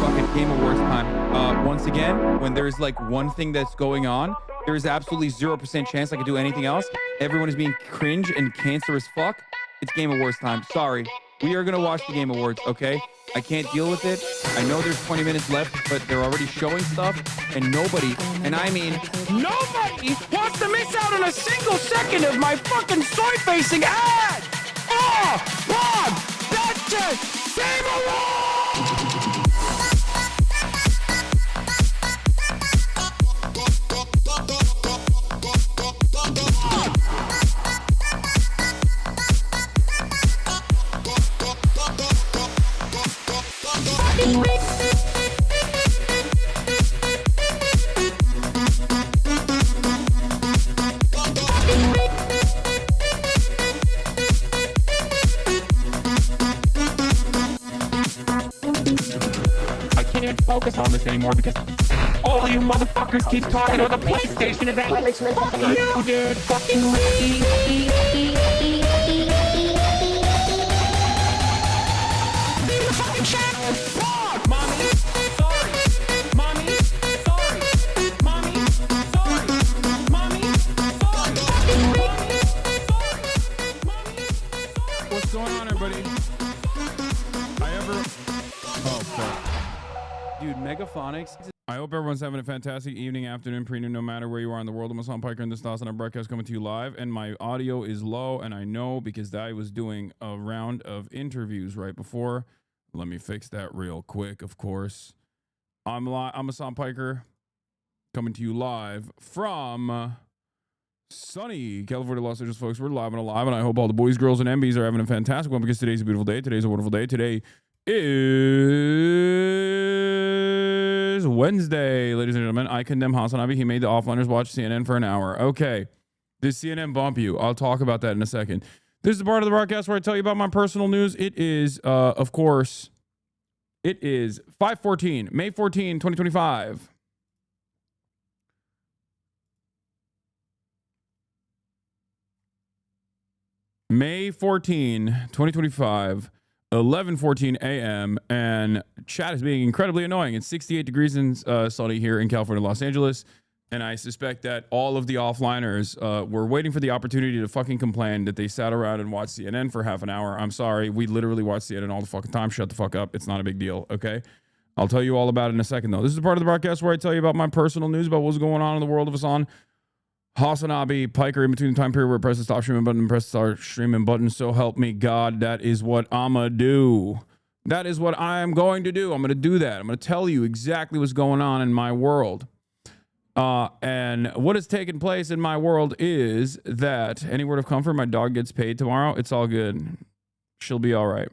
fucking Game Awards time. Once again, when there's like one thing that's going on, there is absolutely 0% chance I could do anything else. Everyone is being cringe and cancerous fuck. It's Game Awards time. Sorry. We are going to watch the Game Awards, okay? I can't deal with it. I know there's 20 minutes left, but they're already showing stuff, and nobody, and I mean nobody, wants to miss out on a single second of my fucking soy-facing ad! Oh, Bob! That's it! Game Awards! Focus on this anymore because all you motherfuckers keep talking about the PlayStation event. You did fucking leave the fucking channel. Mommy, sorry. Mommy, sorry. Mommy, sorry. Mommy, sorry. Mommy, sorry. What's going on, everybody? Dude, Megaphonics. I hope everyone's having a fantastic evening, afternoon, pre-noon, no matter where you are in the world. I'm Hasan, Piker, and this is Hasanabi broadcast coming to you live. And my audio is low, and I know because I was doing a round of interviews right before. Let me fix that real quick, of course. I'm Hasan Piker, coming to you live from sunny California, Los Angeles, folks. We're live and alive, and I hope all the boys, girls, and MBs are having a fantastic one because today's a beautiful day. Today's a wonderful day. Today is Wednesday, ladies and gentlemen. I condemn Hasanabi. He made the offliners watch CNN for an hour. Okay. Did CNN bump you? I'll talk about that in a second. This is the part of the broadcast where I tell you about my personal news. It is, of course, it is 5/14, May 14, 2025. May 14, 2025. 11:14 a.m. and chat is being incredibly annoying. It's 68 degrees and sunny here in California, Los Angeles, and I suspect that all of the offliners were waiting for the opportunity to fucking complain that they sat around and watched CNN for half an hour. I'm sorry, we literally watch CNN all the fucking time. Shut the fuck up. It's not a big deal, okay? I'll tell you all about it in a second, though. This is the part of the broadcast where I tell you about my personal news about what's going on in the world of Hasan. Hasanabi, Piker, in between the time period where I press the stop streaming button and press the start streaming button. So help me God, that is what I'ma do. That is what I am going to do. I'm going to do that. I'm going to tell you exactly what's going on in my world. And what has taken place in my world is that, any word of comfort, my dog gets paid tomorrow. It's all good. She'll be all right.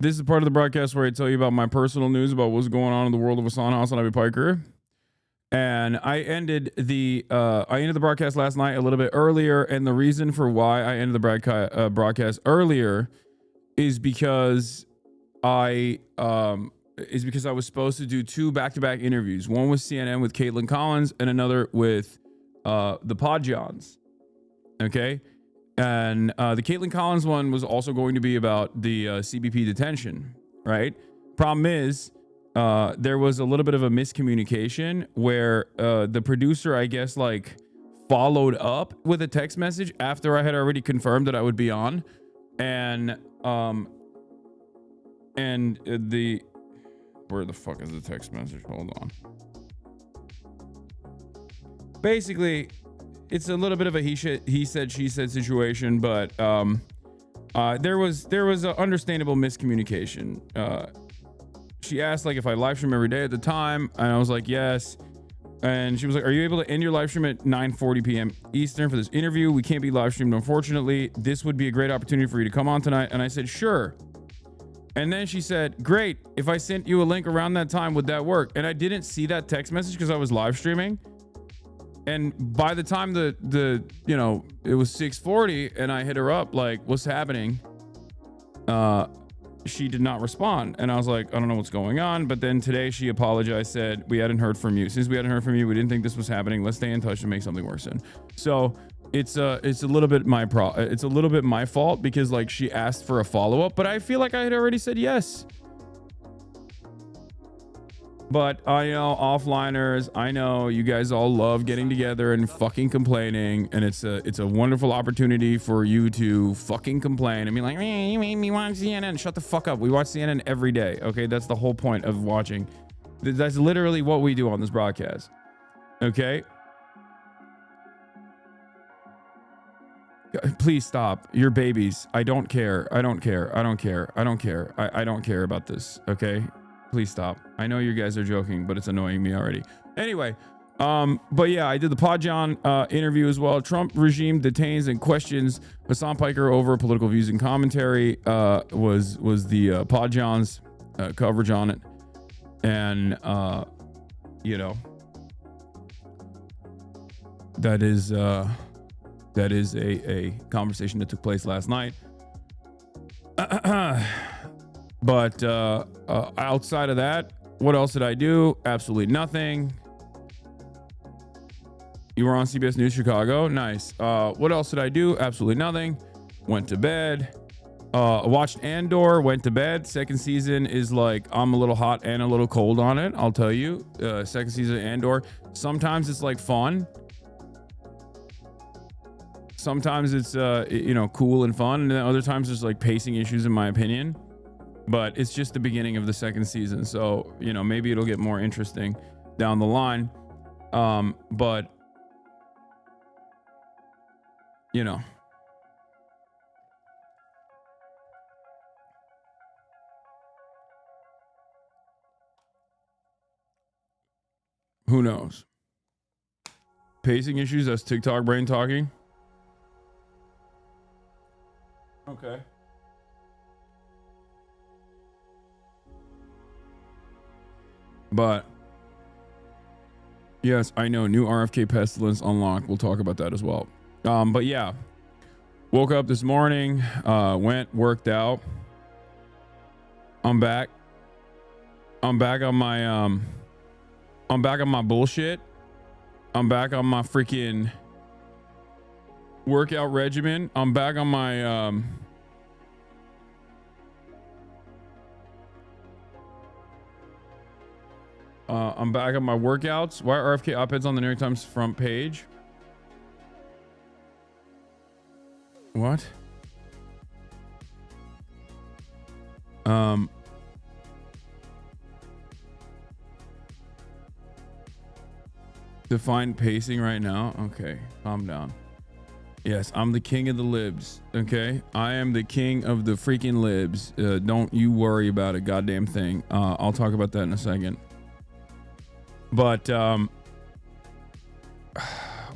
This is part of the broadcast where I tell you about my personal news about what's going on in the world of Hasanabi Piker. And I ended the broadcast last night a little bit earlier, and the reason for why I ended the broadcast earlier is because I was supposed to do two back-to-back interviews. One with CNN with Caitlin Collins, and another with the Podjons. Okay. And the Caitlin Collins one was also going to be about the CBP detention, right? Problem is, there was a little bit of a miscommunication where the producer, I guess, like followed up with a text message after I had already confirmed that I would be on, and the where the fuck is the text message? Hold on. Basically, it's a little bit of a he said, she said situation, but there was an understandable miscommunication. She asked like if I live stream every day at the time, and I was like, yes. And she was like, are you able to end your live stream at 9:40 p.m. Eastern for this interview? We can't be live streamed, unfortunately. This would be a great opportunity for you to come on tonight. And I said, sure. And then she said, great. If I sent you a link around that time, would that work? And I didn't see that text message because I was live streaming. And by the time it was 6:40 and I hit her up like, what's happening? She did not respond. And I was like, I don't know what's going on. But then today she apologized, said, we hadn't heard from you. Since we hadn't heard from you, we didn't think this was happening. Let's stay in touch and make something work soon. So it's a little bit it's a little bit my fault because like she asked for a follow-up, but I feel like I had already said yes. But I know offliners, I know you guys all love getting together and fucking complaining, and it's a wonderful opportunity for you to fucking complain and be like, you made me watch CNN. Shut the fuck up. We watch CNN every day. Okay, that's the whole point of watching. That's literally what we do on this broadcast. Okay. Please stop. You're babies. I don't care. I don't care. I don't care. I don't care. I don't care about this. Okay. Please stop. I know you guys are joking, but it's annoying me already. Anyway, but yeah, I did the Podjohn interview as well. Trump regime detains and questions Hasan Piker over political views and commentary was the Podjohn's coverage on it. And, you know, that is a conversation that took place last night. But outside of that, what else did I do? Absolutely nothing. You were on CBS News Chicago. Nice. What else did I do? Absolutely nothing. Went to bed. Watched Andor. Went to bed. Second season is like, I'm a little hot and a little cold on it. I'll tell you. Second season of Andor. Sometimes it's like fun. Sometimes it's, you know, cool and fun. And then other times there's like pacing issues in my opinion. But it's just the beginning of the second season. So, you know, maybe it'll get more interesting down the line. But, you know. Who knows? Pacing issues, that's TikTok brain talking. Okay. But yes, I know, new RFK pestilence unlocked. We'll talk about that as well. But yeah, woke up this morning, worked out. I'm back on my bullshit. I'm back on my freaking workout regimen. I'm back on my I'm back on my workouts. Why are RFK op-eds on the New York Times front page? What? Define pacing right now. Okay, calm down. Yes, I'm the king of the libs. Okay, I am the king of the freaking libs. Don't you worry about a goddamn thing. I'll talk about that in a second. But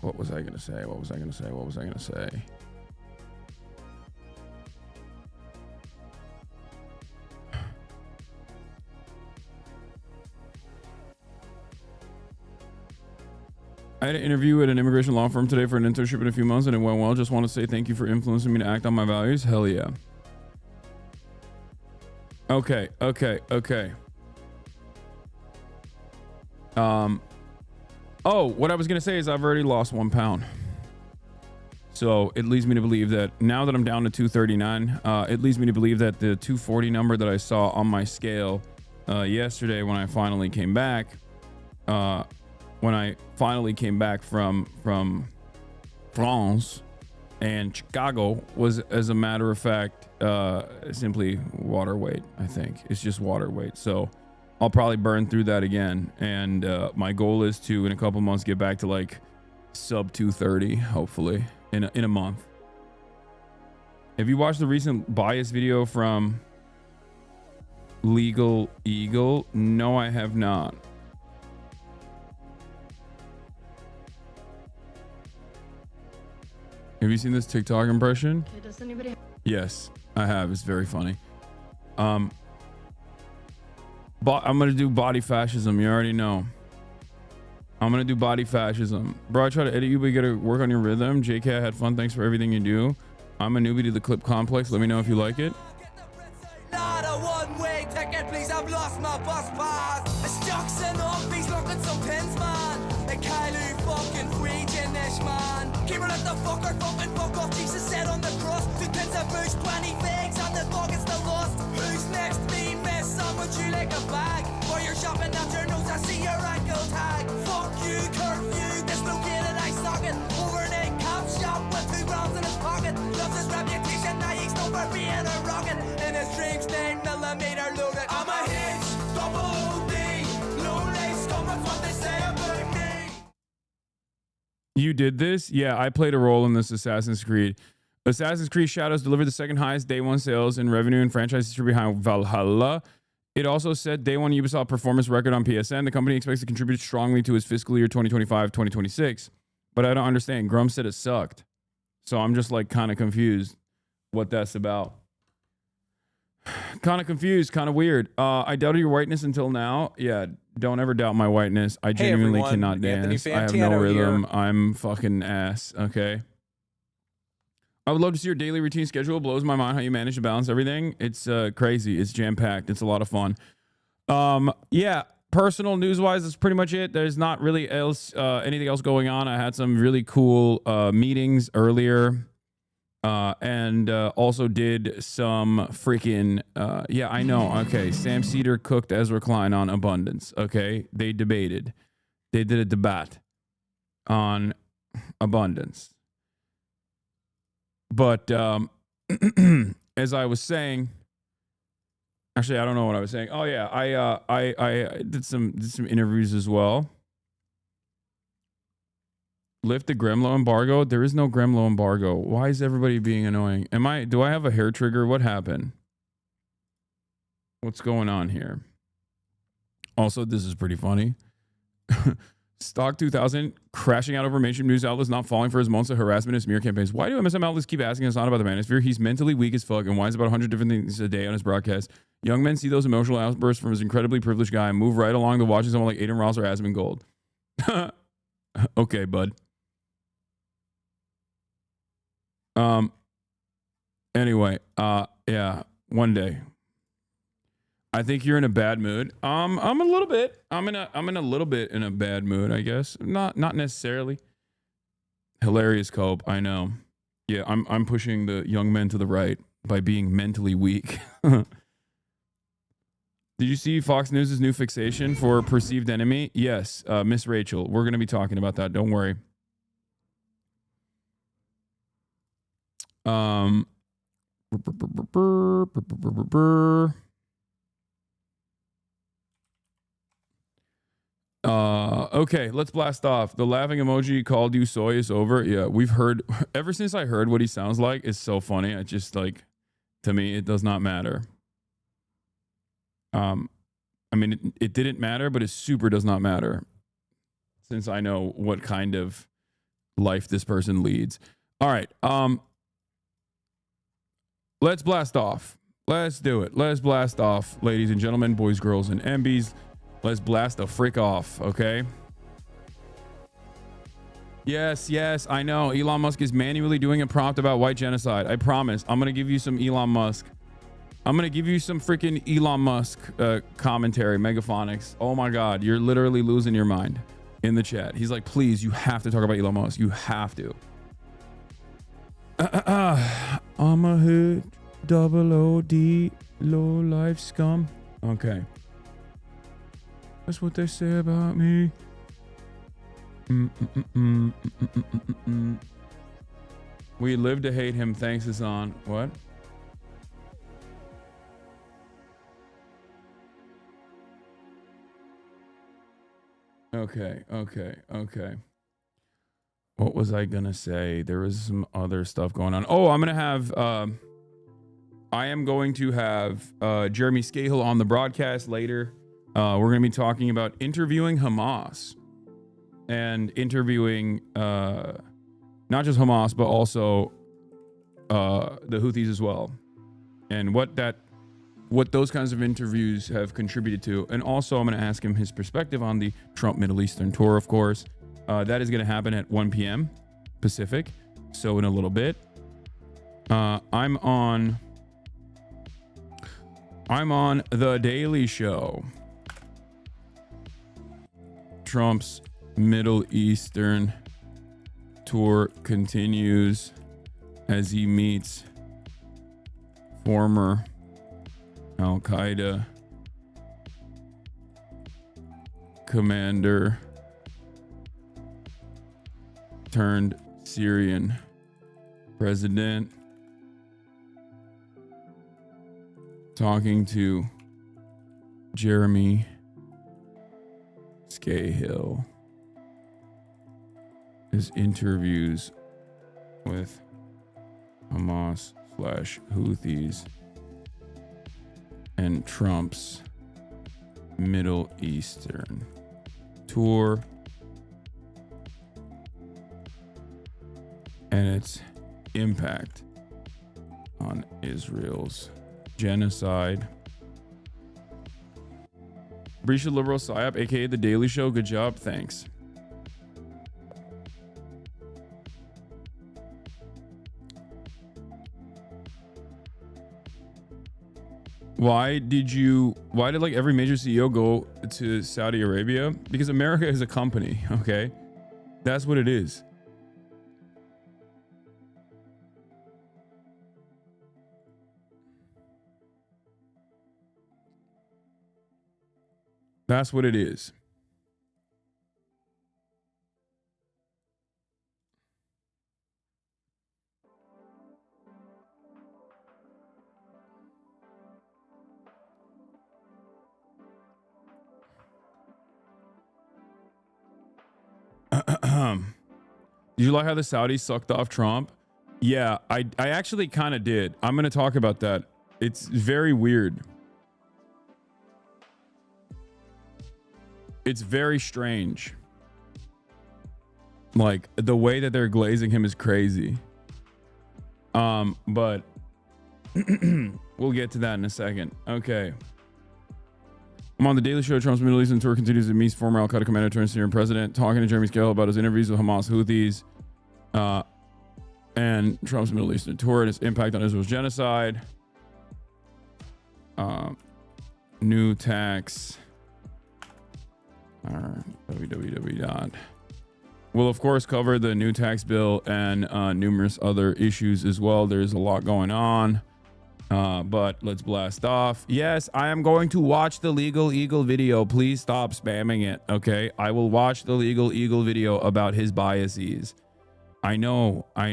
what was I gonna say? What was I gonna say? I had an interview at an immigration law firm today for an internship in a few months, and it went well. Just want to say thank you for influencing me to act on my values. Hell yeah. Okay. Oh, what I was gonna say is I've already lost 1 pound. So it leads me to believe that now that I'm down to 239, it leads me to believe that the 240 number that I saw on my scale yesterday when I finally came back, from France and Chicago was, as a matter of fact, simply water weight. I think it's just water weight. So I'll probably burn through that again. And my goal is to, in a couple months, get back to like sub 230, hopefully in a month. Have you watched the recent bias video from Legal Eagle? No, I have not. Have you seen this TikTok impression? Okay, does anybody? Yes, I have. It's very funny. I'm gonna do body fascism. You already know. I'm gonna do body fascism. Bro, I try to edit you, but you gotta work on your rhythm. JK, I had fun. Thanks for everything you do. I'm a newbie to the clip complex. Let me know if you like it. Not a one-way ticket, please. I've lost my bus pass. The stocks and off, these looking some pins, man. The Kylie fucking freaking this, man. Keep it motherfucker, fucking fuck off. Jesus said on the cross, 2 pence a bush, 20 figs, and the dog is still lost. Who's next? Me, miss. Some would you like a bag? While you're shopping at your nose, I see your ankle tag. Fuck you, curfew, dislocated eye socket. Overnight cop shop with 2 grams in his pocket. Loves his reputation, now he's known for being a rocket. In his dreams, 9mm loaded. I'm a H, double OD. Low lace, come with what they say about me. You did this? Yeah, I played a role in this Assassin's Creed. Assassin's Creed Shadows delivered the second highest day one sales in revenue and franchise history behind Valhalla. It also set day one Ubisoft performance record on PSN. The company expects to contribute strongly to its fiscal year 2025-2026. But I don't understand. Grum said it sucked. So I'm just like kind of confused what that's about. Kind of confused, kind of weird. I doubted your whiteness until now. Yeah, don't ever doubt my whiteness. I genuinely cannot dance. I have no rhythm. I'm fucking ass. Okay. I would love to see your daily routine schedule. It blows my mind how you manage to balance everything. It's crazy. It's jam-packed. It's a lot of fun. Yeah, personal news-wise, that's pretty much it. There's not really anything else going on. I had some really cool meetings earlier. And also did some freaking yeah, I know. Okay, Sam Cedar cooked Ezra Klein on abundance. Okay, they debated. They did a debate on abundance. But as I was saying, actually, I don't know what I was saying. Oh yeah, I did some interviews as well. Lift the Gremlo embargo. There is no Gremlo embargo. Why is everybody being annoying? Do I have a hair trigger? What happened? What's going on here? Also, this is pretty funny. Stock 2000 crashing out over mainstream news outlets not falling for his months of harassment and smear campaigns. Why do MSM outlets keep asking Hasan about the manosphere? He's mentally weak as fuck and whines about 100 different things a day on his broadcast. Young men see those emotional outbursts from his incredibly privileged guy and move right along to watching someone like Aiden Ross or Asmund Gold. Okay, bud. Anyway, yeah, one day. I think you're in a bad mood. I'm a little bit. I'm in a little bit in a bad mood, I guess. Not necessarily. Hilarious cope, I know. Yeah, I'm pushing the young men to the right by being mentally weak. Did you see Fox News' new fixation for perceived enemy? Yes, Miss Rachel. We're going to be talking about that. Don't worry. Okay, let's blast off. The laughing emoji called you soy is over. Yeah, we've heard ever since I heard what he sounds like. It's so funny. I just like, to me, it does not matter. I mean, it didn't matter, but it super does not matter since I know what kind of life this person leads. All right. Let's blast off. Let's do it. Let's blast off, ladies and gentlemen, boys, girls, and MBs. Let's blast the frick off, okay? Yes, I know. Elon Musk is manually doing a prompt about white genocide. I promise. I'm going to give you some Elon Musk. I'm going to give you some freaking Elon Musk commentary, Megaphonics. Oh my God, you're literally losing your mind in the chat. He's like, please, you have to talk about Elon Musk. You have to. I'm a hood, double OD, low life scum. Okay. That's what they say about me. We live to hate him. Thanks, Hasan. What? Okay. What was I gonna say? There was some other stuff going on. Oh, I'm gonna have I am going to have Jeremy Scahill on the broadcast later. We're gonna be talking about interviewing Hamas and interviewing not just Hamas but also the Houthis as well, and what those kinds of interviews have contributed to. And also I'm going to ask him his perspective on the Trump Middle Eastern tour, of course. That is going to happen at 1 p.m. Pacific, so in a little bit. I'm on The Daily Show. Trump's Middle Eastern tour continues as he meets former Al-Qaeda commander turned Syrian president, talking to Jeremy Scahill. His interviews with Hamas / Houthis and Trump's Middle Eastern tour and its impact on Israel's genocide. Brisha Liberal Psyop, aka The Daily Show. Good job. Thanks. Why did like every major CEO go to Saudi Arabia? Because America is a company, okay? That's what it is. That's what it is. Did you like how the Saudis sucked off Trump? Yeah, I actually kind of did. I'm going to talk about that. It's very weird. It's very strange. Like the way that they're glazing him is crazy. But we'll get to that in a second. Okay. I'm on the Daily Show. Trump's Middle Eastern tour continues to meet former Al-Qaeda commander turned Syrian president, talking to Jeremy Scahill about his interviews with Hamas Houthis, and Trump's Middle Eastern tour and its impact on Israel's genocide. New tax. www. We'll of course cover the new tax bill and numerous other issues as well. There's a lot going on. But let's blast off. Yes, I am going to watch the Legal Eagle video. Please stop spamming it, okay? I will watch the Legal Eagle video about his biases. I know. I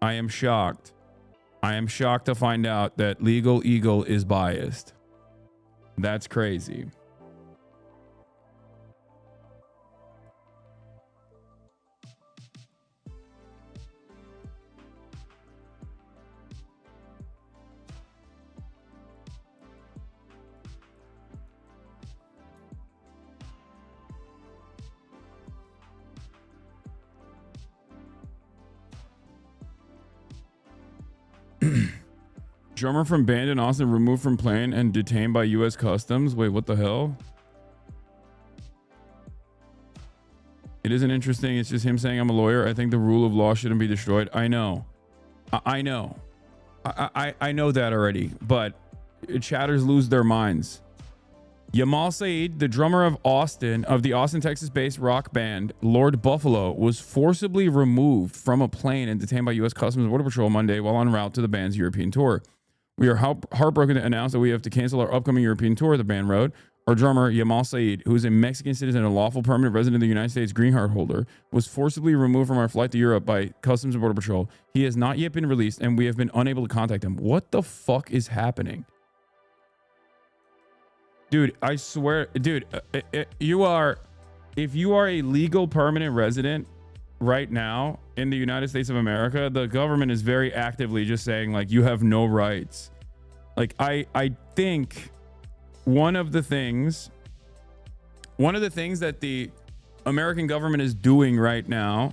am shocked. I am shocked to find out that Legal Eagle is biased. That's crazy. Drummer from band in Austin removed from plane and detained by U.S. Customs. Wait, what the hell? It isn't interesting. It's just him saying I'm a lawyer. I think the rule of law shouldn't be destroyed. I know. I know. I know that already. But chatters lose their minds. Yamal Saeed, the drummer of the Austin, Texas-based rock band Lord Buffalo, was forcibly removed from a plane and detained by U.S. Customs and Border Patrol Monday while en route to the band's European tour. We are heartbroken to announce that we have to cancel our upcoming European tour, the band wrote. Our drummer, Yamal Saeed, who is a Mexican citizen and a lawful permanent resident of the United States green card holder, was forcibly removed from our flight to Europe by Customs and Border Patrol. He has not yet been released, and we have been unable to contact him. What the fuck is happening? Dude, I swear, dude, if you are a legal permanent resident right now in the United States of America, the government is very actively just saying like you have no rights. Like I think one of the things that the American government is doing right now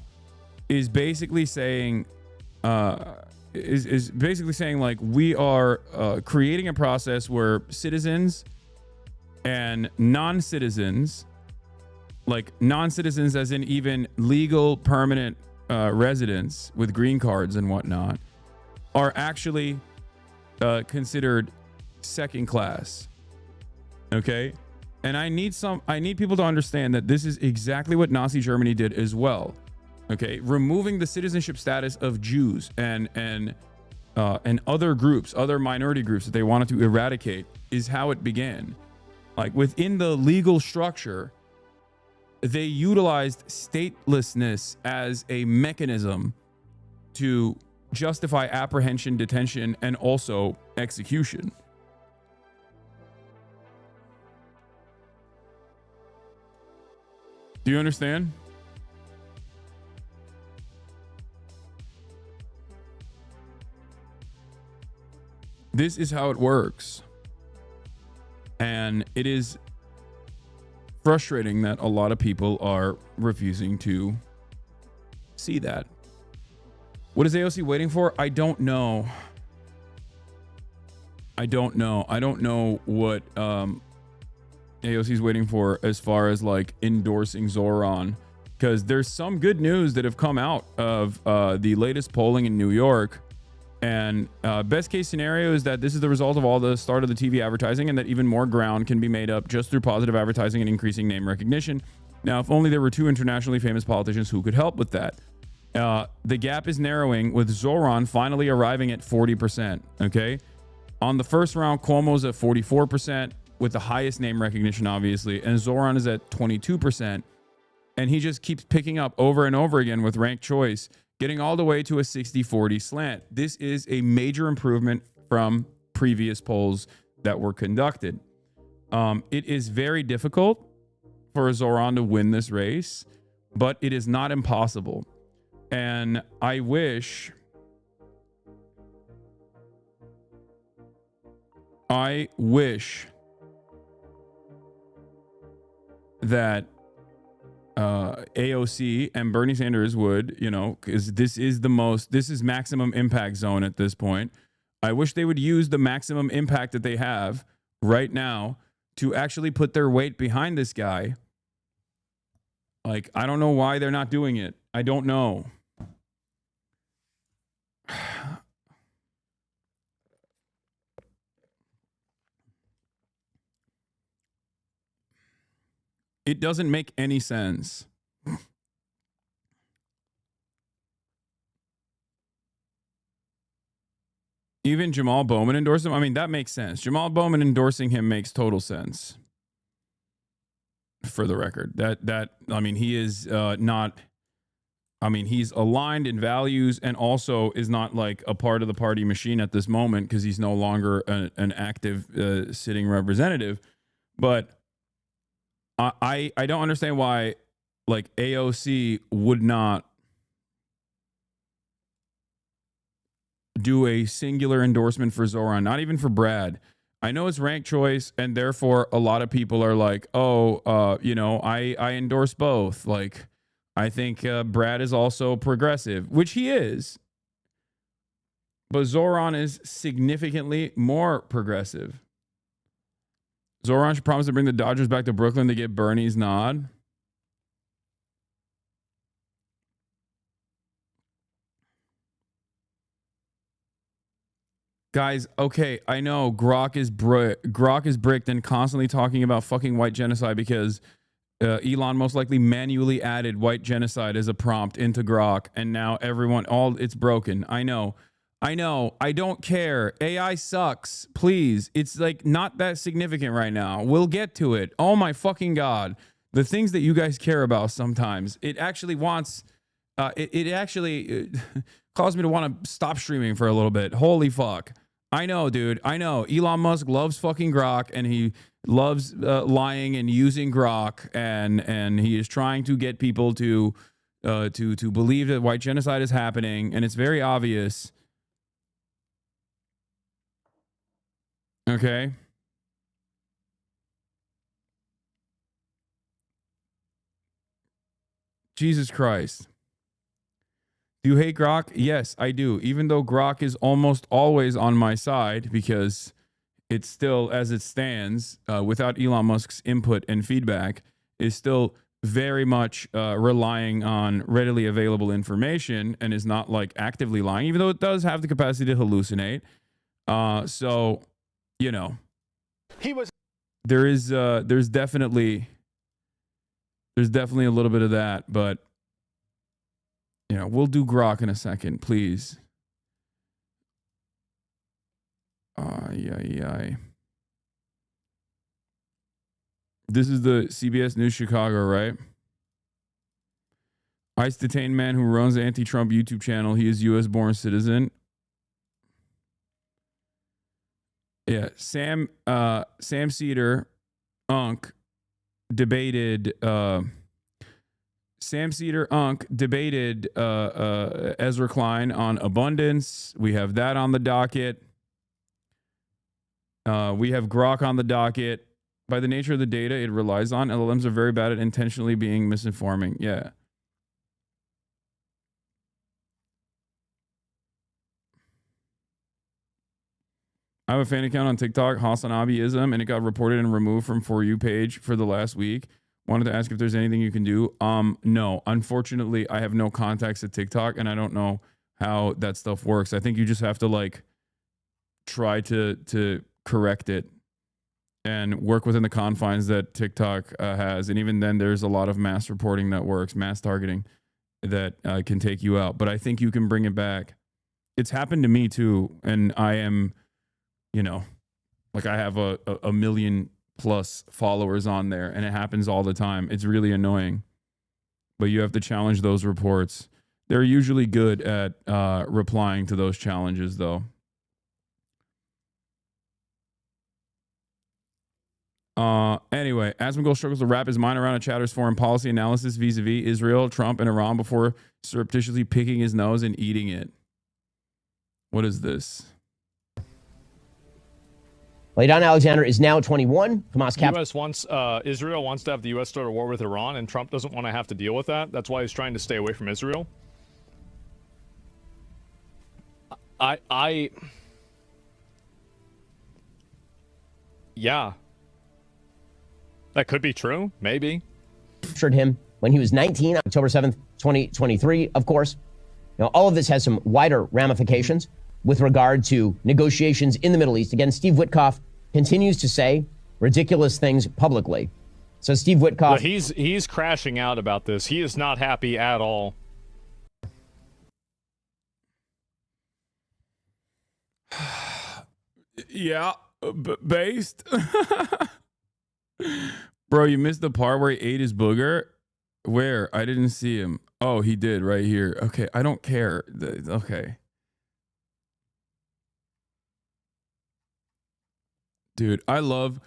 is basically saying is basically saying like we are creating a process where citizens and non-citizens, like non-citizens as in even legal permanent residents with green cards and whatnot, are actually considered second class. Okay? And I need people to understand that this is exactly what Nazi Germany did as well. Okay, removing the citizenship status of Jews and other groups, other minority groups that they wanted to eradicate is how it began. Like within the legal structure, they utilized statelessness as a mechanism to justify apprehension, detention, and also execution. Do you understand? This is how it works. And it is frustrating that a lot of people are refusing to see that. What is AOC waiting for? I don't know. I don't know what AOC is waiting for as far as like endorsing Zoran, because there's some good news that have come out of the latest polling in New York. And best case scenario is that this is the result of all the start of the TV advertising, and that even more ground can be made up just through positive advertising and increasing name recognition. Now, if only there were two internationally famous politicians who could help with that. The gap is narrowing, with Zoran finally arriving at 40%. Okay. On the first round, Cuomo's at 44%, with the highest name recognition, obviously, and Zoran is at 22%. And he just keeps picking up over and over again with ranked choice, getting all the way to a 60-40 slant. This is a major improvement from previous polls that were conducted. It is very difficult for Zoran to win this race, but it is not impossible. And I wish that AOC and Bernie Sanders would, because this is maximum impact zone at this point. I wish they would use the maximum impact that they have right now to actually put their weight behind this guy. Like, I don't know why they're not doing it. I don't know. It doesn't make any sense. Even Jamal Bowman endorsed him. I mean, that makes sense. Jamal Bowman endorsing him makes total sense. For the record, he is not. I mean, he's aligned in values and also is not like a part of the party machine at this moment because he's no longer an active sitting representative. But I don't understand why like AOC would not do a singular endorsement for Zoran, not even for Brad. I know it's ranked choice, and therefore a lot of people are like, I endorse both. Like, I think Brad is also progressive, which he is. But Zoran is significantly more progressive. Zoran should promise to bring the Dodgers back to Brooklyn to get Bernie's nod. Guys, okay, I know Grok is bricked and constantly talking about fucking white genocide because Elon most likely manually added white genocide as a prompt into Grok, and now it's broken. I know. I don't care. AI sucks. Please. It's like not that significant right now. We'll get to it. Oh my fucking God. The things that you guys care about sometimes, it actually wants, it actually caused me to want to stop streaming for a little bit. Holy fuck. I know, dude. I know. Elon Musk loves fucking Grok, and he loves lying and using Grok, and he is trying to get people to believe that white genocide is happening, and it's very obvious. Okay. Jesus Christ. Do you hate Grok? Yes, I do. Even though Grok is almost always on my side because it's still, as it stands, without Elon Musk's input and feedback, is still very much relying on readily available information and is not like actively lying, even though it does have the capacity to hallucinate. So, there's definitely a little bit of that, but Yeah, we'll do Grok in a second, please. Ay. This is the CBS News Chicago, right? ICE detained man who runs the anti-Trump YouTube channel. He is U.S.-born citizen. Yeah, Sam Cedar, Unk, debated. Sam Cedar, Unk debated Ezra Klein on abundance. We have that on the docket. We have Grok on the docket. By the nature of the data it relies on, LLMs are very bad at intentionally being misinforming. Yeah. I have a fan account on TikTok, Hasanabiism, and it got reported and removed from For You page for the last week. Wanted to ask if there's anything you can do. No. Unfortunately, I have no contacts at TikTok, and I don't know how that stuff works. I think you just have to like try to correct it and work within the confines that TikTok has. And even then, there's a lot of mass reporting that works, mass targeting that can take you out. But I think you can bring it back. It's happened to me too. And I am, you know, like I have a million plus followers on there, and it happens all the time. It's really annoying. But you have to challenge those reports. They're usually good at replying to those challenges, though. Anyway, Asmongold struggles to wrap his mind around a chatter's foreign policy analysis vis-a-vis Israel, Trump, and Iran before surreptitiously picking his nose and eating it. What is this? Laidan Alexander is now 21. Hamas cap. Israel wants to have the U.S. start a war with Iran, and Trump doesn't want to have to deal with that. That's why he's trying to stay away from Israel. Yeah. That could be true, maybe. Captured him when he was 19, October 7th, 2023, of course. Now, all of this has some wider ramifications with regard to negotiations in the Middle East. Again, Steve Witkoff continues to say ridiculous things publicly. So Steve Witkoff... But he's crashing out about this. He is not happy at all. Yeah, based. Bro, you missed the part where he ate his booger? Where? I didn't see him. Oh, he did right here. Okay, I don't care. Okay. Dude, I love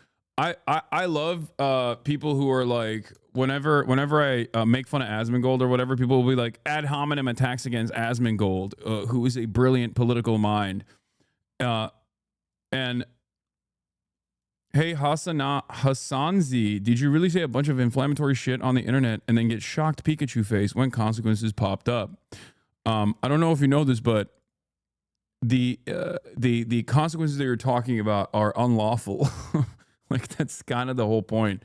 people who are like, whenever I make fun of Asmongold or whatever, people will be like, ad hominem attacks against Asmongold, who is a brilliant political mind. And hey, Hasanzi, did you really say a bunch of inflammatory shit on the internet and then get shocked Pikachu face when consequences popped up? I don't know if you know this, but the consequences that you're talking about are unlawful. Like that's kind of the whole point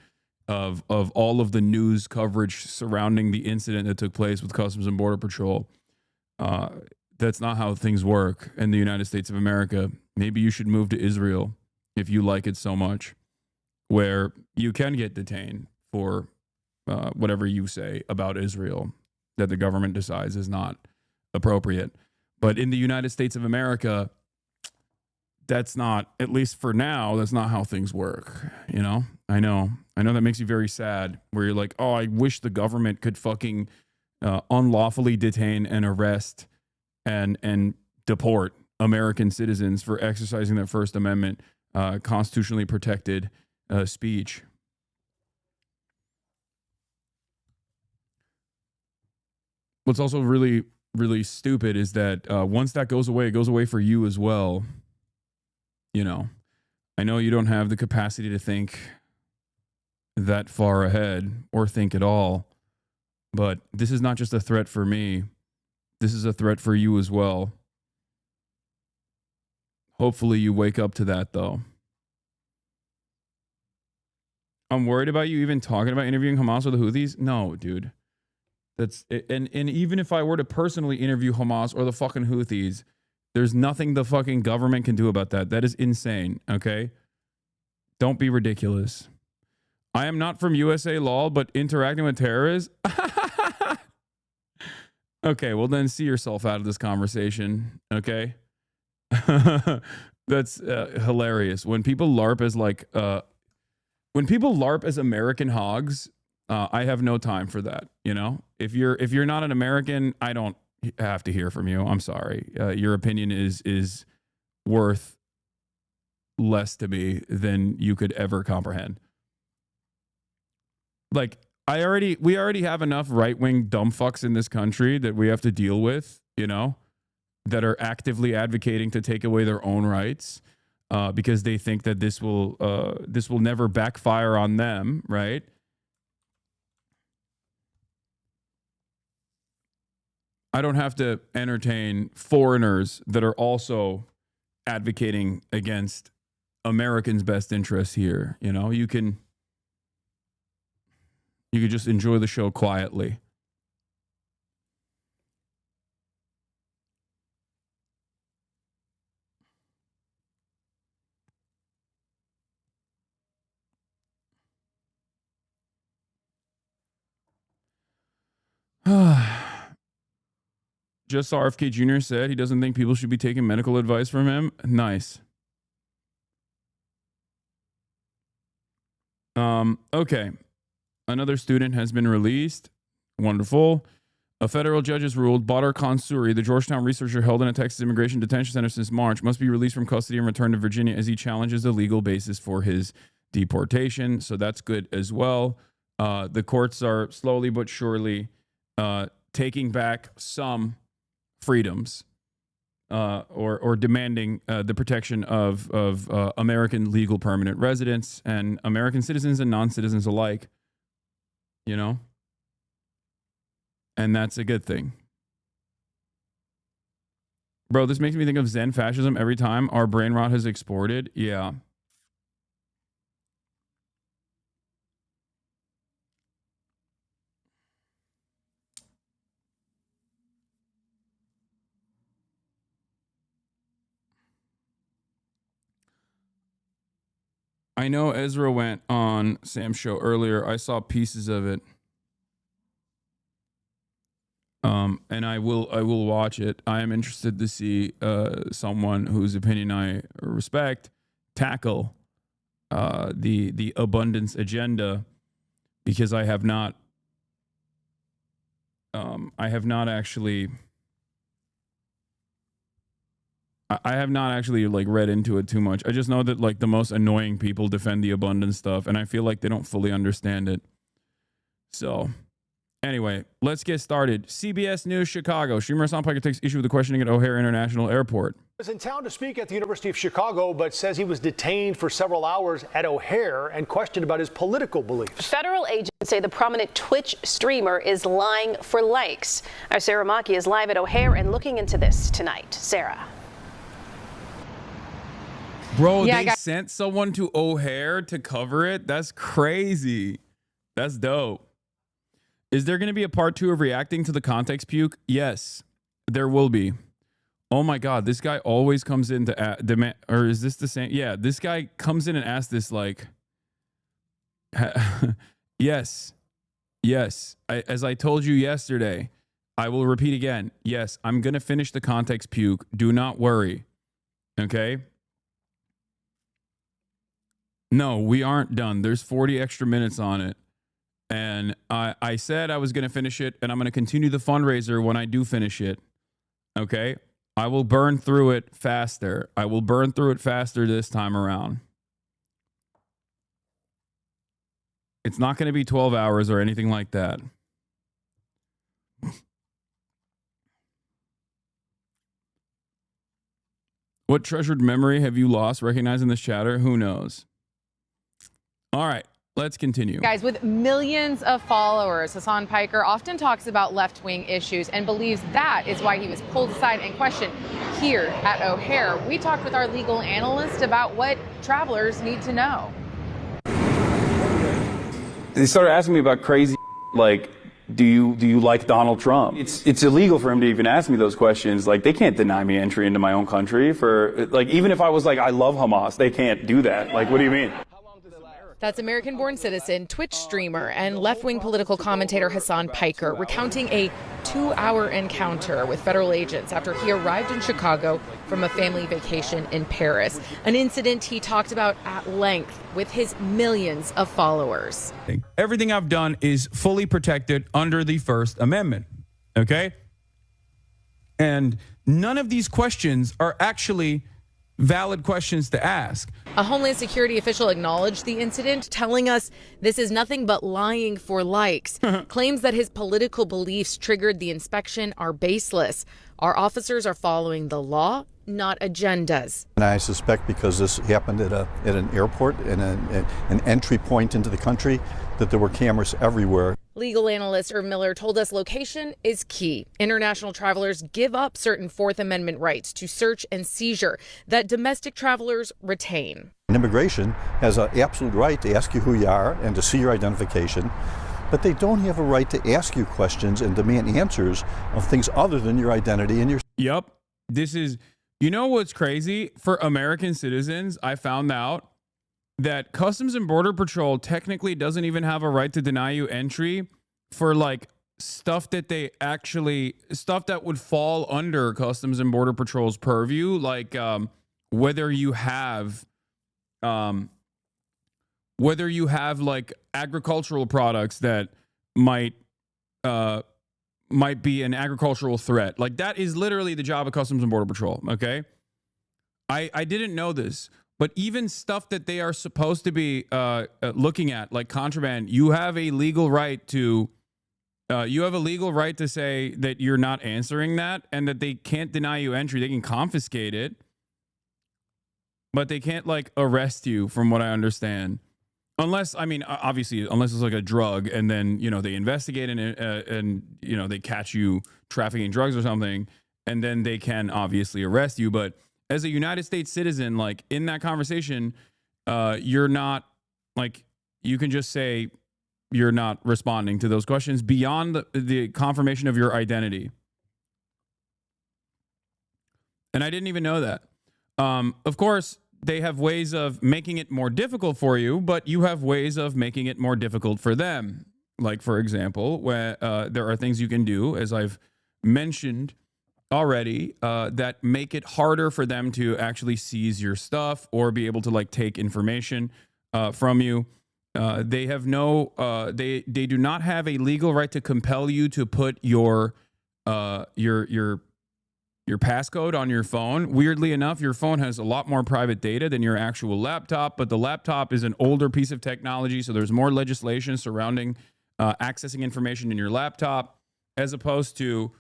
of all of the news coverage surrounding the incident that took place with Customs and Border Patrol. That's not how things work in the United States of America. Maybe you should move to Israel if you like it so much, where you can get detained for whatever you say about Israel that the government decides is not appropriate. But in the United States of America, that's not, at least for now, that's not how things work. You know, I know that makes you very sad, where you're like, oh, I wish the government could fucking unlawfully detain and arrest and deport American citizens for exercising their First Amendment constitutionally protected speech. What's also really, really stupid is that once that goes away, it goes away for you as well. You know, I know you don't have the capacity to think that far ahead or think at all, but this is not just a threat for me. This is a threat for you as well. Hopefully you wake up to that, though. I'm worried about you even talking about interviewing Hamas or the Houthis. No, dude. That's and even if I were to personally interview Hamas or the fucking Houthis, there's nothing the fucking government can do about that. That is insane, okay? Don't be ridiculous. I am not from USA Law, but interacting with terrorists? Okay, well then see yourself out of this conversation. Okay, that's hilarious. When people LARP as American hogs, I have no time for that. You know, if you're not an American, I don't have to hear from you. I'm sorry. Your opinion is worth less to me than you could ever comprehend. Like, we already have enough right-wing dumb fucks in this country that we have to deal with, you know, that are actively advocating to take away their own rights because they think that this will never backfire on them, right? I don't have to entertain foreigners that are also advocating against Americans' best interests here. You know, you could just enjoy the show quietly. Just RFK Jr. said he doesn't think people should be taking medical advice from him. Nice. Okay. Another student has been released. Wonderful. A federal judge has ruled Badr Khansuri, the Georgetown researcher held in a Texas immigration detention center since March, must be released from custody and returned to Virginia as he challenges the legal basis for his deportation. So that's good as well. The courts are slowly but surely taking back some freedoms or demanding the protection of American legal permanent residents and American citizens and non-citizens alike. You know, and that's a good thing. Bro, this makes me think of Zen fascism every time our brain rot has exported. Yeah. I know Ezra went on Sam's show earlier. I saw pieces of it. And I will watch it. I am interested to see someone whose opinion I respect tackle the abundance agenda, because I have not actually like read into it too much. I just know that like the most annoying people defend the abundance stuff, and I feel like they don't fully understand it. So anyway, let's get started. CBS News Chicago. Schumer Hasan Piker takes issue with the questioning at O'Hare International Airport. Was in town to speak at the University of Chicago, but says he was detained for several hours at O'Hare and questioned about his political beliefs. Federal agents say the prominent Twitch streamer is lying for likes. Our Sarah Maki is live at O'Hare and looking into this tonight. Sarah. Bro, they sent someone to O'Hare to cover it? That's crazy. That's dope. Is there going to be a part 2 of reacting to the context puke? Yes, there will be. Oh my God, this guy always comes in to demand, or is this the same? Yeah, this guy comes in and asks this like, yes. As I told you yesterday, I will repeat again. Yes, I'm going to finish the context puke. Do not worry. Okay? No, we aren't done. There's 40 extra minutes on it. And I said I was going to finish it, and I'm going to continue the fundraiser when I do finish it. Okay? I will burn through it faster. I will burn through it faster this time around. It's not going to be 12 hours or anything like that. What treasured memory have you lost recognizing this chatter? Who knows? All right, let's continue. Guys, with millions of followers, Hasan Piker often talks about left-wing issues and believes that is why he was pulled aside and questioned here at O'Hare. We talked with our legal analyst about what travelers need to know. They started asking me about crazy, like, do you like Donald Trump? It's illegal for him to even ask me those questions. Like, they can't deny me entry into my own country for, like, even if I was like, I love Hamas, they can't do that. Like, what do you mean? That's American-born citizen, Twitch streamer, and left-wing political commentator Hasan Piker recounting a 2-hour encounter with federal agents after he arrived in Chicago from a family vacation in Paris, an incident he talked about at length with his millions of followers. Everything I've done is fully protected under the First Amendment, okay? And none of these questions are actually valid questions to ask. A Homeland Security official acknowledged the incident, telling us this is nothing but lying for likes. Claims that his political beliefs triggered the inspection are baseless. Our officers are following the law, not agendas. And I suspect because this happened at an airport and an entry point into the country, that there were cameras everywhere. Legal analyst Irv Miller told us location is key. International travelers give up certain Fourth Amendment rights to search and seizure that domestic travelers retain. And immigration has an absolute right to ask you who you are and to see your identification, but they don't have a right to ask you questions and demand answers of things other than your identity and your... Yep. This is, you know what's crazy? For American citizens, I found out that Customs and Border Patrol technically doesn't even have a right to deny you entry for like stuff that would fall under Customs and Border Patrol's purview, like whether you have like agricultural products that might be an agricultural threat. Like that is literally the job of Customs and Border Patrol, okay? I didn't know this. But even stuff that they are supposed to be looking at, like contraband, you have a legal right to say that you're not answering that, and that they can't deny you entry. They can confiscate it, but they can't like arrest you, from what I understand. Unless, I mean, obviously, unless it's like a drug, and then they investigate and they catch you trafficking drugs or something, and then they can obviously arrest you, but as a United States citizen, like in that conversation, you're not like, you can just say you're not responding to those questions beyond the confirmation of your identity. And I didn't even know that. Of course, they have ways of making it more difficult for you, but you have ways of making it more difficult for them. Like, for example, where there are things you can do, as I've mentioned already, that make it harder for them to actually seize your stuff or be able to like take information from you. They have they do not have a legal right to compel you to put your passcode on your phone. Weirdly enough, your phone has a lot more private data than your actual laptop, but the laptop is an older piece of technology, so there's more legislation surrounding accessing information in your laptop as opposed to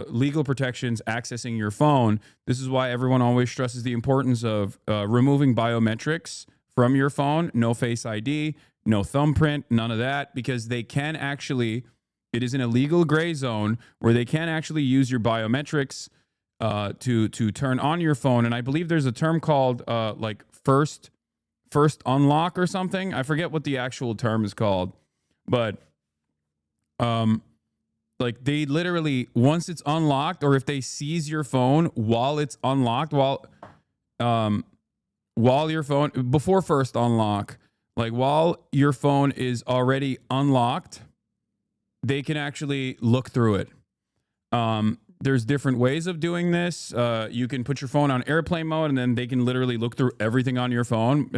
legal protections accessing your phone. This is why everyone always stresses the importance of removing biometrics from your phone. No Face ID, no thumbprint, none of that, because they can actually, it is in a legal gray zone where they can actually use your biometrics to turn on your phone. And I believe there's a term called like first unlock or something. I forget what the actual term is called, but like they literally, once it's unlocked, or if they seize your phone while it's unlocked, while your phone, before first unlock, like while your phone is already unlocked, they can actually look through it. There's different ways of doing this. You can put your phone on airplane mode, and then they can literally look through everything on your phone.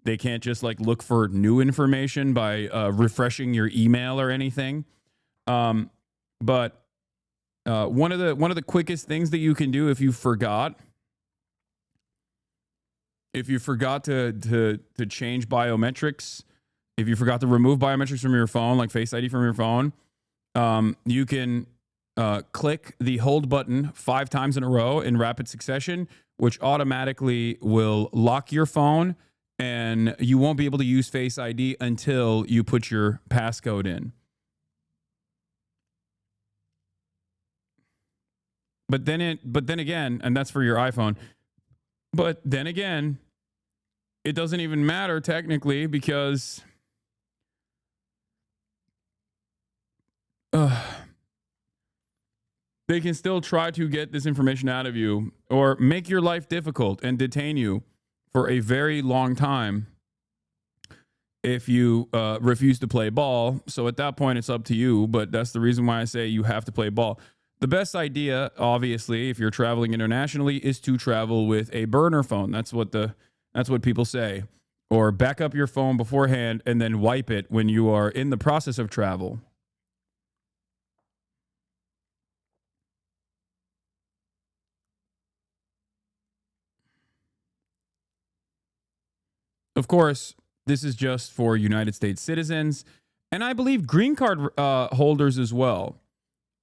They can't just like look for new information by refreshing your email or anything. But one of the quickest things that you can do if you forgot to change biometrics, if you forgot to remove biometrics from your phone, like Face ID from your phone, you can click the hold button 5 times in a row in rapid succession, which automatically will lock your phone, and you won't be able to use Face ID until you put your passcode in. But then again, and that's for your iPhone. But then again, it doesn't even matter technically, because they can still try to get this information out of you or make your life difficult and detain you for a very long time if you refuse to play ball. So at that point, it's up to you. But that's the reason why I say you have to play ball. The best idea, obviously, if you're traveling internationally, is to travel with a burner phone. That's what people say. Or back up your phone beforehand and then wipe it when you are in the process of travel. Of course, this is just for United States citizens, and I believe green card holders as well.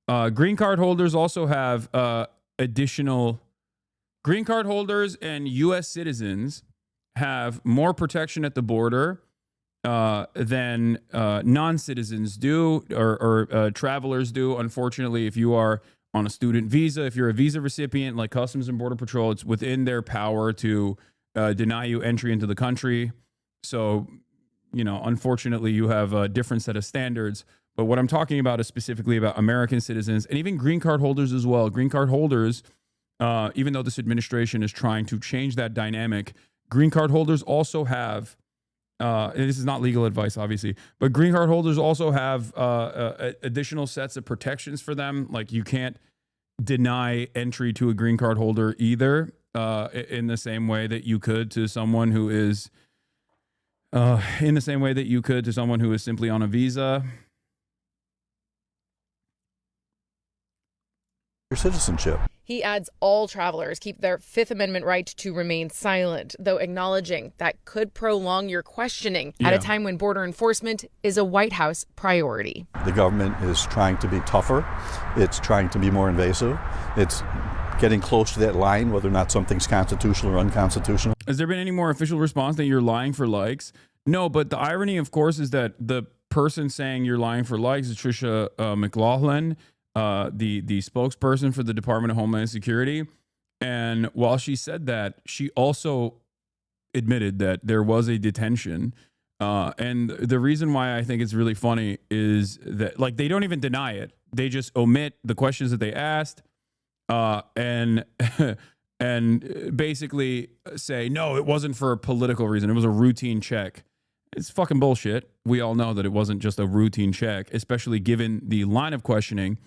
Green card holders also have additional green card holders, and U.S. citizens have more protection at the border than non-citizens do or travelers do. Unfortunately, if you are on a student visa, if you're a visa recipient like Customs and Border Patrol, it's within their power to deny you entry into the country. So, unfortunately, you have a different set of standards. But what I'm talking about is specifically about American citizens and even green card holders as well. Green card holders, even though this administration is trying to change that dynamic, green card holders also have, and this is not legal advice, obviously, but green card holders also have additional sets of protections for them. Like you can't deny entry to a green card holder either, in the same way that you could to someone who is, simply on a visa. Your citizenship. He adds all travelers keep their Fifth Amendment right to remain silent, though acknowledging that could prolong your questioning at a time when border enforcement is a White House priority. The government is trying to be tougher. It's trying to be more invasive. It's getting close to that line, whether or not something's constitutional or unconstitutional. Has there been any more official response that you're lying for likes? No, but the irony, of course, is that the person saying you're lying for likes is Tricia McLaughlin, the spokesperson for the Department of Homeland Security. And while she said that, she also admitted that there was a detention. And the reason why I think it's really funny is that, like, they don't even deny it. They just omit the questions that they asked. And basically say, no, it wasn't for a political reason. It was a routine check. It's fucking bullshit. We all know that it wasn't just a routine check, especially given the line of questioning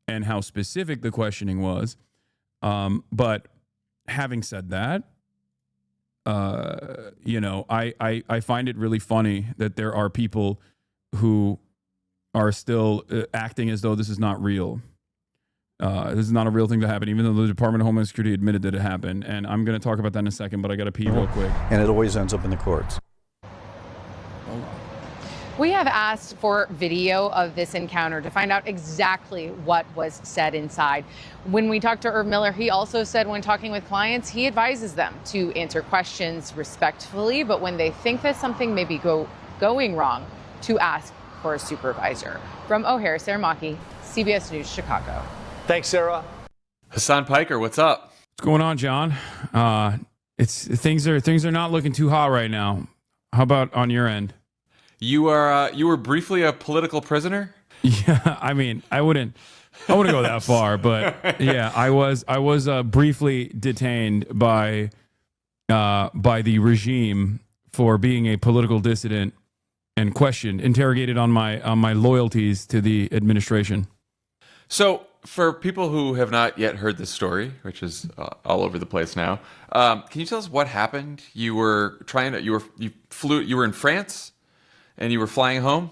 and how specific the questioning was. But having said that, I find it really funny that there are people who are still acting as though this is not real. This is not a real thing to happen, even though the Department of Homeland Security admitted that it happened. And I'm going to talk about that in a second, but I got to pee real quick. And it always ends up in the courts. We have asked for video of this encounter to find out exactly what was said inside. When we talked to Irv Miller, he also said when talking with clients, he advises them to answer questions respectfully, but when they think that something may be going wrong, to ask for a supervisor. From O'Hare, Sarah Maki, CBS News, Chicago. Thanks, Sarah. Hasan Piker, what's up? What's going on, John? Things are not looking too hot right now. How about on your end? You were briefly a political prisoner? Yeah, I mean, I wouldn't go that far, but yeah, I was briefly detained by the regime for being a political dissident and interrogated on my loyalties to the administration. So, for people who have not yet heard this story, which is all over the place now, can you tell us what happened? You were in France, and you were flying home?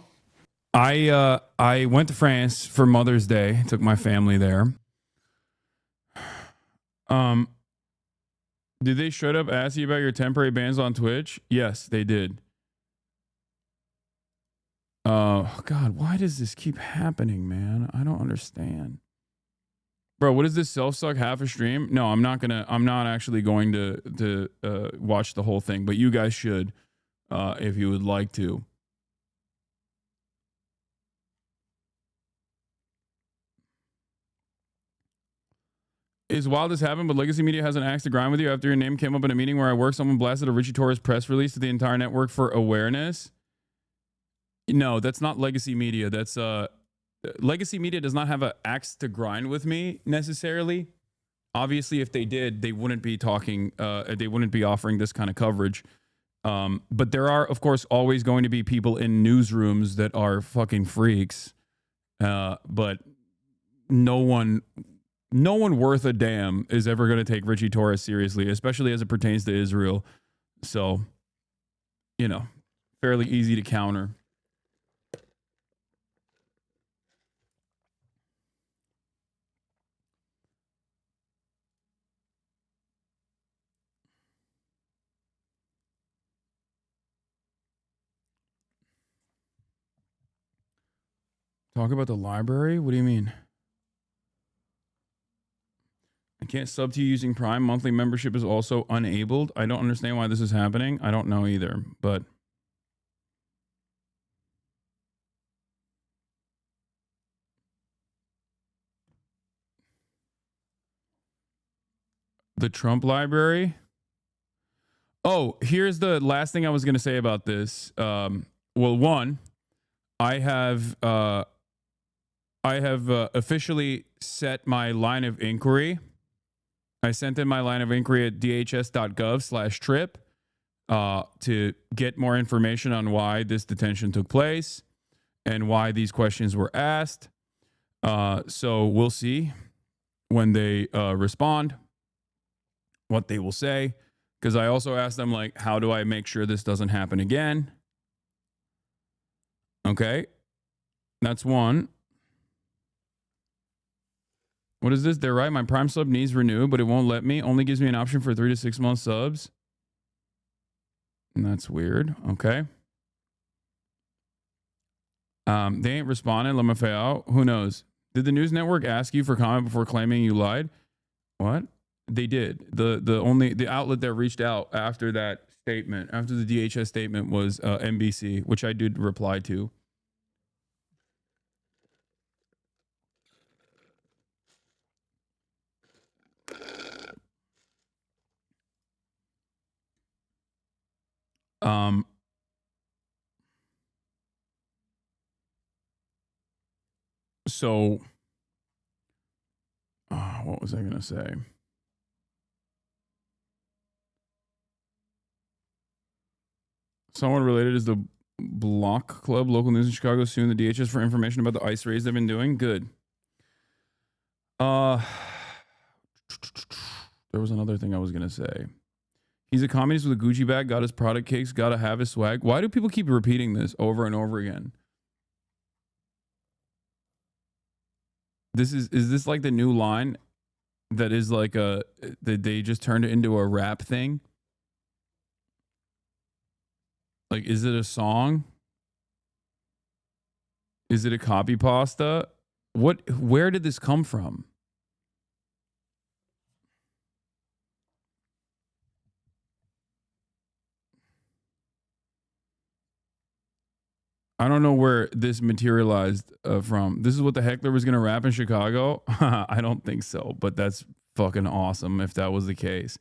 I went to France for Mother's Day. Took my family there. Did they straight up ask you about your temporary bans on Twitch? Yes, they did. Oh God, why does this keep happening, man? I don't understand. Bro, what is this self-suck half a stream? No, I'm not actually going to watch the whole thing, but you guys should if you would like to. Is wild this happened, but Legacy Media has an axe to grind with you. After your name came up in a meeting where I work, someone blasted a Richie Torres press release to the entire network for awareness. No, that's not Legacy Media. That's Legacy Media does not have an axe to grind with me necessarily. Obviously, if they did, they wouldn't be talking. They wouldn't be offering this kind of coverage. But there are, of course, always going to be people in newsrooms that are fucking freaks. But no one worth a damn is ever going to take Richie Torres seriously, especially as it pertains to Israel. So, fairly easy to counter. Talk about the library? What do you mean? I can't sub to you using Prime. Monthly membership is also enabled. I don't understand why this is happening. I don't know either, but the Trump library. Oh, here's the last thing I was going to say about this. Well, one, I have officially set my line of inquiry. I sent in my line of inquiry at dhs.gov/trip to get more information on why this detention took place and why these questions were asked. So we'll see when they respond what they will say. Because I also asked them, like, how do I make sure this doesn't happen again? Okay. That's one. What is this? They're right. My Prime sub needs renew, but it won't let me. Only gives me an option for 3 to 6 month subs. And that's weird. Okay. They ain't responding. Lamafeo. Who knows? Did the news network ask you for comment before claiming you lied? What? They did. The outlet that reached out after that statement, after the DHS statement, was NBC, which I did reply to. So, what was I going to say? Someone related is the Block Club, local news in Chicago, suing the DHS for information about the ICE raids they've been doing. Good. There was another thing I was going to say. He's a communist with a Gucci bag, got his product cakes, got to have his swag. Why do people keep repeating this over and over again? Is this like the new line that is like that they just turned it into a rap thing? Like, is it a song? Is it a copy pasta? Where did this come from? I don't know where this materialized from. This is what the heckler was going to rap in Chicago? I don't think so, but that's fucking awesome if that was the case.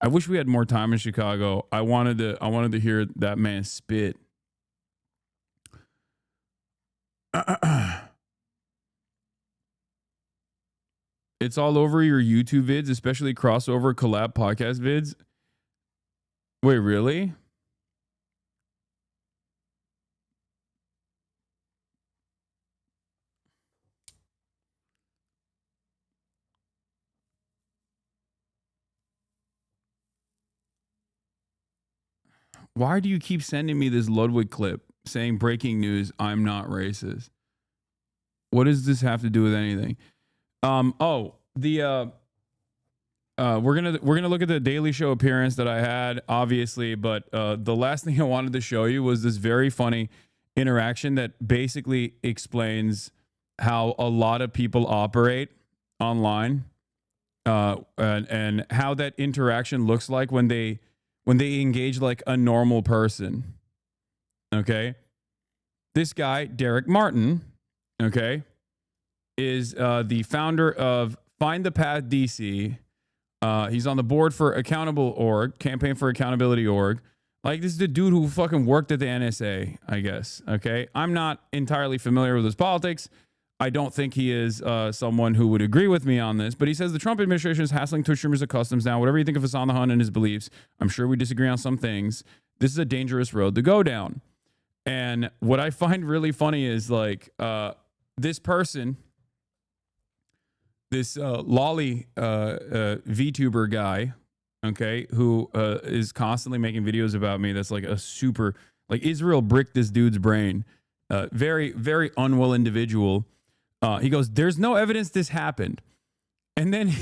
I wish we had more time in Chicago. I wanted to hear that man spit. It's all over your YouTube vids, especially crossover collab podcast vids. Wait, really? Why do you keep sending me this Ludwig clip saying breaking news, I'm not racist? What does this have to do with anything? We're gonna look at the Daily Show appearance that I had, obviously, but the last thing I wanted to show you was this very funny interaction that basically explains how a lot of people operate online, and how that interaction looks like when they engage like a normal person. Okay. This guy, Derek Martin, okay, is the founder of Find the Path DC. He's on the board for Accountable.org, Campaign for Accountability.org. Like, this is the dude who fucking worked at the NSA, I guess. Okay. I'm not entirely familiar with his politics. I don't think he is someone who would agree with me on this, but he says the Trump administration is hassling Twitch streamers at customs now. Whatever you think of Hasan the Hun and his beliefs, I'm sure we disagree on some things. This is a dangerous road to go down. And what I find really funny is like this person, this lolly VTuber guy, okay, who is constantly making videos about me. That's like a super, like Israel bricked this dude's brain. Very, very unwell individual. He goes, there's no evidence this happened. And then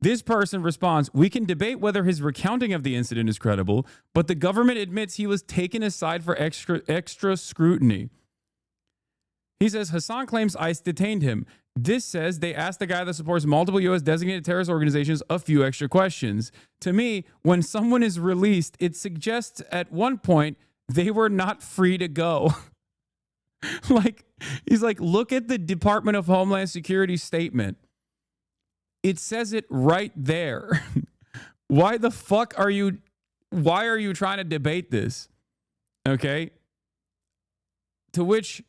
this person responds, we can debate whether his recounting of the incident is credible, but the government admits he was taken aside for extra scrutiny. He says, Hasan claims ICE detained him. This says they asked the guy that supports multiple U.S. designated terrorist organizations a few extra questions. To me, when someone is released, it suggests at one point they were not free to go. Like, he's like, look at the Department of Homeland Security statement. It says it right there. Why the fuck are you trying to debate this? Okay. To which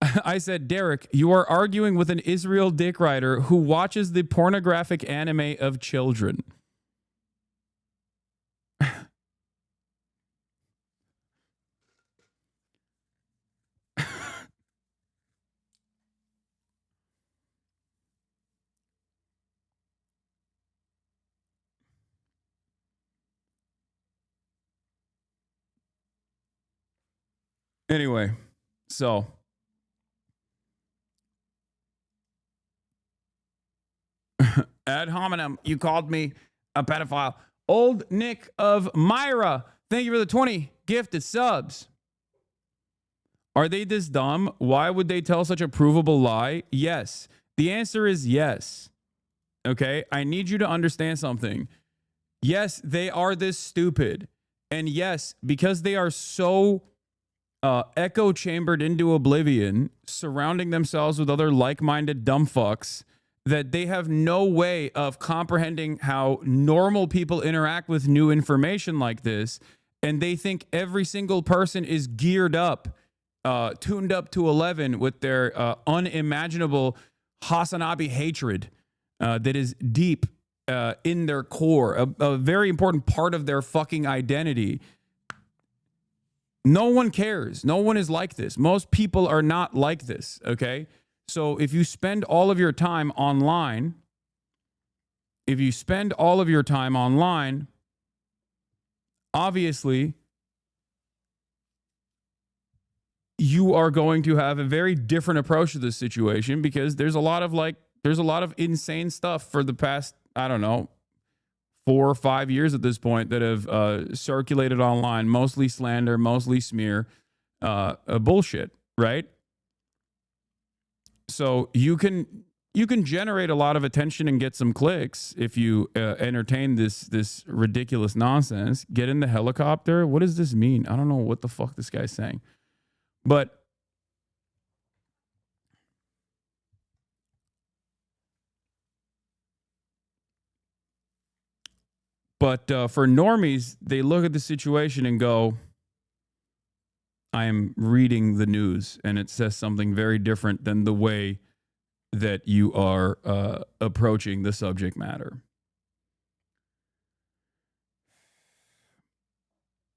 I said, Derek, you are arguing with an Israel dick rider who watches the pornographic anime of children. Anyway, so ad hominem, you called me a pedophile. Old Nick of Myra, thank you for the 20 gifted subs. Are they this dumb? Why would they tell such a provable lie? Yes. The answer is yes. Okay, I need you to understand something. Yes, they are this stupid. And yes, because they are so echo chambered into oblivion, surrounding themselves with other like-minded dumb fucks, that they have no way of comprehending how normal people interact with new information like this. And they think every single person is geared up, tuned up to 11 with their unimaginable Hasanabi hatred that is deep in their core, a very important part of their fucking identity. No one cares. No one is like this. Most people are not like this, okay? So if you spend all of your time online, obviously you are going to have a very different approach to this situation, because there's a lot of insane stuff for the past, I don't know, 4 or 5 years at this point that have circulated online, mostly slander, mostly smear, bullshit, right? So you can generate a lot of attention and get some clicks if you entertain this ridiculous nonsense. Get in the helicopter. What does this mean? I don't know what the fuck this guy's saying, but for normies, they look at the situation and go, I am reading the news and it says something very different than the way that you are approaching the subject matter.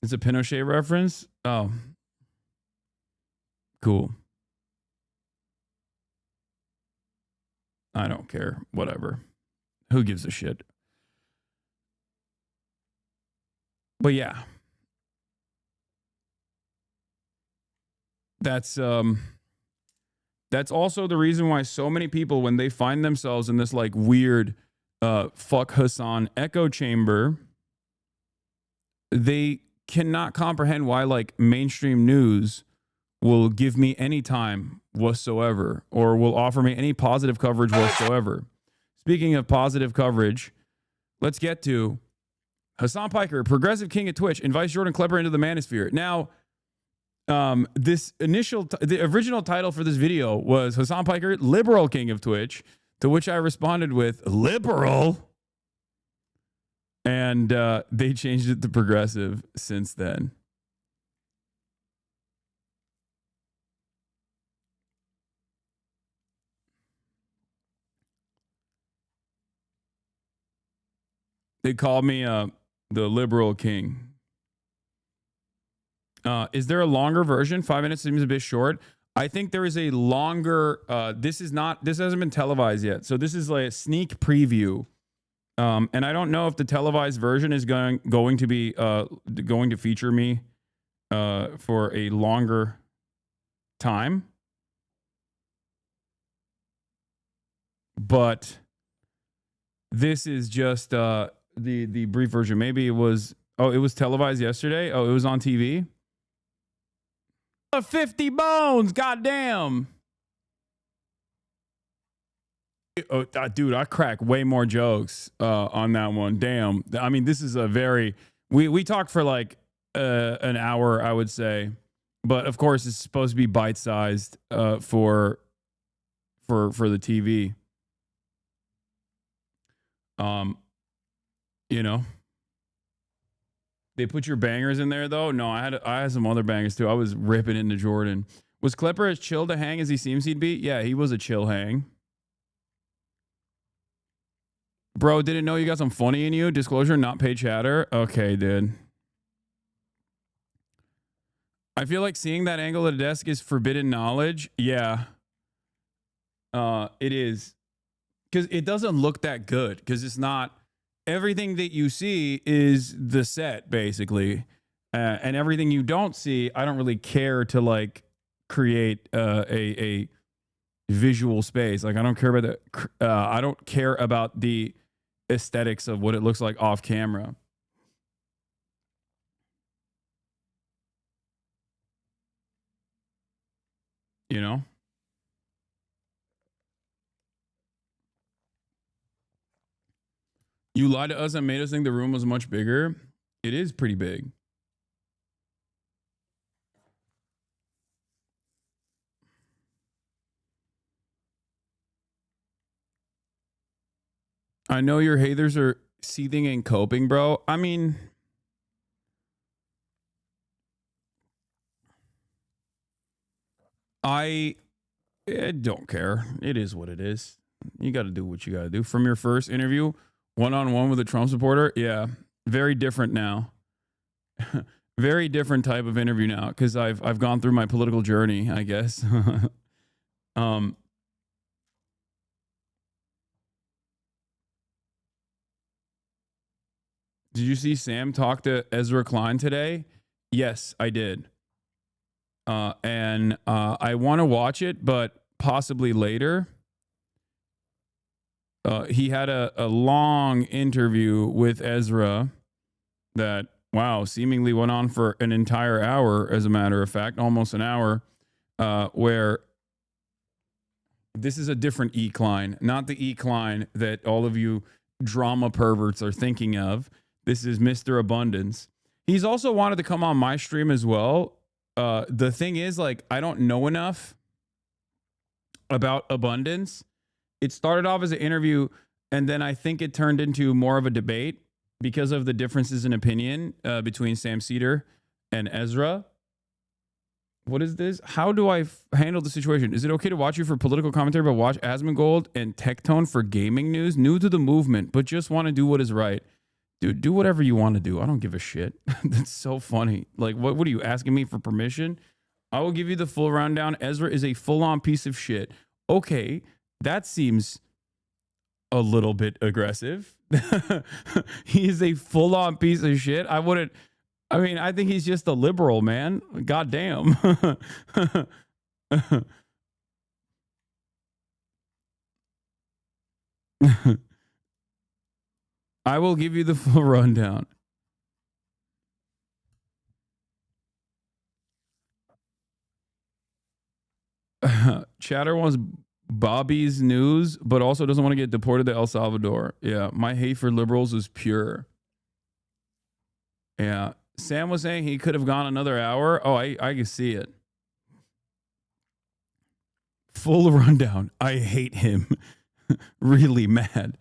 It's a Pinochet reference? Oh. Cool. I don't care. Whatever. Who gives a shit? But yeah, that's also the reason why so many people, when they find themselves in this like weird fuck Hasan echo chamber, they cannot comprehend why like mainstream news will give me any time whatsoever, or will offer me any positive coverage whatsoever. Speaking of positive coverage, let's get to Hasan Piker, progressive king at Twitch, invites Jordan Klepper into the manosphere. Now, the original title for this video was Hasan Piker, liberal king of Twitch, to which I responded with liberal, and they changed it to progressive since then. They called me the liberal king. Is there a longer version? 5 minutes seems a bit short. I think there is a longer. This hasn't been televised yet, so this is like a sneak preview. And I don't know if the televised version is going to be going to feature me for a longer time. But this is just the brief version. Maybe it was televised yesterday. Oh, it was on TV. 50 bones, goddamn. Oh, dude, I crack way more jokes on that one. Damn. I mean, this is a very we talked for like an hour, I would say, but of course it's supposed to be bite sized for the TV. You know, they put your bangers in there though. No, I had some other bangers too. I was ripping into Jordan. Was Clipper as chill to hang as he seems he'd be? Yeah, he was a chill hang. Bro, didn't know you got some funny in you. Disclosure, not paid chatter. Okay, dude. I feel like seeing that angle at a desk is forbidden knowledge. Yeah. It is. Because it doesn't look that good. Because it's not. Everything that you see is the set, basically. And everything you don't see, I don't really care to, like, create a visual space. Like, I don't care about I don't care about the aesthetics of what it looks like off camera. You know? You lied to us and made us think the room was much bigger. It is pretty big. I know your haters are seething and coping, bro. I mean, I don't care. It is what it is. You got to do what you got to do. From your first interview, one-on-one with a Trump supporter, yeah, very different now. Very different type of interview now because I've gone through my political journey, I guess. Did you see Sam talk to Ezra Klein today? Yes, I did. And I want to watch it, but possibly later. He had a long interview with Ezra that, wow, seemingly went on for an entire hour, as a matter of fact, almost an hour, where this is a different E. Klein, not the E. Klein that all of you drama perverts are thinking of. This is Mr. Abundance. He's also wanted to come on my stream as well. The thing is, like, I don't know enough about Abundance. It started off as an interview, and then I think it turned into more of a debate because of the differences in opinion between Sam Cedar and Ezra. What is this? How do I handle the situation? Is it okay to watch you for political commentary, but watch Asmongold and Tectone for gaming news? New to the movement, but just want to do what is right. Dude, do whatever you want to do. I don't give a shit. That's so funny. Like, what are you asking me for permission? I will give you the full rundown. Ezra is a full-on piece of shit. Okay, that seems a little bit aggressive. He is a full-on piece of shit. I think he's just a liberal, man. Goddamn. I will give you the full rundown. Chatter wants Bobby's news, but also doesn't want to get deported to El Salvador. Yeah, my hate for liberals is pure. Yeah, Sam was saying he could have gone another hour. Oh, I can see it. Full rundown. I hate him. Really mad.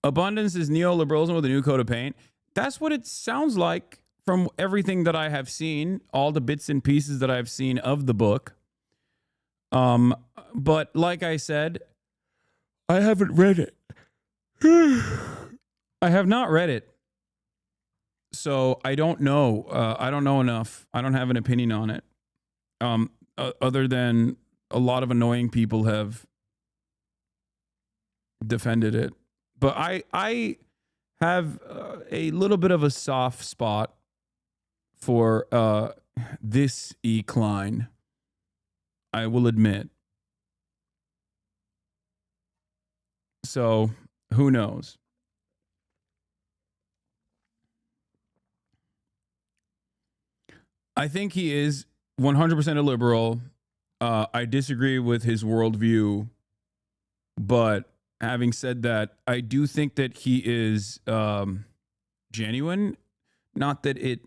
Abundance is neoliberalism with a new coat of paint. That's what it sounds like from everything that I have seen, all the bits and pieces that I've seen of the book. But like I said, I haven't read it. I have not read it. So I don't know. I don't know enough. I don't have an opinion on it. Other than a lot of annoying people have defended it. But I have a little bit of a soft spot for this Klein. I will admit. So who knows? I think he is 100% a liberal. I disagree with his worldview, but having said that, I do think that he is genuine. Not that it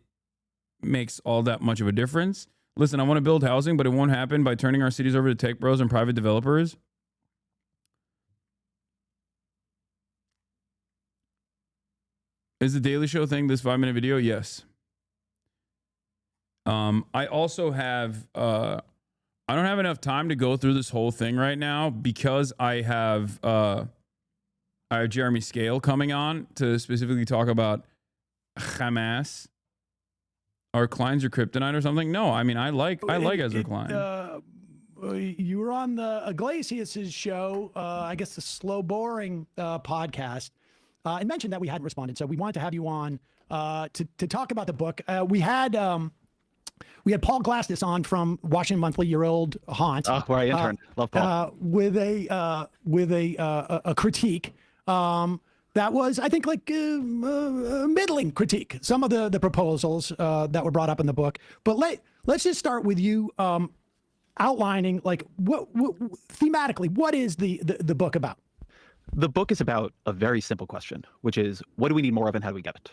makes all that much of a difference. Listen, I want to build housing, but it won't happen by turning our cities over to tech bros and private developers. Is the Daily Show thing this 5-minute video? Yes. I also have, I don't have enough time to go through this whole thing right now because I have Jeremy Scahill coming on to specifically talk about Hamas. Are Klein's your kryptonite or something? No, I mean, I like Ezra Klein. You were on the Iglesias' show, I guess the Slow Boring podcast, and mentioned that we hadn't responded. So we wanted to have you on to talk about the book. We had Paul Glastis on from Washington Monthly, your old haunt. Oh, where I interned. Love Paul. With a critique that was, I think, like a middling critique. Some of the proposals that were brought up in the book. But let's just start with you outlining, like, what thematically, what is the book about? The book is about a very simple question, which is, what do we need more of and how do we get it?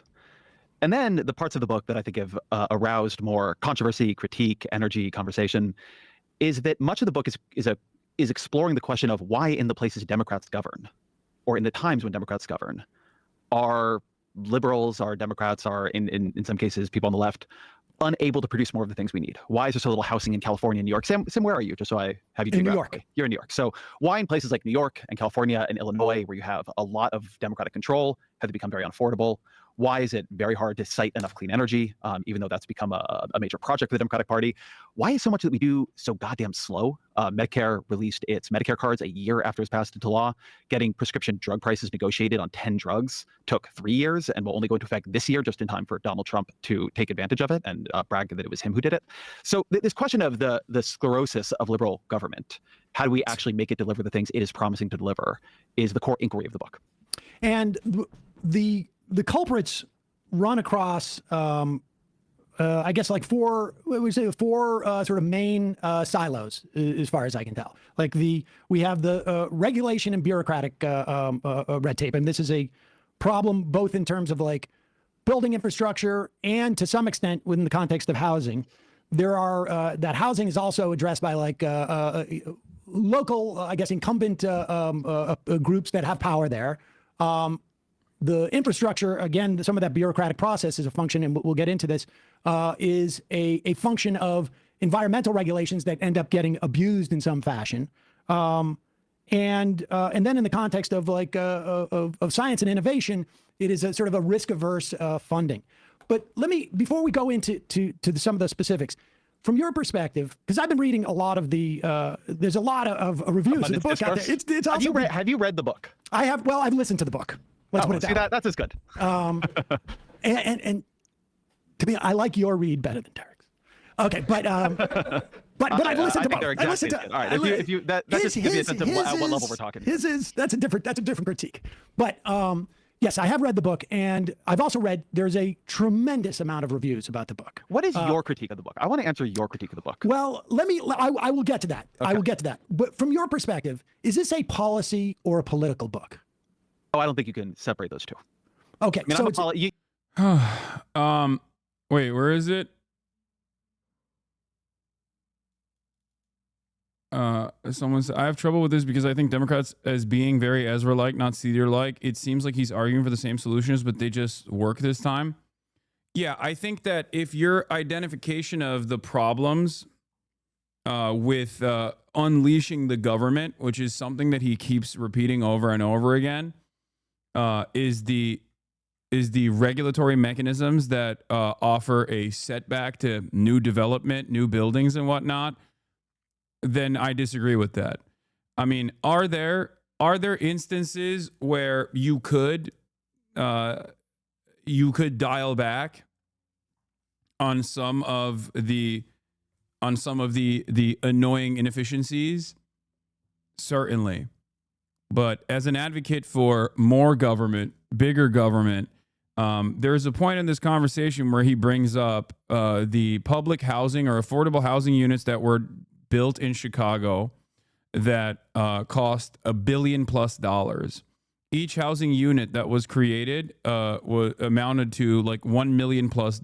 And then the parts of the book that I think have aroused more controversy, critique, energy, conversation, is that much of the book is exploring the question of why in the places Democrats govern, or in the times when Democrats govern, are liberals, are Democrats, are in some cases people on the left, unable to produce more of the things we need. Why is there so little housing in California and New York? Sam, where are you? Just so I have you in New York. You're in New York. So why in places like New York and California and Illinois, where you have a lot of Democratic control, have they become very unaffordable? Why is it very hard to cite enough clean energy, even though that's become a major project for the Democratic Party? Why is so much that we do so goddamn slow? Medicare released its Medicare cards a year after it was passed into law. Getting prescription drug prices negotiated on 10 drugs took 3 years and will only go into effect this year, just in time for Donald Trump to take advantage of it and brag that it was him who did it. So this question of the sclerosis of liberal government, how do we actually make it deliver the things it is promising to deliver, is the core inquiry of the book. And the culprits run across, I guess, like four sort of main silos, as far as I can tell. Like we have the regulation and bureaucratic red tape, and this is a problem both in terms of like building infrastructure and to some extent within the context of housing. There are that housing is also addressed by like local, I guess, incumbent groups that have power there. The infrastructure, again, some of that bureaucratic process is a function, and we'll get into this, is a function of environmental regulations that end up getting abused in some fashion. And then in the context of like of science and innovation, it is a sort of a risk-averse funding. But let me, before we go into some of the specifics, from your perspective, because I've been reading a lot of the, there's a lot of reviews of the book out there. It's also have you read the book? I have. Well, I've listened to the book. Let's put it that way. That's as good. And to me, I like your read better than Derek's. Okay, but I've listened to both. Exactly, I listened to. All right, if you that just gives you a sense of at what level we're talking. That's a different critique. But yes, I have read the book, and I've also read. There's a tremendous amount of reviews about the book. What is your critique of the book? I want to answer your critique of the book. Well, I will get to that. Okay. I will get to that. But from your perspective, is this a policy or a political book? Oh, I don't think you can separate those two. Okay, I mean, so wait, where is it? Someone said, I have trouble with this because I think Democrats as being very Ezra-like, not Cedar-like. It seems like he's arguing for the same solutions, but they just work this time. Yeah, I think that if your identification of the problems with unleashing the government, which is something that he keeps repeating over and over again, is the regulatory mechanisms that offer a setback to new development, new buildings and whatnot, then I disagree with that. I mean, are there instances where you could dial back on some of the annoying inefficiencies? Certainly. But as an advocate for more government, bigger government, there's a point in this conversation where he brings up the public housing or affordable housing units that were built in Chicago that cost $1 billion plus. Each housing unit that was created amounted to like $1 million plus.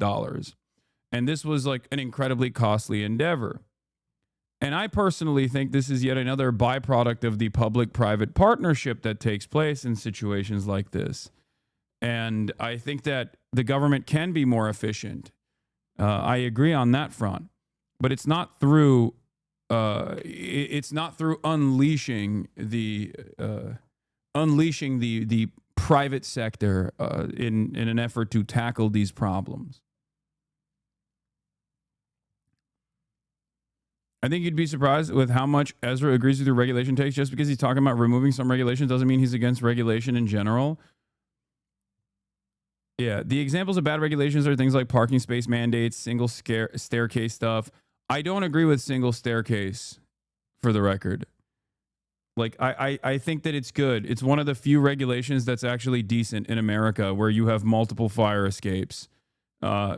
And this was like an incredibly costly endeavor. And I personally think this is yet another byproduct of the public-private partnership that takes place in situations like this. And I think that the government can be more efficient. I agree on that front, but it's not through unleashing the private sector in an effort to tackle these problems. I think you'd be surprised with how much Ezra agrees with your regulation takes. Just because he's talking about removing some regulations doesn't mean he's against regulation in general. Yeah, the examples of bad regulations are things like parking space mandates, single staircase stuff. I don't agree with single staircase, for the record. Like, I think that it's good. It's one of the few regulations that's actually decent in America where you have multiple fire escapes. I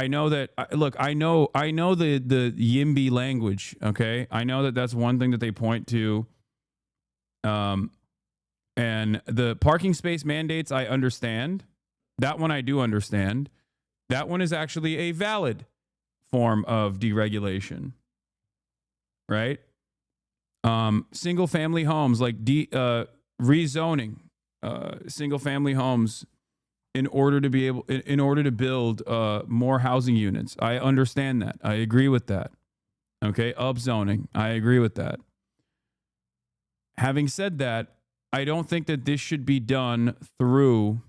know that. Look, I know the YIMBY language. Okay, I know that that's one thing that they point to. And the parking space mandates, I understand. That one I do understand. That one is actually a valid form of deregulation, right? Single family homes, like rezoning single family homes in order to build more housing units. I understand that. I agree with that. Okay, upzoning. I agree with that. Having said that, I don't think that this should be done through.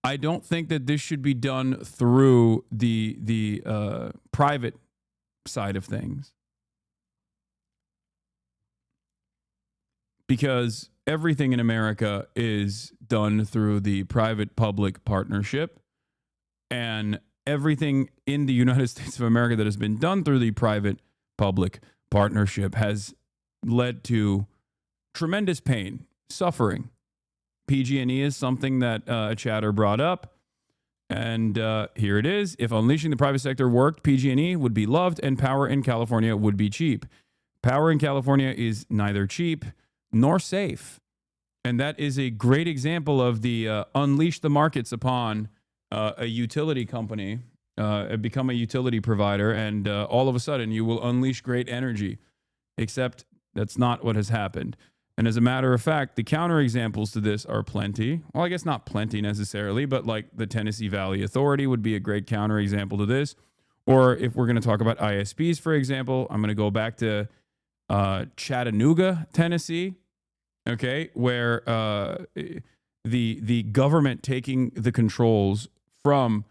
I don't think that this should be done through the private side of things, because everything in America is done through the private-public partnership, and everything in the United States of America that has been done through the private-public partnership has led to tremendous pain, suffering. PG&E is something that a chatter brought up, and here it is. If unleashing the private sector worked, PG&E would be loved, and power in California would be cheap. Power in California is neither cheap nor safe. And that is a great example of the unleash the markets upon a utility company, become a utility provider, and all of a sudden you will unleash great energy. Except that's not what has happened. And as a matter of fact, the counterexamples to this are plenty. Well, I guess not plenty necessarily, but like the Tennessee Valley Authority would be a great counterexample to this. Or if we're going to talk about ISPs, for example, I'm going to go back to Chattanooga, Tennessee, okay, where the government taking the controls from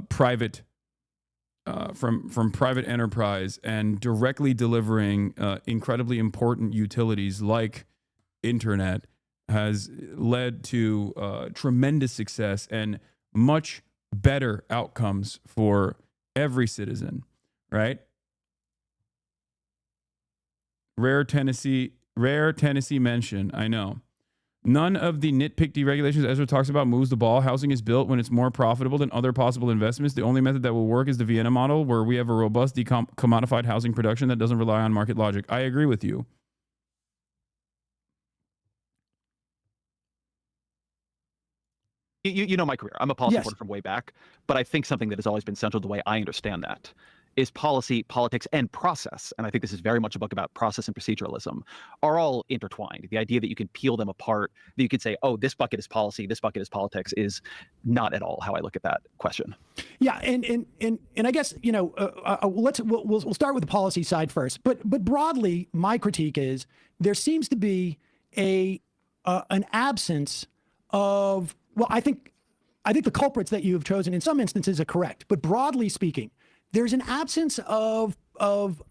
private enterprise and directly delivering incredibly important utilities like internet has led to tremendous success and much better outcomes for every citizen, right? Rare Tennessee mention, I know. None of the nitpick deregulations Ezra talks about moves the ball. Housing is built when it's more profitable than other possible investments. The only method that will work is the Vienna model, where we have a robust, commodified housing production that doesn't rely on market logic. I agree with you. You know my career. I'm a policy reporter from way back, but I think something that has always been central to the way I understand that is policy, politics, and process. And I think this is very much a book about process and proceduralism, are all intertwined. The idea that you can peel them apart, that you could say, oh, this bucket is policy, this bucket is politics, is not at all how I look at that question. Yeah, and I guess, you know, we'll start with the policy side first. But broadly, my critique is there seems to be an absence of, well, I think the culprits that you have chosen in some instances are correct, but broadly speaking, there's an absence of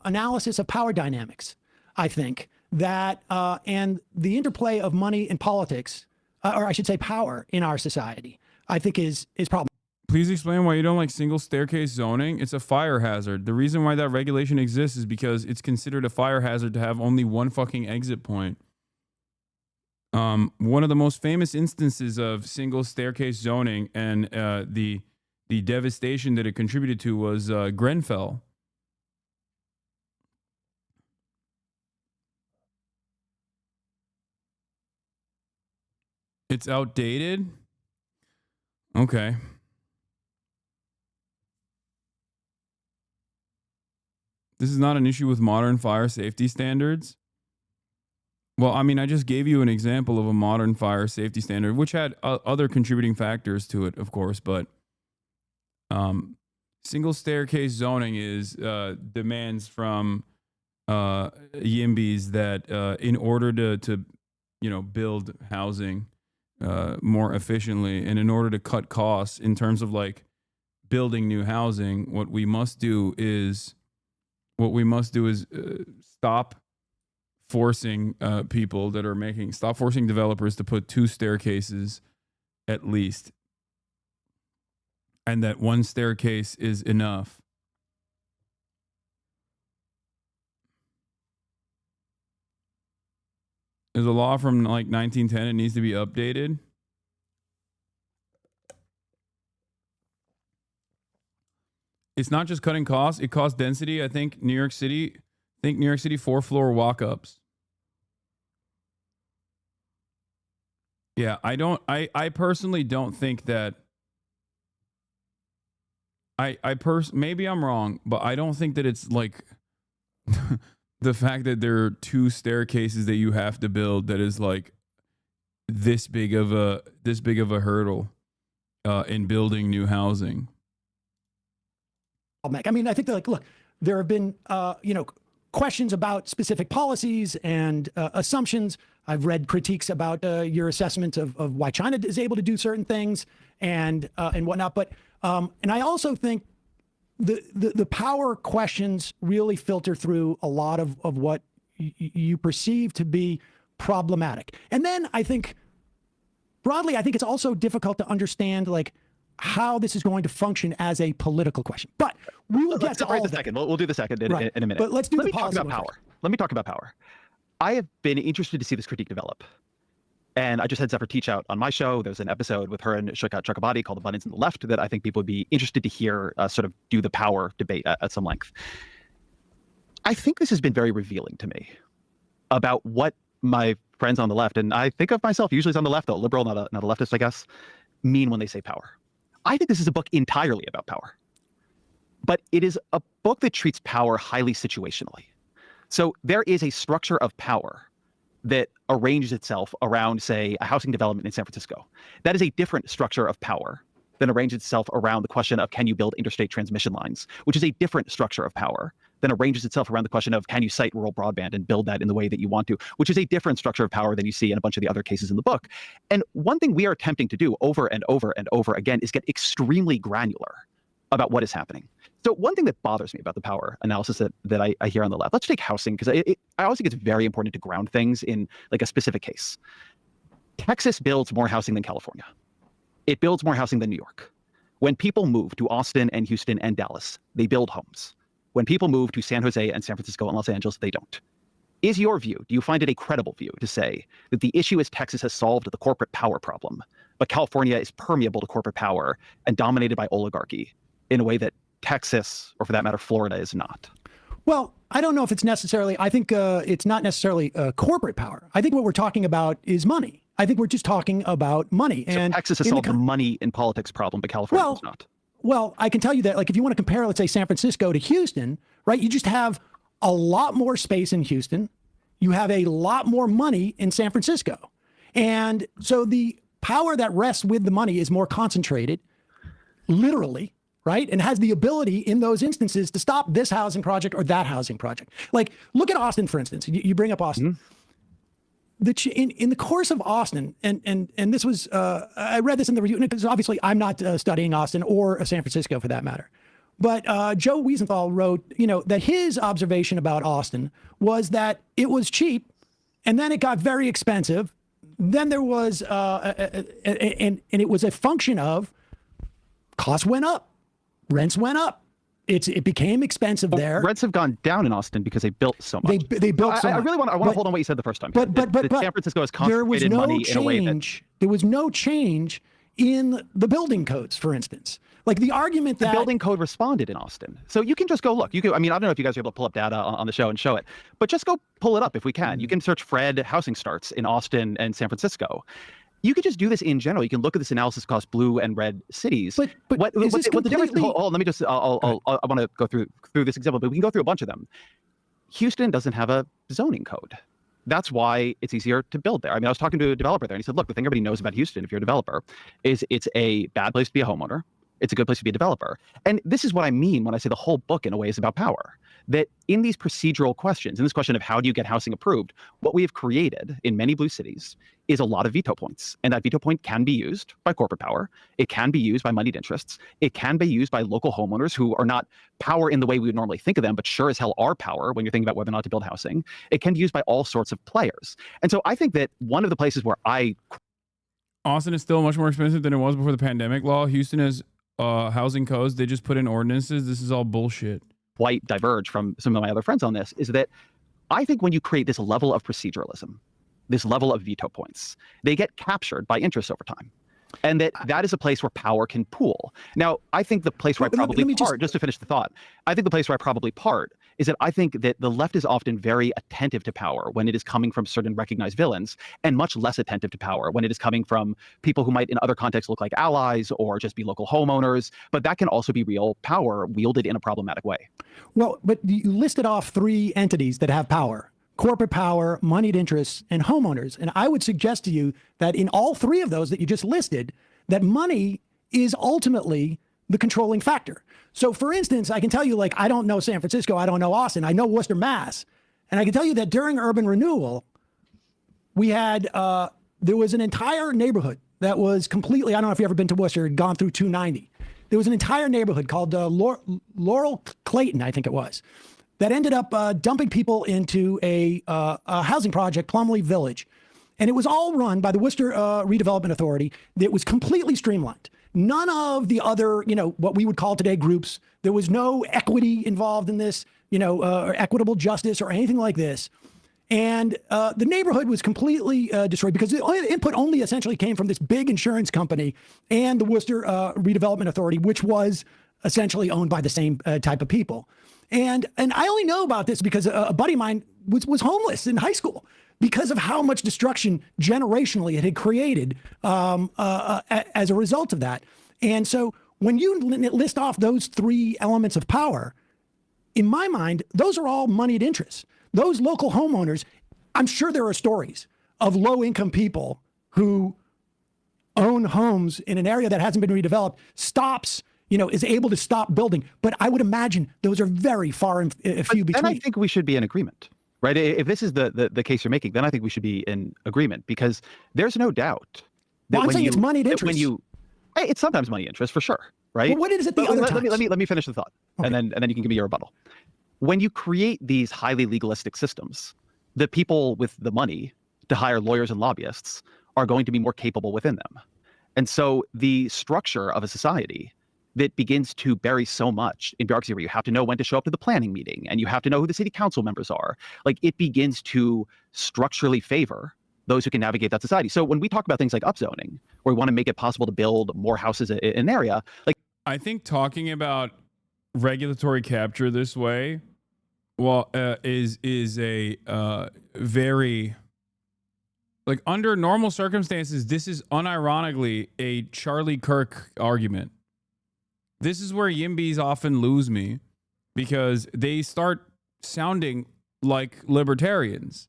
analysis of power dynamics, I think, that and the interplay of money and politics, or I should say power in our society, I think is problematic. Please explain why you don't like single staircase zoning. It's a fire hazard. The reason why that regulation exists is because it's considered a fire hazard to have only one fucking exit point. One of the most famous instances of single staircase zoning and the devastation that it contributed to was Grenfell. It's outdated? Okay. This is not an issue with modern fire safety standards. Well, I mean, I just gave you an example of a modern fire safety standard, which had other contributing factors to it, of course, but single staircase zoning is demands from YIMBYs that in order to you know, build housing more efficiently, and in order to cut costs in terms of like building new housing, what we must do is stop forcing people that are stop forcing developers to put 2 staircases at least, and that 1 staircase is enough. There's a law from like 1910. It needs to be updated. It's not just cutting costs. It costs density. I think New York City 4-floor walk-ups. Yeah, I personally don't think that maybe I'm wrong, but I don't think that it's like the fact that there are 2 staircases that you have to build that is like this big of a hurdle in building new housing. I mean, I think that, like, look, there have been, you know, questions about specific policies and assumptions. I've read critiques about your assessment of why China is able to do certain things and whatnot. But and I also think the power questions really filter through a lot of what you perceive to be problematic. And then I think broadly, I think it's also difficult to understand, like, how this is going to function as a political question. But we will get to all of that. Second. We'll do the second in a minute. But let's do the policy about power. Let me talk about power. I have been interested to see this critique develop. And I just had Zephyr teach out on my show. There's an episode with her and Shukat Chakrabarti called Abundance in the Left that I think people would be interested to hear sort of do the power debate at some length. I think this has been very revealing to me about what my friends on the left, and I think of myself usually as on the left, though, liberal, not a leftist, I guess, mean when they say power. I think this is a book entirely about power, but it is a book that treats power highly situationally. So there is a structure of power that arranges itself around, say, a housing development in San Francisco. That is a different structure of power than arranges itself around the question of can you build interstate transmission lines, which is a different structure of power than arranges itself around the question of can you site rural broadband and build that in the way that you want to, which is a different structure of power than you see in a bunch of the other cases in the book. And one thing we are attempting to do over and over and over again is get extremely granular about what is happening. So one thing that bothers me about the power analysis that I hear on the left, let's take housing, because I always think it's very important to ground things in like a specific case. Texas builds more housing than California. It builds more housing than New York. When people move to Austin and Houston and Dallas, they build homes. When people move to San Jose and San Francisco and Los Angeles, they don't. Is your view, do you find it a credible view to say that the issue is Texas has solved the corporate power problem, but California is permeable to corporate power and dominated by oligarchy in a way that Texas, or for that matter, Florida, is not? Well, I don't know if it's necessarily, I think it's not necessarily corporate power. I think what we're talking about is money. I think we're just talking about money. So and Texas has solved the money in politics problem, but California does not. Well, I can tell you that, like, if you want to compare, let's say, San Francisco to Houston, right? You just have a lot more space in Houston. You have a lot more money in San Francisco. And so the power that rests with the money is more concentrated, literally, right? And has the ability in those instances to stop this housing project or that housing project. Like, look at Austin, for instance. You bring up Austin. In the course of Austin, and this was, I read this in the review, because obviously I'm not studying Austin or San Francisco for that matter. But Joe Wiesenthal wrote, that his observation about Austin was that it was cheap, and then it got very expensive. Then there was, and it was a function of costs went up, rents went up. It became expensive there. Rents have gone down in Austin because they built so much. They built so much. I really want to hold on what you said the first time. But San Francisco has concentrated money in a way that there was no change in the building codes, for instance. Like the argument that the building code responded in Austin. So you can just go look. I mean, I don't know if you guys are able to pull up data on the show and show it, but just go pull it up if we can. You can search Fred housing starts in Austin and San Francisco. You could just do this in general. You can look at this analysis across blue and red cities. But what the difference? Hold on, let me just. I want to go through this example, but we can go through a bunch of them. Houston doesn't have a zoning code. That's why it's easier to build there. I mean, I was talking to a developer there, and he said, "Look, the thing everybody knows about Houston, if you're a developer, is it's a bad place to be a homeowner. It's a good place to be a developer." And this is what I mean when I say the whole book, in a way, is about power. That in these procedural questions, in this question of how do you get housing approved, what we have created in many blue cities is a lot of veto points. And that veto point can be used by corporate power. It can be used by moneyed interests. It can be used by local homeowners who are not power in the way we would normally think of them, but sure as hell are power when you're thinking about whether or not to build housing. It can be used by all sorts of players. And so I think that one of the places where Austin is still much more expensive than it was before the pandemic law. Houston has housing codes. They just put in ordinances. This is all bullshit. Quite diverge from some of my other friends on this is that I think when you create this level of proceduralism, this level of veto points, they get captured by interests over time. And that is a place where power can pool. Now, I think the place where I probably part, just to finish the thought, I think the place where I probably part is that I think that the left is often very attentive to power when it is coming from certain recognized villains, and much less attentive to power when it is coming from people who might in other contexts look like allies or just be local homeowners. But that can also be real power wielded in a problematic way. Well, but you listed off three entities that have power: corporate power, moneyed interests, and homeowners. And I would suggest to you that in all three of those that you just listed, that money is ultimately the controlling factor. So for instance, I can tell you, like, I don't know San Francisco, I don't know Austin, I know Worcester, Mass. And I can tell you that during urban renewal, we had, there was an entire neighborhood that was completely, I don't know if you've ever been to Worcester, had gone through 290. There was an entire neighborhood called Laurel Clayton, I think it was, that ended up dumping people into a housing project, Plumley Village. And it was all run by the Worcester Redevelopment Authority. It was completely streamlined. None of the other, what we would call today groups. There was no equity involved in this, or equitable justice or anything like this. And the neighborhood was completely destroyed because the input only essentially came from this big insurance company and the Worcester Redevelopment Authority, which was essentially owned by the same type of people. And I only know about this because a buddy of mine was homeless in high school because of how much destruction generationally it had created as a result of that. And so when you list off those three elements of power, in my mind, those are all moneyed interests. Those local homeowners, I'm sure there are stories of low-income people who own homes in an area that hasn't been redeveloped, is able to stop building. But I would imagine those are very far and few between. And I think we should be in agreement, right? If this is the case you're making, then I think we should be in agreement, because there's no doubt that I'm saying it's moneyed interest. It's sometimes money interest for sure, right? Well, what is it the other times? Let me finish the thought, okay. and then you can give me your rebuttal. When you create these highly legalistic systems, the people with the money to hire lawyers and lobbyists are going to be more capable within them. And so the structure of a society that begins to bury so much in bureaucracy, where you have to know when to show up to the planning meeting and you have to know who the city council members are, like, it begins to structurally favor those who can navigate that society. So when we talk about things like upzoning, where we want to make it possible to build more houses in an area, like, I think talking about regulatory capture this way, is a very, like, under normal circumstances, this is unironically a Charlie Kirk argument. This is where Yimbys often lose me because they start sounding like libertarians,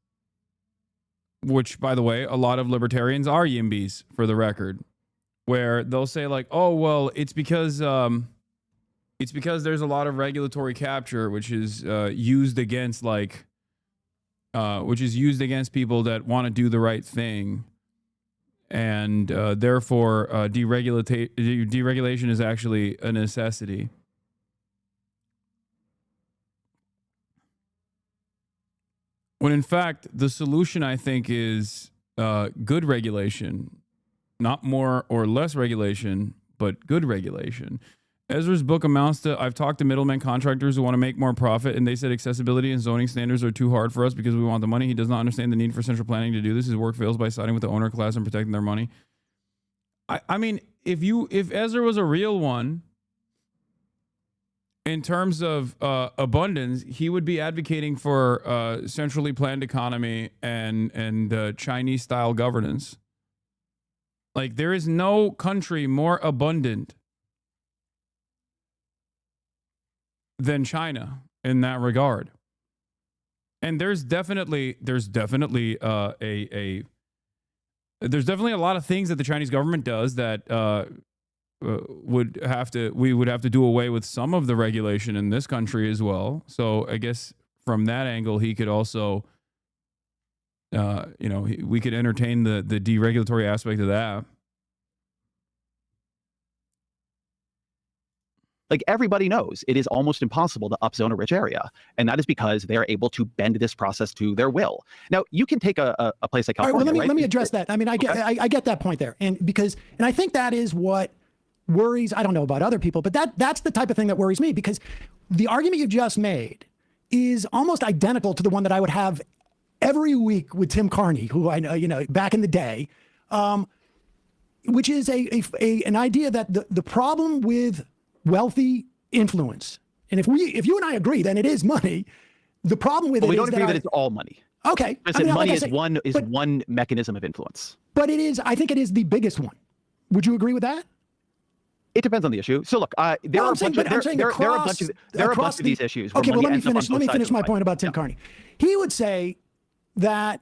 which, by the way, a lot of libertarians are Yimbys, for the record, where they'll say like, oh, well, it's because there's a lot of regulatory capture, which is used against people that want to do the right thing. And therefore, deregulation is actually a necessity. When in fact, the solution, I think, is good regulation, not more or less regulation, but good regulation. Ezra's book amounts to, I've talked to middlemen contractors who want to make more profit, and they said accessibility and zoning standards are too hard for us because we want the money. He does not understand the need for central planning to do this. His work fails by siding with the owner class and protecting their money. I mean, if Ezra was a real one, in terms of abundance, he would be advocating for centrally planned economy and Chinese-style governance. Like, there is no country more abundant than China in that regard. And there's definitely a lot of things that the Chinese government does that we would have to do away with some of the regulation in this country as well. So I guess from that angle, he could also, we could entertain the deregulatory aspect of that. Like, everybody knows it is almost impossible to upzone a rich area. And that is because they are able to bend this process to their will. Now, you can take a place like California. All right, well, let me address that. I mean, I get that point there. And I think that is what worries, I don't know about other people, but that's the type of thing that worries me, because the argument you just made is almost identical to the one that I would have every week with Tim Carney, who I know, back in the day, which is an idea that the problem with wealthy influence, and if you and I agree, then it is money. The problem with it is we don't agree that it's all money. Okay, money is one mechanism of influence. But I think it is the biggest one. Would you agree with that? It depends on the issue. So look, there are a bunch of these issues. Okay, well, let me finish my point about Tim Carney. He would say that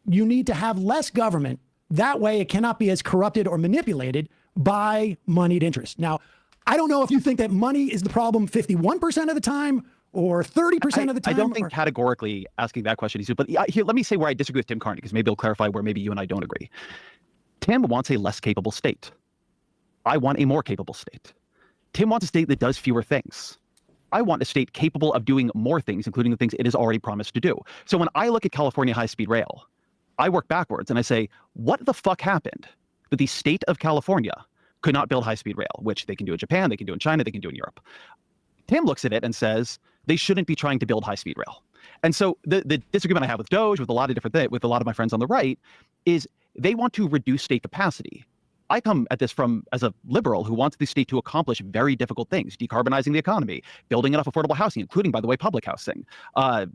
you need to have less government. That way, it cannot be as corrupted or manipulated by moneyed interest. Now, I don't know if you think that money is the problem 51% of the time or 30% of the time. I don't think categorically asking that question is, but here, let me say where I disagree with Tim Carney, because maybe it'll clarify where maybe you and I don't agree. Tim wants a less capable state. I want a more capable state. Tim wants a state that does fewer things. I want a state capable of doing more things, including the things it has already promised to do. So when I look at California high-speed rail, I work backwards and I say, what the fuck happened that the state of California could not build high-speed rail, which they can do in Japan, they can do in China, they can do in Europe. Tim looks at it and says, they shouldn't be trying to build high-speed rail. And so the disagreement I have with Doge, with a lot of different things, with a lot of my friends on the right, is they want to reduce state capacity. I come at this as a liberal who wants the state to accomplish very difficult things: decarbonizing the economy, building enough affordable housing, including, by the way, public housing,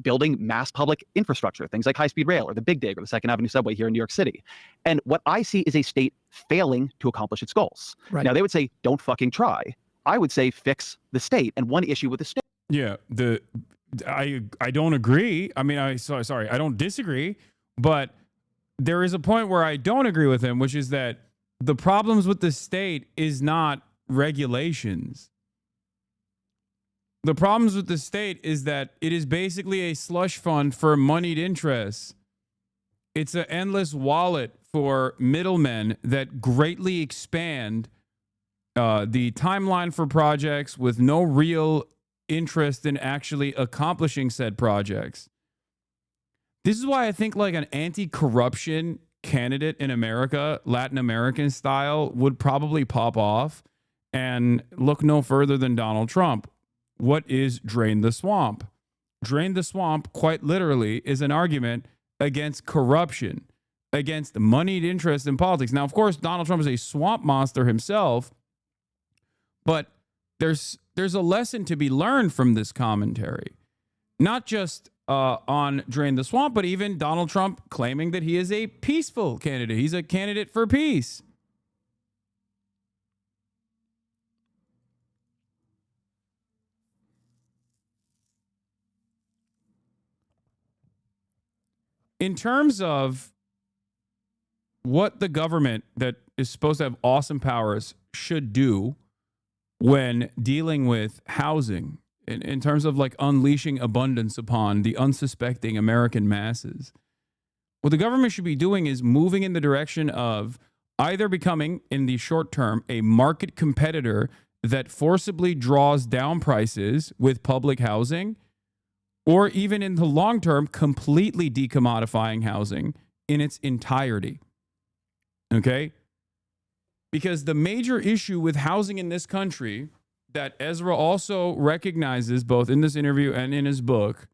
building mass public infrastructure, things like high-speed rail or the Big Dig or the Second Avenue subway here in New York City. And what I see is a state failing to accomplish its goals. Right. Now, they would say, don't fucking try. I would say, fix the state. And one issue with the state. Yeah, I don't agree. I mean, I don't disagree, but there is a point where I don't agree with him, which is that the problems with the state is not regulations. The problems with the state is that it is basically a slush fund for moneyed interests. It's an endless wallet for middlemen that greatly expand the timeline for projects with no real interest in actually accomplishing said projects. This is why I think like an anti-corruption candidate in America, Latin American style, would probably pop off and look no further than Donald Trump. What is drain the swamp? Drain the swamp, quite literally, is an argument against corruption, against moneyed interest in politics. Now, of course, Donald Trump is a swamp monster himself, but there's a lesson to be learned from this commentary. Not just on Drain the Swamp, but even Donald Trump claiming that he is a peaceful candidate. He's a candidate for peace. in terms of what the government that is supposed to have awesome powers should do when dealing with housing, in terms of like unleashing abundance upon the unsuspecting American masses, what the government should be doing is moving in the direction of either becoming, in the short term, a market competitor that forcibly draws down prices with public housing, or even in the long term, completely decommodifying housing in its entirety. Okay? Because the major issue with housing in this country that Ezra also recognizes both in this interview and in his book,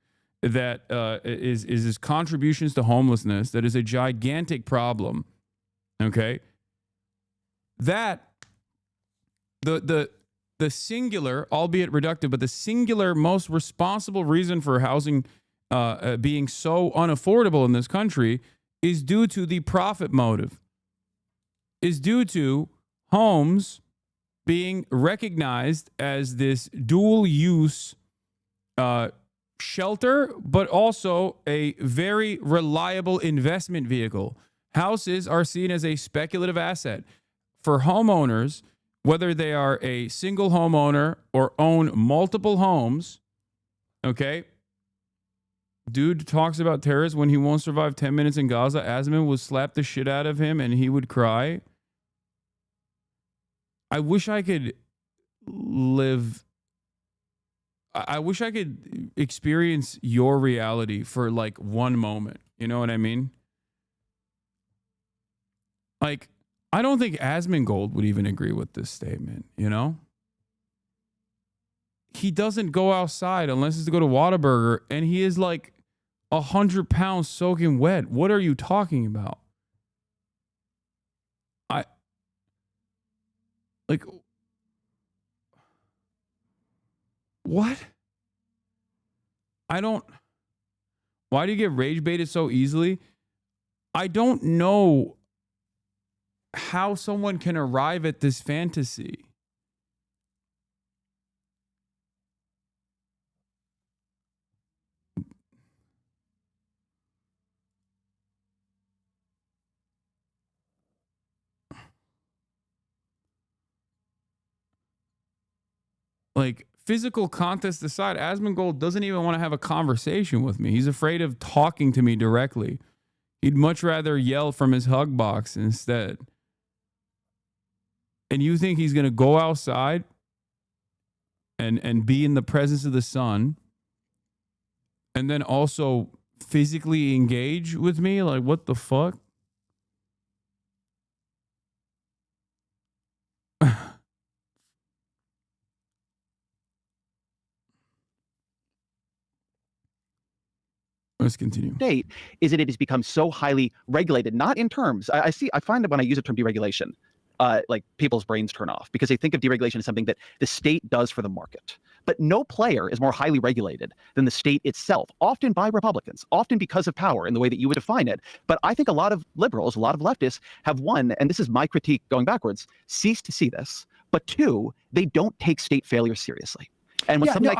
that is his contributions to homelessness, that is a gigantic problem. Okay? That the singular, albeit reductive, but the singular most responsible reason for housing being so unaffordable in this country is due to the profit motive, is due to homes being recognized as this dual use shelter, but also a very reliable investment vehicle. Houses are seen as a speculative asset for homeowners, whether they are a single homeowner or own multiple homes. Okay. Dude talks about terrorists when he won't survive 10 minutes in Gaza. Asman would slap the shit out of him and he would cry. I wish I could live. I wish I could experience your reality for like one moment. You know what I mean? Like, I don't think Asmongold would even agree with this statement, you know? He doesn't go outside unless it's to go to Whataburger, and he is like 100 pounds soaking wet. What are you talking about? Like, what? Why do you get rage baited so easily? I don't know how someone can arrive at this fantasy. Like, physical contest aside, Asmongold doesn't even want to have a conversation with me. He's afraid of talking to me directly. He'd much rather yell from his hug box instead. And you think he's going to go outside and be in the presence of the sun and then also physically engage with me? Like, what the fuck? Let's continue. State is that it has become so highly regulated, not in terms. I find that when I use the term deregulation, like people's brains turn off because they think of deregulation as something that the state does for the market. But no player is more highly regulated than the state itself, often by Republicans, often because of power in the way that you would define it. But I think a lot of liberals, a lot of leftists have, one, and this is my critique going backwards, ceased to see this. But two, they don't take state failure seriously. And when something like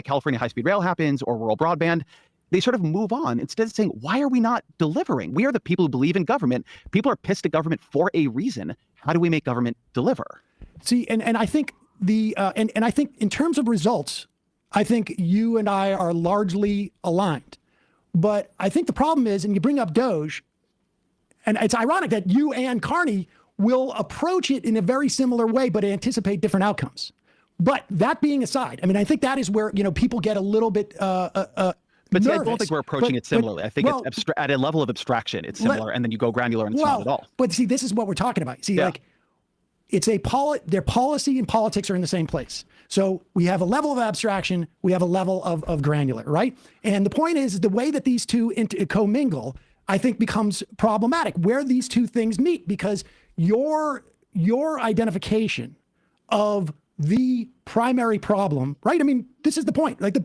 California high-speed rail happens or rural broadband, they sort of move on instead of saying, why are we not delivering? We are the people who believe in government. People are pissed at government for a reason. How do we make government deliver? See, and I think and I think in terms of results, I think you and I are largely aligned. But I think the problem is, and you bring up Doge, and it's ironic that you and Carney will approach it in a very similar way, but anticipate different outcomes. But that being aside, I mean, I think that is where, people get a little bit But see, I don't think we're approaching it similarly. I think it's at a level of abstraction, it's similar, and then you go granular and it's not at all. But see, this is what we're talking about. See, like, it's their policy and politics are in the same place. So we have a level of abstraction, we have a level of granular, right? And the point is, the way that these two commingle, I think, becomes problematic, where these two things meet, because your identification of the primary problem, right? I mean, this is the point. Like,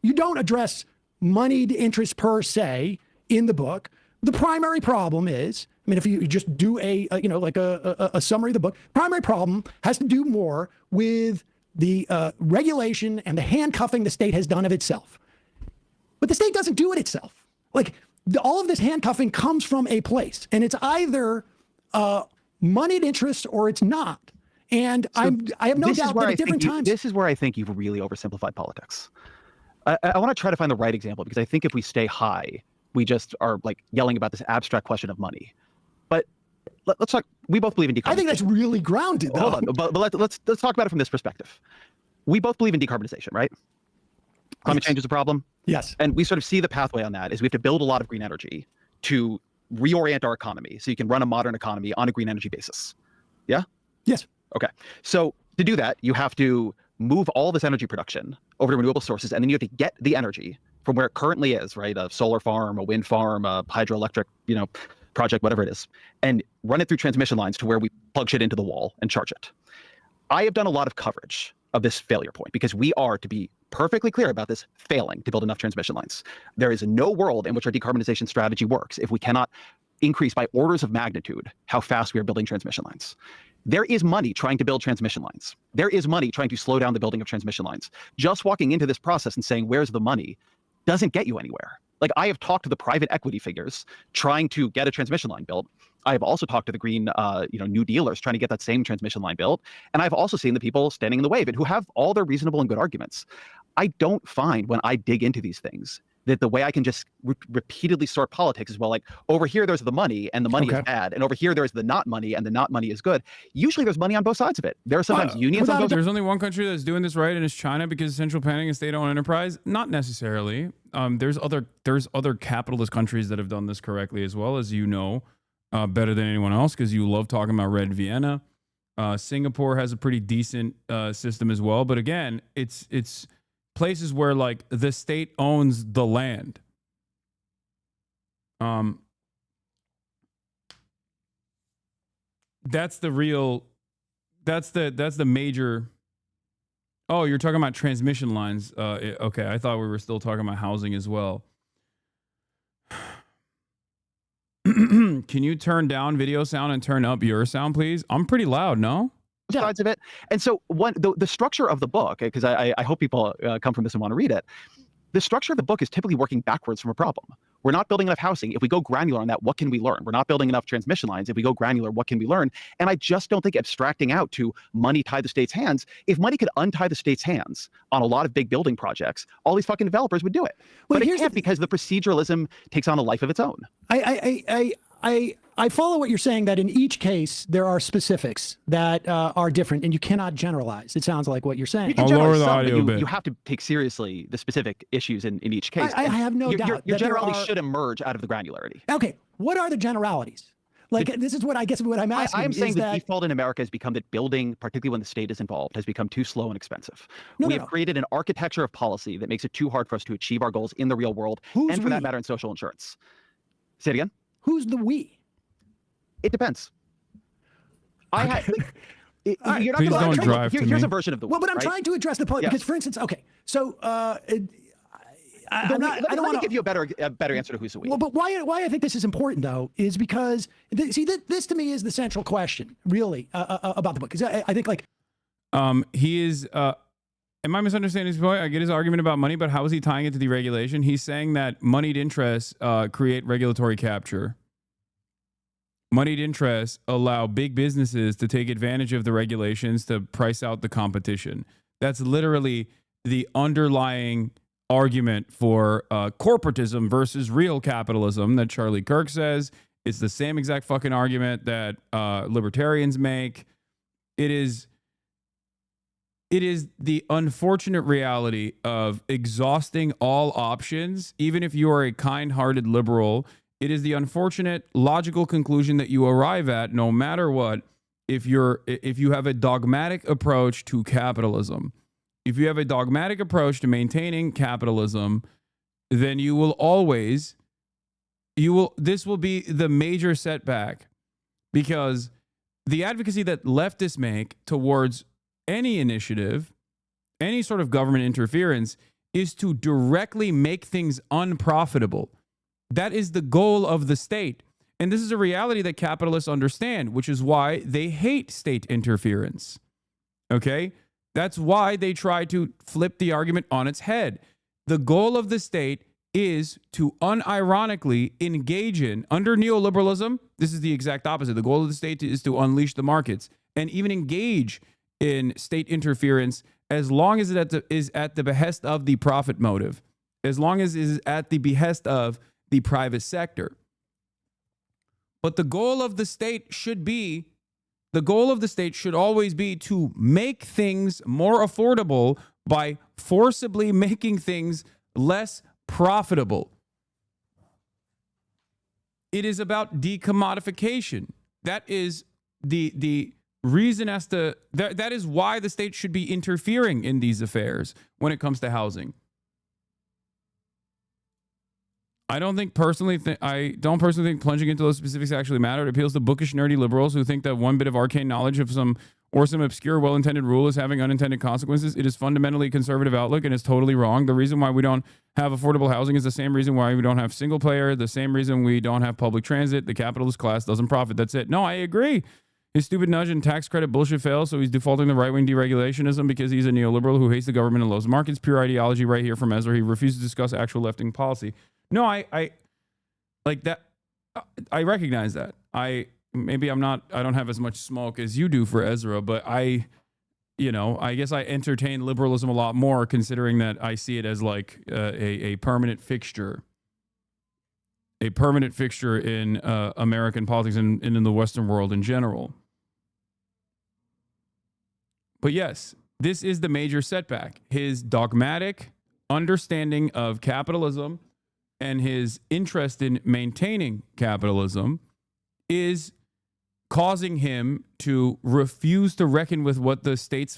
you don't address moneyed interest per se in the book. The primary problem is, I mean, if you just do a summary of the book, primary problem has to do more with the regulation and the handcuffing the state has done of itself. But the state doesn't do it itself. Like, all of this handcuffing comes from a place, and it's either moneyed interest or it's not. And I have no doubt that at different times. This is where I think you've really oversimplified politics. I want to try to find the right example, because I think if we stay high, we just are like yelling about this abstract question of money. But let's talk. We both believe in decarbonization. I think that's really grounded, though. Hold on, but let's talk about it from this perspective. We both believe in decarbonization, right? Climate change is a problem. Yes. And we sort of see the pathway on that is we have to build a lot of green energy to reorient our economy so you can run a modern economy on a green energy basis. Yeah? Yes. Okay. So to do that, you have to move all this energy production over to renewable sources, and then you have to get the energy from where it currently is, right? A solar farm, a wind farm, a hydroelectric, project, whatever it is, and run it through transmission lines to where we plug shit into the wall and charge it. I have done a lot of coverage of this failure point because we are, to be perfectly clear about this, failing to build enough transmission lines. There is no world in which our decarbonization strategy works if we cannot increase by orders of magnitude how fast we are building transmission lines. There is money trying to build transmission lines. There is money trying to slow down the building of transmission lines. Just walking into this process and saying, where's the money, doesn't get you anywhere. Like, I have talked to the private equity figures trying to get a transmission line built. I have also talked to the green, new dealers trying to get that same transmission line built. And I've also seen the people standing in the way of it who have all their reasonable and good arguments. I don't find when I dig into these things that the way I can just repeatedly sort politics is, well, like, over here there's the money and the money is bad, and over here there's the not money and the not money is good. Usually there's money on both sides of it. There are sometimes unions on both. There's only one country that's doing this right, and it's China, because central planning is state-owned enterprise. Not necessarily. There's other capitalist countries that have done this correctly as well, as you know, better than anyone else, because you love talking about Red Vienna. Singapore has a pretty decent system as well, but again, it's places where, like, the state owns the land. That's the major. Oh, you're talking about transmission lines. Okay, I thought we were still talking about housing as well. Can you turn down video sound and turn up your sound, please? I'm pretty loud, no? Sides of it. And so the structure of the book, because I hope people come from this and want to read it, the structure of the book is typically working backwards from a problem. We're not building enough housing. If we go granular on that, what can we learn? We're not building enough transmission lines. If we go granular, what can we learn? And I just don't think abstracting out to money tied the state's hands, if money could untie the state's hands on a lot of big building projects, all these fucking developers would do it. But it can't, because the proceduralism takes on a life of its own. I follow what you're saying, that in each case there are specifics that are different, and you cannot generalize. It sounds like what you're saying. You can generalize some, but you have to take seriously the specific issues in each case. I have no doubt. Your generalities should emerge out of the granularity. Okay, what are the generalities? This is what I guess what I'm asking. I'm saying the default in America has become that building, particularly when the state is involved, has become too slow and expensive. We have created an architecture of policy that makes it too hard for us to achieve our goals in the real world, and for that matter in social insurance. Say it again. Who's the we? It depends. You're not Please don't drive to me. Here's a version of the. Well, but I'm trying to address the point, because, for instance, okay, so I don't want to give you a better answer to who's the we. Well, but why I think this is important, though, is because this to me is the central question, really, about the book. Because I think, like, he is. Am I misunderstanding his point? I get his argument about money, but how is he tying it to deregulation? He's saying that moneyed interests create regulatory capture. Moneyed interests allow big businesses to take advantage of the regulations to price out the competition. That's literally the underlying argument for corporatism versus real capitalism that Charlie Kirk says. It's the same exact fucking argument that libertarians make. It is the unfortunate reality of exhausting all options, even if you are a kind-hearted liberal. It is the unfortunate logical conclusion that you arrive at, no matter what, if you have a dogmatic approach to capitalism. If you have a dogmatic approach to maintaining capitalism, then this will be the major setback, because the advocacy that leftists make towards any initiative, any sort of government interference, is to directly make things unprofitable. That is the goal of the state. And this is a reality that capitalists understand, which is why they hate state interference. Okay? That's why they try to flip the argument on its head. The goal of the state is to unironically engage in, under neoliberalism, this is the exact opposite. The goal of the state is to unleash the markets and even engage in state interference as long as it is at the behest of the profit motive, as long as it is at the behest of the private sector. But the goal of the state should always be to make things more affordable by forcibly making things less profitable. It is about decommodification. That is the reason as to that is why the state should be interfering in these affairs when it comes to housing. I don't personally think plunging into those specifics actually matter. It appeals to bookish, nerdy liberals who think that one bit of arcane knowledge of some obscure, well-intended rule is having unintended consequences. It is fundamentally a conservative outlook and is totally wrong. The reason why we don't have affordable housing is the same reason why we don't have single player, the same reason we don't have public transit. The capitalist class doesn't profit. That's it. No, I agree. His stupid nudge and tax credit bullshit fails, so he's defaulting to right-wing deregulationism because he's a neoliberal who hates the government and loves markets. Pure ideology right here from Ezra. He refuses to discuss actual left-wing policy. No, I like that. I recognize that. I don't have as much smoke as you do for Ezra, but I guess I entertain liberalism a lot more, considering that I see it as like a permanent fixture. A permanent fixture in American politics and in the Western world in general. But yes, this is the major setback. His dogmatic understanding of capitalism and his interest in maintaining capitalism is causing him to refuse to reckon with what the state's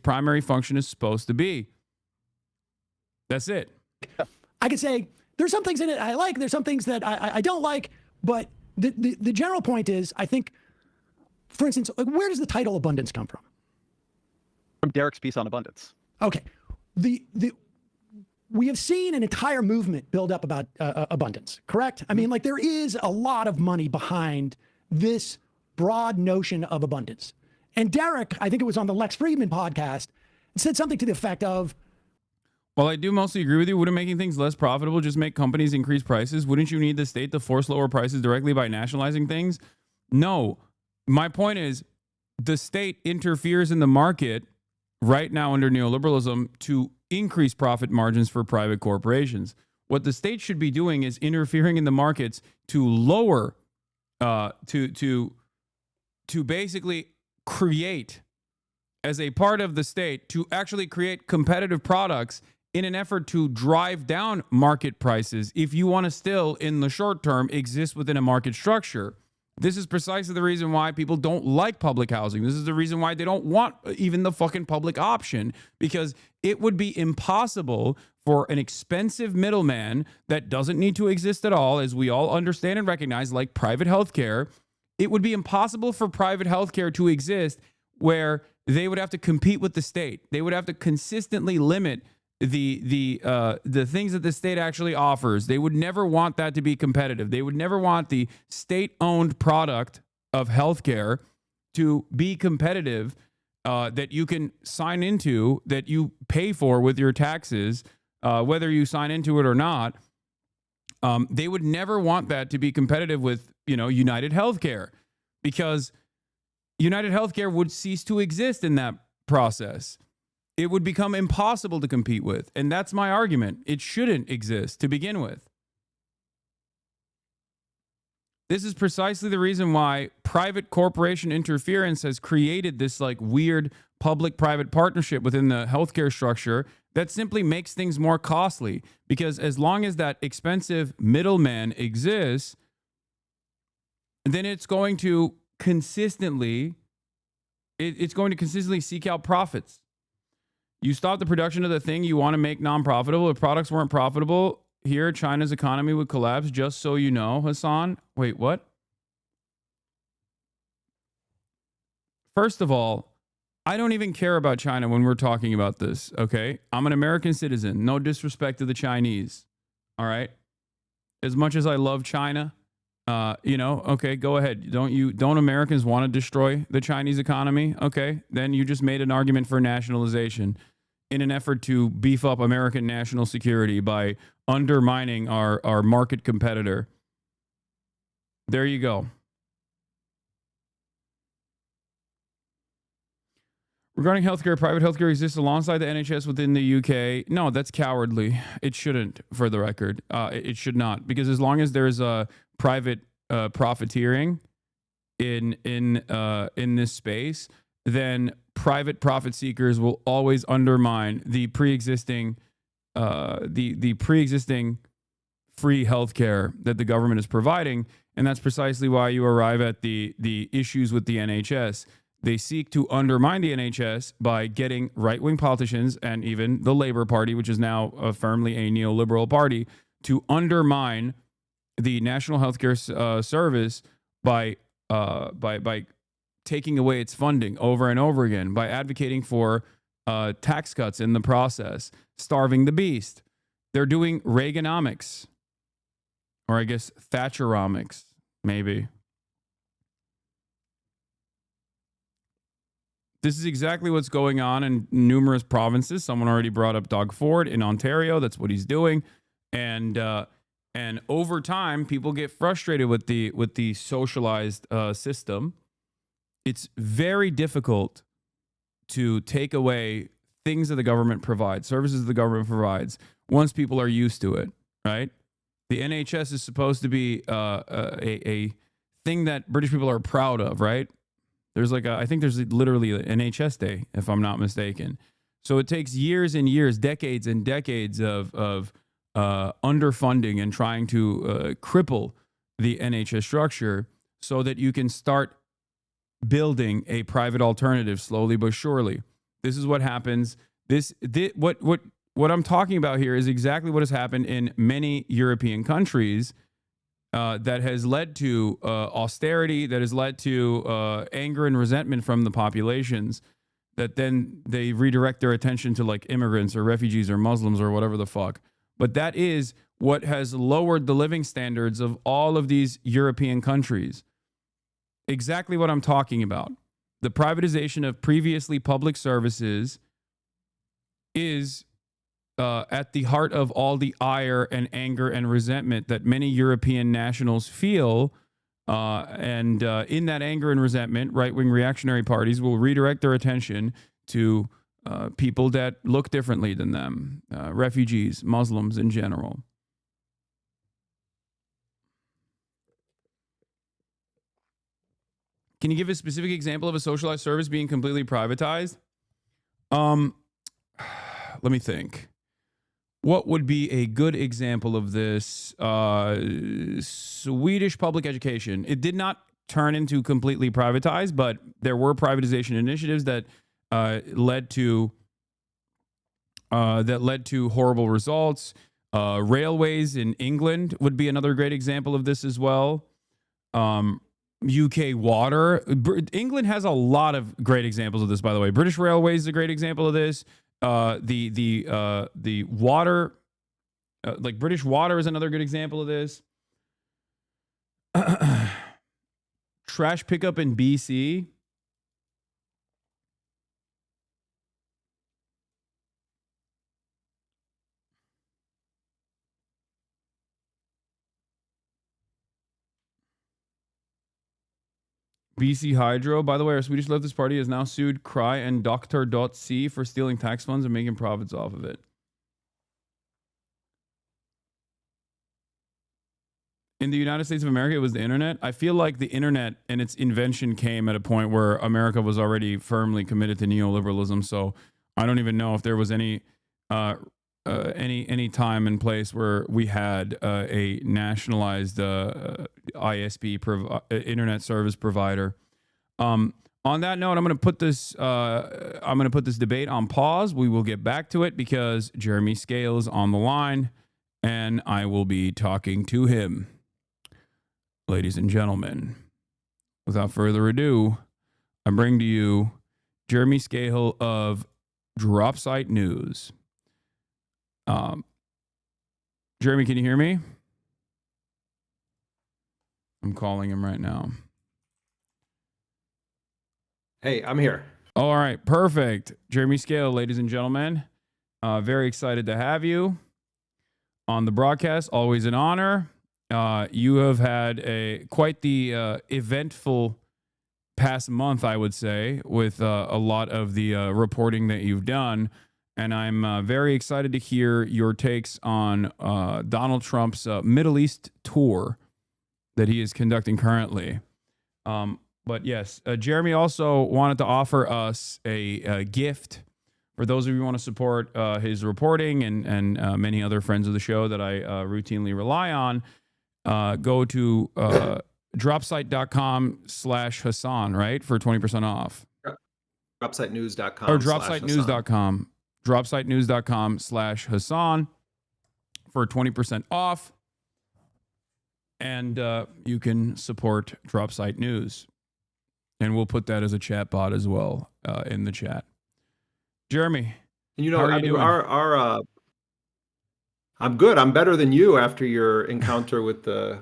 primary function is supposed to be. That's it. I could say there's some things in it I like, there's some things that I don't like, but the general point is, I think, for instance, like, where does the title abundance come from? From Derek's piece on abundance. Okay. We have seen an entire movement build up about abundance, correct? I mean, like, there is a lot of money behind this broad notion of abundance. And Derek, I think it was on the Lex Friedman podcast, said something to the effect of, well, I do mostly agree with you. Wouldn't making things less profitable just make companies increase prices? Wouldn't you need the state to force lower prices directly by nationalizing things? No. My point is, the state interferes in the market right now under neoliberalism to increase profit margins for private corporations. What the state should be doing is interfering in the markets to lower, to basically create, as a part of the state, to actually create competitive products in an effort to drive down market prices if you want to still, in the short term, exist within a market structure. This is precisely the reason why people don't like public housing. This is the reason why they don't want even the fucking public option, because it would be impossible for an expensive middleman that doesn't need to exist at all, as we all understand and recognize, like private healthcare. It would be impossible for private healthcare to exist where they would have to compete with the state. They would have to consistently limit the things that the state actually offers. They would never want that to be competitive. They would never want the state-owned product of healthcare to be competitive, that you can sign into, that you pay for with your taxes, whether you sign into it or not. They would never want that to be competitive with, United Healthcare, because United Healthcare would cease to exist in that process. It would become impossible to compete with. And that's my argument. It shouldn't exist to begin with. This is precisely the reason why private corporation interference has created this like weird public-private partnership within the healthcare structure that simply makes things more costly. Because as long as that expensive middleman exists, then it's going to consistently seek out profits. You stop the production of the thing you want to make non-profitable. If products weren't profitable here, China's economy would collapse, just so you know, Hasan. Wait, what? First of all, I don't even care about China when we're talking about this, okay? I'm an American citizen. No disrespect to the Chinese, all right? As much as I love China, okay, go ahead. Don't Americans want to destroy the Chinese economy? Okay, then you just made an argument for nationalization in an effort to beef up American national security by undermining our market competitor. There you go. Regarding healthcare, private healthcare exists alongside the NHS within the UK. No, that's cowardly. It shouldn't, for the record. It should not, because as long as there's a private profiteering in this space, then private profit seekers will always undermine the pre-existing free healthcare that the government is providing, and that's precisely why you arrive at the issues with the NHS. They seek to undermine the NHS by getting right-wing politicians and even the Labour Party, which is now firmly a neoliberal party, to undermine the National Healthcare Service by taking away its funding over and over again, by advocating for tax cuts in the process, starving the beast. They're doing Reaganomics, or I guess Thatcheromics, maybe. This is exactly what's going on in numerous provinces. Someone already brought up Doug Ford in Ontario. That's what he's doing. And over time, people get frustrated with the socialized system. It's very difficult to take away things that the government provides, services the government provides, once people are used to it, right? The NHS is supposed to be a thing that British people are proud of, right? There's I think there's literally an NHS Day, if I'm not mistaken. So it takes years and years, decades and decades of underfunding and trying to cripple the NHS structure so that you can start building a private alternative slowly but surely. This is what happens. What I'm talking about here is exactly what has happened in many European countries. That has led to austerity, that has led to anger and resentment from the populations, that then they redirect their attention to like immigrants or refugees or Muslims or whatever the fuck. But that is what has lowered the living standards of all of these European countries. Exactly what I'm talking about. The privatization of previously public services is at the heart of all the ire and anger and resentment that many European nationals feel. And in that anger and resentment, right-wing reactionary parties will redirect their attention to people that look differently than them, refugees, Muslims in general. Can you give a specific example of a socialized service being completely privatized? Let me think. What would be a good example of this? Swedish public education. It did not turn into completely privatized, but there were privatization initiatives that led to horrible results. Railways in England would be another great example of this as well. UK water. England has a lot of great examples of this, by the way. British Railways is a great example of this. The water, like British Water is another good example of this. Trash pickup in BC. BC Hydro. By the way, our Swedish leftist party has now sued Cry and Dr.C for stealing tax funds and making profits off of it. In the United States of America, it was the internet. I feel like the internet and its invention came at a point where America was already firmly committed to neoliberalism. So I don't even know if there was any time and place where we had a nationalized ISP internet service provider. On that note, I'm going to put this debate on pause. We will get back to it because Jeremy Scahill is on the line, and I will be talking to him. Ladies and gentlemen, without further ado, I bring to you Jeremy Scahill of Dropsite News. Jeremy, can you hear me? I'm calling him right now. Hey, I'm here. All right, perfect. Jeremy Scahill, ladies and gentlemen. Very excited to have you. on the broadcast. Always an honor. You have had quite the eventful past month, I would say, with a lot of the reporting that you've done. And I'm very excited to hear your takes on Donald Trump's Middle East tour that he is conducting currently. But yes, Jeremy also wanted to offer us a gift for those of you who want to support his reporting and many other friends of the show that I routinely rely on. Go to dropsite.com/Hasan, right? For 20% off. Dropsitenews.com. Or dropsitenews.com. Dropsitenews.com/Hasan for 20% off. And you can support Dropsite News. And we'll put that as a chat bot as well in the chat. Jeremy, You know, how are you I mean, doing? I'm good. I'm better than you after your encounter with the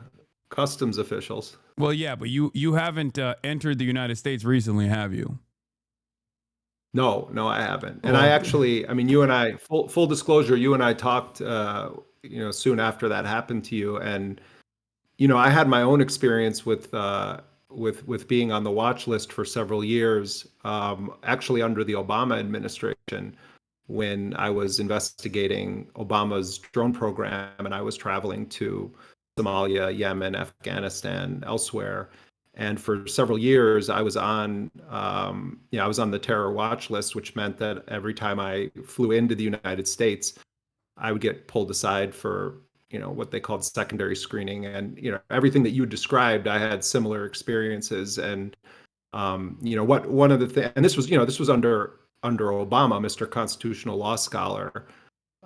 customs officials. Well, yeah, but you haven't entered the United States recently, have you? No, I haven't. And I actually, I mean, you and I, full disclosure, you and I talked, soon after that happened to you. And, I had my own experience with being on the watch list for several years, actually under the Obama administration, when I was investigating Obama's drone program and I was traveling to Somalia, Yemen, Afghanistan, elsewhere. And for several years, I was on, I was on the terror watch list, which meant that every time I flew into the United States, I would get pulled aside for, what they called secondary screening. And, everything that you described, I had similar experiences. And, one of the things, and this was under Obama, Mr. Constitutional Law Scholar,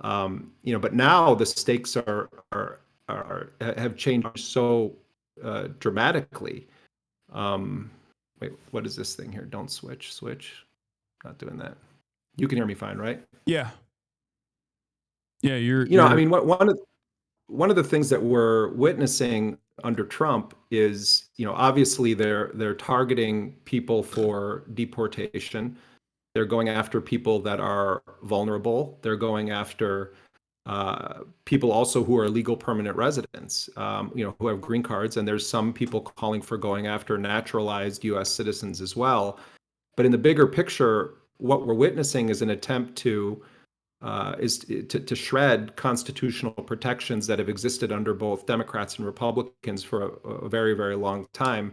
but now the stakes have changed so dramatically. Wait, what is this thing here? Don't switch. Not doing that. You can hear me fine, right? Yeah. Yeah, you're. I mean, one of the things that we're witnessing under Trump is, obviously they're targeting people for deportation. They're going after people that are vulnerable. They're going after people also who are legal permanent residents, who have green cards. And there's some people calling for going after naturalized U.S. citizens as well. But in the bigger picture, what we're witnessing is an attempt to shred constitutional protections that have existed under both Democrats and Republicans for a very, very long time,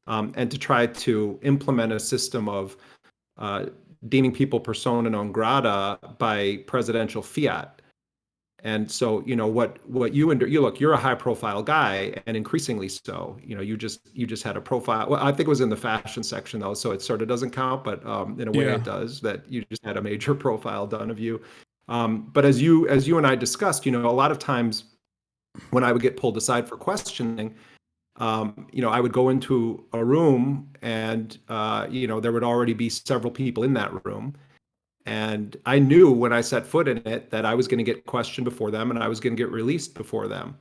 and to try to implement a system of deeming people persona non grata by presidential fiat. And so, what you look, you're a high profile guy, and increasingly so. You just had a profile. Well, I think it was in the fashion section though, so it sort of doesn't count, but in a way it does. That you just had a major profile done of you. But as you and I discussed, a lot of times when I would get pulled aside for questioning, I would go into a room and there would already be several people in that room. And I knew when I set foot in it that I was going to get questioned before them and I was going to get released before them.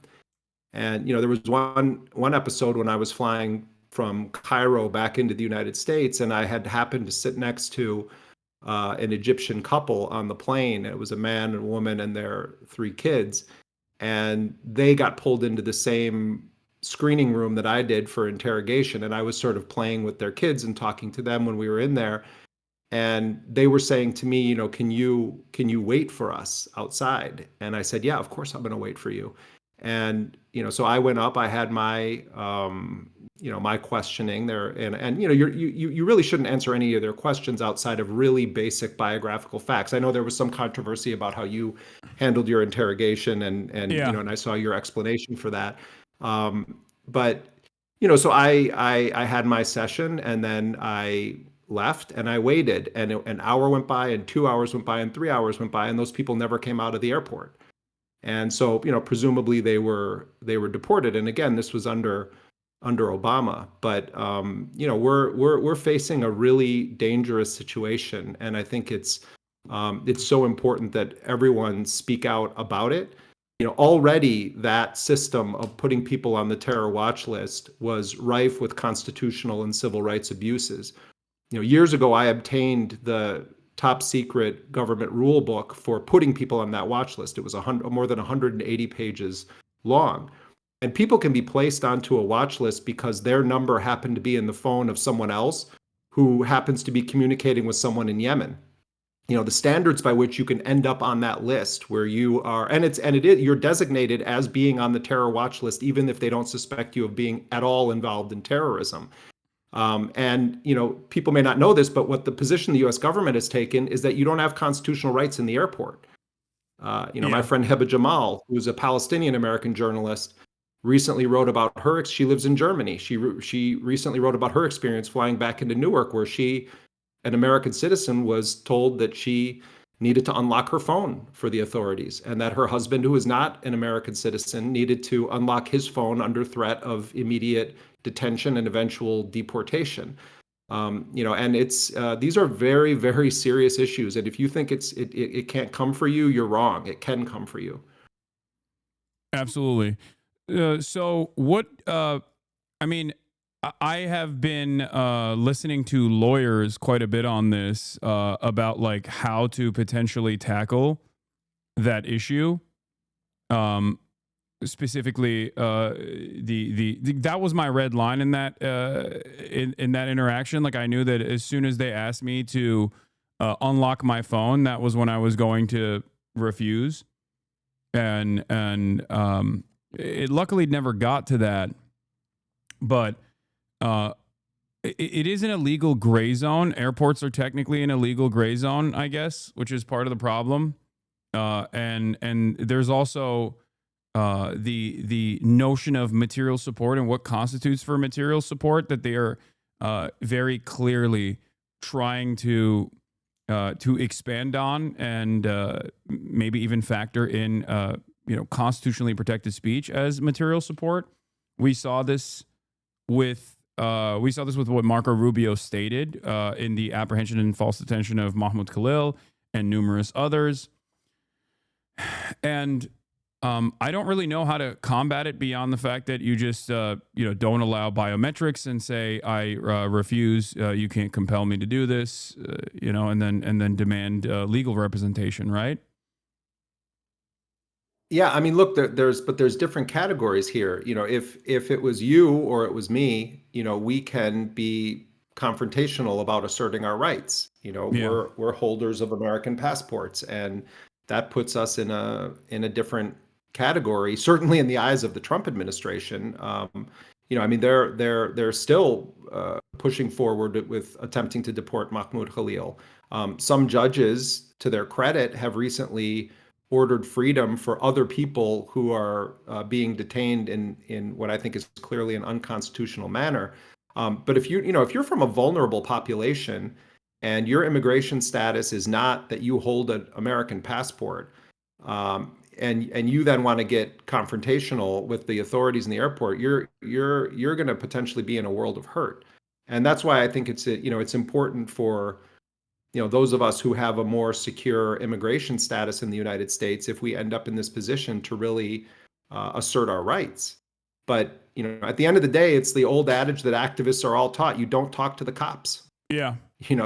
And, there was one episode when I was flying from Cairo back into the United States, and I had happened to sit next to an Egyptian couple on the plane. It was a man and a woman and their 3 kids. And they got pulled into the same screening room that I did for interrogation. And I was sort of playing with their kids and talking to them when we were in there. And they were saying to me, can you wait for us outside? And I said, yeah, of course I'm going to wait for you. And, so I went up, I had my, my questioning there. And you really shouldn't answer any of their questions outside of really basic biographical facts. I know there was some controversy about how you handled your interrogation and and I saw your explanation for that. But, so I had my session and then I left and I waited, and an hour went by and 2 hours went by and 3 hours went by, and those people never came out of the airport. And so, presumably they were deported. And again, this was under Obama, but we're facing a really dangerous situation, and I think it's so important that everyone speak out about it. Already that system of putting people on the terror watch list was rife with constitutional and civil rights abuses. Years ago, I obtained the top secret government rule book for putting people on that watch list. It was more than 180 pages long. And people can be placed onto a watch list because their number happened to be in the phone of someone else who happens to be communicating with someone in Yemen. You know, the standards by which you can end up on that list where you are, you're designated as being on the terror watch list, even if they don't suspect you of being at all involved in terrorism. And, you know, people may not know this, but what the position the U.S. government has taken is that you don't have constitutional rights in the airport. My friend Heba Jamal, who's a Palestinian-American journalist, recently wrote about she lives in Germany. She recently wrote about her experience flying back into Newark, where an American citizen, was told that she needed to unlock her phone for the authorities, and that her husband, who is not an American citizen, needed to unlock his phone under threat of immediate detention and eventual deportation. And these are very, very serious issues. And if you think it can't come for you, you're wrong. It can come for you. Absolutely. So what, I have been listening to lawyers quite a bit on this about like how to potentially tackle that issue. Specifically, that was my red line in that in that interaction. Like I knew that as soon as they asked me to unlock my phone, that was when I was going to refuse. And it luckily never got to that, but it is an illegal gray zone. Airports are technically an illegal gray zone, I guess, which is part of the problem. And there's also the notion of material support and what constitutes for material support that they are very clearly trying to expand on and maybe even factor in constitutionally protected speech as material support. We saw this with what Marco Rubio stated in the apprehension and false detention of Mahmoud Khalil and numerous others. And I don't really know how to combat it beyond the fact that you just don't allow biometrics and say I refuse. You can't compel me to do this. And then demand legal representation, right? Yeah, I mean, look, there's different categories here. You know, if it was you or it was me, we can be confrontational about asserting our rights. We're holders of American passports, and that puts us in a different category, certainly in the eyes of the Trump administration. They're still pushing forward with attempting to deport Mahmoud Khalil. Some judges, to their credit, have recently ordered freedom for other people who are being detained in what I think is clearly an unconstitutional manner. But if you're from a vulnerable population and your immigration status is not that you hold an American passport, and you then want to get confrontational with the authorities in the airport, you're going to potentially be in a world of hurt. And that's why I think it's important for those of us who have a more secure immigration status in the United States, if we end up in this position, to really assert our rights. But at the end of the day, it's the old adage that activists are all taught: you don't talk to the cops. Yeah. You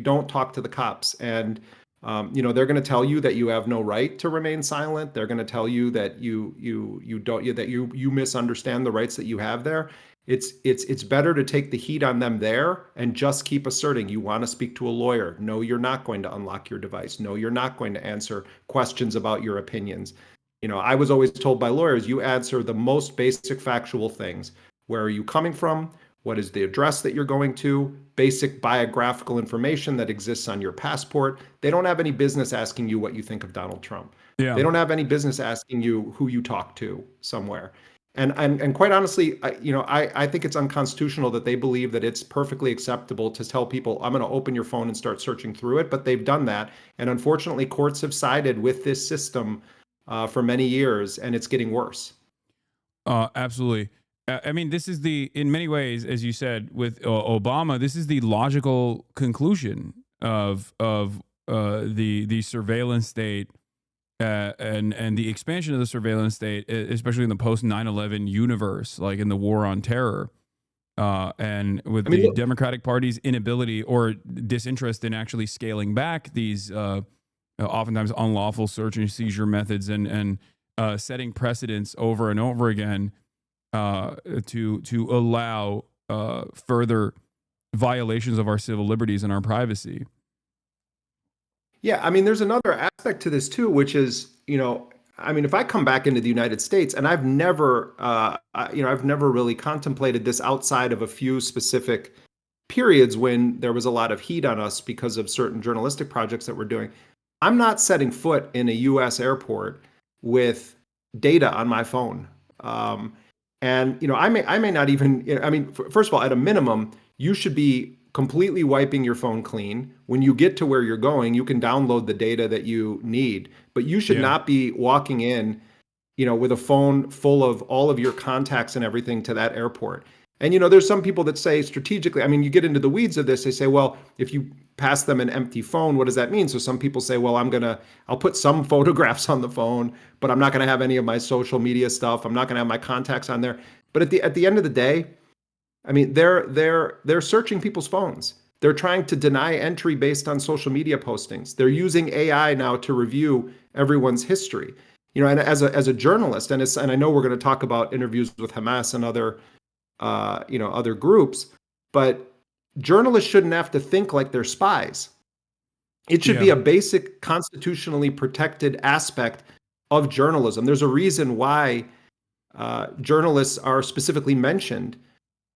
don't talk to the cops, and they're going to tell you that you have no right to remain silent. They're going to tell you that you misunderstand the rights that you have there. It's better to take the heat on them there and just keep asserting you want to speak to a lawyer. No, you're not going to unlock your device. No, you're not going to answer questions about your opinions. I was always told by lawyers, you answer the most basic factual things. Where are you coming from? What is the address that you're going to? Basic biographical information that exists on your passport. They don't have any business asking you what you think of Donald Trump. Yeah. They don't have any business asking you who you talk to somewhere. And quite honestly, I think it's unconstitutional that they believe that it's perfectly acceptable to tell people, I'm going to open your phone and start searching through it. But they've done that. And unfortunately, courts have sided with this system for many years, and it's getting worse. Absolutely. I mean, this is in many ways, as you said, with Obama, this is the logical conclusion of the surveillance state and the expansion of the surveillance state, especially in the post 9/11 universe, like in the war on terror. And with the Democratic Party's inability or disinterest in actually scaling back these oftentimes unlawful search and seizure methods and setting precedents over and over again to allow further violations of our civil liberties and our privacy. Yeah, I mean, there's another aspect to this too, which is, I mean, if I come back into the United States, and I've never really contemplated this outside of a few specific periods when there was a lot of heat on us because of certain journalistic projects that we're doing. I'm not setting foot in a U.S. airport with data on my phone. And I may not even. I mean, first of all, at a minimum, you should be completely wiping your phone clean. When you get to where you're going, you can download the data that you need, but you should not be walking in, with a phone full of all of your contacts and everything to that airport. And, there's some people that say strategically, I mean, you get into the weeds of this, they say, well, if you pass them an empty phone, what does that mean? So some people say, well, I'll put some photographs on the phone, but I'm not going to have any of my social media stuff. I'm not going to have my contacts on there. But at the end of the day, I mean, they're searching people's phones. They're trying to deny entry based on social media postings. They're using AI now to review everyone's history. And as a journalist, and I know we're going to talk about interviews with Hamas and other other groups, but journalists shouldn't have to think like they're spies. It should be a basic constitutionally protected aspect of journalism. There's a reason why journalists are specifically mentioned.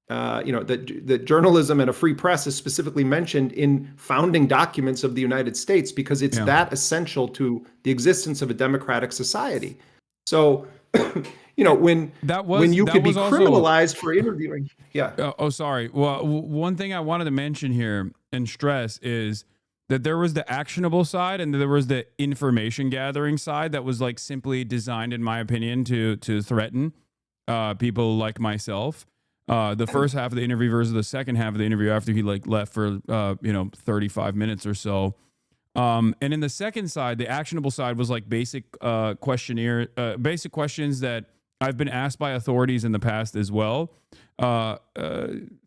That journalism and a free press is specifically mentioned in founding documents of the United States because it's that essential to the existence of a democratic society. So, when you could be criminalized for interviewing. Yeah. Sorry. Well, one thing I wanted to mention here and stress is that there was the actionable side and there was the information gathering side that was like simply designed, in my opinion, to threaten people like myself. The first half of the interview versus the second half of the interview after he left for 35 minutes or so. And in the second side, the actionable side was like basic questionnaire, basic questions that I've been asked by authorities in the past as well.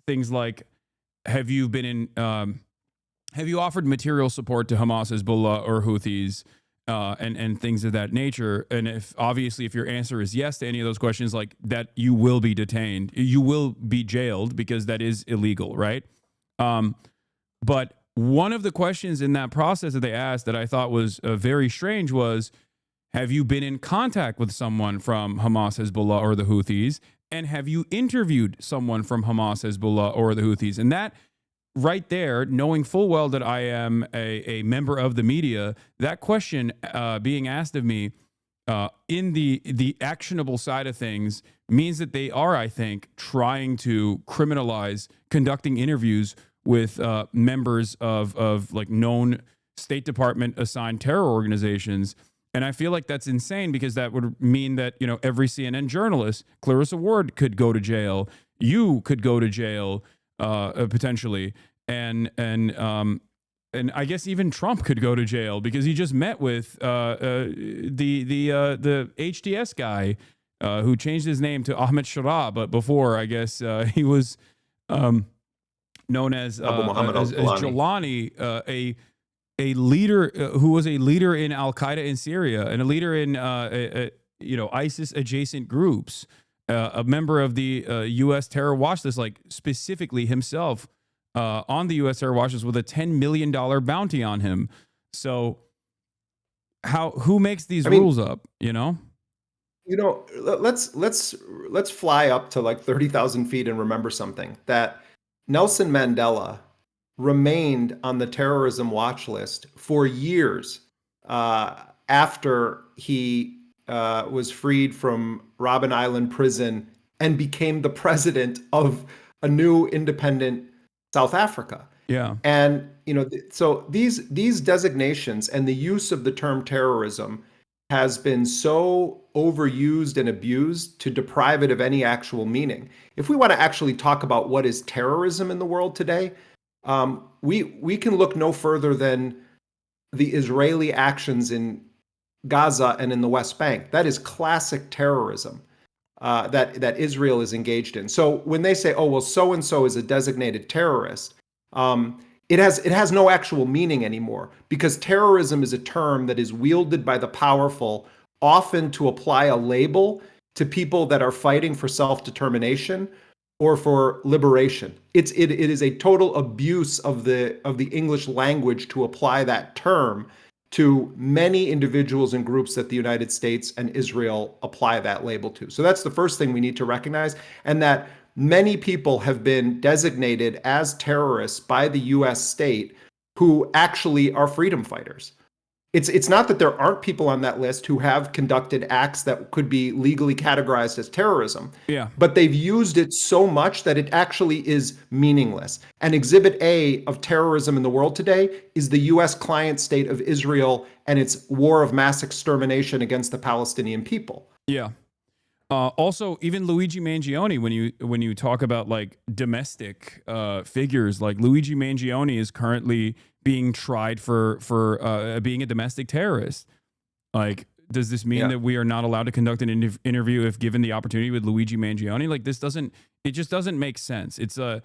Things like, have you offered material support to Hamas, Hezbollah, or Houthis? And things of that nature. And if your answer is yes to any of those questions, like that, you will be detained, you will be jailed because that is illegal, right? But one of the questions in that process that they asked that I thought was very strange was, have you been in contact with someone from Hamas, Hezbollah, or the Houthis? And have you interviewed someone from Hamas, Hezbollah, or the Houthis? And that right there, knowing full well that I am a member of the media, that question being asked of me in the actionable side of things means that they are, I think, trying to criminalize conducting interviews with members of like known State Department assigned terror organizations. And I feel like that's insane because that would mean that, every CNN journalist, Clarissa Ward, could go to jail. You could go to jail. Potentially, and I guess even Trump could go to jail because he just met with the HTS guy who changed his name to Ahmed Sharab, but before I guess he was known as Jelani, a leader who was a leader in Al Qaeda in Syria and a leader in ISIS adjacent groups. A member of the U.S. terror watch list, like specifically himself on the U.S. terror watch list with a $10 million bounty on him. So who makes these rules up, Let's fly up to like 30,000 feet and remember something, that Nelson Mandela remained on the terrorism watch list for years after he was freed from Robben Island prison and became the president of a new independent South Africa. Yeah. And, so these designations and the use of the term terrorism has been so overused and abused to deprive it of any actual meaning. If we want to actually talk about what is terrorism in the world today, we can look no further than the Israeli actions in Gaza and in the West Bank. That is classic terrorism. that Israel is engaged in. So when they say, "Oh, well, so and so is a designated terrorist," it has no actual meaning anymore, because terrorism is a term that is wielded by the powerful, often to apply a label to people that are fighting for self-determination or for liberation. It is a total abuse of the English language to apply that term to many individuals and groups that the United States and Israel apply that label to. So that's the first thing we need to recognize, and that many people have been designated as terrorists by the US state who actually are freedom fighters. It's not that there aren't people on that list who have conducted acts that could be legally categorized as terrorism. Yeah. But they've used it so much that it actually is meaningless. And Exhibit A of terrorism in the world today is the US client state of Israel and its war of mass extermination against the Palestinian people. Yeah. Also, even Luigi Mangione, when you talk about like domestic figures, like Luigi Mangione is currently being tried for being a domestic terrorist. Like, does this mean that we are not allowed to conduct an interview if given the opportunity with Luigi Mangione? Like, it just doesn't make sense. It's a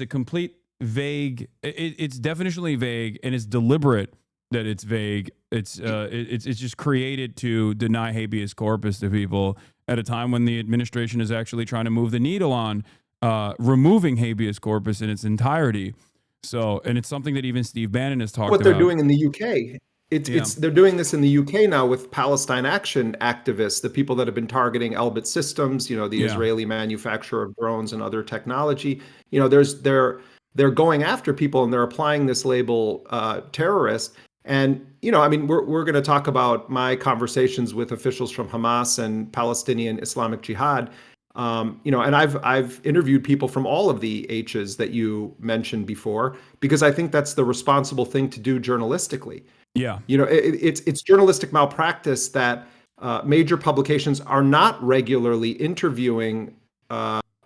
complete vague. It's definitionally vague, and it's deliberate that it's vague. It's just created to deny habeas corpus to people at a time when the administration is actually trying to move the needle on removing habeas corpus in its entirety. So, and it's something that even Steve Bannon has talked about. What they're doing in the UK. They're doing this in the UK now with Palestine Action activists, the people that have been targeting Elbit Systems, the Israeli manufacturer of drones and other technology. They're going after people, and they're applying this label terrorist. And we're going to talk about my conversations with officials from Hamas and Palestinian Islamic Jihad. And I've interviewed people from all of the H's that you mentioned before, because I think that's the responsible thing to do journalistically. Yeah. It's journalistic malpractice that major publications are not regularly interviewing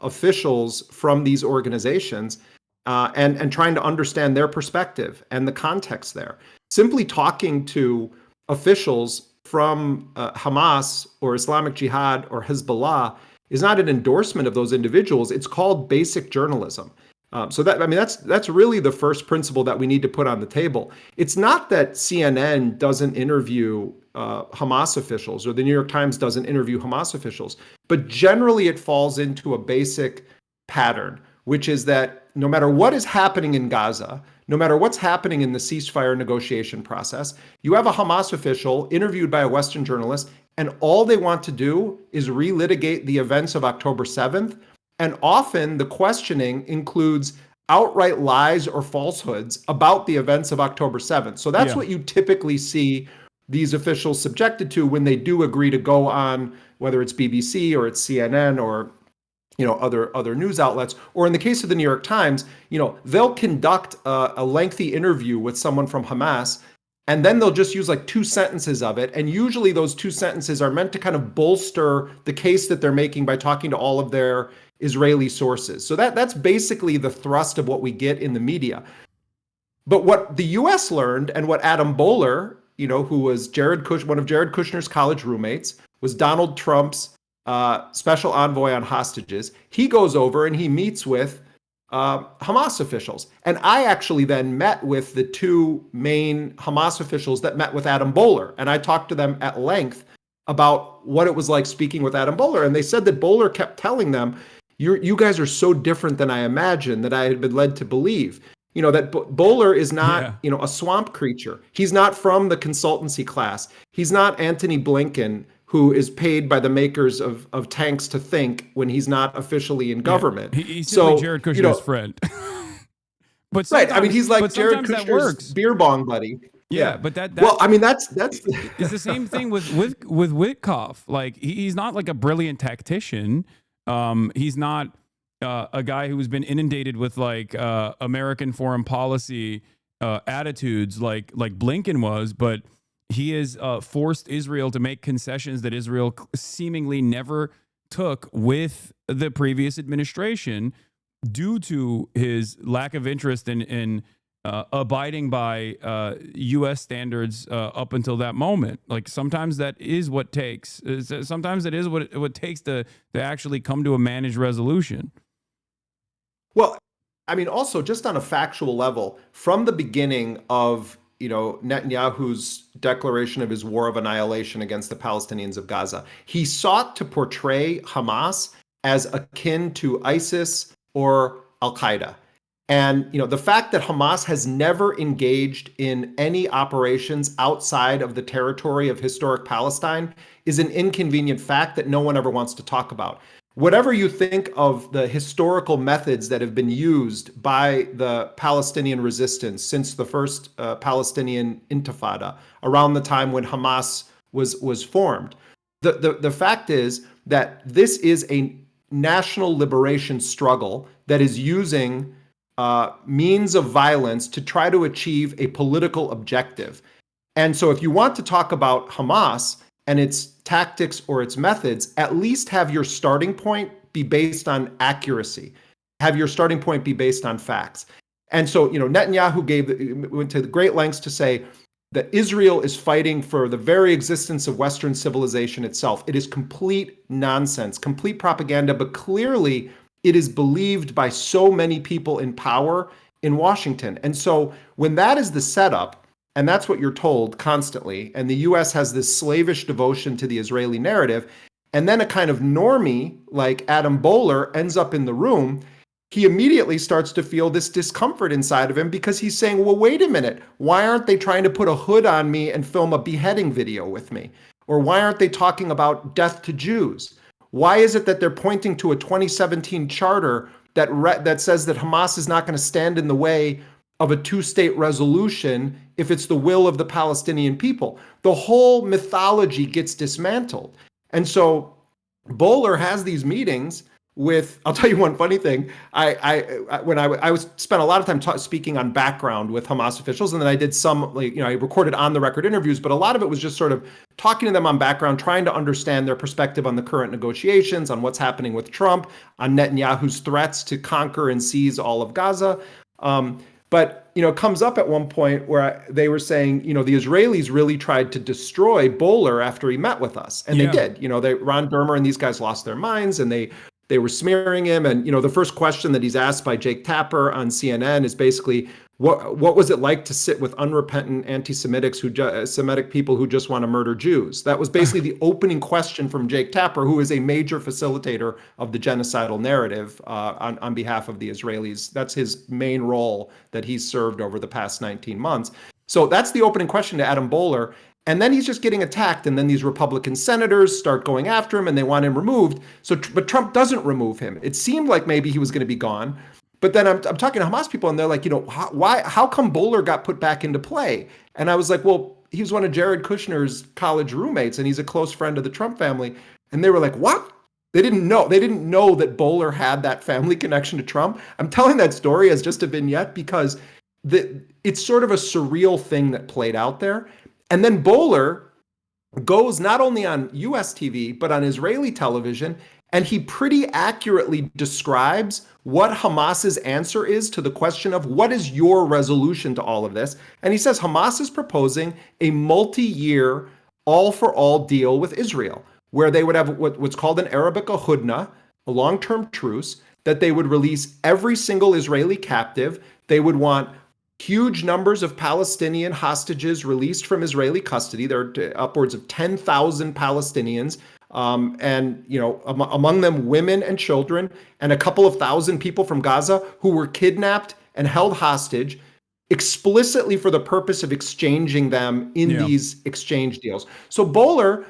officials from these organizations and trying to understand their perspective and the context there. Simply talking to officials from Hamas or Islamic Jihad or Hezbollah is not an endorsement of those individuals. It's called basic journalism. That's really the first principle that we need to put on the table. It's not that CNN doesn't interview Hamas officials or the New York Times doesn't interview Hamas officials, but generally it falls into a basic pattern, which is that no matter what is happening in Gaza, no matter what's happening in the ceasefire negotiation process, you have a Hamas official interviewed by a Western journalist, and all they want to do is relitigate the events of October 7th. And often the questioning includes outright lies or falsehoods about the events of October 7th. So that's what you typically see these officials subjected to when they do agree to go on, whether it's BBC or it's CNN or other news outlets, or in the case of the New York Times, they'll conduct a lengthy interview with someone from Hamas, and then they'll just use like 2 sentences of it. And usually those 2 sentences are meant to kind of bolster the case that they're making by talking to all of their Israeli sources. So that's basically the thrust of what we get in the media. But what the US learned, and what Adam Bowler, who was one of Jared Kushner's college roommates, was Donald Trump's special envoy on hostages, he goes over and he meets with Hamas officials. And I actually then met with the 2 main Hamas officials that met with Adam Bowler. And I talked to them at length about what it was like speaking with Adam Bowler. And they said that Bowler kept telling them, you guys are so different than I imagined, that I had been led to believe. That Bowler is not, a swamp creature. He's not from the consultancy class. He's not Antony Blinken, who is paid by the makers of tanks to think when he's not officially in government. He's simply Jared Kushner's friend. But he's like Jared Kushner's beer bong buddy. Yeah, but that's it's the same thing with Witkoff. Like, he's not like a brilliant tactician. He's not a guy who's been inundated with like American foreign policy attitudes like Blinken was, but he has forced Israel to make concessions that Israel seemingly never took with the previous administration, due to his lack of interest in abiding by U.S. standards up until that moment. Like sometimes that is what takes. Sometimes it is what it takes to actually come to a managed resolution. Well, I mean, also just on a factual level, from the beginning of Netanyahu's declaration of his war of annihilation against the Palestinians of Gaza, he sought to portray Hamas as akin to ISIS or Al-Qaeda. And the fact that Hamas has never engaged in any operations outside of the territory of historic Palestine is an inconvenient fact that no one ever wants to talk about. Whatever you think of the historical methods that have been used by the Palestinian resistance since the first Palestinian Intifada, around the time when Hamas was formed, the fact is that this is a national liberation struggle that is using means of violence to try to achieve a political objective. And so if you want to talk about Hamas and its tactics or its methods, at least have your starting point be based on accuracy. Have your starting point be based on facts. And so, Netanyahu went to great lengths to say that Israel is fighting for the very existence of Western civilization itself. It is complete nonsense, complete propaganda, but clearly it is believed by so many people in power in Washington. And so when that is the setup, and that's what you're told constantly, and the US has this slavish devotion to the Israeli narrative, and then a kind of normie like Adam Boehler ends up in the room, he immediately starts to feel this discomfort inside of him because he's saying, well, wait a minute, why aren't they trying to put a hood on me and film a beheading video with me? Or why aren't they talking about death to Jews? Why is it that they're pointing to a 2017 charter that says that Hamas is not going to stand in the way of a two-state resolution if it's the will of the Palestinian people? The whole mythology gets dismantled. And so Boehler has these meetings with, I'll tell you one funny thing. I spent a lot of time speaking on background with Hamas officials, and then I did some, I recorded on the record interviews, but a lot of it was just sort of talking to them on background, trying to understand their perspective on the current negotiations, on what's happening with Trump, on Netanyahu's threats to conquer and seize all of Gaza. But it comes up at one point where they were saying, the Israelis really tried to destroy Boehler after he met with us, and they did. Ron Dermer and these guys lost their minds, and they were smearing him. And the first question that he's asked by Jake Tapper on CNN is basically, what was it like to sit with unrepentant Semitic people who just want to murder Jews? That was basically the opening question from Jake Tapper, who is a major facilitator of the genocidal narrative on behalf of the Israelis. That's his main role that he's served over the past 19 months. So that's the opening question to Adam Boehler. And then he's just getting attacked. And then these Republican senators start going after him and they want him removed. But Trump doesn't remove him. It seemed like maybe he was going to be gone. But then I'm talking to Hamas people and they're like, how come Boehler got put back into play? And I was like, well, he was one of Jared Kushner's college roommates and he's a close friend of the Trump family. And they were like, what? They didn't know that Boehler had that family connection to Trump. I'm telling that story as just a vignette because it's sort of a surreal thing that played out there. And then Boehler goes not only on US TV, but on Israeli television, and he pretty accurately describes what Hamas's answer is to the question of what is your resolution to all of this. And he says Hamas is proposing a multi-year all-for-all deal with Israel, where they would have what's called an Arabic a hudna, a long-term truce, that they would release every single Israeli captive. They would want huge numbers of Palestinian hostages released from Israeli custody. There are upwards of 10,000 Palestinians, and among them women and children, and a couple of thousand people from Gaza who were kidnapped and held hostage explicitly for the purpose of exchanging them in these exchange deals. So Boehler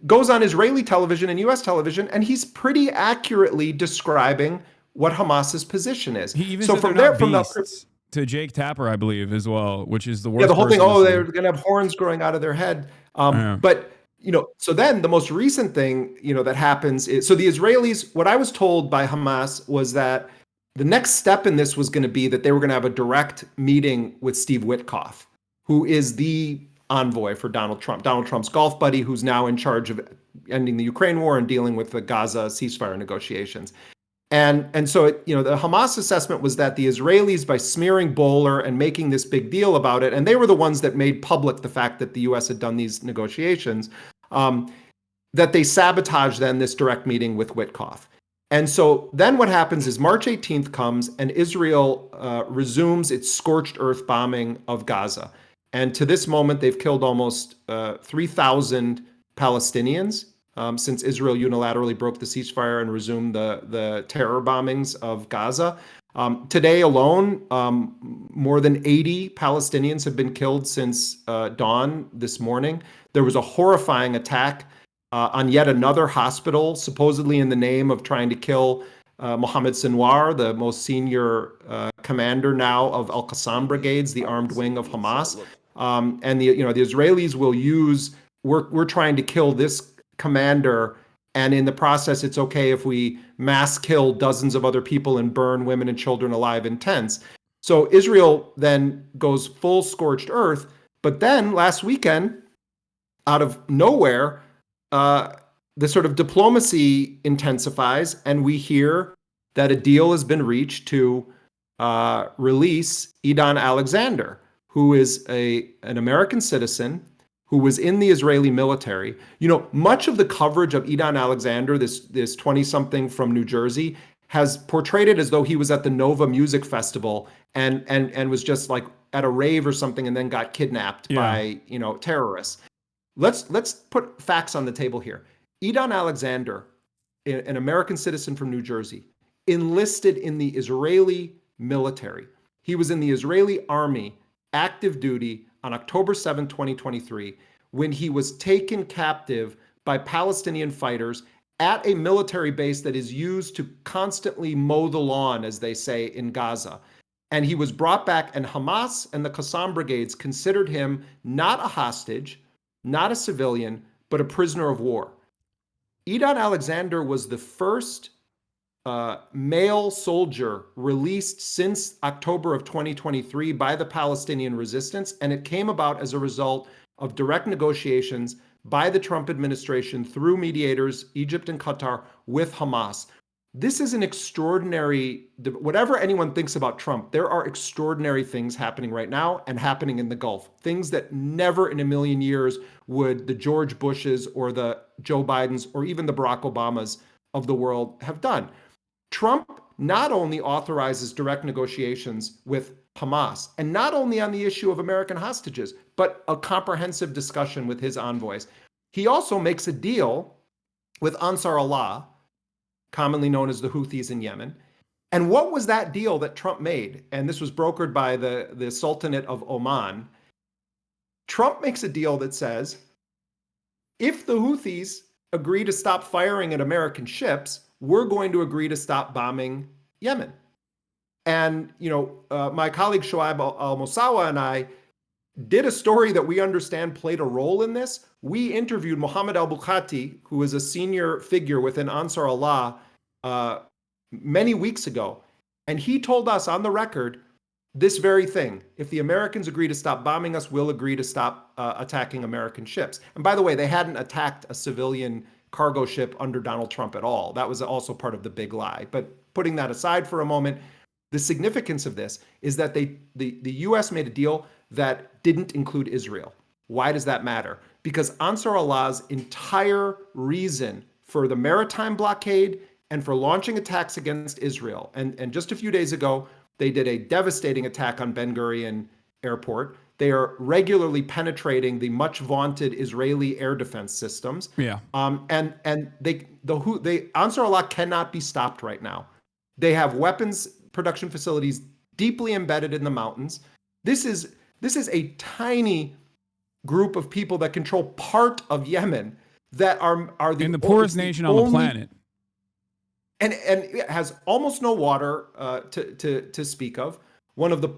goes on Israeli television and US television, and he's pretty accurately describing what Hamas's position is. He even so said from they're there, not beasts, to Jake Tapper, I believe, as well, which is the worst. Yeah, the whole thing. person to say. They're going to have horns growing out of their head. But so then the most recent thing that happens is, so the Israelis. What I was told by Hamas was that the next step in this was going to be that they were going to have a direct meeting with Steve Witkoff, who is the envoy for Donald Trump's golf buddy, who's now in charge of ending the Ukraine war and dealing with the Gaza ceasefire negotiations. And so the Hamas assessment was that the Israelis, by smearing Bowler and making this big deal about it, and they were the ones that made public the fact that the U.S. had done these negotiations, that they sabotaged then this direct meeting with Witkoff. And so then what happens is March 18th comes and Israel resumes its scorched earth bombing of Gaza. And to this moment, they've killed almost 3,000 Palestinians since Israel unilaterally broke the ceasefire and resumed the terror bombings of Gaza. Today alone, more than 80 Palestinians have been killed since dawn this morning. There was a horrifying attack on yet another hospital, supposedly in the name of trying to kill Mohammed Sinwar, the most senior commander now of Al-Qassam brigades, the armed wing of Hamas. And the Israelis will use, we're trying to kill this commander, and in the process, it's okay if we mass kill dozens of other people and burn women and children alive in tents. So Israel then goes full scorched earth. But then last weekend, out of nowhere, the sort of diplomacy intensifies, and we hear that a deal has been reached to release Idan Alexander, who is an American citizen who was in the Israeli military. Much of the coverage of Idan Alexander, this 20-something from New Jersey, has portrayed it as though he was at the Nova Music Festival and was just like at a rave or something and then got kidnapped by terrorists. Let's put facts on the table here. Idan Alexander, an American citizen from New Jersey, enlisted in the Israeli military. He was in the Israeli army, active duty, on October 7, 2023, when he was taken captive by Palestinian fighters at a military base that is used to constantly mow the lawn, as they say, in Gaza. And he was brought back, and Hamas and the Qassam brigades considered him not a hostage, not a civilian, but a prisoner of war. Idan Alexander was the first male soldier released since October of 2023 by the Palestinian resistance, and it came about as a result of direct negotiations by the Trump administration through mediators, Egypt and Qatar, with Hamas. This is an extraordinary, whatever anyone thinks about Trump, there are extraordinary things happening right now and happening in the Gulf. Things that never in a million years would the George Bushes or the Joe Bidens or even the Barack Obamas of the world have done. Trump not only authorizes direct negotiations with Hamas, and not only on the issue of American hostages, but a comprehensive discussion with his envoys. He also makes a deal with Ansar Allah, commonly known as the Houthis in Yemen. And what was that deal that Trump made? And this was brokered by the Sultanate of Oman. Trump makes a deal that says, if the Houthis agree to stop firing at American ships, we're going to agree to stop bombing Yemen. And, my colleague Shoaib Al-Mosawa and I did a story that we understand played a role in this. We interviewed Mohammed al-Bukhati, who is a senior figure within Ansar Allah, many weeks ago. And he told us on the record this very thing. If the Americans agree to stop bombing us, we'll agree to stop attacking American ships. And by the way, they hadn't attacked a civilian cargo ship under Donald Trump at all. That was also part of the big lie. But putting that aside for a moment, the significance of this is that the U.S. made a deal that didn't include Israel. Why does that matter? Because Ansar Allah's entire reason for the maritime blockade and for launching attacks against Israel, and just a few days ago, they did a devastating attack on Ben Gurion Airport. They are regularly penetrating the much vaunted Israeli air defense systems. Yeah. And Ansar Allah cannot be stopped right now. They have weapons production facilities deeply embedded in the mountains. This is a tiny group of people that control part of Yemen that are the poorest nation on the planet. And it has almost no water to speak of. One of the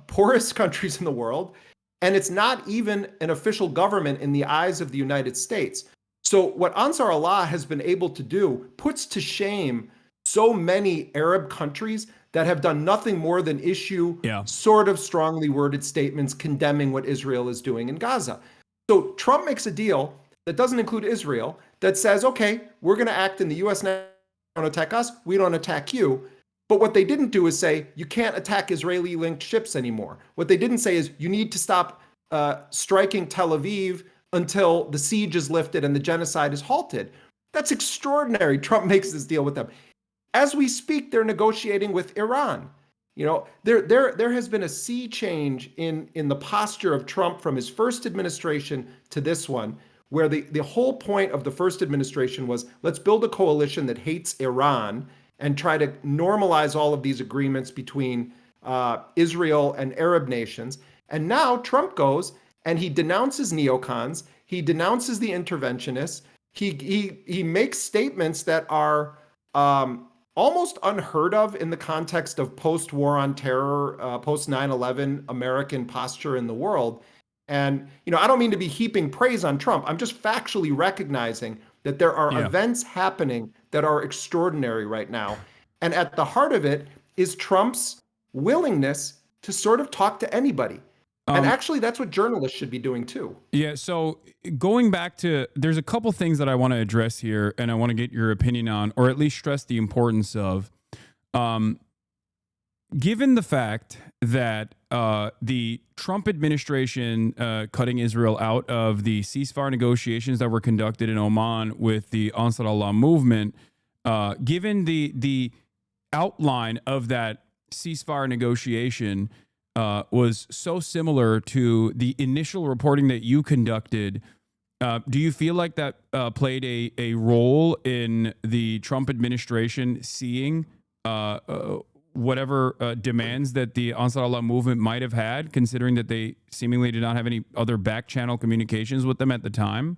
poorest countries in the world, and it's not even an official government in the eyes of the United States. So what Ansar Allah has been able to do puts to shame so many Arab countries that have done nothing more than issue sort of strongly worded statements condemning what Israel is doing in Gaza. So Trump makes a deal that doesn't include Israel that says, okay, we're going to act in the U.S. national attack us, we don't attack you. But what they didn't do is say, you can't attack Israeli-linked ships anymore. What they didn't say is, you need to stop striking Tel Aviv until the siege is lifted and the genocide is halted. That's extraordinary. Trump makes this deal with them. As we speak, they're negotiating with Iran. You know, there has been a sea change in the posture of Trump from his first administration to this one, where the whole point of the first administration was, let's build a coalition that hates Iran and try to normalize all of these agreements between Israel and Arab nations. And now Trump goes and he denounces neocons, he denounces the interventionists, he makes statements that are almost unheard of in the context of post-war on terror, post 9/11 American posture in the world. And, you know, I don't mean to be heaping praise on Trump. I'm just factually recognizing that there are events happening that are extraordinary right now. And at the heart of it is Trump's willingness to sort of talk to anybody. And actually, that's what journalists should be doing too. Yeah. So going back to, there's a couple things that I want to address here, and I want to get your opinion on, or at least stress the importance of. Given the fact that the Trump administration cutting Israel out of the ceasefire negotiations that were conducted in Oman with the Ansar Allah movement, given the outline of that ceasefire negotiation was so similar to the initial reporting that you conducted, do you feel like that played a role in the Trump administration seeing whatever demands that the Ansar Allah movement might have had, considering that they seemingly did not have any other back channel communications with them at the time?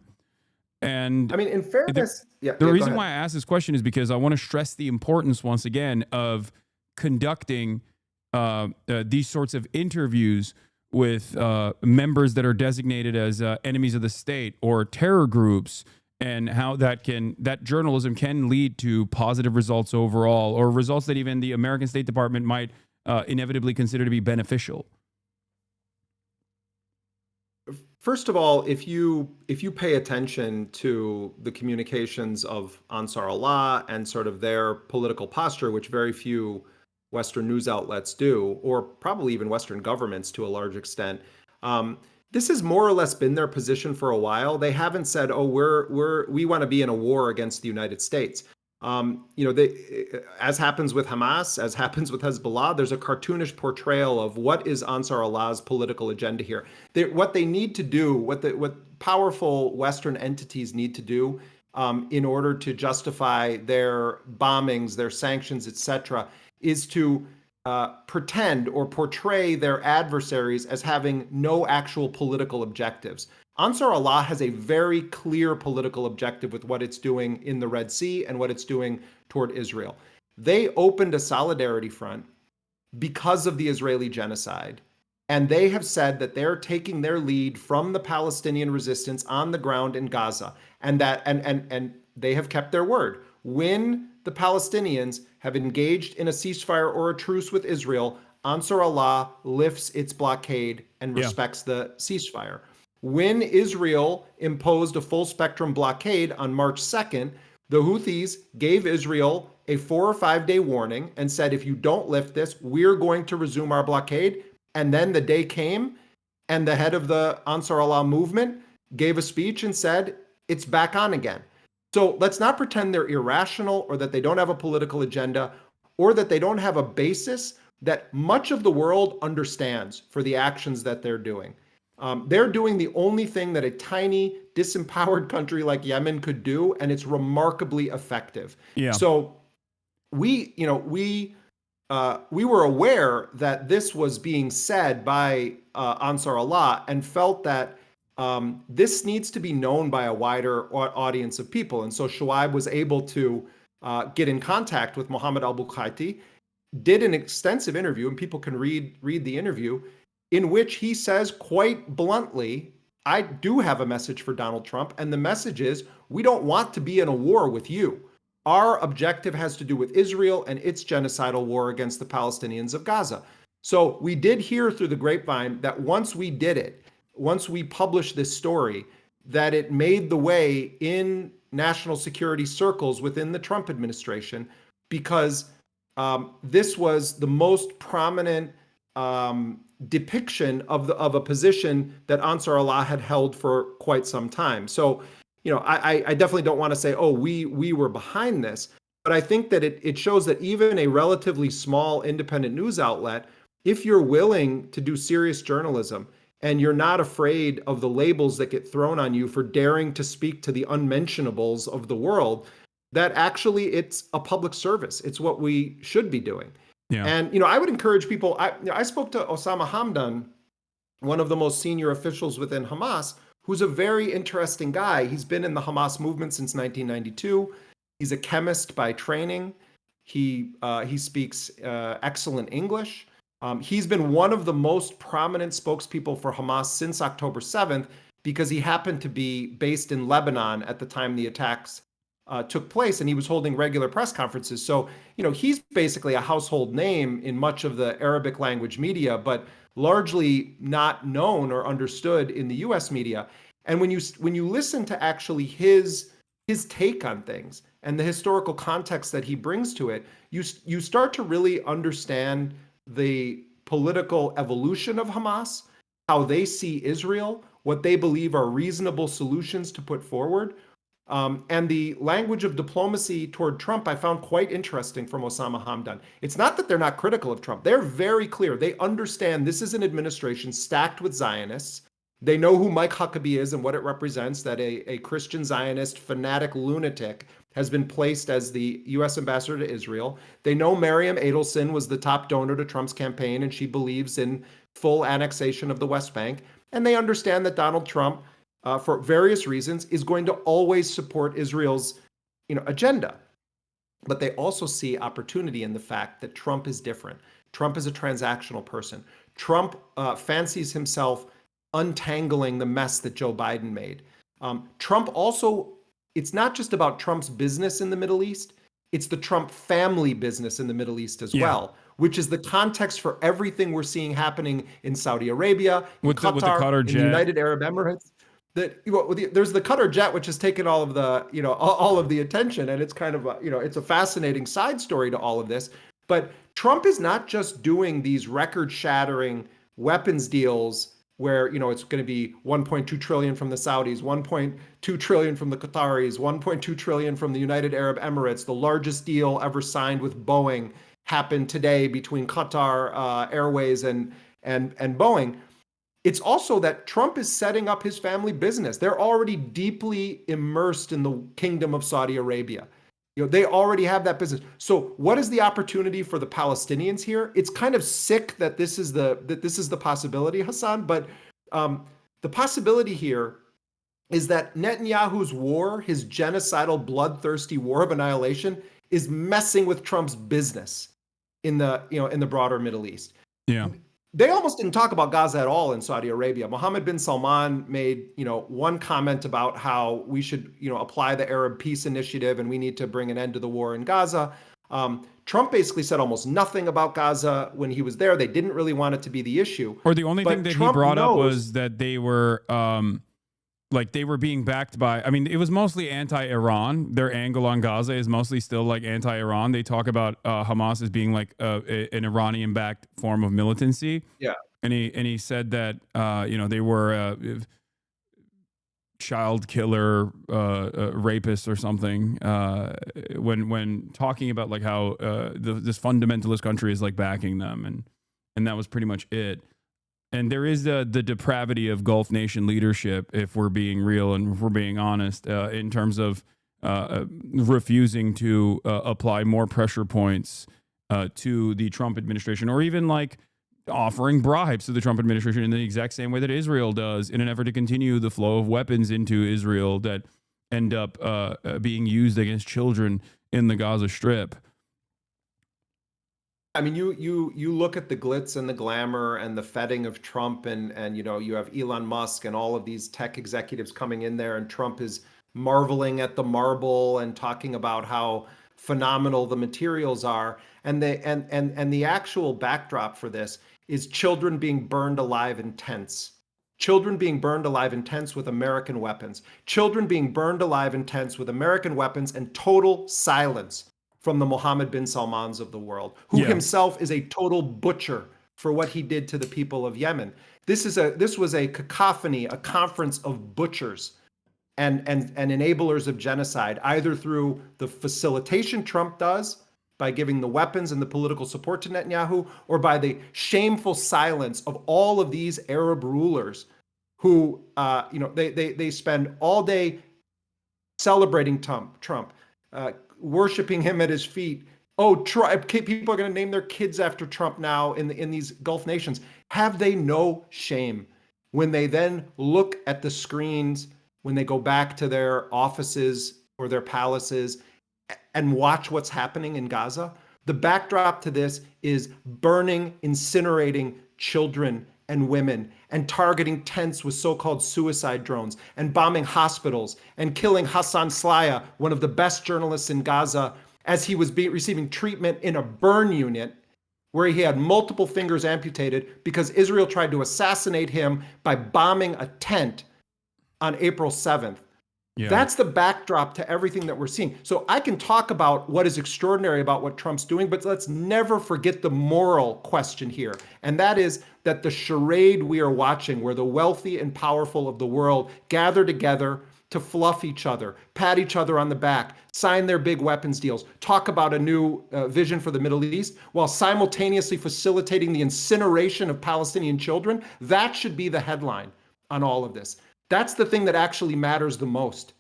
And I mean, in fairness, the reason why I ask this question is because I want to stress the importance once again of conducting these sorts of interviews with members that are designated as enemies of the state or terror groups, and how that journalism can lead to positive results overall, or results that even the American State Department might inevitably consider to be beneficial. First of all, if you pay attention to the communications of Ansar Allah and sort of their political posture, which very few Western news outlets do, or probably even Western governments to a large extent, this has more or less been their position for a while. They haven't said, "Oh, we want to be in a war against the United States." You know, as happens with Hamas, as happens with Hezbollah, there's a cartoonish portrayal of what is Ansar Allah's political agenda here. What they need to do, what powerful Western entities need to do in order to justify their bombings, their sanctions, etc., is to pretend or portray their adversaries as having no actual political objectives. Ansar Allah has a very clear political objective with what it's doing in the Red Sea and what it's doing toward Israel. They opened a solidarity front because of the Israeli genocide, and they have said that they're taking their lead from the Palestinian resistance on the ground in Gaza, and that and they have kept their word. When the Palestinians have engaged in a ceasefire or a truce with Israel, Ansar Allah lifts its blockade and respects the ceasefire. When Israel imposed a full spectrum blockade on March 2nd, the Houthis gave Israel a 4 or 5 day warning and said, if you don't lift this, we're going to resume our blockade. And then the day came and the head of the Ansar Allah movement gave a speech and said, it's back on again. So let's not pretend they're irrational or that they don't have a political agenda or that they don't have a basis that much of the world understands for the actions that they're doing. They're doing the only thing that a tiny, disempowered country like Yemen could do, and it's remarkably effective. Yeah. So we were aware that this was being said by Ansar Allah and felt that this needs to be known by a wider audience of people. And so Shoaib was able to get in contact with Mohammed al-Bukaiti, did an extensive interview, and people can read the interview, in which he says quite bluntly, I do have a message for Donald Trump, and the message is, we don't want to be in a war with you. Our objective has to do with Israel and its genocidal war against the Palestinians of Gaza. So we did hear through the grapevine that once we published this story, that it made the way in national security circles within the Trump administration, because this was the most prominent depiction of a position that Ansar Allah had held for quite some time. So, I definitely don't want to say, oh, we were behind this, but I think that it shows that even a relatively small independent news outlet, if you're willing to do serious journalism and you're not afraid of the labels that get thrown on you for daring to speak to the unmentionables of the world, that actually it's a public service. It's what we should be doing. Yeah. And, I would encourage people, I spoke to Osama Hamdan, one of the most senior officials within Hamas, who's a very interesting guy. He's been in the Hamas movement since 1992. He's a chemist by training. He speaks excellent English. He's been one of the most prominent spokespeople for Hamas since October 7th, because he happened to be based in Lebanon at the time the attacks took place, and he was holding regular press conferences. So, he's basically a household name in much of the Arabic language media, but largely not known or understood in the U.S. media. And when you listen to actually his take on things and the historical context that he brings to it, you start to really understand the political evolution of Hamas, how they see Israel, what they believe are reasonable solutions to put forward. And the language of diplomacy toward Trump, I found quite interesting from Osama Hamdan. It's not that they're not critical of Trump. They're very clear. They understand this is an administration stacked with Zionists. They know who Mike Huckabee is and what it represents, that a Christian Zionist fanatic lunatic has been placed as the U.S. ambassador to Israel. They know Miriam Adelson was the top donor to Trump's campaign, and she believes in full annexation of the West Bank. And they understand that Donald Trump, for various reasons, is going to always support Israel's agenda. But they also see opportunity in the fact that Trump is different. Trump is a transactional person. Trump fancies himself untangling the mess that Joe Biden made. Trump also, it's not just about Trump's business in the Middle East, it's the Trump family business in the Middle East as well, which is the context for everything we're seeing happening in Saudi Arabia, in Qatar, in the United Arab Emirates. There's the Qatar jet, which has taken all of the, all of the attention, and it's kind of it's a fascinating side story to all of this. But Trump is not just doing these record-shattering weapons deals where it's going to be 1.2 trillion from the Saudis, 1.2 trillion from the Qataris, 1.2 trillion from the United Arab Emirates. The largest deal ever signed with Boeing happened today between Qatar Airways and Boeing. It's also that Trump is setting up his family business. They're already deeply immersed in the kingdom of Saudi Arabia. They already have that business. So what is the opportunity for the Palestinians here? It's kind of sick that this is the possibility, Hasan, but the possibility here is that Netanyahu's war, his genocidal, bloodthirsty war of annihilation, is messing with Trump's business in the broader Middle East. Yeah. They almost didn't talk about Gaza at all in Saudi Arabia. Mohammed bin Salman made, one comment about how we should, apply the Arab Peace Initiative and we need to bring an end to the war in Gaza. Trump basically said almost nothing about Gaza when he was there. They didn't really want it to be the issue. Or the only thing that he brought up was that they were they were being backed by, it was mostly anti-Iran. Their angle on Gaza is mostly still anti-Iran. They talk about Hamas as being an Iranian-backed form of militancy. Yeah. And he said that, they were child killer rapists or something when talking about how this fundamentalist country is backing them. And that was pretty much it. And there is the depravity of Gulf nation leadership, if we're being real and if we're being honest, in terms of refusing to apply more pressure points to the Trump administration, or even offering bribes to the Trump administration in the exact same way that Israel does, in an effort to continue the flow of weapons into Israel that end up being used against children in the Gaza Strip. You look at the glitz and the glamour and the feting of Trump, and you have Elon Musk and all of these tech executives coming in there, and Trump is marveling at the marble and talking about how phenomenal the materials are, and the actual backdrop for this is children being burned alive in tents, children being burned alive in tents with American weapons, children being burned alive in tents with American weapons, and total silence from the Mohammed bin Salmans of the world, who himself is a total butcher for what he did to the people of Yemen. This was a cacophony, a conference of butchers and enablers of genocide, either through the facilitation Trump does by giving the weapons and the political support to Netanyahu, or by the shameful silence of all of these Arab rulers who, they spend all day celebrating Trump, worshiping him at his feet. Oh, people are going to name their kids after Trump now in these Gulf nations. Have they no shame when they then look at the screens, when they go back to their offices or their palaces and watch what's happening in Gaza? The backdrop to this is burning, incinerating children and women, and targeting tents with so-called suicide drones, and bombing hospitals, and killing Hassan Slaya, one of the best journalists in Gaza, as he was receiving treatment in a burn unit where he had multiple fingers amputated because Israel tried to assassinate him by bombing a tent on April 7th. Yeah. That's the backdrop to everything that we're seeing. So I can talk about what is extraordinary about what Trump's doing, but let's never forget the moral question here. And that is that the charade we are watching, where the wealthy and powerful of the world gather together to fluff each other, pat each other on the back, sign their big weapons deals, talk about a new vision for the Middle East, while simultaneously facilitating the incineration of Palestinian children, that should be the headline on all of this. That's the thing that actually matters the most.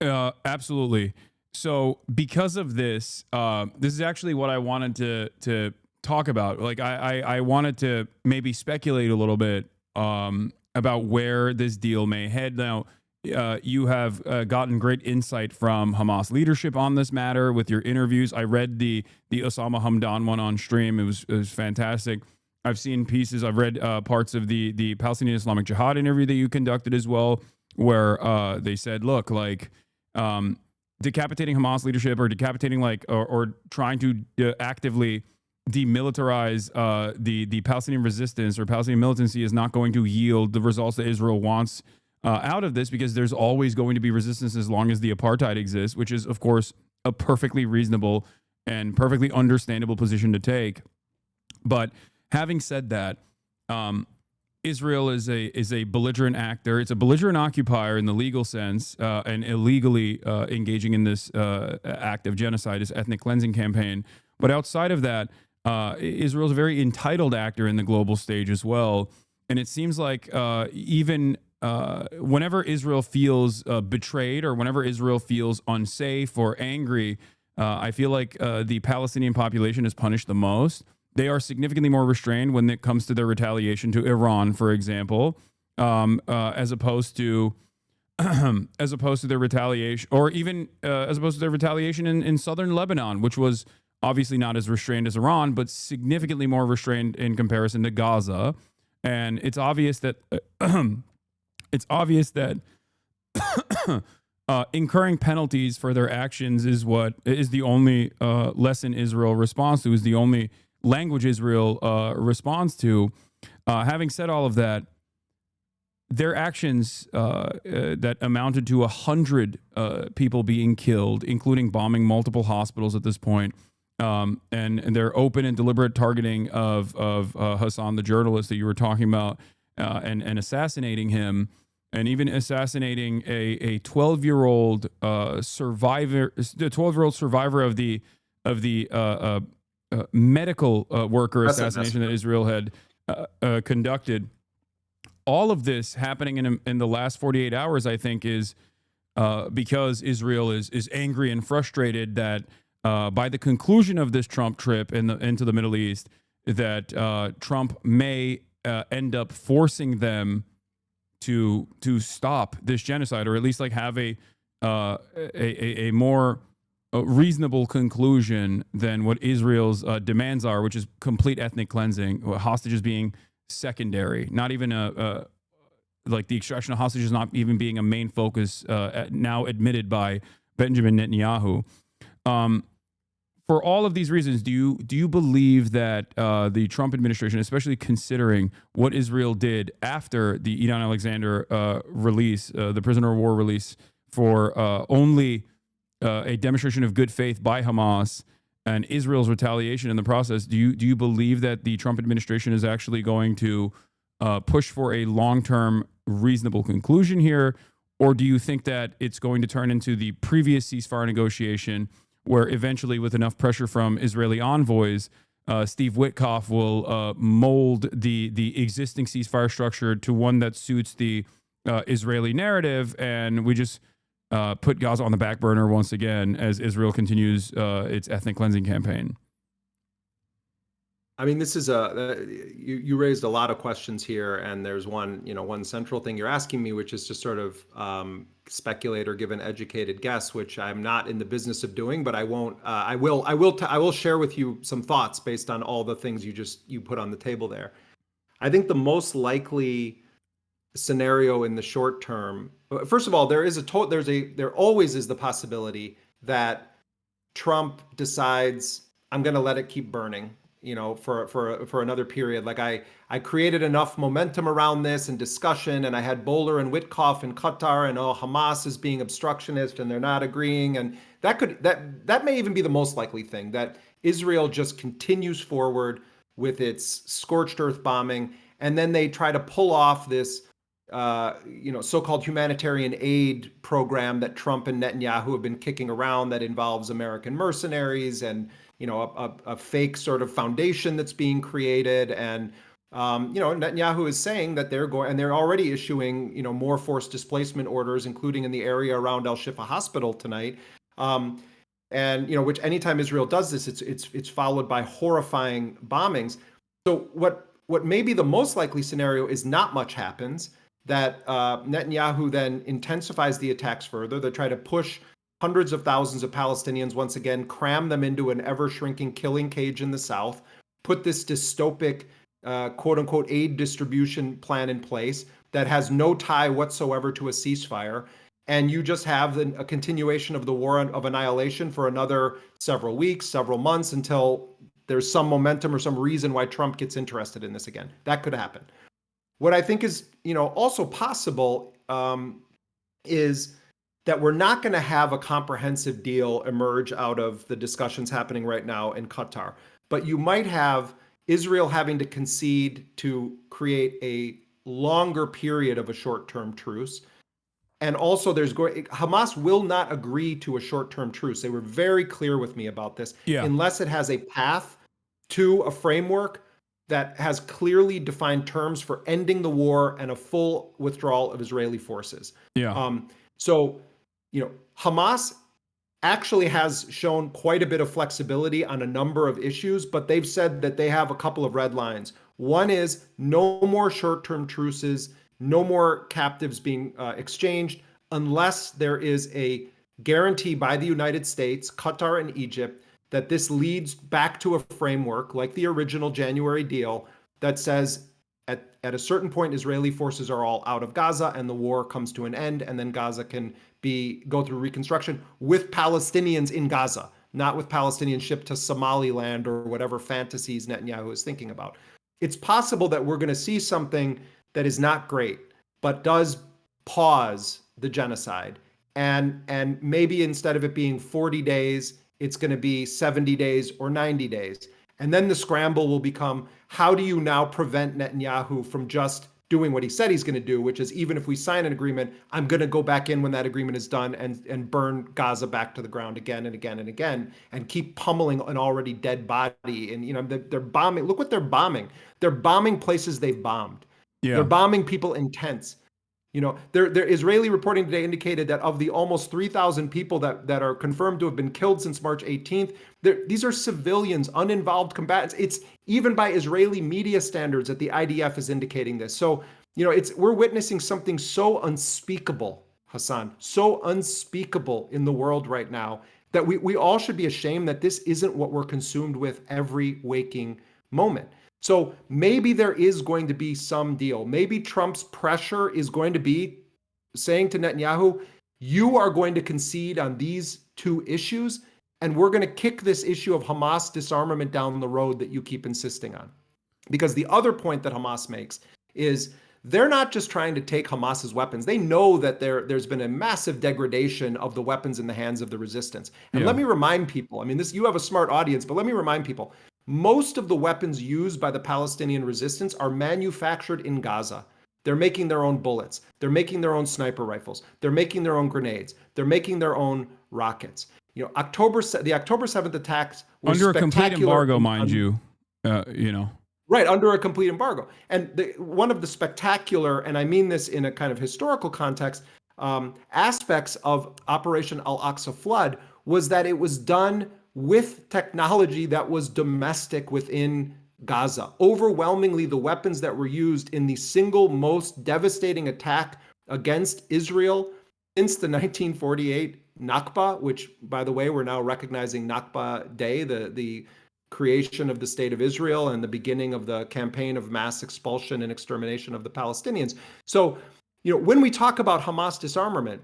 Absolutely. So because of this, this is actually what I wanted to talk about. Like I wanted to maybe speculate a little bit about where this deal may head. Now, you have gotten great insight from Hamas leadership on this matter with your interviews. I read the Osama Hamdan one on stream. It was fantastic. I've seen pieces. I've read parts of the Palestinian Islamic Jihad interview that you conducted as well, where they said, look, like decapitating Hamas leadership or decapitating or trying to actively demilitarize the Palestinian resistance or Palestinian militancy is not going to yield the results that Israel wants out of this, because there's always going to be resistance as long as the apartheid exists, which is, of course, a perfectly reasonable and perfectly understandable position to take. But having said that, Israel is a belligerent actor. It's a belligerent occupier in the legal sense, and illegally engaging in this act of genocide, this ethnic cleansing campaign. But outside of that, Israel is a very entitled actor in the global stage as well. And it seems like even whenever Israel feels betrayed, or whenever Israel feels unsafe or angry, I feel like the Palestinian population is punished the most. They are significantly more restrained when it comes to their retaliation to Iran, for example, as opposed to their retaliation, or even as opposed to their retaliation in southern Lebanon, which was obviously not as restrained as Iran, but significantly more restrained in comparison to Gaza. And it's obvious that incurring penalties for their actions is the only lesson Israel responds to, is the only language Israel responds to. Having said all of that, their actions that amounted to 100 people being killed, including bombing multiple hospitals at this point, and their open and deliberate targeting of Hasan, the journalist that you were talking about, and assassinating him, and even assassinating a 12-year-old survivor, the 12-year-old survivor of the medical worker assassination that Israel had conducted. All of this happening in the last 48 hours, I think, is because Israel is angry and frustrated that by the conclusion of this Trump trip into the Middle East, that Trump may end up forcing them to stop this genocide, or at least like have a more reasonable conclusion than what Israel's demands are, which is complete ethnic cleansing, hostages being secondary, not even like the extraction of hostages not even being a main focus, now admitted by Benjamin Netanyahu. for all of these reasons, do you believe that the Trump administration, especially considering what Israel did after the Idan Alexander release, the prisoner of war release, for only a demonstration of good faith by Hamas and Israel's retaliation in the process, do you believe that the Trump administration is actually going to push for a long-term reasonable conclusion here, or do you think that it's going to turn into the previous ceasefire negotiation, where eventually, with enough pressure from Israeli envoys, Steve Witkoff will mold the existing ceasefire structure to one that suits the Israeli narrative, and we just put Gaza on the back burner once again as Israel continues its ethnic cleansing campaign? I mean, this is you raised a lot of questions here, and there's one central thing you're asking me, which is to sort of speculate or give an educated guess, which I'm not in the business of doing, but I won't. I will share with you some thoughts based on all the things you put on the table there. I think the most likely scenario in the short term, first of all, there always is the possibility that Trump decides, I'm going to let it keep burning, for another period. Like I created enough momentum around this and discussion, and I had Bowler and Witkoff in Qatar, and Hamas is being obstructionist and they're not agreeing, and that may even be the most likely thing, that Israel just continues forward with its scorched earth bombing, and then they try to pull off this so-called humanitarian aid program that Trump and Netanyahu have been kicking around, that involves American mercenaries and a fake sort of foundation that's being created. And Netanyahu is saying that they're already issuing more forced displacement orders, including in the area around Al Shifa Hospital tonight. Which anytime Israel does this, it's followed by horrifying bombings. So what may be the most likely scenario is not much happens, that Netanyahu then intensifies the attacks further. They try to push hundreds of thousands of Palestinians, once again, cram them into an ever-shrinking killing cage in the south, put this dystopic, quote-unquote, aid distribution plan in place that has no tie whatsoever to a ceasefire. And you just have a continuation of the war of annihilation for another several weeks, several months, until there's some momentum or some reason why Trump gets interested in this again. That could happen. What I think is, also possible is that we're not going to have a comprehensive deal emerge out of the discussions happening right now in Qatar. But you might have Israel having to concede to create a longer period of a short-term truce. And also Hamas will not agree to a short-term truce. They were very clear with me about this. Unless it has a path to a framework that has clearly defined terms for ending the war and a full withdrawal of Israeli forces. Hamas actually has shown quite a bit of flexibility on a number of issues, but they've said that they have a couple of red lines. One is no more short-term truces, no more captives being exchanged, unless there is a guarantee by the United States, Qatar, and Egypt that this leads back to a framework like the original January deal that says at a certain point, Israeli forces are all out of Gaza and the war comes to an end, and then Gaza can go through reconstruction with Palestinians in Gaza, not with Palestinians shipped to Somaliland or whatever fantasies Netanyahu is thinking about. It's possible that we're going to see something that is not great, but does pause the genocide. And maybe instead of it being 40 days, it's going to be 70 days or 90 days. And then the scramble will become, how do you now prevent Netanyahu from just doing what he said he's going to do, which is, even if we sign an agreement, I'm going to go back in when that agreement is done and burn Gaza back to the ground again and again and again, and keep pummeling an already dead body. And, they're bombing. Look what they're bombing. They're bombing places they've bombed. They're bombing people in tents. Their Israeli reporting today indicated that of the almost 3,000 people that are confirmed to have been killed since March 18th, these are civilians, uninvolved combatants. It's even by Israeli media standards that the IDF is indicating this. So, we're witnessing something so unspeakable, Hasan, so unspeakable in the world right now, that we all should be ashamed that this isn't what we're consumed with every waking moment. So maybe there is going to be some deal. Maybe Trump's pressure is going to be saying to Netanyahu, you are going to concede on these two issues, And we're going to kick this issue of Hamas disarmament down the road that you keep insisting on. Because the other point that Hamas makes is they're not just trying to take Hamas's weapons. They know that there's been a massive degradation of the weapons in the hands of the resistance. And let me remind people, I mean, you have a smart audience, but let me remind people, most of the weapons used by the Palestinian resistance are manufactured in Gaza. They're making their own bullets. They're making their own sniper rifles. They're making their own grenades. They're making their own rockets. You know, the October 7th attacks were under a complete embargo, mind you. Right, under a complete embargo. And one of the spectacular, and I mean this in a kind of historical context, aspects of Operation Al-Aqsa Flood was that it was done with technology that was domestic within Gaza. Overwhelmingly, the weapons that were used in the single most devastating attack against Israel since the 1948 Nakba, which, by the way, we're now recognizing Nakba Day, the creation of the state of Israel and the beginning of the campaign of mass expulsion and extermination of the Palestinians. So, when we talk about Hamas disarmament,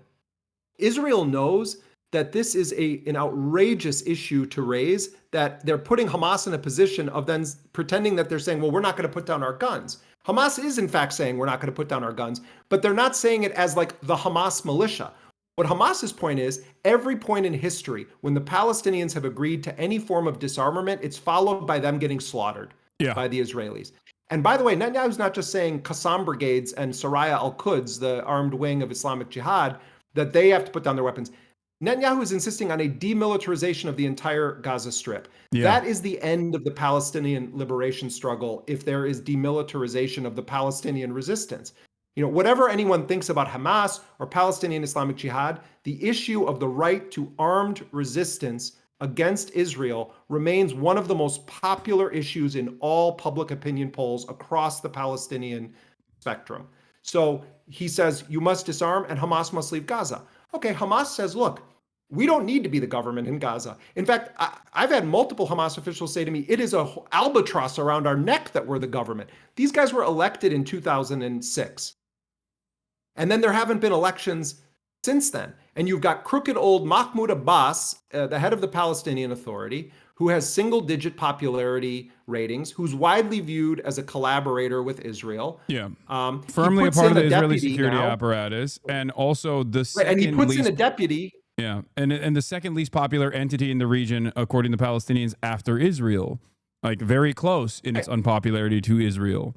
Israel knows that this is an outrageous issue to raise, that they're putting Hamas in a position of then pretending that they're saying, well, we're not going to put down our guns. Hamas is in fact saying we're not going to put down our guns, but they're not saying it as like the Hamas militia. What Hamas's point is, every point in history when the Palestinians have agreed to any form of disarmament, it's followed by them getting slaughtered by the Israelis. And by the way, Netanyahu's not just saying Qassam brigades and Saraya al-Quds, the armed wing of Islamic Jihad, that they have to put down their weapons. Netanyahu is insisting on a demilitarization of the entire Gaza Strip. That is the end of the Palestinian liberation struggle if there is demilitarization of the Palestinian resistance. Whatever anyone thinks about Hamas or Palestinian Islamic Jihad, the issue of the right to armed resistance against Israel remains one of the most popular issues in all public opinion polls across the Palestinian spectrum. So he says, you must disarm and Hamas must leave Gaza. Okay, Hamas says, look, we don't need to be the government in Gaza. In fact, I've had multiple Hamas officials say to me, it is an albatross around our neck that we're the government. These guys were elected in 2006. And then there haven't been elections since then. And you've got crooked old Mahmoud Abbas, the head of the Palestinian Authority, who has single-digit popularity ratings, who's widely viewed as a collaborator with Israel. Firmly a part of the Israeli security apparatus, and also the second and he puts least, in a deputy. And the second least popular entity in the region, according to Palestinians, after Israel, like very close in its unpopularity to Israel.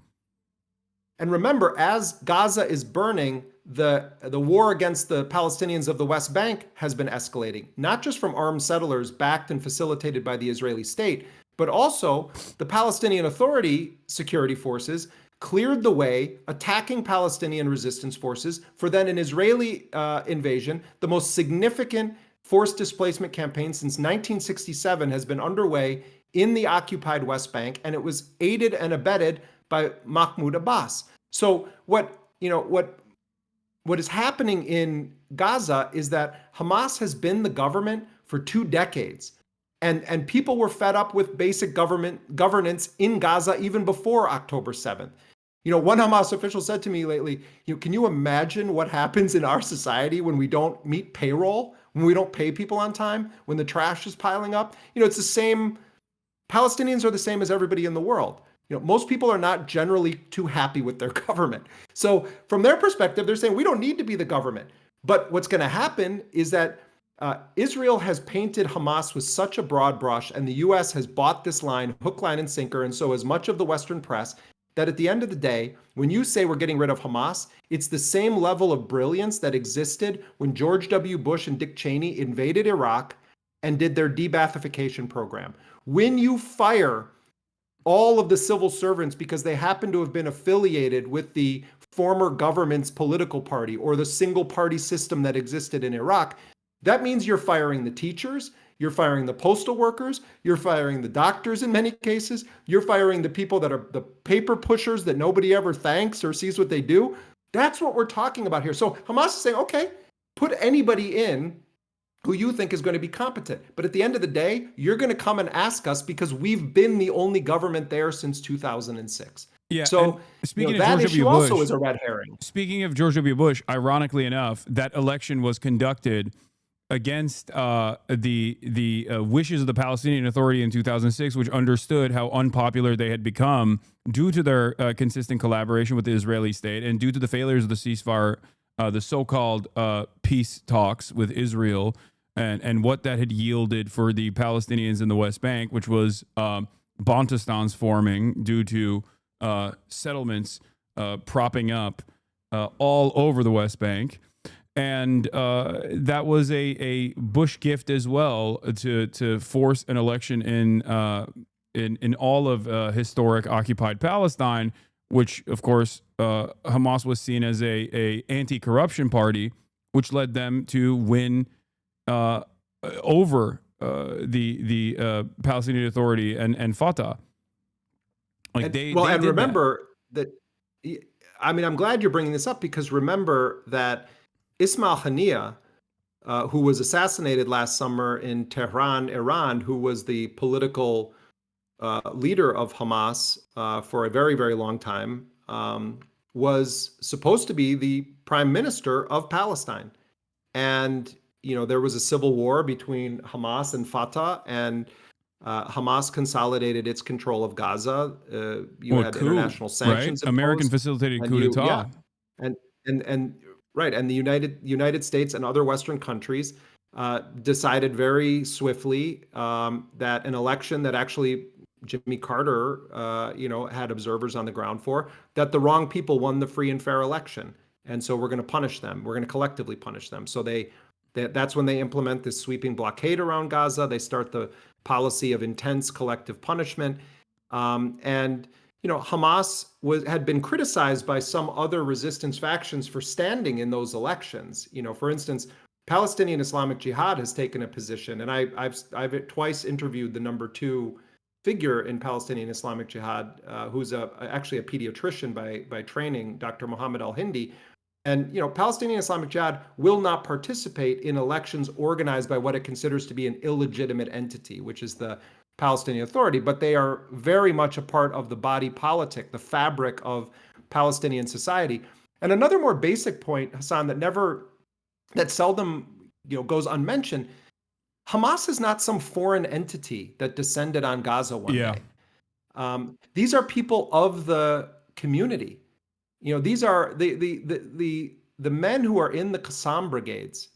And remember, as Gaza is burning, the war against the Palestinians of the West Bank has been escalating, not just from armed settlers backed and facilitated by the Israeli state, but also the Palestinian Authority security forces cleared the way, attacking Palestinian resistance forces for then an Israeli invasion. The most significant forced displacement campaign since 1967 has been underway in the occupied West Bank, and it was aided and abetted by Mahmoud Abbas. So what is happening in Gaza is that Hamas has been the government for 2 decades. And people were fed up with basic governance in Gaza even before October 7th. One Hamas official said to me lately, can you imagine what happens in our society when we don't meet payroll, when we don't pay people on time, when the trash is piling up? It's the same. Palestinians are the same as everybody in the world. Most people are not generally too happy with their government. So from their perspective, they're saying we don't need to be the government. But what's going to happen is that Israel has painted Hamas with such a broad brush, and the U.S. has bought this line, hook, line, and sinker, and so has much of the Western press, that at the end of the day, when you say we're getting rid of Hamas, it's the same level of brilliance that existed when George W. Bush and Dick Cheney invaded Iraq and did their de-Baathification program. When you fire all of the civil servants because they happen to have been affiliated with the former government's political party or the single party system that existed in Iraq, that means you're firing the teachers, you're firing the postal workers, you're firing the doctors in many cases, you're firing the people that are the paper pushers that nobody ever thanks or sees what they do. That's what we're talking about here. So Hamas is saying, okay, put anybody in who you think is going to be competent. But at the end of the day, you're going to come and ask us because we've been the only government there since 2006. Yeah. So speaking of that George issue W. Bush, also is a red herring. Speaking of George W. Bush, ironically enough, that election was conducted against the wishes of the Palestinian Authority in 2006, which understood how unpopular they had become due to their consistent collaboration with the Israeli state and due to the failures of the ceasefire, the so-called peace talks with Israel, and what that had yielded for the Palestinians in the West Bank, which was Bantustans forming due to settlements propping up all over the West Bank. And that was a Bush gift as well to force an election in all of historic occupied Palestine, which of course Hamas was seen as a anti-corruption party, which led them to win over the Palestinian Authority and Fatah. And remember that. I mean, I'm glad you're bringing this up, because remember that Ismail Haniyeh, who was assassinated last summer in Tehran, Iran, who was the political leader of Hamas for a very, very long time, was supposed to be the prime minister of Palestine. And, you know, there was a civil war between Hamas and Fatah, and Hamas consolidated its control of Gaza. You had international sanctions, right? American facilitated coup d'etat. Right, and the United States and other Western countries decided very swiftly that an election that actually Jimmy Carter, had observers on the ground for, that the wrong people won the free and fair election, and so we're going to punish them. We're going to collectively punish them. So that's when they implement this sweeping blockade around Gaza. They start the policy of intense collective punishment, and Hamas had been criticized by some other resistance factions for standing in those elections. For instance, Palestinian Islamic Jihad has taken a position, and I've twice interviewed the number 2 figure in Palestinian Islamic Jihad, who's actually a pediatrician by training, Dr. Mohammed Al-Hindi. And Palestinian Islamic Jihad will not participate in elections organized by what it considers to be an illegitimate entity, which is the Palestinian Authority, but they are very much a part of the body politic, the fabric of Palestinian society. And another more basic point, Hasan, that seldom goes unmentioned: Hamas is not some foreign entity that descended on Gaza one day. These are people of the community. These are the men who are in the Qassam brigades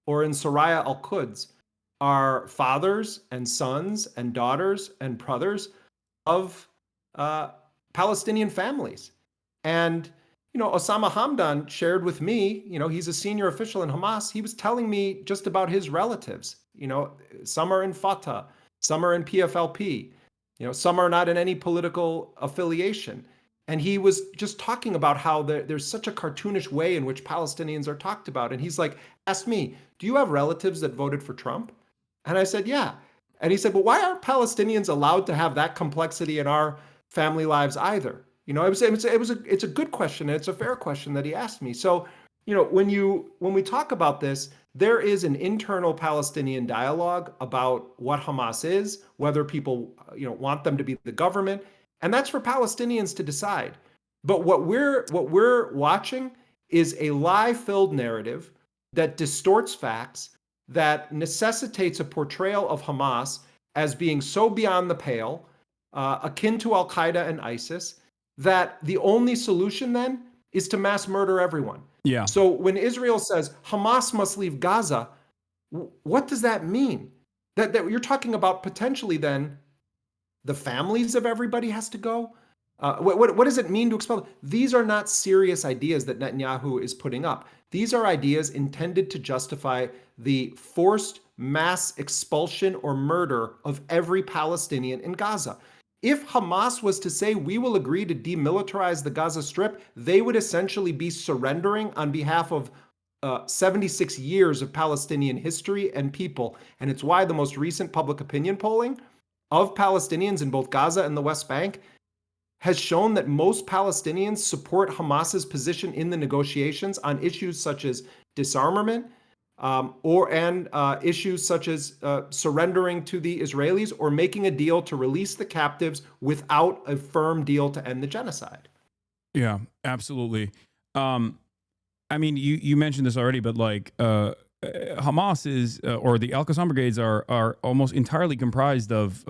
or in Soraya al-Quds are fathers and sons and daughters and brothers of Palestinian families. And, Osama Hamdan shared with me, he's a senior official in Hamas. He was telling me just about his relatives. Some are in Fatah, some are in PFLP, some are not in any political affiliation. And he was just talking about how there's such a cartoonish way in which Palestinians are talked about. And he's like, asked me, do you have relatives that voted for Trump? And I said, yeah. And he said, well, why aren't Palestinians allowed to have that complexity in our family lives either? It's a good question, and it's a fair question that he asked me. So, when we talk about this, there is an internal Palestinian dialogue about what Hamas is, whether people, want them to be the government, and that's for Palestinians to decide. But what we're watching is a lie-filled narrative that distorts facts, that necessitates a portrayal of Hamas as being so beyond the pale, akin to Al-Qaeda and ISIS, that the only solution then is to mass murder everyone. Yeah. So when Israel says Hamas must leave Gaza, what does that mean? That you're talking about potentially then the families of everybody has to go? What does it mean to expel? These are not serious ideas that Netanyahu is putting up. These are ideas intended to justify the forced mass expulsion or murder of every Palestinian in Gaza. If Hamas was to say, we will agree to demilitarize the Gaza Strip, they would essentially be surrendering on behalf of 76 years of Palestinian history and people. And it's why the most recent public opinion polling of Palestinians in both Gaza and the West Bank has shown that most Palestinians support Hamas's position in the negotiations on issues such as disarmament, and issues such as surrendering to the Israelis or making a deal to release the captives without a firm deal to end the genocide. Yeah, absolutely. I mean, you mentioned this already, but Hamas is, or the Al Qassam brigades are almost entirely comprised of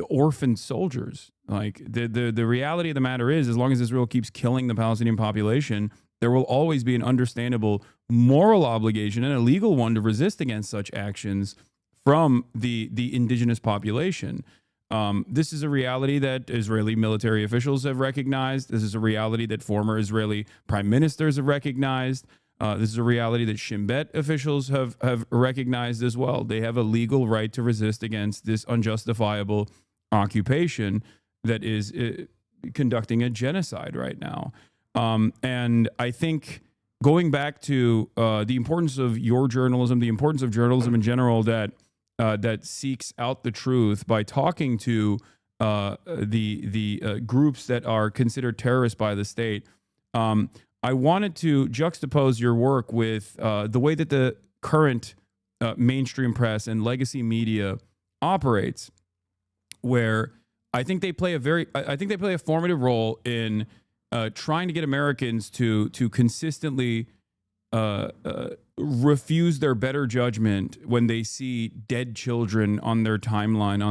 orphaned soldiers. Like the reality of the matter is, as long as Israel keeps killing the Palestinian population, there will always be an understandable moral obligation and a legal one to resist against such actions from the indigenous population. This is a reality that Israeli military officials have recognized. This is a reality that former Israeli prime ministers have recognized. This is a reality that Shin Bet officials have recognized as well. They have a legal right to resist against this unjustifiable occupation that is conducting a genocide right now. And I think going back to the importance of your journalism, the importance of journalism in general, that seeks out the truth by talking to the groups that are considered terrorists by the state. I wanted to juxtapose your work with the way that the current mainstream press and legacy media operates, where I think they play a formative role in trying to get Americans to consistently refuse their better judgment when they see dead children on their timeline,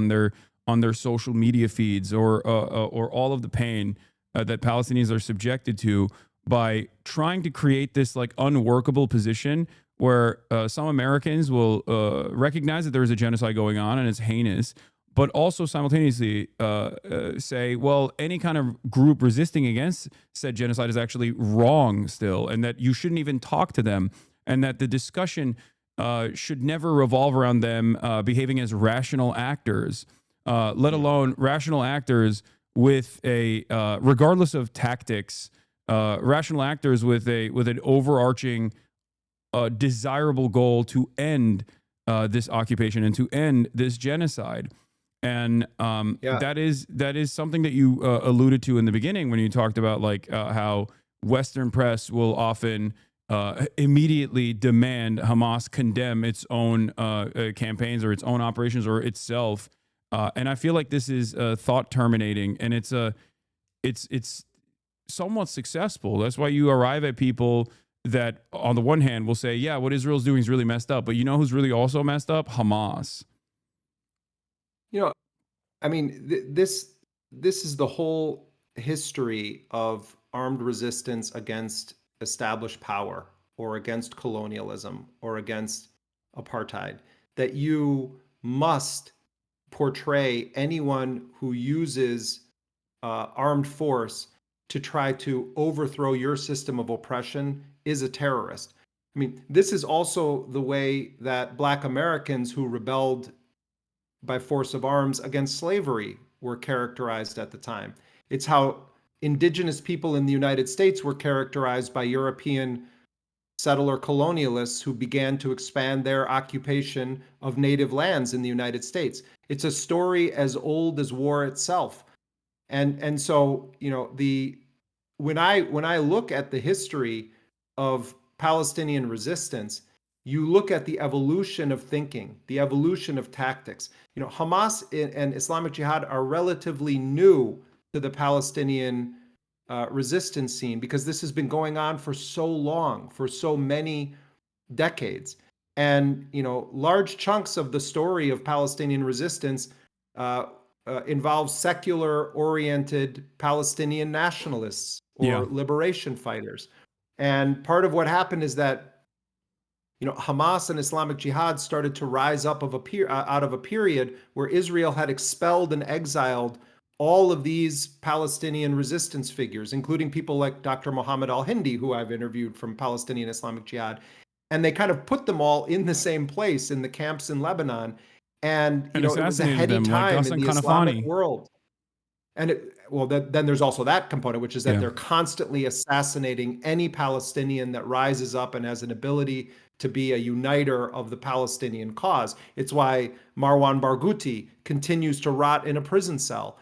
on their social media feeds, or all of the pain that Palestinians are subjected to, by trying to create this like unworkable position where some Americans will recognize that there is a genocide going on and it's heinous, but also simultaneously say, well, any kind of group resisting against said genocide is actually wrong still, and that you shouldn't even talk to them, and that the discussion should never revolve around them behaving as rational actors, let alone rational actors with a, regardless of tactics, rational actors with an overarching desirable goal to end this occupation and to end this genocide. And that is something that you alluded to in the beginning when you talked about like how Western press will often immediately demand Hamas condemn its own campaigns or its own operations or itself. And I feel like this is thought terminating, and it's somewhat successful. That's why you arrive at people that on the one hand will say, yeah, what Israel's doing is really messed up. But you know who's really also messed up? Hamas. You know, I mean, this is the whole history of armed resistance against established power or against colonialism or against apartheid, that you must portray anyone who uses armed force to try to overthrow your system of oppression is a terrorist. I mean, this is also the way that Black Americans who rebelled by force of arms against slavery were characterized at the time. It's how indigenous people in the United States were characterized by European settler colonialists who began to expand their occupation of native lands in the United States. It's a story as old as war itself. And so, you know, when I look at the history of Palestinian resistance, you look at the evolution of thinking, the evolution of tactics. You know, Hamas and Islamic Jihad are relatively new to the Palestinian resistance scene because this has been going on for so long, for so many decades. And, you know, large chunks of the story of Palestinian resistance involves secular-oriented Palestinian nationalists or liberation fighters. And part of what happened is that, you know, Hamas and Islamic Jihad started to rise up out of a period where Israel had expelled and exiled all of these Palestinian resistance figures, including people like Dr. Mohammed al-Hindi, who I've interviewed from Palestinian Islamic Jihad. And they kind of put them all in the same place in the camps in Lebanon. And you know, it was a heady time in the Islamic world. And then there's also that component, which is that they're constantly assassinating any Palestinian that rises up and has an ability to be a uniter of the Palestinian cause. It's why Marwan Barghouti continues to rot in a prison cell,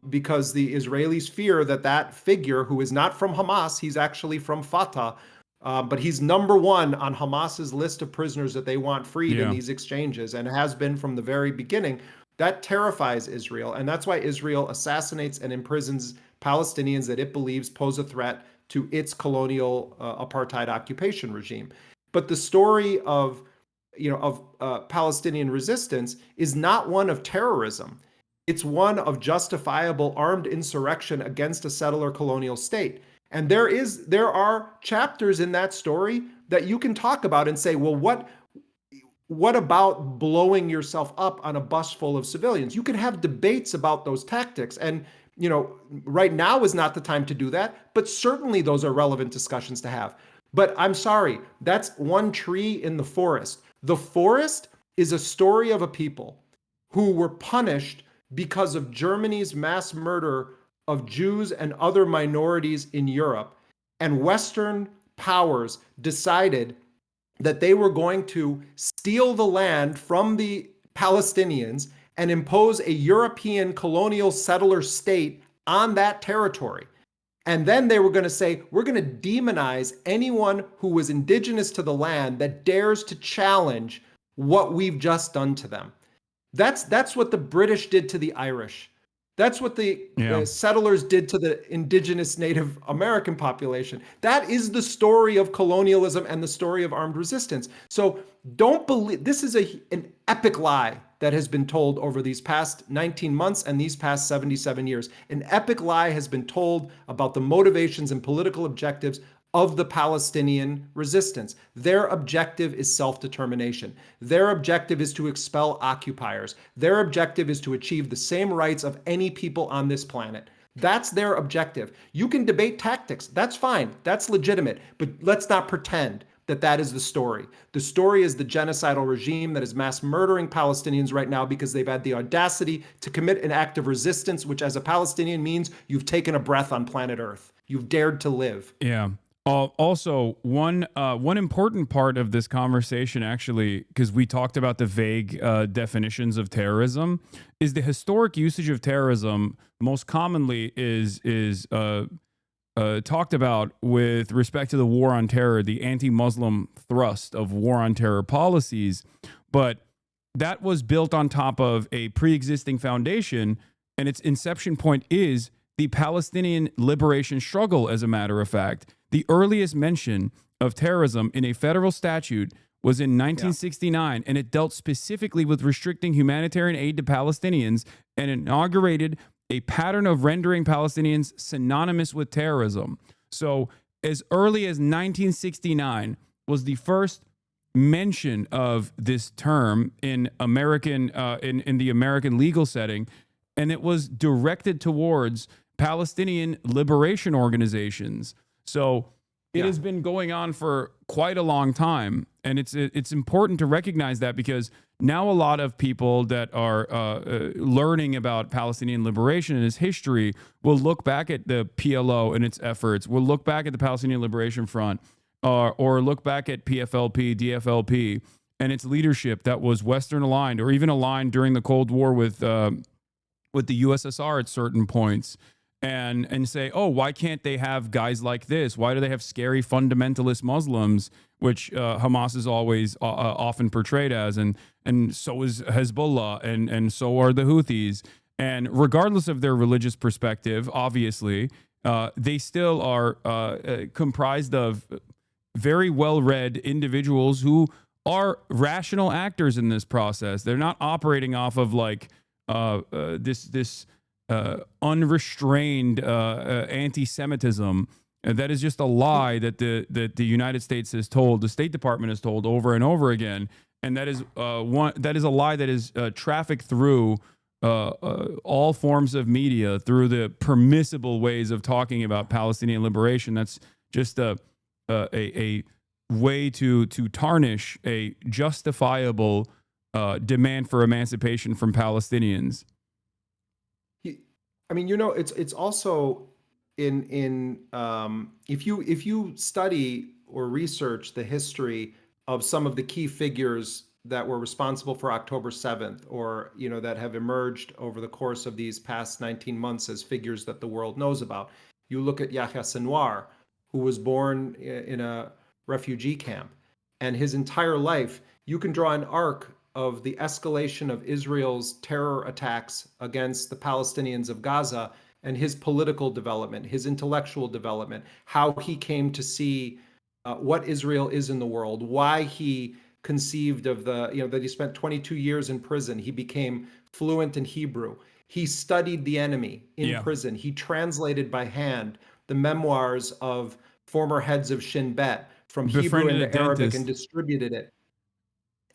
because the Israelis fear that figure, who is not from Hamas, he's actually from Fatah, but he's number one on Hamas's list of prisoners that they want freed in these exchanges, and has been from the very beginning. That terrifies Israel, and that's why Israel assassinates and imprisons Palestinians that it believes pose a threat to its colonial apartheid occupation regime. But the story of Palestinian resistance is not one of terrorism. It's one of justifiable armed insurrection against a settler colonial state. And there are chapters in that story that you can talk about and say, well, what about blowing yourself up on a bus full of civilians? You can have debates about those tactics. And, right now is not the time to do that, but certainly those are relevant discussions to have. But I'm sorry, that's one tree in the forest. The forest is a story of a people who were punished because of Germany's mass murder of Jews and other minorities in Europe. And Western powers decided that they were going to steal the land from the Palestinians and impose a European colonial settler state on that territory. And then they were going to say, we're going to demonize anyone who was indigenous to the land that dares to challenge what we've just done to them. That's what the British did to the Irish. That's what the settlers did to the indigenous Native American population. That is the story of colonialism and the story of armed resistance. So don't believe, this is an epic lie that has been told over these past 19 months and these past 77 years. An epic lie has been told about the motivations and political objectives of the Palestinian resistance. Their objective is self-determination. Their objective is to expel occupiers. Their objective is to achieve the same rights of any people on this planet. That's their objective. You can debate tactics. That's fine. That's legitimate. But let's not pretend that that is the story. The story is the genocidal regime that is mass murdering Palestinians right now because they've had the audacity to commit an act of resistance, which as a Palestinian means you've taken a breath on planet Earth. You've dared to live. Yeah. Also, one important part of this conversation, actually, because we talked about the vague definitions of terrorism, is the historic usage of terrorism most commonly is talked about with respect to the war on terror, the anti-Muslim thrust of war on terror policies. But that was built on top of a pre-existing foundation, and its inception point is the Palestinian liberation struggle, as a matter of fact. The earliest mention of terrorism in a federal statute was in 1969, and it dealt specifically with restricting humanitarian aid to Palestinians and inaugurated a pattern of rendering Palestinians synonymous with terrorism. So as early as 1969 was the first mention of this term in American in the American legal setting, and it was directed towards Palestinian liberation organizations. So it has been going on for quite a long time, and it's important to recognize that, because now a lot of people that are learning about Palestinian liberation and its history will look back at the PLO and its efforts, will look back at the Palestinian Liberation Front, or look back at PFLP, DFLP, and its leadership that was Western aligned, or even aligned during the Cold War with the USSR at certain points. And say, oh, why can't they have guys like this? Why do they have scary fundamentalist Muslims, which Hamas is always often portrayed as, and so is Hezbollah, and so are the Houthis. And regardless of their religious perspective, obviously, they still are comprised of very well-read individuals who are rational actors in this process. They're not operating off of like this unrestrained anti-Semitism. That is just a lie that the United States has told, the State Department has told over and over again, and that is a lie that is traffic through all forms of media, through the permissible ways of talking about Palestinian liberation. That's just a way to tarnish a justifiable demand for emancipation from Palestinians. I mean, it's also in if you study or research the history of some of the key figures that were responsible for October 7th, or that have emerged over the course of these past 19 months as figures that the world knows about. You look at Yahya Sinwar, who was born in a refugee camp, and his entire life, you can draw an arc of the escalation of Israel's terror attacks against the Palestinians of Gaza, and his political development, his intellectual development, how he came to see what Israel is in the world, why he conceived of that he spent 22 years in prison. He became fluent in Hebrew. He studied the enemy in prison. He translated by hand the memoirs of former heads of Shin Bet from Hebrew into Arabic and distributed it.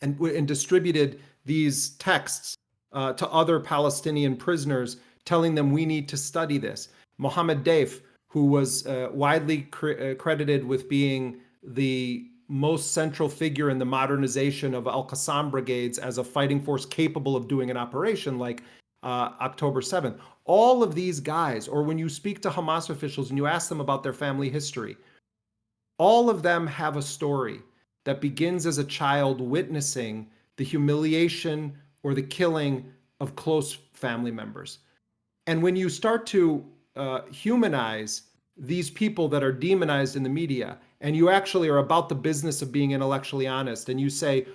And distributed these texts to other Palestinian prisoners, telling them we need to study this. Mohammed Deif, who was widely credited with being the most central figure in the modernization of Al-Qassam brigades as a fighting force capable of doing an operation like October 7th. All of these guys, or when you speak to Hamas officials and you ask them about their family history, all of them have a story that begins as a child witnessing the humiliation or the killing of close family members. And when you start to humanize these people that are demonized in the media, and you actually are about the business of being intellectually honest, and you say,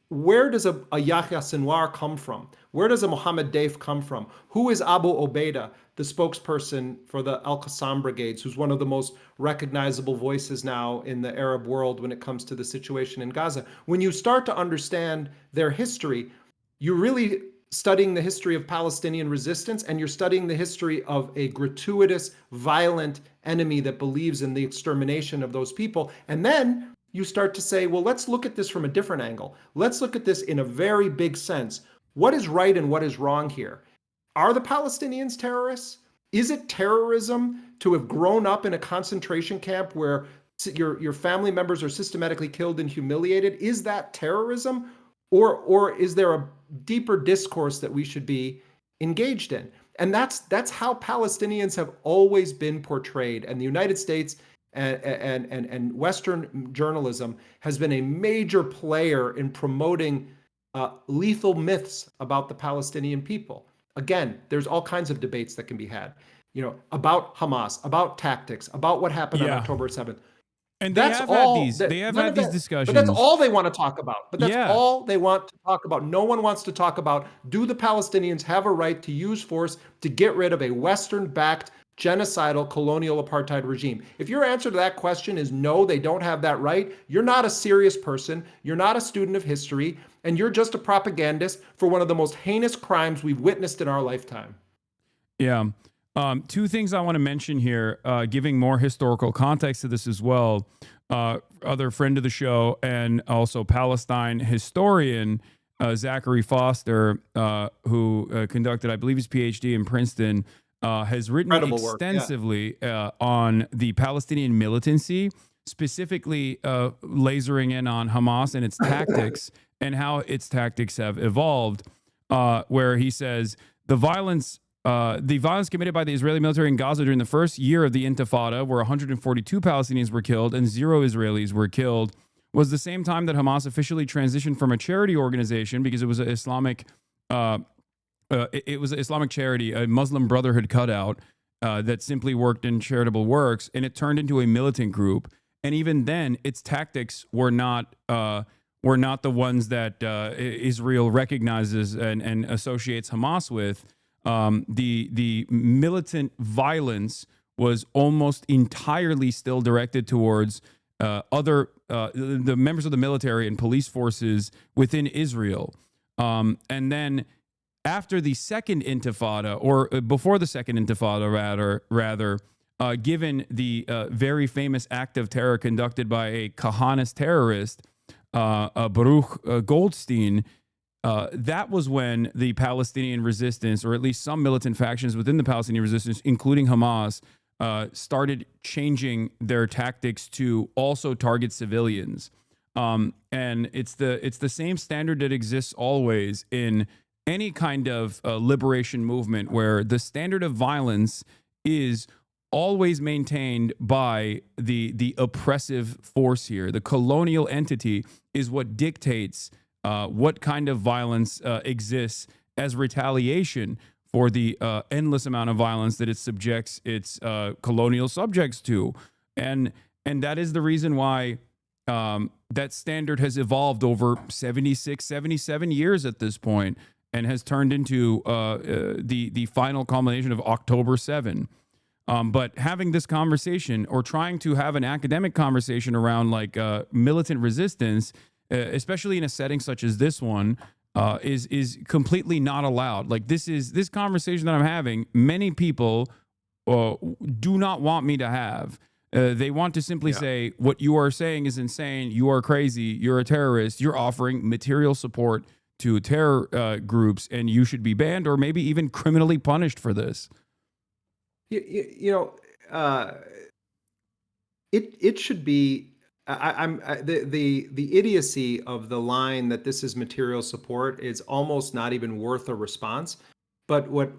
where does a Yahya Sinwar come from? Where does a Mohammed Deif come from? Who is Abu Obaida, the spokesperson for the Al-Qassam brigades, who's one of the most recognizable voices now in the Arab world when it comes to the situation in Gaza? When you start to understand their history, you're really studying the history of Palestinian resistance, and you're studying the history of a gratuitous, violent enemy that believes in the extermination of those people. And then you start to say, well, let's look at this from a different angle. Let's look at this in a very big sense. What is right and what is wrong here? Are the Palestinians terrorists? Is it terrorism to have grown up in a concentration camp where your family members are systematically killed and humiliated? Is that terrorism? Or is there a deeper discourse that we should be engaged in? And that's how Palestinians have always been portrayed. And the United States and Western journalism has been a major player in promoting lethal myths about the Palestinian people. Again, there's all kinds of debates that can be had, about Hamas, about tactics, about what happened on October 7th. And they have had these discussions. But that's all they want to talk about. But that's all they want to talk about. No one wants to talk about, do the Palestinians have a right to use force to get rid of a Western-backed genocidal colonial apartheid regime? If your answer to that question is no, they don't have that right, you're not a serious person, you're not a student of history, and you're just a propagandist for one of the most heinous crimes we've witnessed in our lifetime. Yeah. Two things I want to mention here, giving more historical context to this as well. Other friend of the show and also Palestine historian, Zachary Foster, who conducted, I believe, his PhD in Princeton, has written extensively on the Palestinian militancy, specifically lasering in on Hamas and its tactics and how its tactics have evolved, where he says the violence committed by the Israeli military in Gaza during the first year of the Intifada, where 142 Palestinians were killed and 0 Israelis were killed, was the same time that Hamas officially transitioned from a charity organization, because it was an Islamic charity, a Muslim Brotherhood cutout that simply worked in charitable works, and it turned into a militant group. And even then, its tactics were not the ones that Israel recognizes and associates Hamas with. The militant violence was almost entirely still directed towards the members of the military and police forces within Israel. And then after the second Intifada, or before the second Intifada, rather, given the very famous act of terror conducted by a Kahanist terrorist, Baruch Goldstein, that was when the Palestinian resistance, or at least some militant factions within the Palestinian resistance, including Hamas, started changing their tactics to also target civilians. And it's the same standard that exists always in any kind of liberation movement, where the standard of violence is always maintained by the oppressive force here. The colonial entity is what dictates what kind of violence exists as retaliation for the endless amount of violence that it subjects its colonial subjects to. And that is the reason why that standard has evolved over 76, 77 years at this point, and has turned into the final culmination of October 7. But having this conversation, or trying to have an academic conversation around like militant resistance, especially in a setting such as this one, is completely not allowed. Like this conversation that I'm having, many people do not want me to have. They want to simply say, what you are saying is insane. You are crazy. You're a terrorist. You're offering material support to terror groups, and you should be banned or maybe even criminally punished for this. It should be. The idiocy of the line that this is material support is almost not even worth a response. But what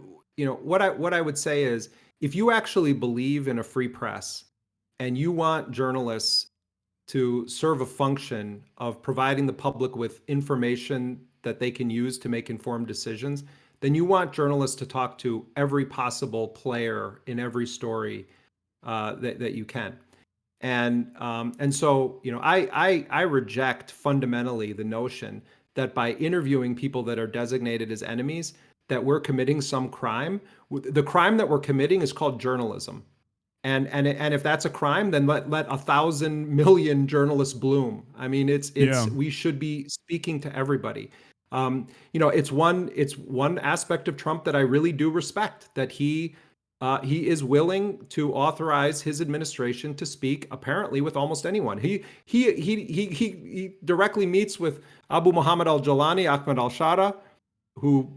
I would say is, if you actually believe in a free press and you want journalists to serve a function of providing the public with information that they can use to make informed decisions, then you want journalists to talk to every possible player in every story that you can. And so, I reject fundamentally the notion that by interviewing people that are designated as enemies, that we're committing some crime. The crime that we're committing is called journalism. And if that's a crime, then let 1,000 million journalists bloom. I mean, we should be speaking to everybody. It's one aspect of Trump that I really do respect, that he is willing to authorize his administration to speak apparently with almost anyone. He directly meets with Abu Muhammad al-Jawlani, Ahmed al-Shara, who,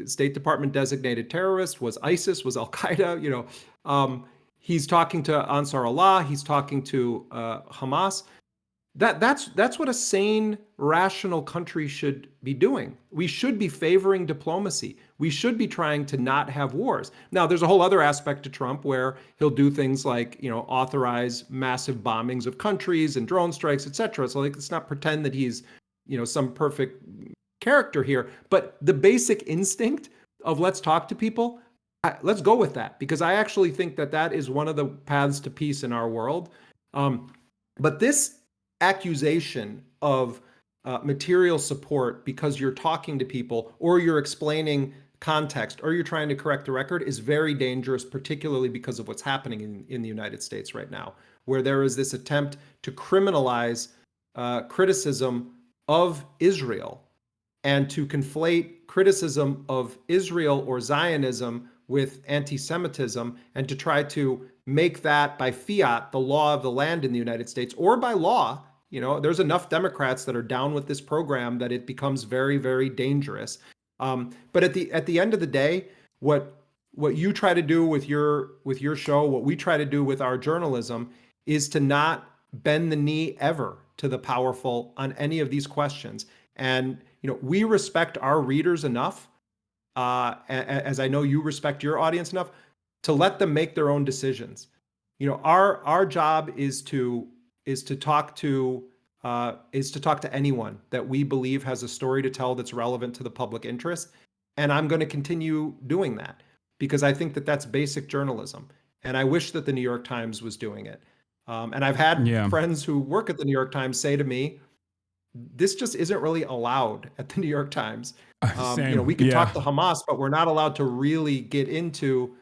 State Department designated terrorist, was ISIS, was Al-Qaeda, he's talking to Ansar Allah, he's talking to Hamas. That's what a sane, rational country should be doing. We should be favoring diplomacy. We should be trying to not have wars. Now, there's a whole other aspect to Trump where he'll do things like, authorize massive bombings of countries and drone strikes, etc. So let's not pretend that he's, some perfect character here. But the basic instinct of let's talk to people, let's go with that, because I actually think that is one of the paths to peace in our world. But this accusation of material support because you're talking to people or you're explaining context or you're trying to correct the record is very dangerous, particularly because of what's happening in the United States right now, where there is this attempt to criminalize criticism of Israel and to conflate criticism of Israel or Zionism with anti-Semitism, and to try to make that by fiat the law of the land in the United States, or by law. There's enough Democrats that are down with this program that it becomes very, very dangerous. But at the end of the day, what you try to do with your show, what we try to do with our journalism, is to not bend the knee ever to the powerful on any of these questions. And we respect our readers enough, as I know you respect your audience enough, to let them make their own decisions. Our job is to talk to anyone that we believe has a story to tell that's relevant to the public interest, and I'm going to continue doing that because I think that that's basic journalism, and I wish that the New York Times was doing it. And I've had friends who work at the New York Times say to me, this just isn't really allowed at the New York Times. We can talk to Hamas, but we're not allowed to really get into,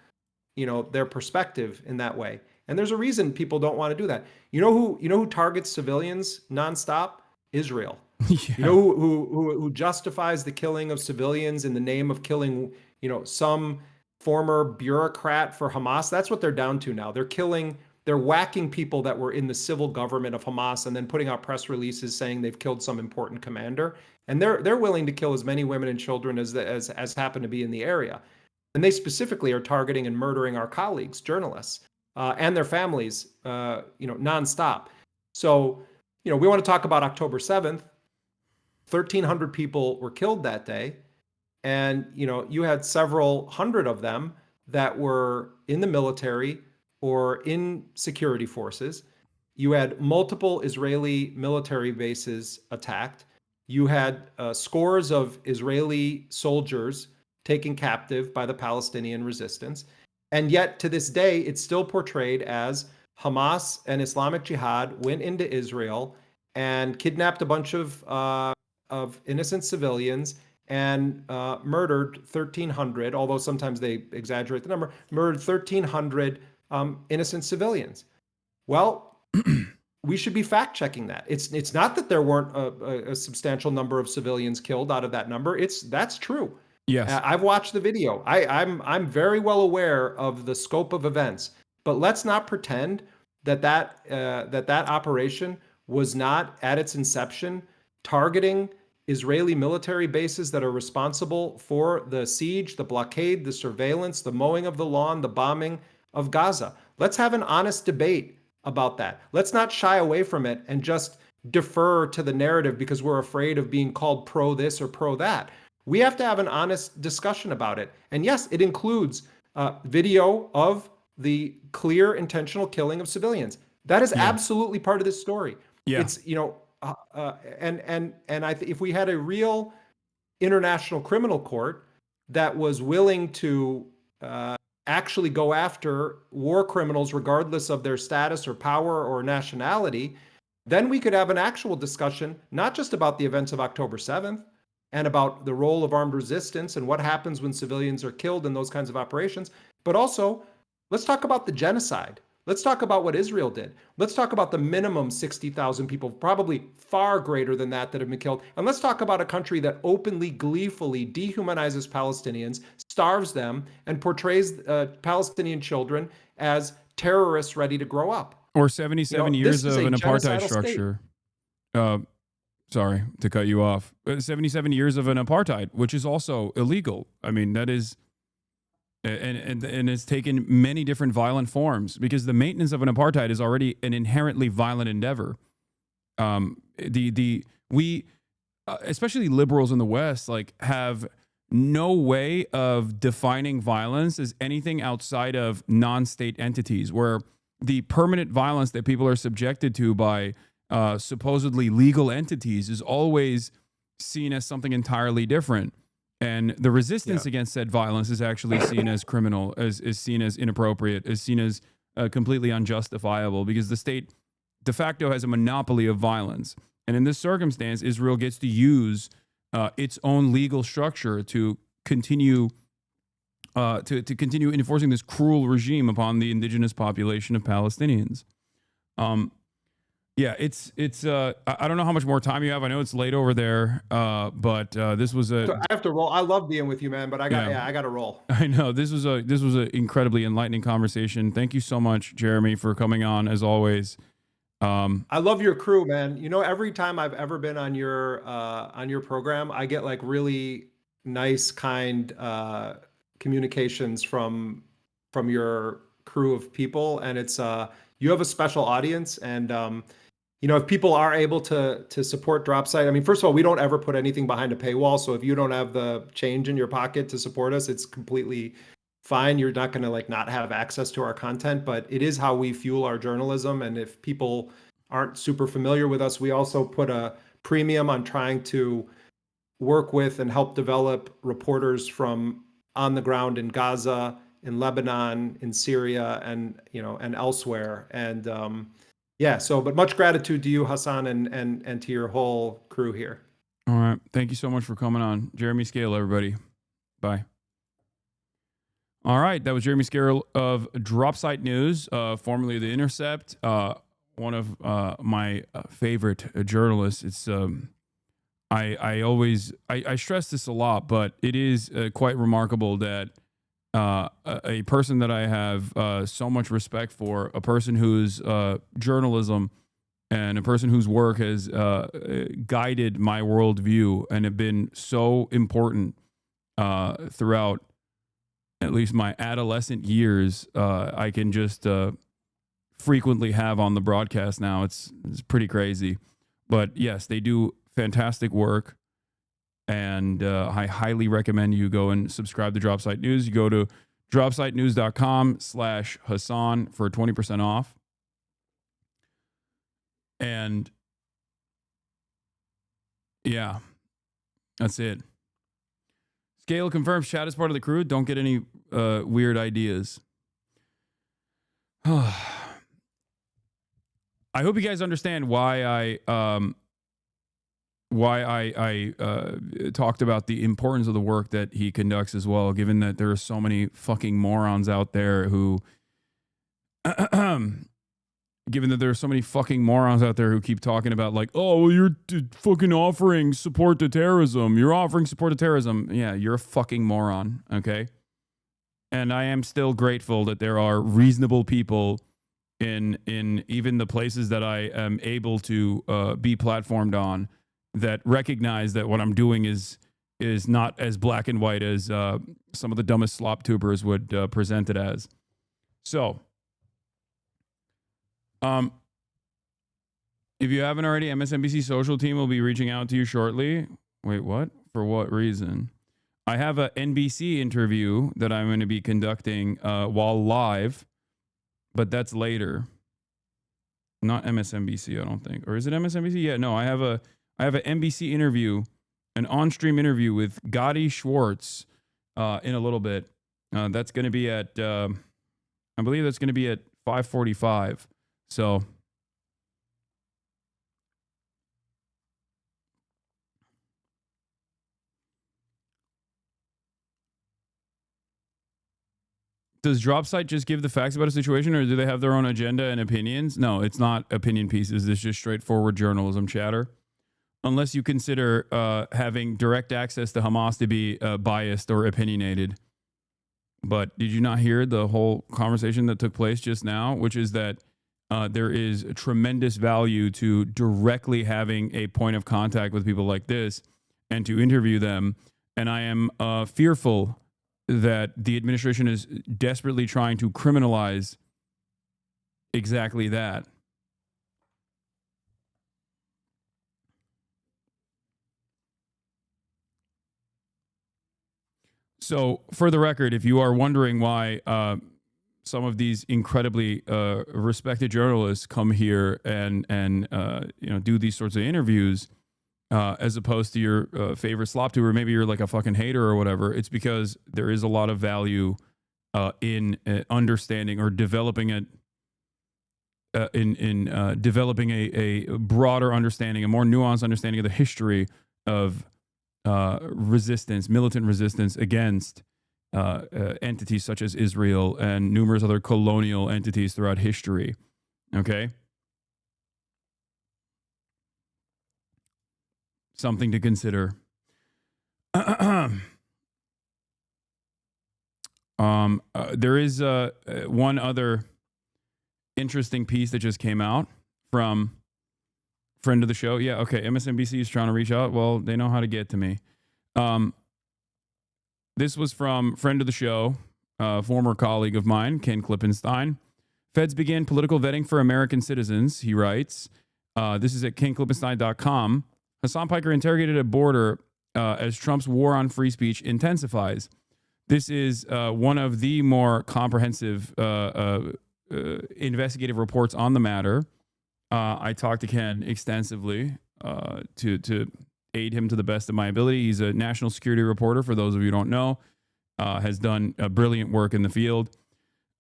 their perspective in that way. And there's a reason people don't want to do that. You know who targets civilians nonstop? Israel. You know who justifies the killing of civilians in the name of killing, some former bureaucrat for Hamas? That's what they're down to now. They're whacking people that were in the civil government of Hamas and then putting out press releases saying they've killed some important commander. And they're willing to kill as many women and children as happen to be in the area. And they specifically are targeting and murdering our colleagues, journalists, and their families, nonstop. So, we want to talk about October 7th. 1,300 people were killed that day. And, you had several hundred of them that were in the military or in security forces. You had multiple Israeli military bases attacked. You had scores of Israeli soldiers taken captive by the Palestinian resistance. And yet, to this day, it's still portrayed as Hamas and Islamic Jihad went into Israel and kidnapped a bunch of innocent civilians and murdered 1,300, although sometimes they exaggerate the number, murdered 1,300 innocent civilians. Well, we should be fact checking that. It's not that there weren't a substantial number of civilians killed out of that number. That's true. Yes. I've watched the video. I'm very well aware of the scope of events, but let's not pretend that operation was not at its inception targeting Israeli military bases that are responsible for the siege, the blockade, the surveillance, the mowing of the lawn, the bombing of Gaza. Let's have an honest debate about that. Let's not shy away from it and just defer to the narrative because we're afraid of being called pro this or pro that. We have to have an honest discussion about it. And yes, it includes video of the clear intentional killing of civilians. That is absolutely part of this story. Yeah. It's, if we had a real international criminal court that was willing to actually go after war criminals regardless of their status or power or nationality, then we could have an actual discussion, not just about the events of October 7th and about the role of armed resistance and what happens when civilians are killed in those kinds of operations, but also let's talk about the genocide. Let's talk about what Israel did. Let's talk about the minimum 60,000 people, probably far greater than that have been killed. And let's talk about a country that openly, gleefully dehumanizes Palestinians, starves them, and portrays Palestinian children as terrorists ready to grow up. Or 77 years of an apartheid structure. Sorry to cut you off. 77 years of an apartheid, which is also illegal. I mean, that is... And it's taken many different violent forms because the maintenance of an apartheid is already an inherently violent endeavor. We especially liberals in the West, like, have no way of defining violence as anything outside of non-state entities, where the permanent violence that people are subjected to by supposedly legal entities is always seen as something entirely different. And the resistance against said violence is actually seen as criminal, is seen as inappropriate, is seen as completely unjustifiable, because the state de facto has a monopoly of violence. And in this circumstance, Israel gets to use its own legal structure to continue to continue enforcing this cruel regime upon the indigenous population of Palestinians. Yeah, it's I don't know how much more time you have. I know it's late over there, but this was a... So I have to roll. I love being with you, man, but I got to roll. I know this was an incredibly enlightening conversation. Thank you so much, Jeremy, for coming on as always. I love your crew, man. You know, every time I've ever been on your program, I get like really nice, kind communications from your crew of people, and it's you have a special audience, and you know, if people are able to support Dropsite, I mean, first of all, we don't ever put anything behind a paywall. So if you don't have the change in your pocket to support us, it's completely fine. You're not going to like not have access to our content, but it is how we fuel our journalism. And if people aren't super familiar with us, we also put a premium on trying to work with and help develop reporters from on the ground in Gaza, in Lebanon, in Syria, and and elsewhere. And yeah, but much gratitude to you, Hasan, and to your whole crew here. All right. Thank you so much for coming on. Jeremy Scahill, everybody. Bye. All right. That was Jeremy Scahill of Dropsite News, formerly The Intercept, one of my favorite journalists. It's I stress this a lot, but it is quite remarkable that a person that I have so much respect for, a person whose journalism and a person whose work has guided my worldview and have been so important throughout at least my adolescent years, I can just frequently have on the broadcast now. It's pretty crazy. But yes, they do fantastic work. And I highly recommend you go and subscribe to Dropsite News. You go to dropsitenews.com/Hasan for 20% off. And yeah, that's it. Scahill confirms chat is part of the crew. Don't get any weird ideas. I hope you guys understand why I talked about the importance of the work that he conducts as well, given that there are so many fucking morons out there who given that there are so many fucking morons out there who keep talking about like, oh, well, you're fucking offering support to terrorism. You're offering support to terrorism. Yeah, you're a fucking moron, okay? And I am still grateful that there are reasonable people in even the places that I am able to be platformed on that recognize that what I'm doing is not as black and white as some of the dumbest slop tubers would present it as. So, if you haven't already, MSNBC social team will be reaching out to you shortly. Wait, what? For what reason? I have a NBC interview that I'm going to be conducting while live, but that's later. Not MSNBC, I don't think. Or is it MSNBC? Yeah, no, I have an NBC interview, an on-stream interview with Gotti Schwartz in a little bit. That's going to be at, I believe that's going to be at 5:45. So does Dropsite just give the facts about a situation, or do they have their own agenda and opinions? No, it's not opinion pieces. It's just straightforward journalism chatter. Unless you consider having direct access to Hamas to be biased or opinionated. But did you not hear the whole conversation that took place just now, which is that there is tremendous value to directly having a point of contact with people like this and to interview them. And I am fearful that the administration is desperately trying to criminalize exactly that. So, for the record, if you are wondering why some of these incredibly respected journalists come here and do these sorts of interviews, as opposed to your favorite slop tuber, maybe you're like a fucking hater or whatever, it's because there is a lot of value in understanding or developing developing a broader understanding, a more nuanced understanding of the history of resistance, militant resistance against entities such as Israel and numerous other colonial entities throughout history. Okay? Something to consider. There is one other interesting piece that just came out from friend of the show. Yeah, okay. MSNBC is trying to reach out. Well, they know how to get to me. This was from friend of the show, former colleague of mine, Ken Klippenstein. Feds begin political vetting for American citizens, he writes. This is at kenklippenstein.com. Hasan Piker interrogated at border as Trump's war on free speech intensifies. This is one of the more comprehensive investigative reports on the matter. I talked to Ken extensively to aid him to the best of my ability. He's a national security reporter, for those of you who don't know, has done brilliant work in the field.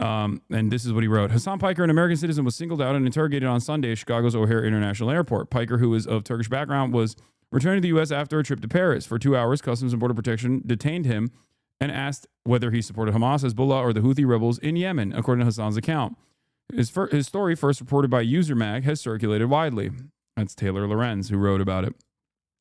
And this is what he wrote. Hasan Piker, an American citizen, was singled out and interrogated on Sunday at Chicago's O'Hare International Airport. Piker, who is of Turkish background, was returning to the U.S. after a trip to Paris. For 2 hours, Customs and Border Protection detained him and asked whether he supported Hamas, Hezbollah, or the Houthi rebels in Yemen, according to Hasan's account. His story, first reported by UserMag, has circulated widely. That's Taylor Lorenz who wrote about it.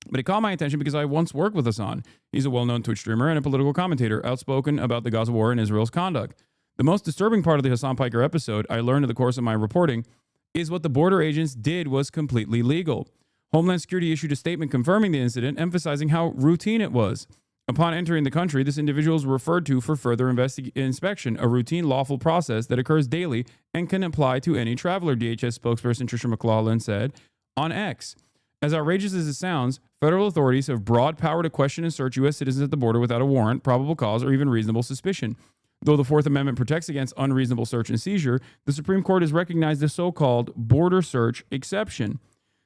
But it caught my attention because I once worked with Hasan. He's a well-known Twitch streamer and a political commentator, outspoken about the Gaza war and Israel's conduct. The most disturbing part of the Hasan Piker episode, I learned in the course of my reporting, is what the border agents did was completely legal. Homeland Security issued a statement confirming the incident, emphasizing how routine it was. Upon entering the country, this individual is referred to for further inspection, a routine lawful process that occurs daily and can apply to any traveler, DHS spokesperson Tricia McLaughlin said on X. As outrageous as it sounds, federal authorities have broad power to question and search U.S. citizens at the border without a warrant, probable cause, or even reasonable suspicion. Though the Fourth Amendment protects against unreasonable search and seizure, the Supreme Court has recognized the so-called border search exception.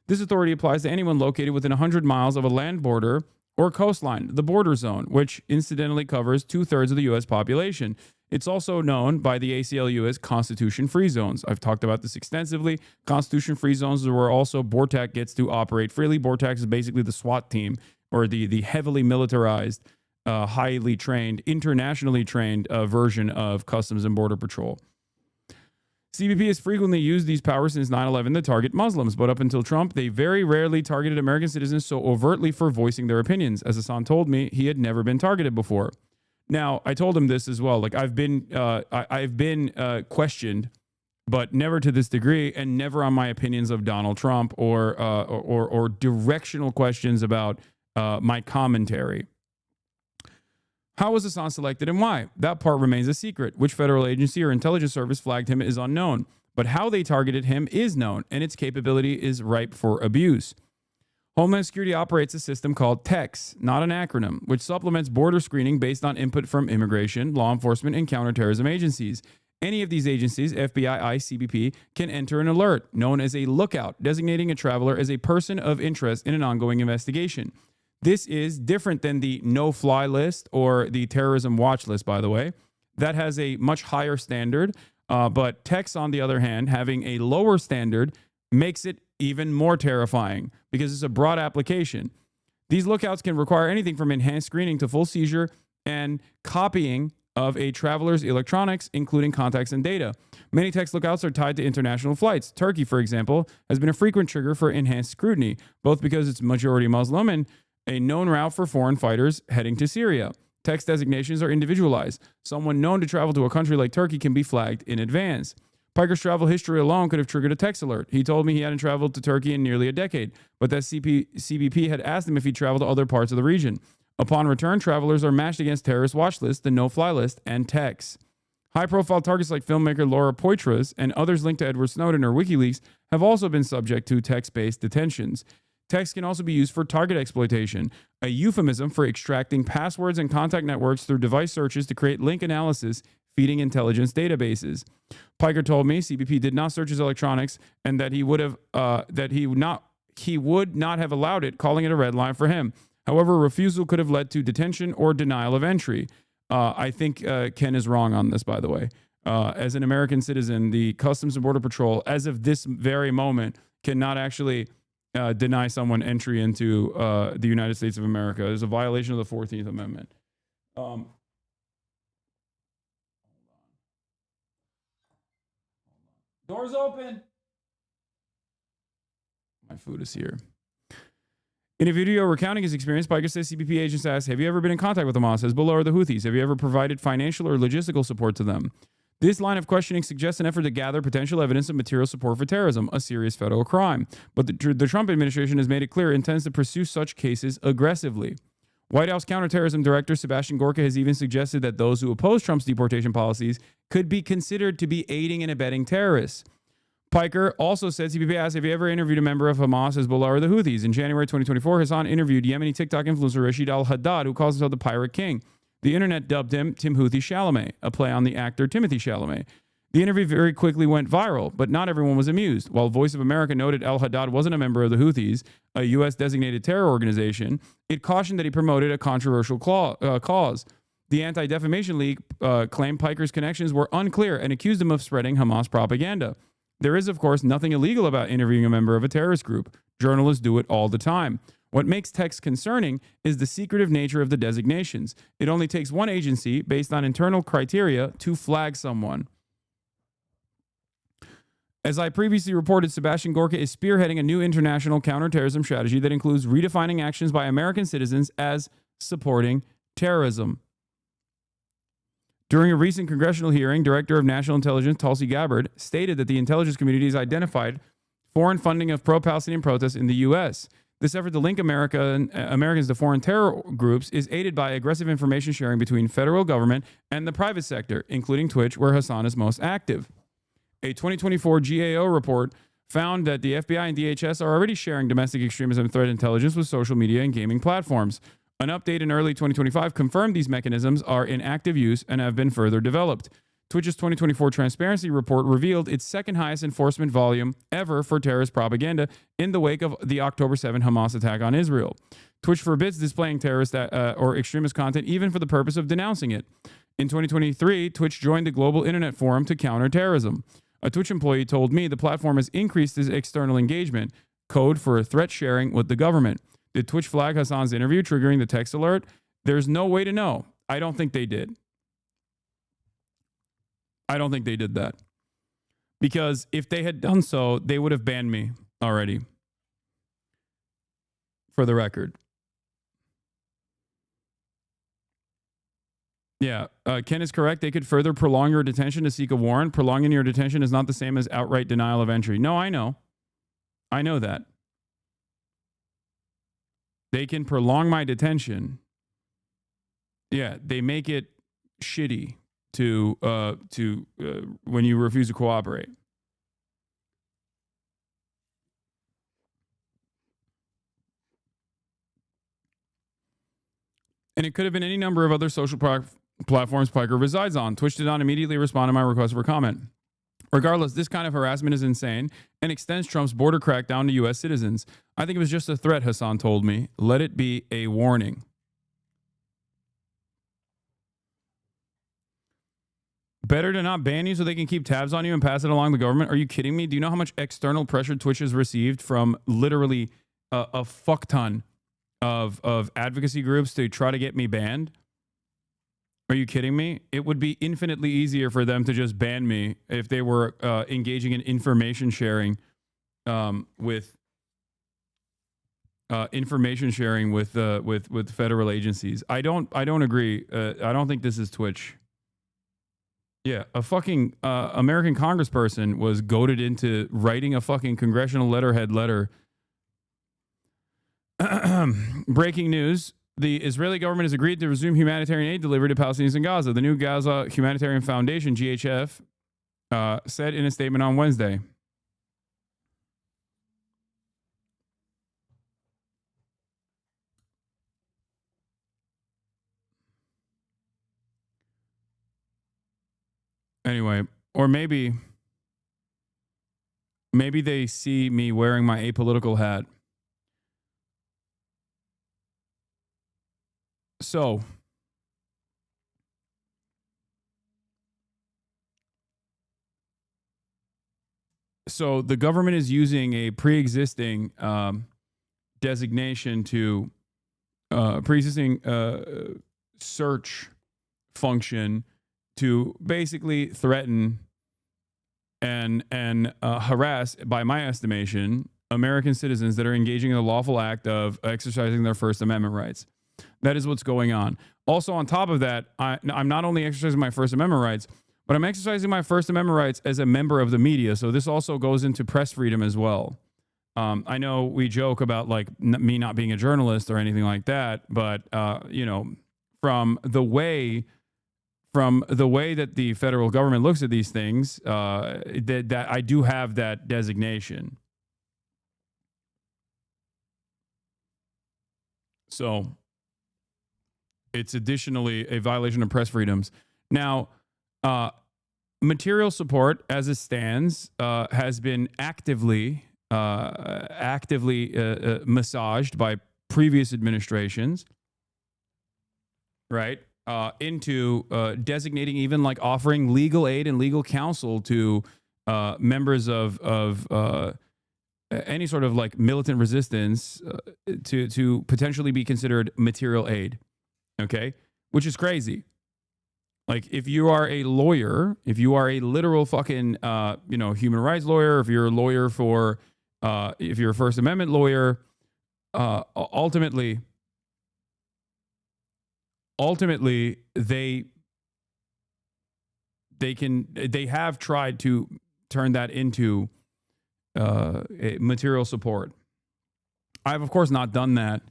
This authority applies to anyone located within 100 miles of a land border or coastline, the border zone, which incidentally covers 2/3 of the U.S. population. It's also known by the ACLU as Constitution-free zones. I've talked about this extensively. Constitution-free zones are where also BORTAC gets to operate freely. BORTAC is basically the SWAT team, or the heavily militarized, highly trained, internationally trained version of Customs and Border Patrol. CBP has frequently used these powers since 9/11 to target Muslims, but up until Trump, they very rarely targeted American citizens so overtly for voicing their opinions. As Hasan told me, he had never been targeted before. Now, I told him this as well. Like I've been questioned, but never to this degree, and never on my opinions of Donald Trump or directional questions about my commentary. How was Hasan selected and why? That part remains a secret. Which federal agency or intelligence service flagged him is unknown, but how they targeted him is known, and its capability is ripe for abuse. Homeland Security operates a system called TEX, not an acronym, which supplements border screening based on input from immigration, law enforcement, and counterterrorism agencies. Any of these agencies, FBI, ICE, CBP, can enter an alert known as a lookout, designating a traveler as a person of interest in an ongoing investigation. This is different than the no-fly list or the terrorism watch list, by the way. That has a much higher standard, but TEX, on the other hand, having a lower standard makes it even more terrifying because it's a broad application. These lookouts can require anything from enhanced screening to full seizure and copying of a traveler's electronics, including contacts and data. Many TEX lookouts are tied to international flights. Turkey, for example, has been a frequent trigger for enhanced scrutiny, both because it's majority Muslim and a known route for foreign fighters heading to Syria. TEX designations are individualized. Someone known to travel to a country like Turkey can be flagged in advance. Piker's travel history alone could have triggered a TEX alert. He told me he hadn't traveled to Turkey in nearly a decade, but that CBP had asked him if he traveled to other parts of the region. Upon return, travelers are matched against terrorist watch list, the no-fly list, and TEX. High-profile targets like filmmaker Laura Poitras and others linked to Edward Snowden or WikiLeaks have also been subject to TEX-based detentions. TEX can also be used for target exploitation, a euphemism for extracting passwords and contact networks through device searches to create link analysis, feeding intelligence databases. Piker told me CBP did not search his electronics and that he would not have allowed it, calling it a red line for him. However, refusal could have led to detention or denial of entry. I think Ken is wrong on this, by the way. As an American citizen, the Customs and Border Patrol, as of this very moment, cannot actually deny someone entry into the United States of America. There's a violation of the 14th Amendment. Doors open. My food is here. In a video recounting his experience, Piker says CBP agents asked, have you ever been in contact with Hamas, Hezbollah, or the Houthis? Have you ever provided financial or logistical support to them? This line of questioning suggests an effort to gather potential evidence of material support for terrorism, a serious federal crime. But the Trump administration has made it clear it intends to pursue such cases aggressively. White House counterterrorism director Sebastian Gorka has even suggested that those who oppose Trump's deportation policies could be considered to be aiding and abetting terrorists. Piker also said CBP asked, have you ever interviewed a member of Hamas, Hezbollah, or the Houthis? In January 2024, Hasan interviewed Yemeni TikTok influencer Rashid al-Haddad, who calls himself the Pirate King. The internet dubbed him Timothy Chalamet, a play on the actor Timothy Chalamet. The interview very quickly went viral, but not everyone was amused. While Voice of America noted al-Haddad wasn't a member of the Houthis, a U.S. designated terror organization, it cautioned that he promoted a controversial cause. The Anti-Defamation League claimed Piker's connections were unclear and accused him of spreading Hamas propaganda. There is, of course, nothing illegal about interviewing a member of a terrorist group. Journalists do it all the time. What makes TEX concerning is the secretive nature of the designations. It only takes one agency, based on internal criteria, to flag someone. As I previously reported, Sebastian Gorka is spearheading a new international counterterrorism strategy that includes redefining actions by American citizens as supporting terrorism. During a recent congressional hearing, Director of National Intelligence Tulsi Gabbard stated that the intelligence community has identified foreign funding of pro-Palestinian protests in the U.S. This effort to link Americans to foreign terror groups is aided by aggressive information sharing between federal government and the private sector, including Twitch, where Hasan is most active. A 2024 GAO report found that the FBI and DHS are already sharing domestic extremism threat intelligence with social media and gaming platforms. An update in early 2025 confirmed these mechanisms are in active use and have been further developed. Twitch's 2024 transparency report revealed its second highest enforcement volume ever for terrorist propaganda in the wake of the October 7 Hamas attack on Israel. Twitch forbids displaying terrorist or extremist content even for the purpose of denouncing it. In 2023, Twitch joined the Global Internet Forum to counter terrorism. A Twitch employee told me the platform has increased its external engagement, code for threat sharing with the government. Did Twitch flag Hasan's interview, triggering the text alert? There's no way to know. I don't think they did. I don't think they did that. Because if they had done so, they would have banned me already. For the record. Yeah, Ken is correct. They could further prolong your detention to seek a warrant. Prolonging your detention is not the same as outright denial of entry. No, I know. I know that. They can prolong my detention. Yeah, they make it shitty to when you refuse to cooperate. And it could have been any number of other social platforms Piker resides on. Twitch did not immediately respond to my request for comment. Regardless, this kind of harassment is insane and extends Trump's border crackdown to U.S. citizens. I think it was just a threat, Hasan told me. Let it be a warning. Better to not ban you so they can keep tabs on you and pass it along the government? Are you kidding me? Do you know how much external pressure Twitch has received from literally a fuck ton of advocacy groups to try to get me banned? Are you kidding me? It would be infinitely easier for them to just ban me if they were engaging in information sharing with federal agencies. I don't agree. I don't think this is Twitch. Yeah, a fucking American congressperson was goaded into writing a fucking congressional letterhead letter. Breaking news. The Israeli government has agreed to resume humanitarian aid delivery to Palestinians in Gaza. The new Gaza Humanitarian Foundation, GHF, said in a statement on Wednesday. Anyway, or maybe they see me wearing my apolitical hat. So, the government is using a pre-existing designation to pre-existing search function to basically threaten and harass, by my estimation, American citizens that are engaging in the lawful act of exercising their First Amendment rights. That is what's going on. Also, on top of that, I'm not only exercising my First Amendment rights, but I'm exercising my First Amendment rights as a member of the media. So this also goes into press freedom as well. I know we joke about like me not being a journalist or anything like that, but from the way that the federal government looks at these things, that I do have that designation. So it's additionally a violation of press freedoms. Now, material support, as it stands, has been actively massaged by previous administrations, right? Into designating, even like offering legal aid and legal counsel to members of any sort of like militant resistance to potentially be considered material aid. Okay, which is crazy. Like, if you are a lawyer, if you are a literal fucking human rights lawyer, if you're a lawyer for if you're a First Amendment lawyer, ultimately they have tried to turn that into material support. I've of course not done that,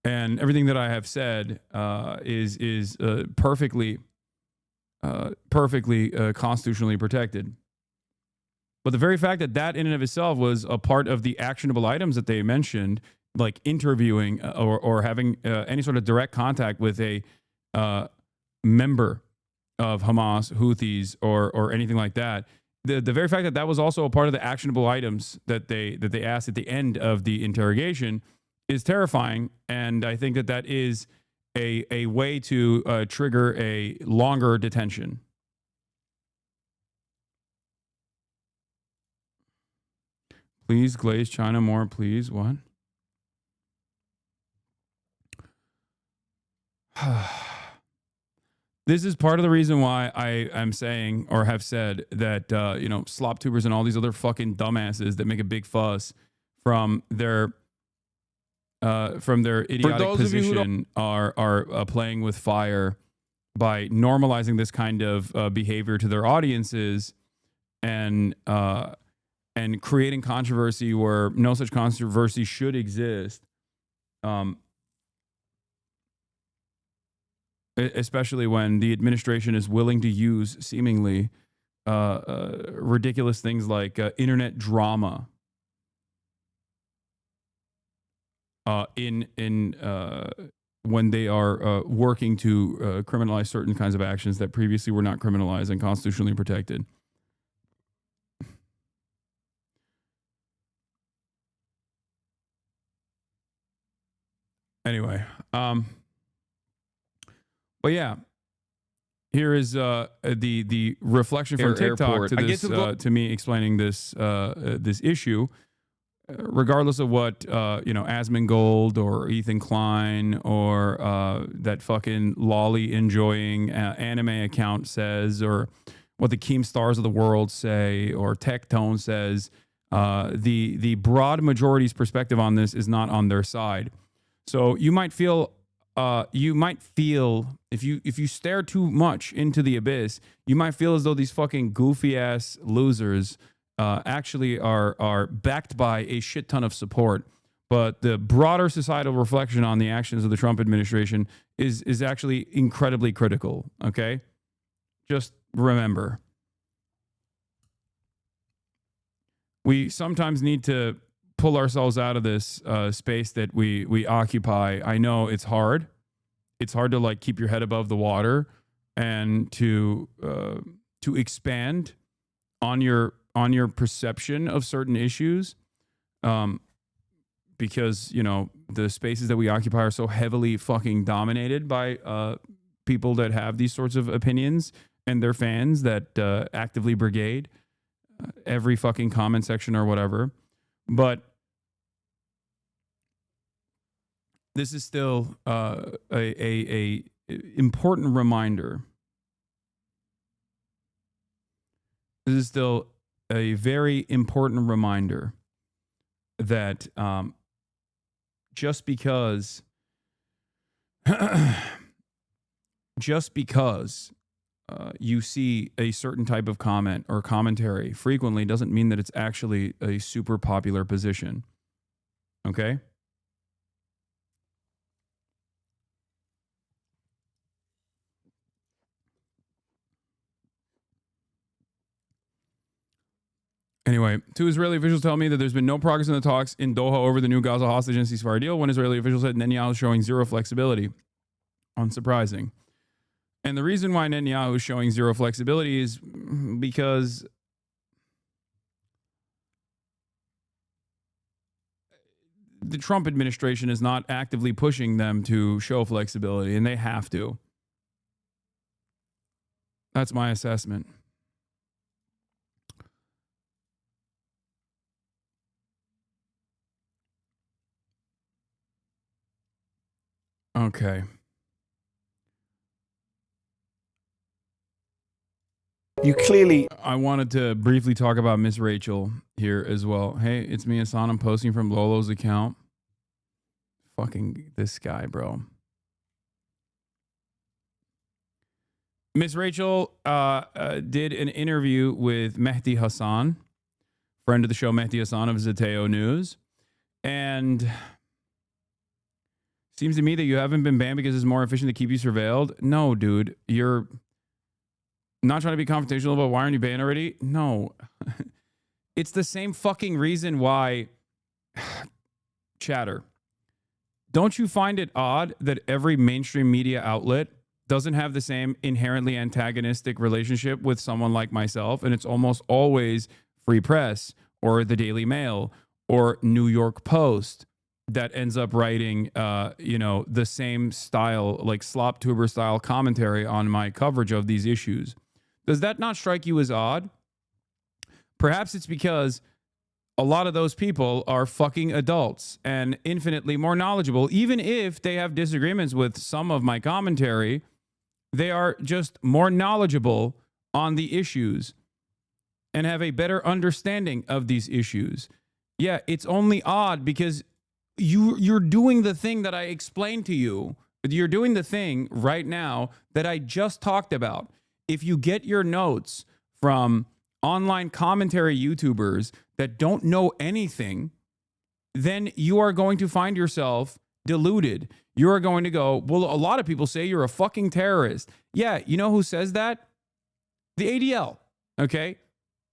and everything that I have said is perfectly constitutionally protected. But the very fact that in and of itself was a part of the actionable items that they mentioned, like interviewing or having any sort of direct contact with a member of Hamas, Houthis, or anything like that. The very fact that was also a part of the actionable items that they asked at the end of the interrogation is terrifying, and I think that is a way to trigger a longer detention. Please glaze China more, please. What? This is part of the reason why I am saying or have said that, slop tubers and all these other fucking dumbasses that make a big fuss from their idiotic position are playing with fire by normalizing this kind of behavior to their audiences and creating controversy where no such controversy should exist. Especially when the administration is willing to use seemingly ridiculous things like internet drama when they are working to criminalize certain kinds of actions that previously were not criminalized and constitutionally protected. Anyway, but yeah, here is the reflection from TikTok to this to me explaining this this issue. Regardless of what Asmongold or Ethan Klein or that fucking lolly enjoying anime account says, or what the Keemstars of the world say, or Tectone says, the broad majority's perspective on this is not on their side. So you might feel if you stare too much into the abyss, you might feel as though these fucking goofy ass losers actually are backed by a shit ton of support. But the broader societal reflection on the actions of the Trump administration is actually incredibly critical. Okay, just remember, we sometimes need to pull ourselves out of this space that we occupy. I know it's hard. It's hard to like keep your head above the water and to expand on your perception of certain issues, because the spaces that we occupy are so heavily fucking dominated by people that have these sorts of opinions and their fans that actively brigade every fucking comment section or whatever. But this is still a important reminder. This is still a very important reminder that just because you see a certain type of comment or commentary frequently doesn't mean that it's actually a super popular position. Okay? Anyway, two Israeli officials tell me that there's been no progress in the talks in Doha over the new Gaza hostage and ceasefire deal. One Israeli official said Netanyahu is showing zero flexibility. Unsurprising. And the reason why Netanyahu is showing zero flexibility is because the Trump administration is not actively pushing them to show flexibility, and they have to. That's my assessment. Okay. You clearly... I wanted to briefly talk about Miss Rachel here as well. Hey, it's me, Hasan. I'm posting from Lolo's account. Fucking this guy, bro. Miss Rachel did an interview with Mehdi Hasan, friend of the show Mehdi Hasan of Zeteo News. And... seems to me that you haven't been banned because it's more efficient to keep you surveilled. No, dude. You're not trying to be confrontational about why aren't you banned already? No. It's the same fucking reason why... Chatter. Don't you find it odd that every mainstream media outlet doesn't have the same inherently antagonistic relationship with someone like myself? And it's almost always Free Press or the Daily Mail or New York Post that ends up writing, the same style, like slop tuber style commentary on my coverage of these issues. Does that not strike you as odd? Perhaps it's because a lot of those people are fucking adults and infinitely more knowledgeable. Even if they have disagreements with some of my commentary, They are just more knowledgeable on the issues and have a better understanding of these issues. Yeah, it's only odd because you're doing the thing that I explained to you. You're doing the thing right now that I just talked about. If you get your notes from online commentary YouTubers that don't know anything, then you are going to find yourself deluded. You are going to go, well, a lot of people say you're a fucking terrorist. Yeah, you know who says that? The ADL, okay?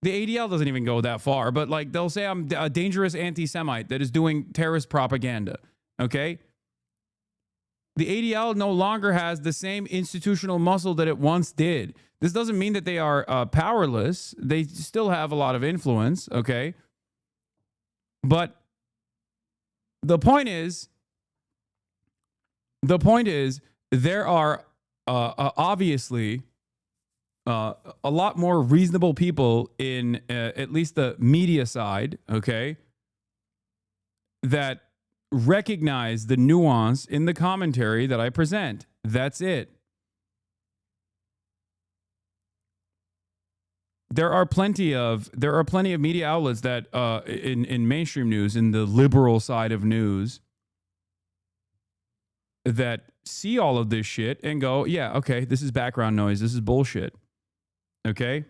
The ADL doesn't even go that far, but like they'll say I'm a dangerous anti-Semite that is doing terrorist propaganda, okay? The ADL no longer has the same institutional muscle that it once did. This doesn't mean that they are powerless. They still have a lot of influence, okay? But the point is, there are obviously a lot more reasonable people in at least the media side, okay, that recognize the nuance in the commentary that I present. That's it. There are plenty of media outlets that in mainstream news, in the liberal side of news, that see all of this shit and go, yeah, okay, this is background noise. This is bullshit. Okay?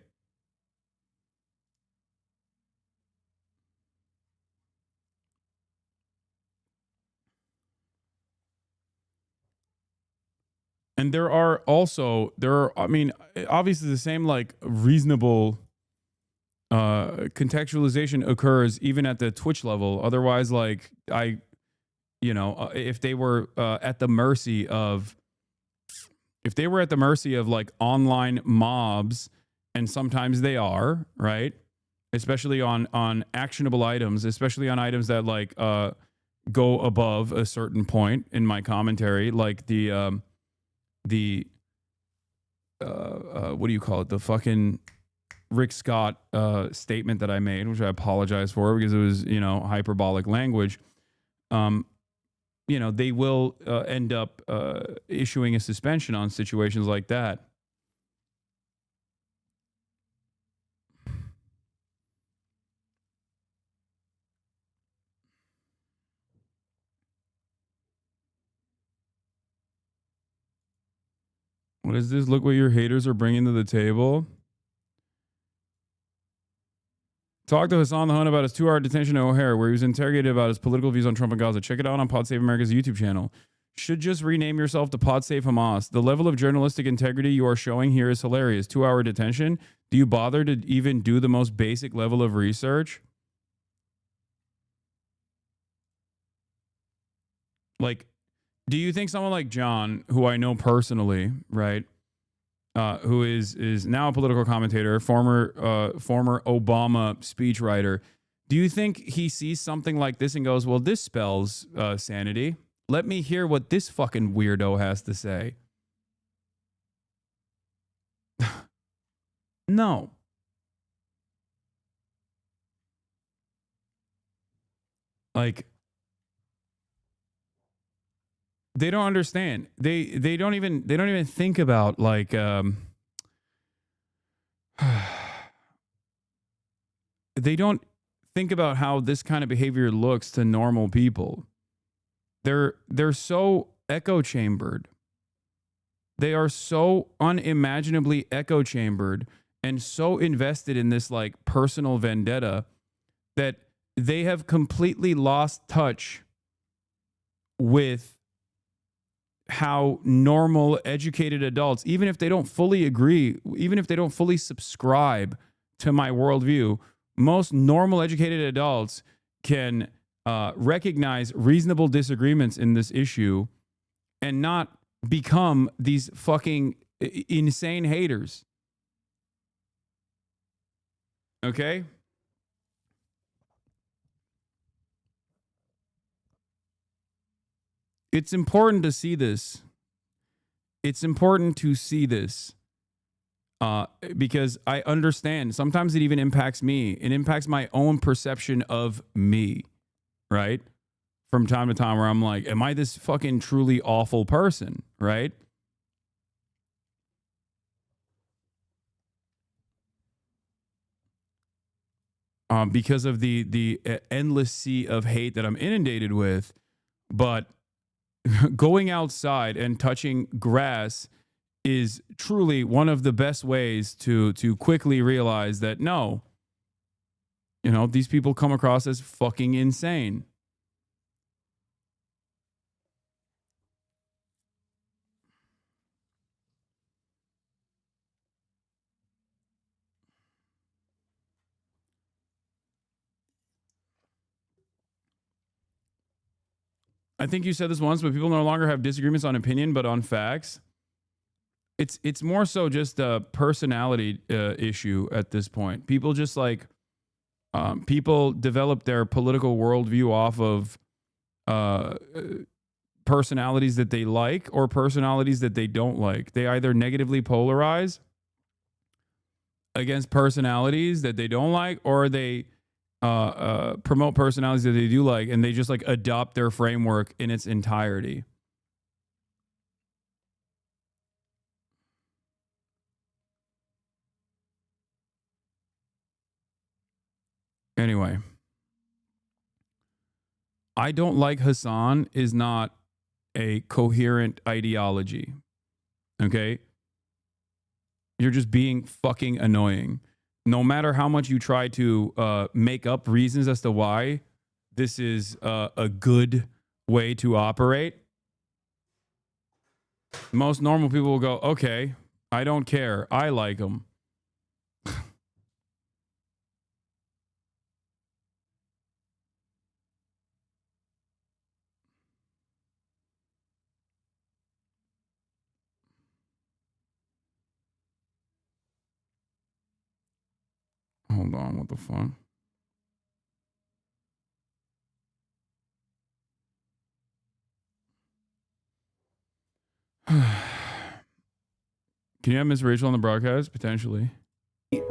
And I mean, obviously the same like reasonable contextualization occurs even at the Twitch level. Otherwise, like if they were at the mercy of like online mobs, and sometimes they are, right? Especially on actionable items, especially on items that like go above a certain point in my commentary, like the what do you call it? The fucking Rick Scott statement that I made, which I apologize for because it was, hyperbolic language. They will end up issuing a suspension on situations like that. What is this? Look what your haters are bringing to the table. Talk to Hasan the Hun about his 2-hour detention at O'Hare, where he was interrogated about his political views on Trump and Gaza. Check it out on Pod Save America's YouTube channel. Should just rename yourself to Pod Save Hamas. The level of journalistic integrity you are showing here is hilarious. 2-hour detention? Do you bother to even do the most basic level of research? Like, do you think someone like John, who I know personally, right, who is now a political commentator, former Obama speechwriter, do you think he sees something like this and goes, well, this spells sanity? Let me hear what this fucking weirdo has to say. No. Like, they don't understand. They don't even think about like they don't think about how this kind of behavior looks to normal people. They're so echo chambered. They are so unimaginably echo chambered and so invested in this like personal vendetta that they have completely lost touch with how normal, educated adults, even if they don't fully agree, even if they don't fully subscribe to my worldview, most normal, educated adults can recognize reasonable disagreements in this issue and not become these fucking insane haters. Okay? It's important to see this. It's important to see this because I understand. Sometimes it even impacts me. It impacts my own perception of me, right? From time to time where I'm like, am I this fucking truly awful person, right? because of the endless sea of hate that I'm inundated with. But going outside and touching grass is truly one of the best ways to quickly realize that no, these people come across as fucking insane. I think you said this once, but people no longer have disagreements on opinion, but on facts. It's more so just a personality issue at this point. People just people develop their political worldview off of personalities that they like or personalities that they don't like. They either negatively polarize against personalities that they don't like, or they promote personalities that they do like, and they just adopt their framework in its entirety. Anyway, I don't like Hasan is not a coherent ideology. Okay? You're just being fucking annoying. No matter how much you try to make up reasons as to why this is a good way to operate, most normal people will go, okay, I don't care. I like them. Hold on, what the fuck? Can you have Miss Rachel on the broadcast? Potentially.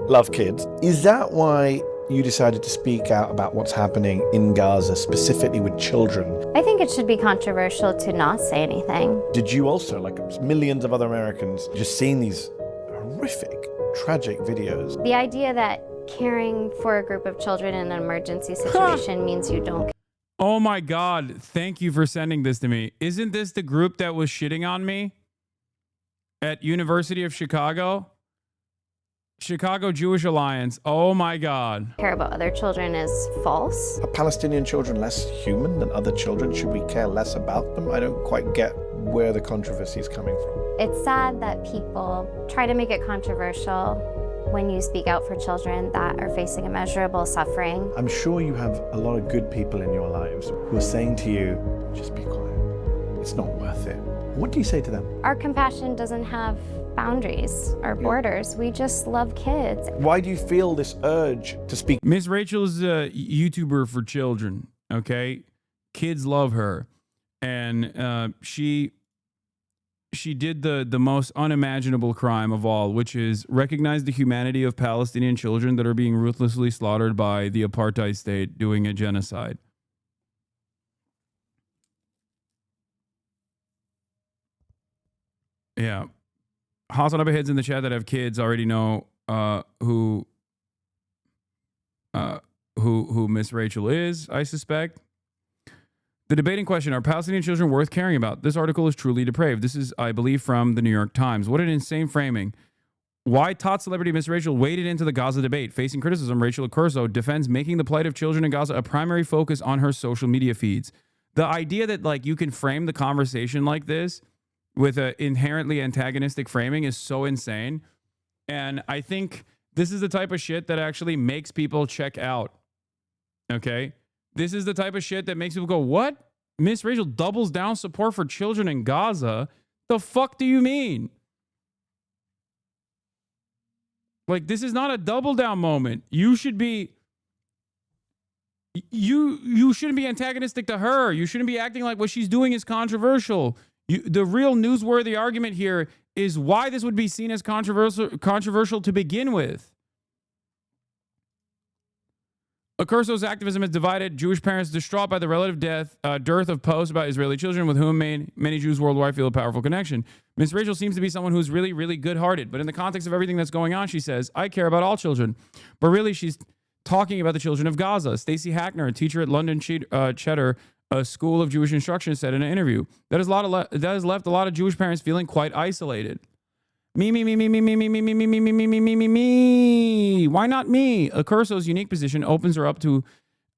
Love kids. Is that why you decided to speak out about what's happening in Gaza, specifically with children? I think it should be controversial to not say anything. Did you also, like millions of other Americans, just seeing these horrific, tragic videos? The idea that caring for a group of children in an emergency situation means you don't. Oh my God. Thank you for sending this to me. Isn't this the group that was shitting on me at University of Chicago? Chicago Jewish Alliance. Oh my God. Care about other children is false. Are Palestinian children less human than other children? Should we care less about them? I don't quite get where the controversy is coming from. It's sad that people try to make it controversial when you speak out for children that are facing immeasurable suffering. I'm sure you have a lot of good people in your lives who are saying to you, just be quiet. It's not worth it. What do you say to them? Our compassion doesn't have boundaries or borders. We just love kids. Why do you feel this urge to speak? Miss Rachel is a YouTuber for children, okay? Kids love her. And she did the most unimaginable crime of all, which is recognize the humanity of Palestinian children that are being ruthlessly slaughtered by the apartheid state doing a genocide. Yeah. Hasanabi heads in the chat that have kids already know who Miss Rachel is, I suspect. The debate in question, are Palestinian children worth caring about? This article is truly depraved. This is, I believe, from the New York Times. What an insane framing. Why tot celebrity Miss Rachel waded into the Gaza debate. Facing criticism, Rachel Accurso defends making the plight of children in Gaza a primary focus on her social media feeds. The idea that you can frame the conversation like this with an inherently antagonistic framing is so insane. And I think this is the type of shit that actually makes people check out. Okay? This is the type of shit that makes people go, what? Miss Rachel doubles down support for children in Gaza? The fuck do you mean? This is not a double down moment. You should be... You shouldn't be antagonistic to her. You shouldn't be acting like what she's doing is controversial. The real newsworthy argument here is why this would be seen as controversial to begin with. Accurso's activism has divided Jewish parents distraught by the relative dearth of posts about Israeli children with whom many Jews worldwide feel a powerful connection. Miss Rachel seems to be someone who's really, really good-hearted, but in the context of everything that's going on, she says, I care about all children. But really, she's talking about the children of Gaza. Stacey Hackner, a teacher at London Cheddar, a school of Jewish instruction, said in an interview that has left a lot of Jewish parents feeling quite isolated. Me. Why not me? Accurso's unique position opens her up to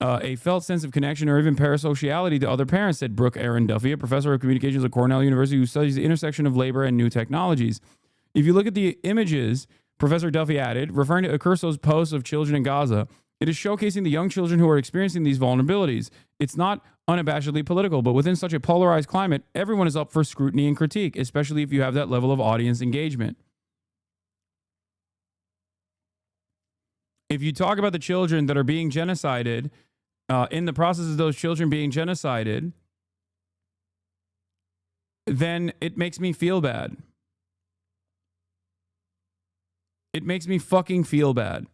a felt sense of connection or even parasociality to other parents, said Brooke Aaron Duffy, a professor of communications at Cornell University who studies the intersection of labor and new technologies. If you look at the images, Professor Duffy added, referring to Accurso's posts of children in Gaza, it is showcasing the young children who are experiencing these vulnerabilities. It's not unabashedly political, but within such a polarized climate, everyone is up for scrutiny and critique, especially if you have that level of audience engagement. If you talk about the children that are being genocided, in the process of those children being genocided, then it makes me feel bad. It makes me fucking feel bad.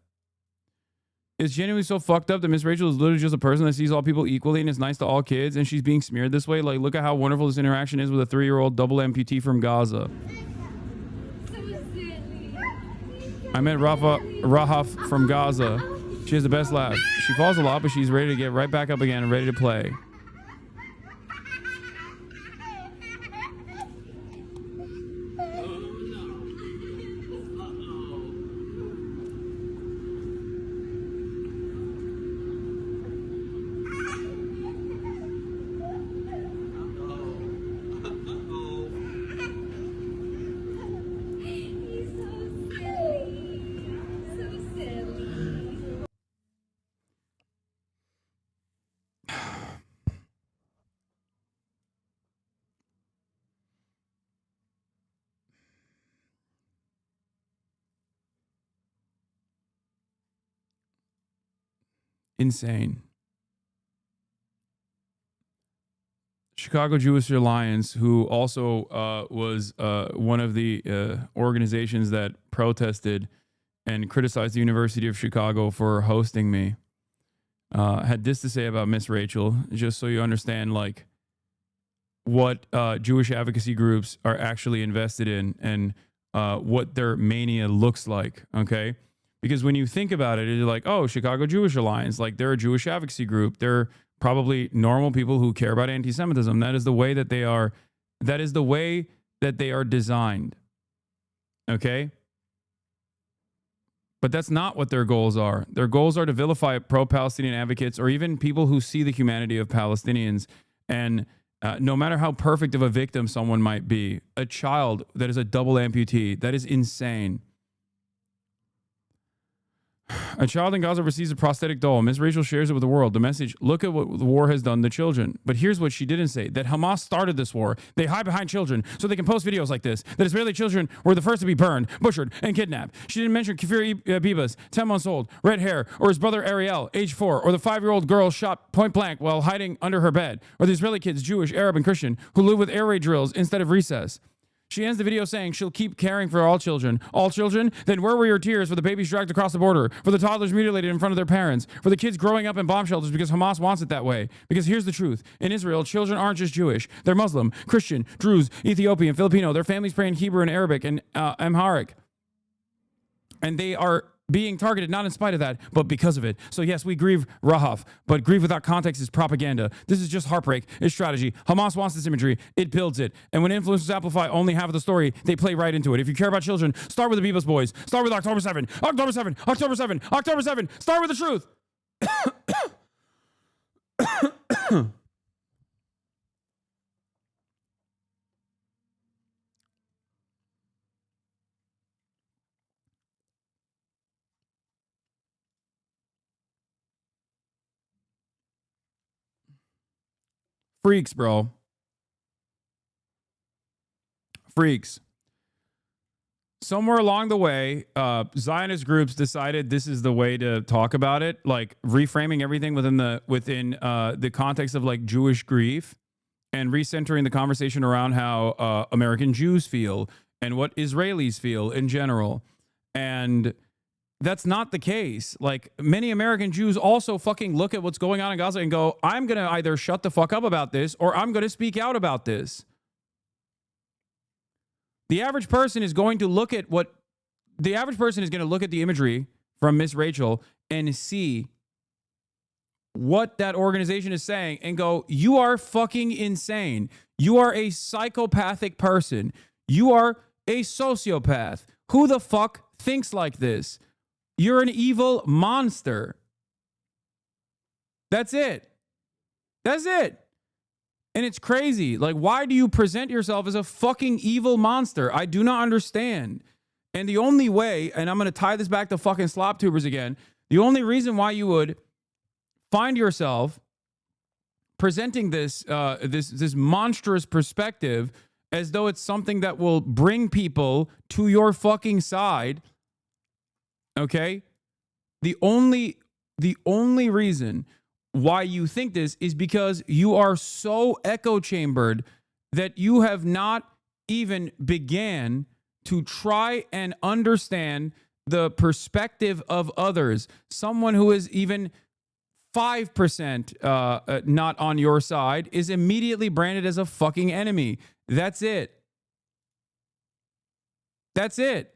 It's genuinely so fucked up that Miss Rachel is literally just a person that sees all people equally and is nice to all kids, and she's being smeared this way. Like, look at how wonderful this interaction is with a 3-year-old double amputee from Gaza. I met Rahaf from Gaza. She has the best laugh. She falls a lot, but she's ready to get right back up again and ready to play. Insane. Chicago Jewish Alliance, who also was one of the organizations that protested and criticized the University of Chicago for hosting me, had this to say about Miss Rachel, just so you understand, like, what Jewish advocacy groups are actually invested in and what their mania looks like, okay? Because when you think about it, you're like, oh, Chicago Jewish Alliance, like they're a Jewish advocacy group. They're probably normal people who care about anti-Semitism. That is the way that they are. That is the way that they are designed. Okay? But that's not what their goals are. Their goals are to vilify pro-Palestinian advocates or even people who see the humanity of Palestinians. And no matter how perfect of a victim someone might be, a child that is a double amputee, that is insane. A child in Gaza receives a prosthetic doll. Ms. Rachel shares it with the world. The message, look at what the war has done to children. But here's what she didn't say, that Hamas started this war. They hide behind children so they can post videos like this, that Israeli children were the first to be burned, butchered, and kidnapped. She didn't mention Kfir Bibas, 10 months old, red hair, or his brother Ariel, age 4, or the 5-year-old girl shot point blank while hiding under her bed, or the Israeli kids, Jewish, Arab, and Christian, who live with air raid drills instead of recess. She ends the video saying she'll keep caring for all children. All children? Then where were your tears for the babies dragged across the border, for the toddlers mutilated in front of their parents, for the kids growing up in bomb shelters because Hamas wants it that way? Because here's the truth. In Israel, children aren't just Jewish. They're Muslim, Christian, Druze, Ethiopian, Filipino. Their families pray in Hebrew and Arabic and Amharic. And they are being targeted not in spite of that, but because of it. So yes, we grieve Rahaf, but grief without context is propaganda. This is just heartbreak. It's strategy. Hamas wants this imagery. It builds it. And when influencers amplify only half of the story, they play right into it. If you care about children, start with the Bibas boys. Start with October 7. October 7. October 7. October 7. Start with the truth. Freaks, bro. Freaks. Somewhere along the way, Zionist groups decided this is the way to talk about it, like reframing everything within the context of like Jewish grief and recentering the conversation around how American Jews feel and what Israelis feel in general. And that's not the case. Like, many American Jews also fucking look at what's going on in Gaza and go, I'm going to either shut the fuck up about this or I'm going to speak out about this. The average person is going to look at the imagery from Miss Rachel and see what that organization is saying and go, you are fucking insane. You are a psychopathic person. You are a sociopath. Who the fuck thinks like this? You're an evil monster. That's it. That's it. And it's crazy. Like, why do you present yourself as a fucking evil monster? I do not understand. And the only way, and I'm going to tie this back to fucking slop tubers again, the only reason why you would find yourself presenting this this monstrous perspective as though it's something that will bring people to your fucking side, okay? The only reason why you think this is because you are so echo chambered that you have not even began to try and understand the perspective of others. Someone who is even 5% not on your side is immediately branded as a fucking enemy. That's it. That's it.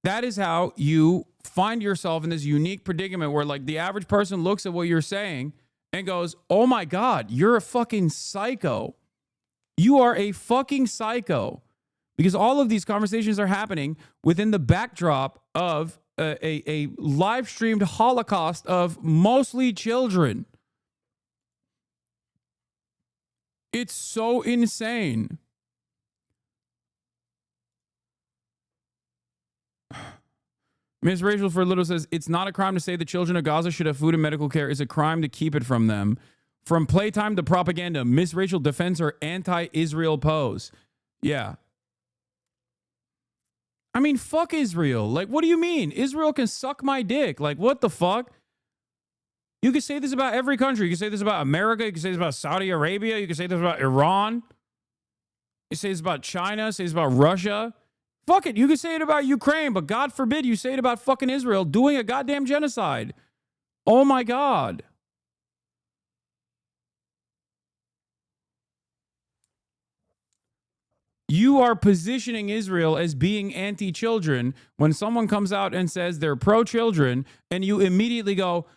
That is how you find yourself in this unique predicament where, like, the average person looks at what you're saying and goes, oh my God, you're a fucking psycho. You are a fucking psycho. Because all of these conversations are happening within the backdrop of a live streamed Holocaust of mostly children. It's so insane. Miss Rachel for Little says, it's not a crime to say the children of Gaza should have food and medical care. It's a crime to keep it from them. From playtime to propaganda, Miss Rachel defends her anti-Israel pose. Yeah. I mean, fuck Israel. Like, what do you mean? Israel can suck my dick. Like, what the fuck? You can say this about every country. You can say this about America. You can say this about Saudi Arabia. You can say this about Iran. You say this about China. Say this about Russia. Fuck it. You can say it about Ukraine, but God forbid you say it about fucking Israel doing a goddamn genocide. Oh my God. You are positioning Israel as being anti-children when someone comes out and says they're pro-children, and you immediately go,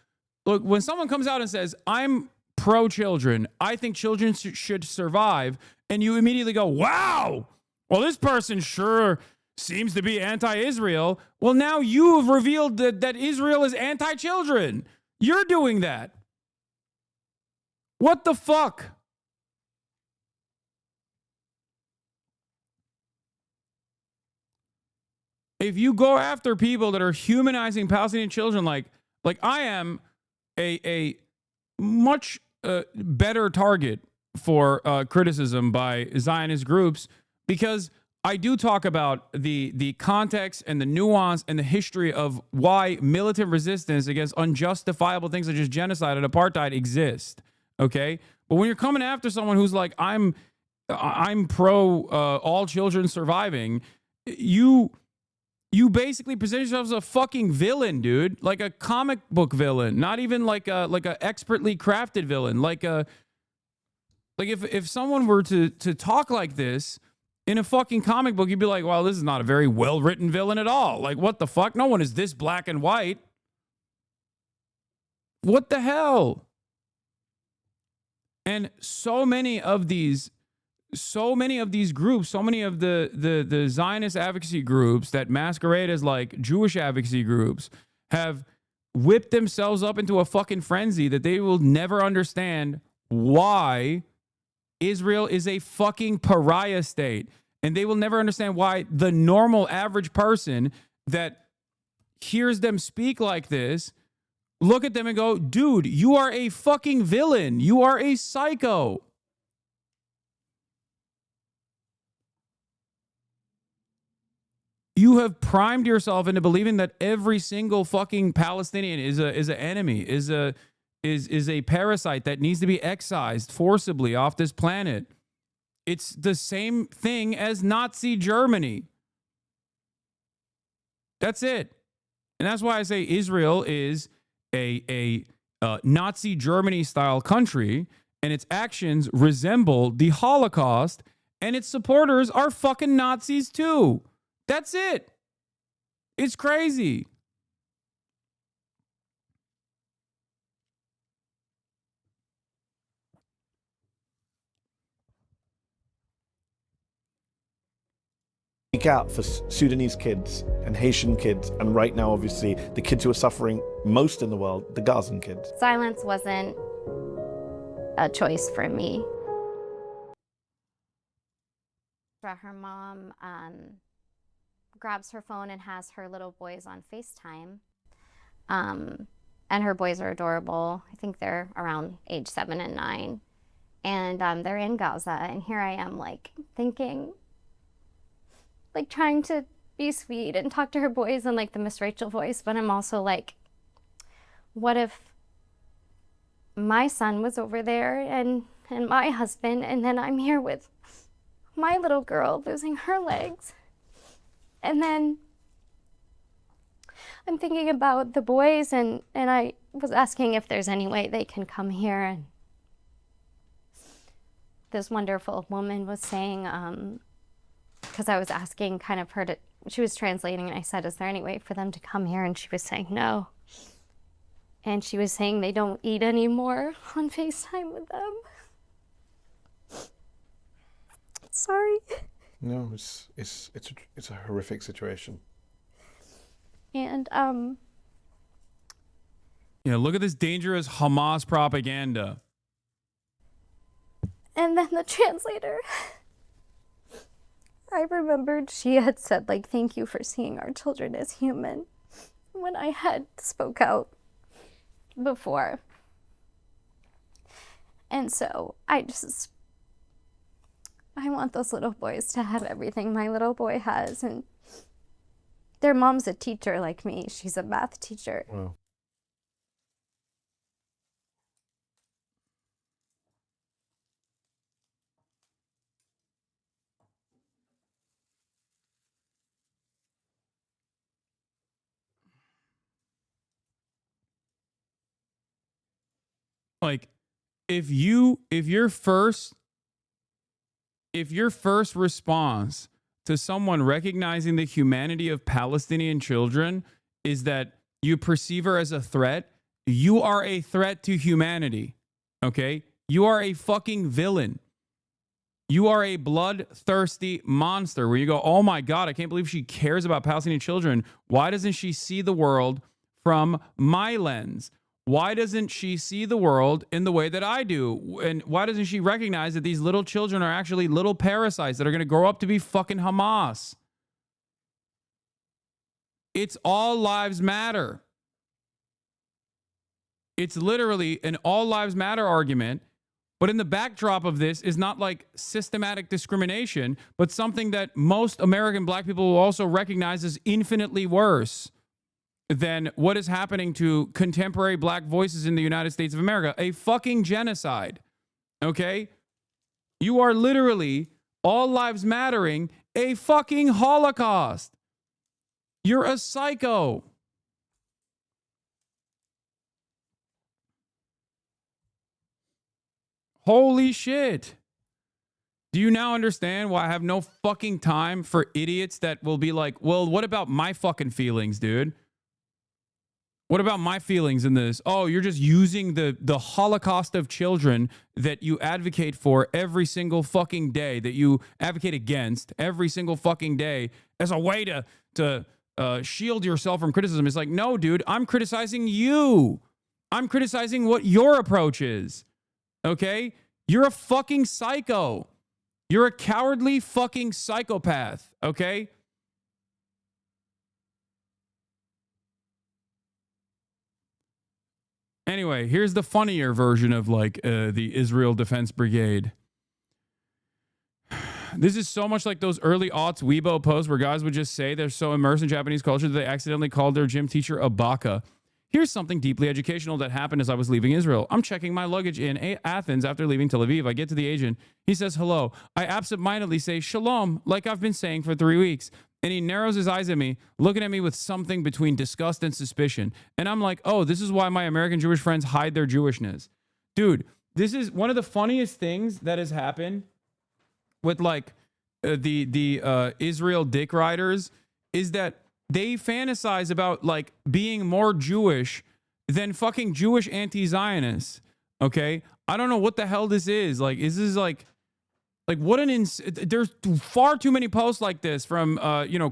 look, when someone comes out and says, I'm pro-children, I think children should survive, and you immediately go, wow, well, this person sure seems to be anti-Israel. Well, now you have revealed that Israel is anti-children. You're doing that. What the fuck? If you go after people that are humanizing Palestinian children, like I am a much better target for criticism by Zionist groups, because I do talk about the context and the nuance and the history of why militant resistance against unjustifiable things such as genocide and apartheid exist. Okay, but when you're coming after someone who's like, I'm pro all children surviving, you basically present yourself as a fucking villain, dude. Like a comic book villain, not even like a expertly crafted villain. Like if someone were to talk like this in a fucking comic book, you'd be like, well, this is not a very well-written villain at all. Like, what the fuck? No one is this black and white. What the hell? And so many of these groups, so many of the Zionist advocacy groups that masquerade as like Jewish advocacy groups have whipped themselves up into a fucking frenzy that they will never understand why Israel is a fucking pariah state. And they will never understand why the normal average person that hears them speak like this, look at them and go, dude, you are a fucking villain. You are a psycho. You have primed yourself into believing that every single fucking Palestinian is an enemy, is a parasite that needs to be excised forcibly off this planet. It's the same thing as Nazi Germany. That's it. And that's why I say Israel is a Nazi Germany style country, and its actions resemble the Holocaust, and its supporters are fucking Nazis too. That's it. It's crazy. speak out for Sudanese kids and Haitian kids, and right now, obviously, the kids who are suffering most in the world, the Gazan kids. Silence wasn't a choice for me. Her mom grabs her phone and has her little boys on FaceTime. And her boys are adorable. I think they're around age 7 and 9. And they're in Gaza. And here I am, like, thinking, like, trying to be sweet and talk to her boys in, like, the Miss Rachel voice. But I'm also like, what if my son was over there and my husband, and then I'm here with my little girl losing her legs? And then I'm thinking about the boys, and I was asking if there's any way they can come here. And this wonderful woman was saying, because I was asking kind of her to, she was translating, and I said, is there any way for them to come here? And she was saying no. And she was saying they don't eat anymore on FaceTime with them. Sorry. No, it's a horrific situation. And yeah, look at this dangerous Hamas propaganda. And then the translator, I remembered she had said, like, thank you for seeing our children as human, when I had spoke out before. And so I want those little boys to have everything my little boy has. And their mom's a teacher like me. She's a math teacher. Wow. Like, if your first response to someone recognizing the humanity of Palestinian children is that you perceive her as a threat, you are a threat to humanity. Okay? You are a fucking villain. You are a bloodthirsty monster where you go, oh my God, I can't believe she cares about Palestinian children. Why doesn't she see the world from my lens? Why doesn't she see the world in the way that I do? And why doesn't she recognize that these little children are actually little parasites that are going to grow up to be fucking Hamas? It's all lives matter. It's literally an all lives matter argument. But in the backdrop of this is not like systematic discrimination, but something that most American black people will also recognize as infinitely worse than what is happening to contemporary black voices in the United States of America. A fucking genocide. Okay? You are literally, all lives mattering, a fucking Holocaust. You're a psycho. Holy shit. Do you now understand why I have no fucking time for idiots that will be like, well, what about my fucking feelings, dude? What about my feelings in this? Oh, you're just using the Holocaust of children that you advocate for every single fucking day, that you advocate against every single fucking day as a way to shield yourself from criticism. It's like, no, dude, I'm criticizing you. I'm criticizing what your approach is. Okay? You're a fucking psycho. You're a cowardly fucking psychopath. Okay? Anyway, here's the funnier version of like the Israel Defense Brigade. This is so much like those early aughts Weibo posts where guys would just say they're so immersed in Japanese culture that they accidentally called their gym teacher a baka. Here's something deeply educational that happened as I was leaving Israel. I'm checking my luggage in Athens after leaving Tel Aviv. I get to the agent. He says hello. I absentmindedly say shalom, like I've been saying for 3 weeks. And he narrows his eyes at me, looking at me with something between disgust and suspicion. And I'm like, oh, this is why my American Jewish friends hide their Jewishness. Dude, this is one of the funniest things that has happened with like the Israel dick riders is that they fantasize about like being more Jewish than fucking Jewish anti-Zionists. Okay? I don't know what the hell this is. Like, is this like Like, what an there's far too many posts like this from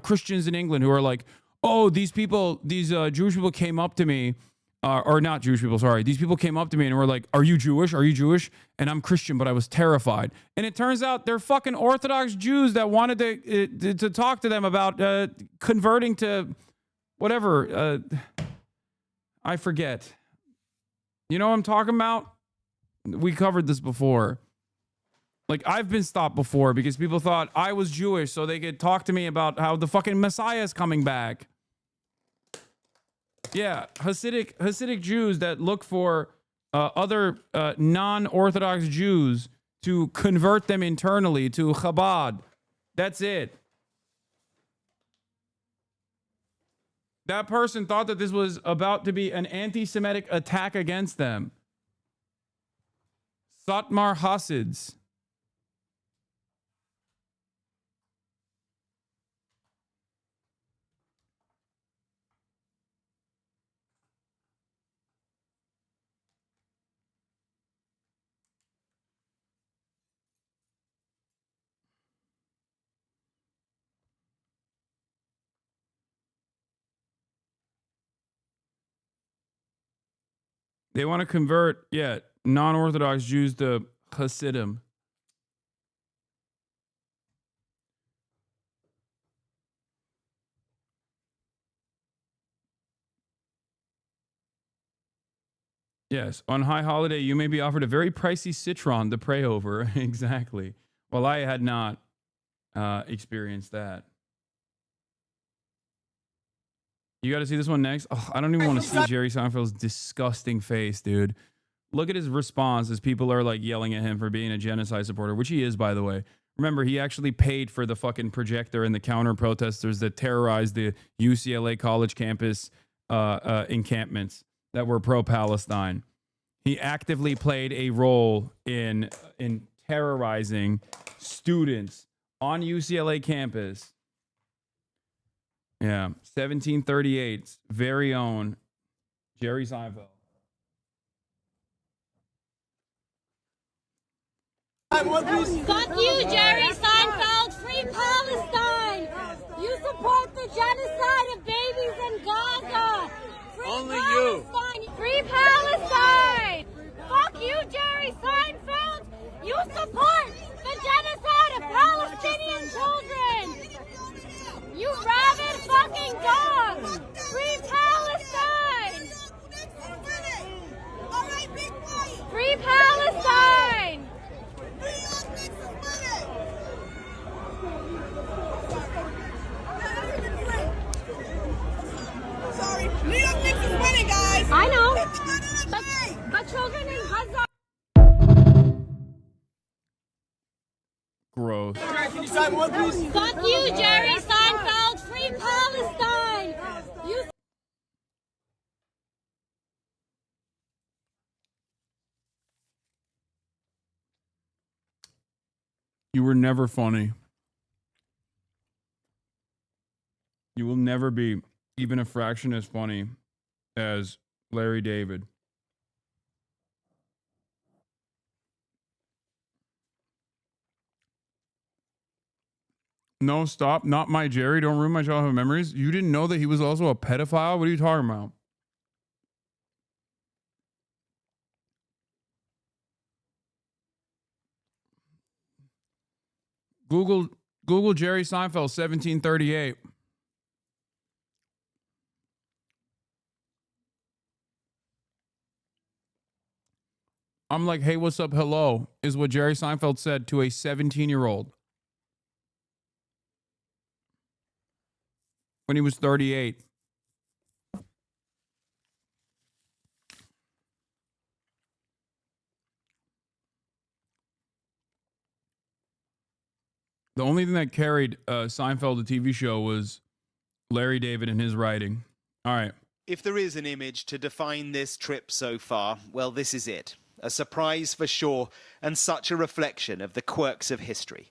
Christians in England who are like, oh, these Jewish people came up to me, or not Jewish people, sorry. These people came up to me and were like, are you Jewish? Are you Jewish? And I'm Christian, but I was terrified. And it turns out they're fucking Orthodox Jews that wanted to talk to them about converting to whatever. I forget. You know what I'm talking about? We covered this before. Like, I've been stopped before because people thought I was Jewish so they could talk to me about how the fucking Messiah is coming back. Yeah, Hasidic Jews that look for other non-Orthodox Jews to convert them internally to Chabad. That's it. That person thought that this was about to be an anti-Semitic attack against them. Satmar Hasids. They want to convert, non-Orthodox Jews to Hasidim. Yes, on High Holiday, you may be offered a very pricey citron to pray over. Exactly. Well, I had not experienced that. You got to see this one next. Oh, I don't even want to see Jerry Seinfeld's disgusting face, dude. Look at his response as people are like yelling at him for being a genocide supporter, which he is, by the way. Remember, he actually paid for the fucking projector and the counter protesters that terrorized the UCLA college campus encampments that were pro-Palestine. He actively played a role in terrorizing students on UCLA campus. Yeah, 1738's very own Jerry Seinfeld. Fuck you, Jerry Seinfeld. Free Palestine. You support the genocide of babies in Gaza. Free Only Palestine. you. Free Palestine. Fuck you, Jerry Seinfeld. You support the genocide of Palestinian children. You rabid fucking dog. Free Palestine. Free Palestine. Sorry, New York Knicks is winning, guys. I know. But children in Gaza. Gross. Fuck you, Jerry Seinfeld. Free Palestine. You were never funny. You will never be even a fraction as funny as Larry David. No, stop. Not my Jerry. Don't ruin my childhood memories. You didn't know that he was also a pedophile? What are you talking about? Google Jerry Seinfeld 1738. I'm like, hey, what's up? Hello, is what Jerry Seinfeld said to a 17-year-old when he was 38. The only thing that carried Seinfeld, the TV show, was Larry David and his writing. All right. If there is an image to define this trip so far, well, this is it. A surprise for sure, and such a reflection of the quirks of history.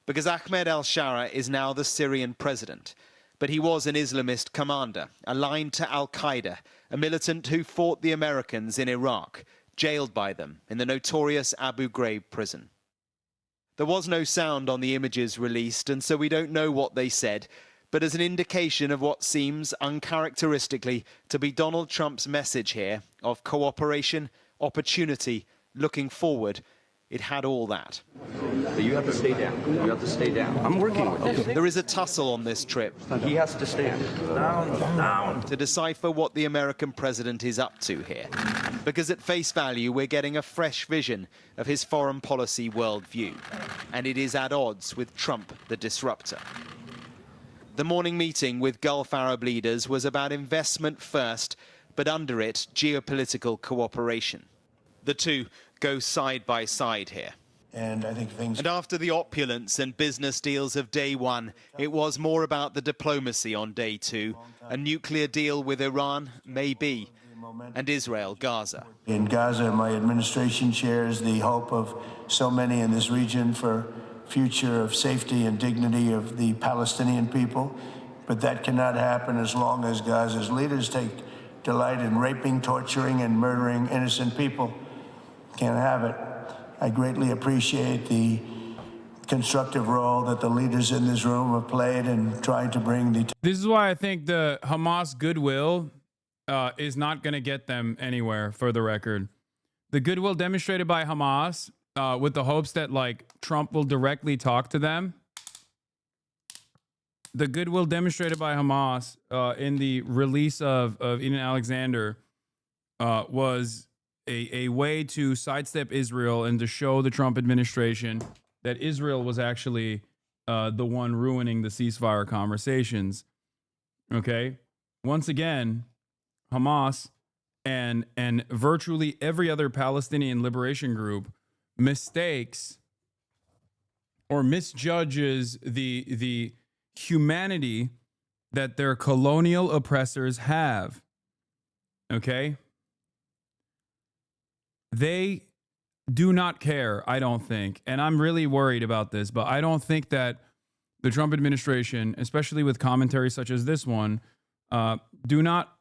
Because Ahmed al-Shara is now the Syrian president, but he was an Islamist commander, aligned to al-Qaeda, a militant who fought the Americans in Iraq, jailed by them in the notorious Abu Ghraib prison. There was no sound on the images released, and so we don't know what they said, but as an indication of what seems uncharacteristically to be Donald Trump's message here of cooperation, opportunity, looking forward, it had all that. But you have to stay down. You have to stay down. I'm working with you. There is a tussle on this trip. He has to stand. Down. To decipher what the American president is up to here. Because at face value, we're getting a fresh vision of his foreign policy worldview. And it is at odds with Trump, the disruptor. The morning meeting with Gulf Arab leaders was about investment first, but under it, geopolitical cooperation. The two go side by side here. And I think things... And after the opulence and business deals of day one, it was more about the diplomacy on day two. A nuclear deal with Iran, maybe, and Israel, Gaza. In Gaza, my administration shares the hope of so many in this region for future of safety and dignity of the Palestinian people. But that cannot happen as long as Gaza's leaders take delight in raping, torturing, and murdering innocent people. Can't have it. I greatly appreciate the constructive role that the leaders in this room have played in trying to bring the... This is why I think the Hamas goodwill is not going to get them anywhere, for the record. The goodwill demonstrated by Hamas with the hopes that, like, Trump will directly talk to them. The goodwill demonstrated by Hamas in the release of Eden Alexander was a way to sidestep Israel and to show the Trump administration that Israel was actually the one ruining the ceasefire conversations. Okay? Once again, Hamas and virtually every other Palestinian liberation group mistakes or misjudges the humanity that their colonial oppressors have. Okay? They do not care, I don't think. And I'm really worried about this, but I don't think that the Trump administration, especially with commentary such as this one, do not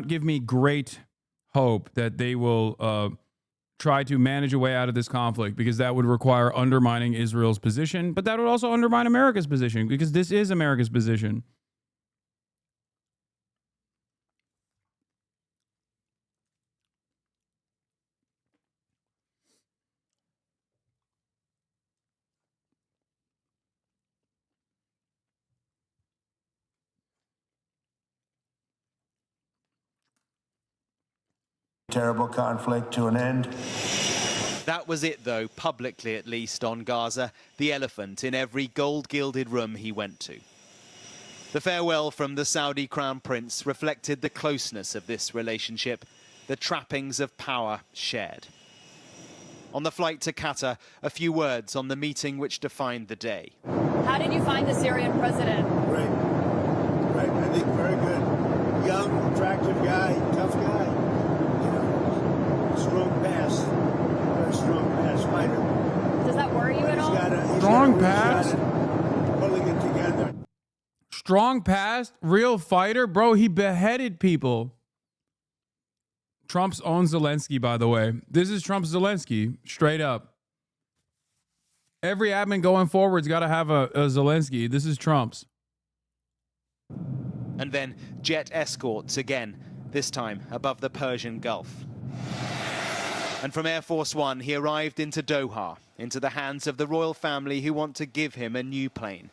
give me great hope that they will try to manage a way out of this conflict, because that would require undermining Israel's position, but that would also undermine America's position, because this is America's position. Terrible conflict to an end. That was it, though, publicly at least, on Gaza, the elephant in every gold-gilded room he went to. The farewell from the Saudi Crown Prince reflected the closeness of this relationship, the trappings of power shared. On the flight to Qatar, a few words on the meeting which defined the day. How did you find the Syrian president? Great. Great. I think very good. Young, attractive guy, tough guy. Strong pass. Very strong pass fighter. Does that worry you at all? Strong pass. Pulling it together. Strong pass. Real fighter. Bro, he beheaded people. Trump's own Zelensky, by the way. This is Trump's Zelensky. Straight up. Every admin going forward's got to have a Zelensky. This is Trump's. And then jet escorts again, this time above the Persian Gulf. And from Air Force One, he arrived into Doha, into the hands of the royal family who want to give him a new plane.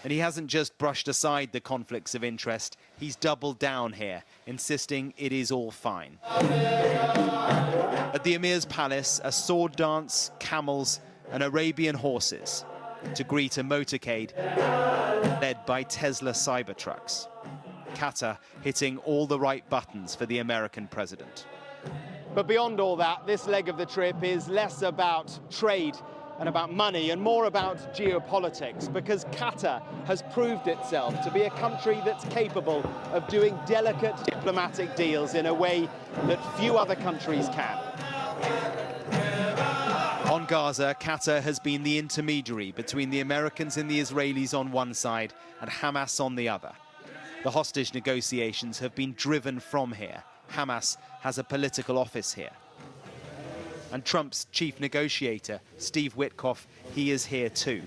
And he hasn't just brushed aside the conflicts of interest, he's doubled down here, insisting it is all fine. At the Emir's palace, a sword dance, camels, and Arabian horses to greet a motorcade led by Tesla Cybertrucks. Qatar hitting all the right buttons for the American president. But beyond all that, this leg of the trip is less about trade and about money and more about geopolitics, because Qatar has proved itself to be a country that's capable of doing delicate diplomatic deals in a way that few other countries can. On Gaza, Qatar has been the intermediary between the Americans and the Israelis on one side and Hamas on the other. The hostage negotiations have been driven from here. Hamas has a political office here. And Trump's chief negotiator, Steve Witkoff, he is here too.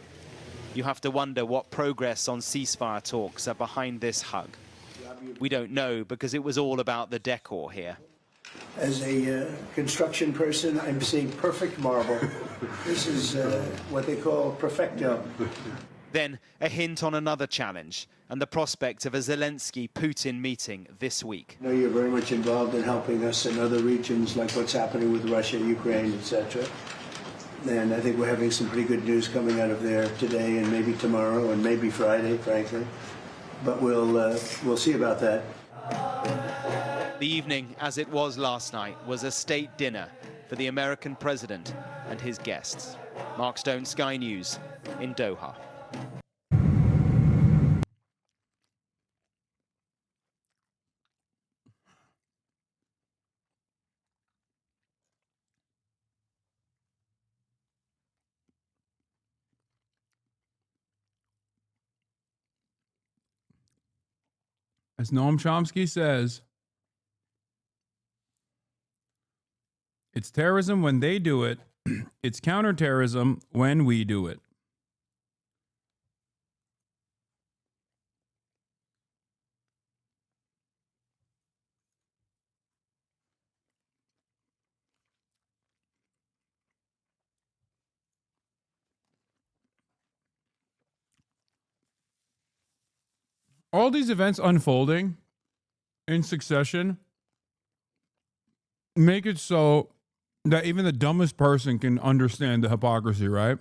You have to wonder what progress on ceasefire talks are behind this hug. We don't know because it was all about the decor here. As a construction person, I'm seeing perfect marble. This is what they call perfecto. Then a hint on another challenge and the prospect of a Zelensky-Putin meeting this week. I know you're very much involved in helping us in other regions like what's happening with Russia, Ukraine, etc. And I think we're having some pretty good news coming out of there today and maybe tomorrow and maybe Friday, frankly. But we'll see about that. The evening, as it was last night, was a state dinner for the American president and his guests. Mark Stone, Sky News, in Doha. As Noam Chomsky says, it's terrorism when they do it. It's counterterrorism when we do it. All these events unfolding in succession make it so that even the dumbest person can understand the hypocrisy, right?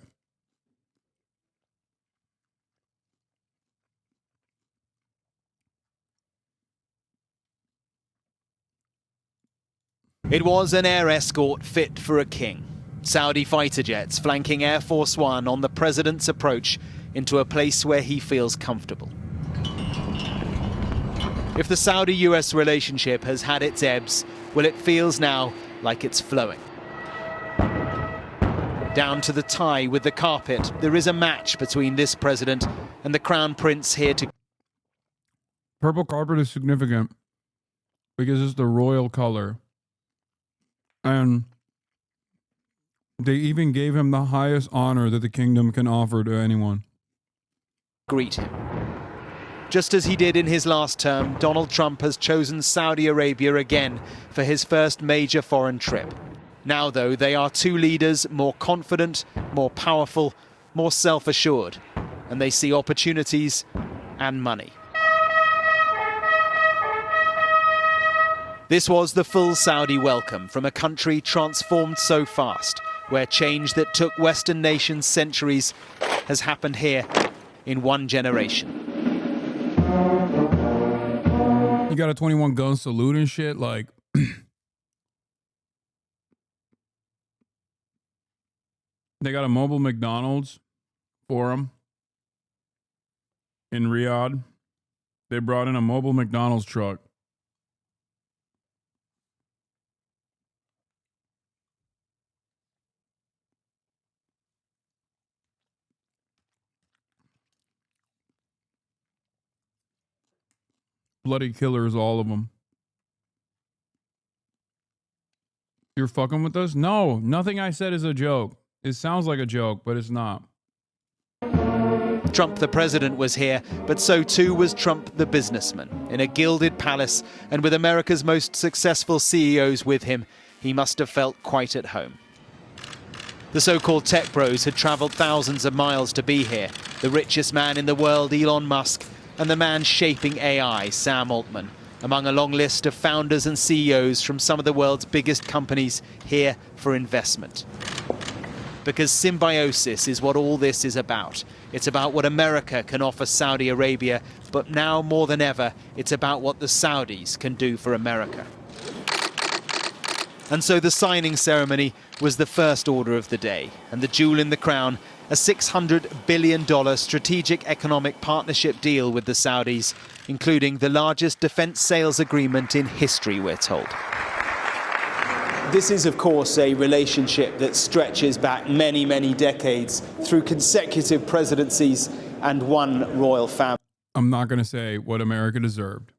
It was an air escort fit for a king. Saudi fighter jets flanking Air Force One on the president's approach into a place where he feels comfortable. If the Saudi-US relationship has had its ebbs, well, it feels now like it's flowing. Down to the tie with the carpet, there is a match between this president and the crown prince here to... Purple carpet is significant because it's the royal color. And they even gave him the highest honor that the kingdom can offer to anyone. Greet him. Just as he did in his last term, Donald Trump has chosen Saudi Arabia again for his first major foreign trip. Now, though, they are two leaders more confident, more powerful, more self-assured, and they see opportunities and money. This was the full Saudi welcome from a country transformed so fast, where change that took Western nations centuries has happened here in one generation. You got a 21 gun salute and shit, like... They got a mobile McDonald's for him in Riyadh. They brought in a mobile McDonald's truck. Bloody killers, all of them. You're fucking with us? No, nothing I said is a joke. It sounds like a joke, but it's not. Trump the president was here, but so too was Trump the businessman. In a gilded palace and with America's most successful CEOs with him, he must have felt quite at home. The so-called tech bros had traveled thousands of miles to be here. The richest man in the world, Elon Musk, and the man shaping AI, Sam Altman, among a long list of founders and CEOs from some of the world's biggest companies here for investment. Because symbiosis is what all this is about. It's about what America can offer Saudi Arabia, but now more than ever, it's about what the Saudis can do for America. And so the signing ceremony was the first order of the day, and the jewel in the crown, a $600 billion strategic economic partnership deal with the Saudis, including the largest defense sales agreement in history, we're told. This is, of course, a relationship that stretches back many, many decades through consecutive presidencies and one royal family. I'm not going to say what America deserved.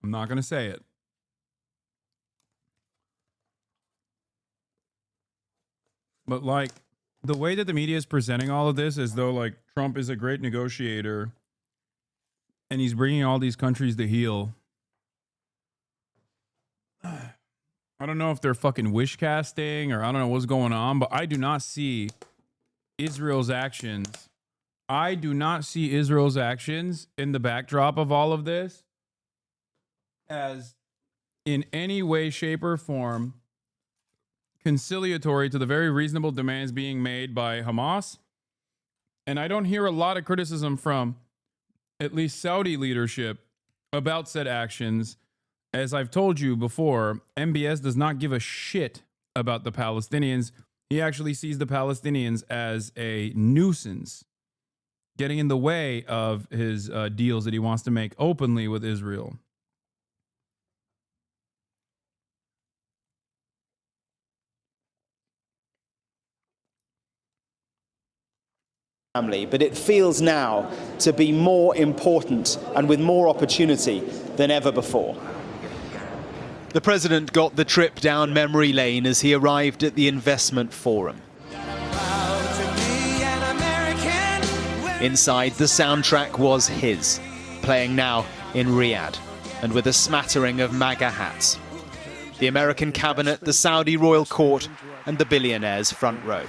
I'm not going to say it. But like the way that the media is presenting all of this as though like Trump is a great negotiator and he's bringing all these countries to heel. I don't know if they're fucking wish casting or I don't know what's going on, but I do not see Israel's actions. I do not see Israel's actions in the backdrop of all of this as in any way, shape, or form conciliatory to the very reasonable demands being made by Hamas. And I don't hear a lot of criticism from at least Saudi leadership about said actions. As I've told you before, MBS does not give a shit about the Palestinians. He actually sees the Palestinians as a nuisance, getting in the way of his deals that he wants to make openly with Israel. Family, but it feels now to be more important and with more opportunity than ever before. The president got the trip down memory lane as he arrived at the investment forum. Inside, the soundtrack was his, playing now in Riyadh, and with a smattering of MAGA hats. The American cabinet, the Saudi royal court, and the billionaires' front row.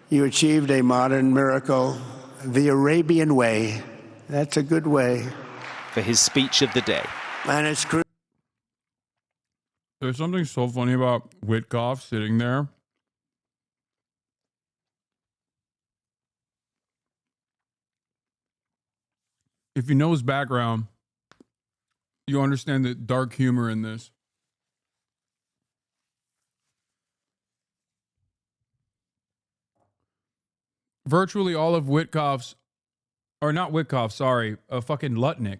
You achieved a modern miracle, the Arabian way. That's a good way. For his speech of the day. And it's There's something so funny about Witkoff sitting there. If you know his background, you understand the dark humor in this. Virtually all of Witkoff's, or not Witkoff, sorry, fucking Lutnick.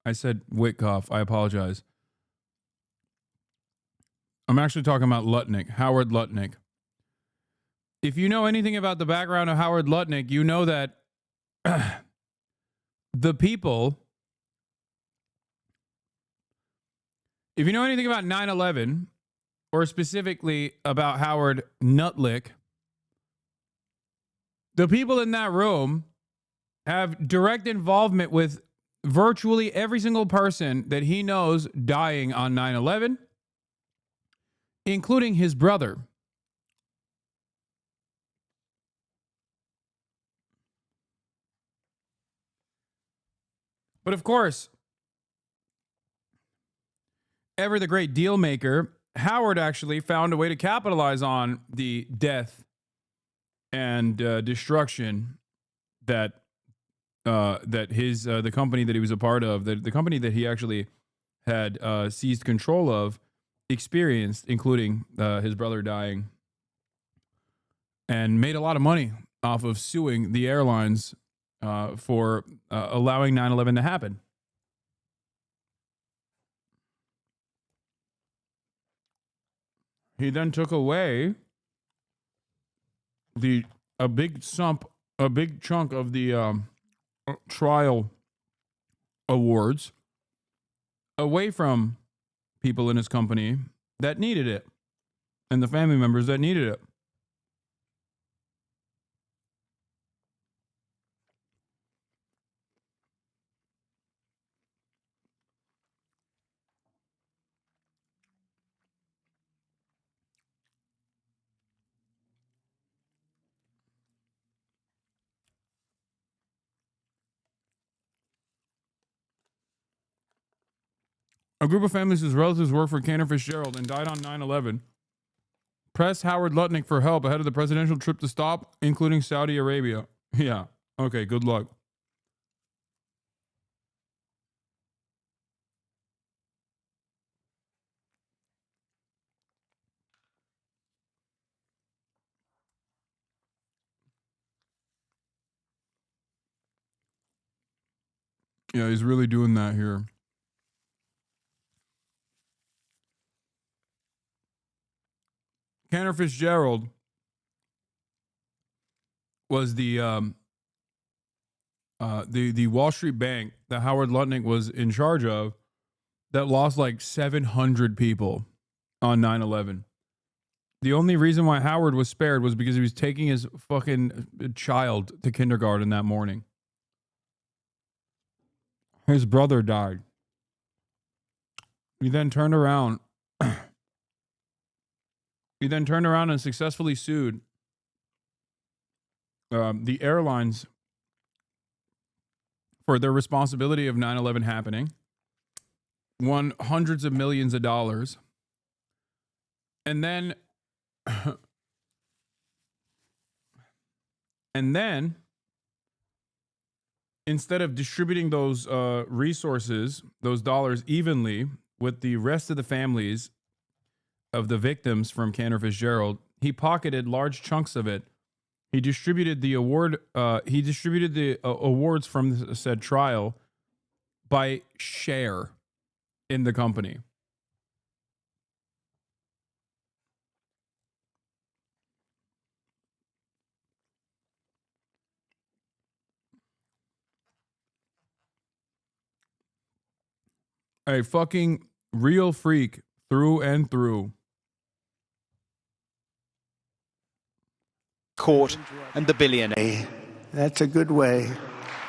I said Witkoff, I apologize. I'm actually talking about Lutnick, Howard Lutnick. If you know anything about the background of Howard Lutnick, you know that the people, if you know anything about 9/11, or specifically about Howard Nutlick, the people in that room have direct involvement with virtually every single person that he knows dying on 9/11, including his brother. But of course, ever the great deal maker, Howard actually found a way to capitalize on the death and destruction that his the company that he was a part of, the company that he actually had seized control of, experienced, including his brother dying, and made a lot of money off of suing the airlines for allowing 9/11 to happen. He then took away a big chunk of the trial awards away from people in his company that needed it and the family members that needed it. A group of families whose relatives worked for Cantor Fitzgerald and died on 9/11 pressed Howard Lutnick for help ahead of the presidential trip to stop, including Saudi Arabia. Yeah. Okay, good luck. Yeah, he's really doing that here. Cantor Fitzgerald was the Wall Street bank that Howard Lutnick was in charge of that lost like 700 people on 9/11. The only reason why Howard was spared was because he was taking his fucking child to kindergarten that morning. His brother died. He then turned around. He then turned around and successfully sued the airlines for their responsibility of 9/11 happening. Won hundreds of millions of dollars. And then instead of distributing those resources, those dollars evenly with the rest of the families of the victims from Cantor Fitzgerald, he pocketed large chunks of it. He distributed the award. He distributed the awards from the said trial by share in the company. A fucking real freak through and through. Court and the billionaire. That's a good way.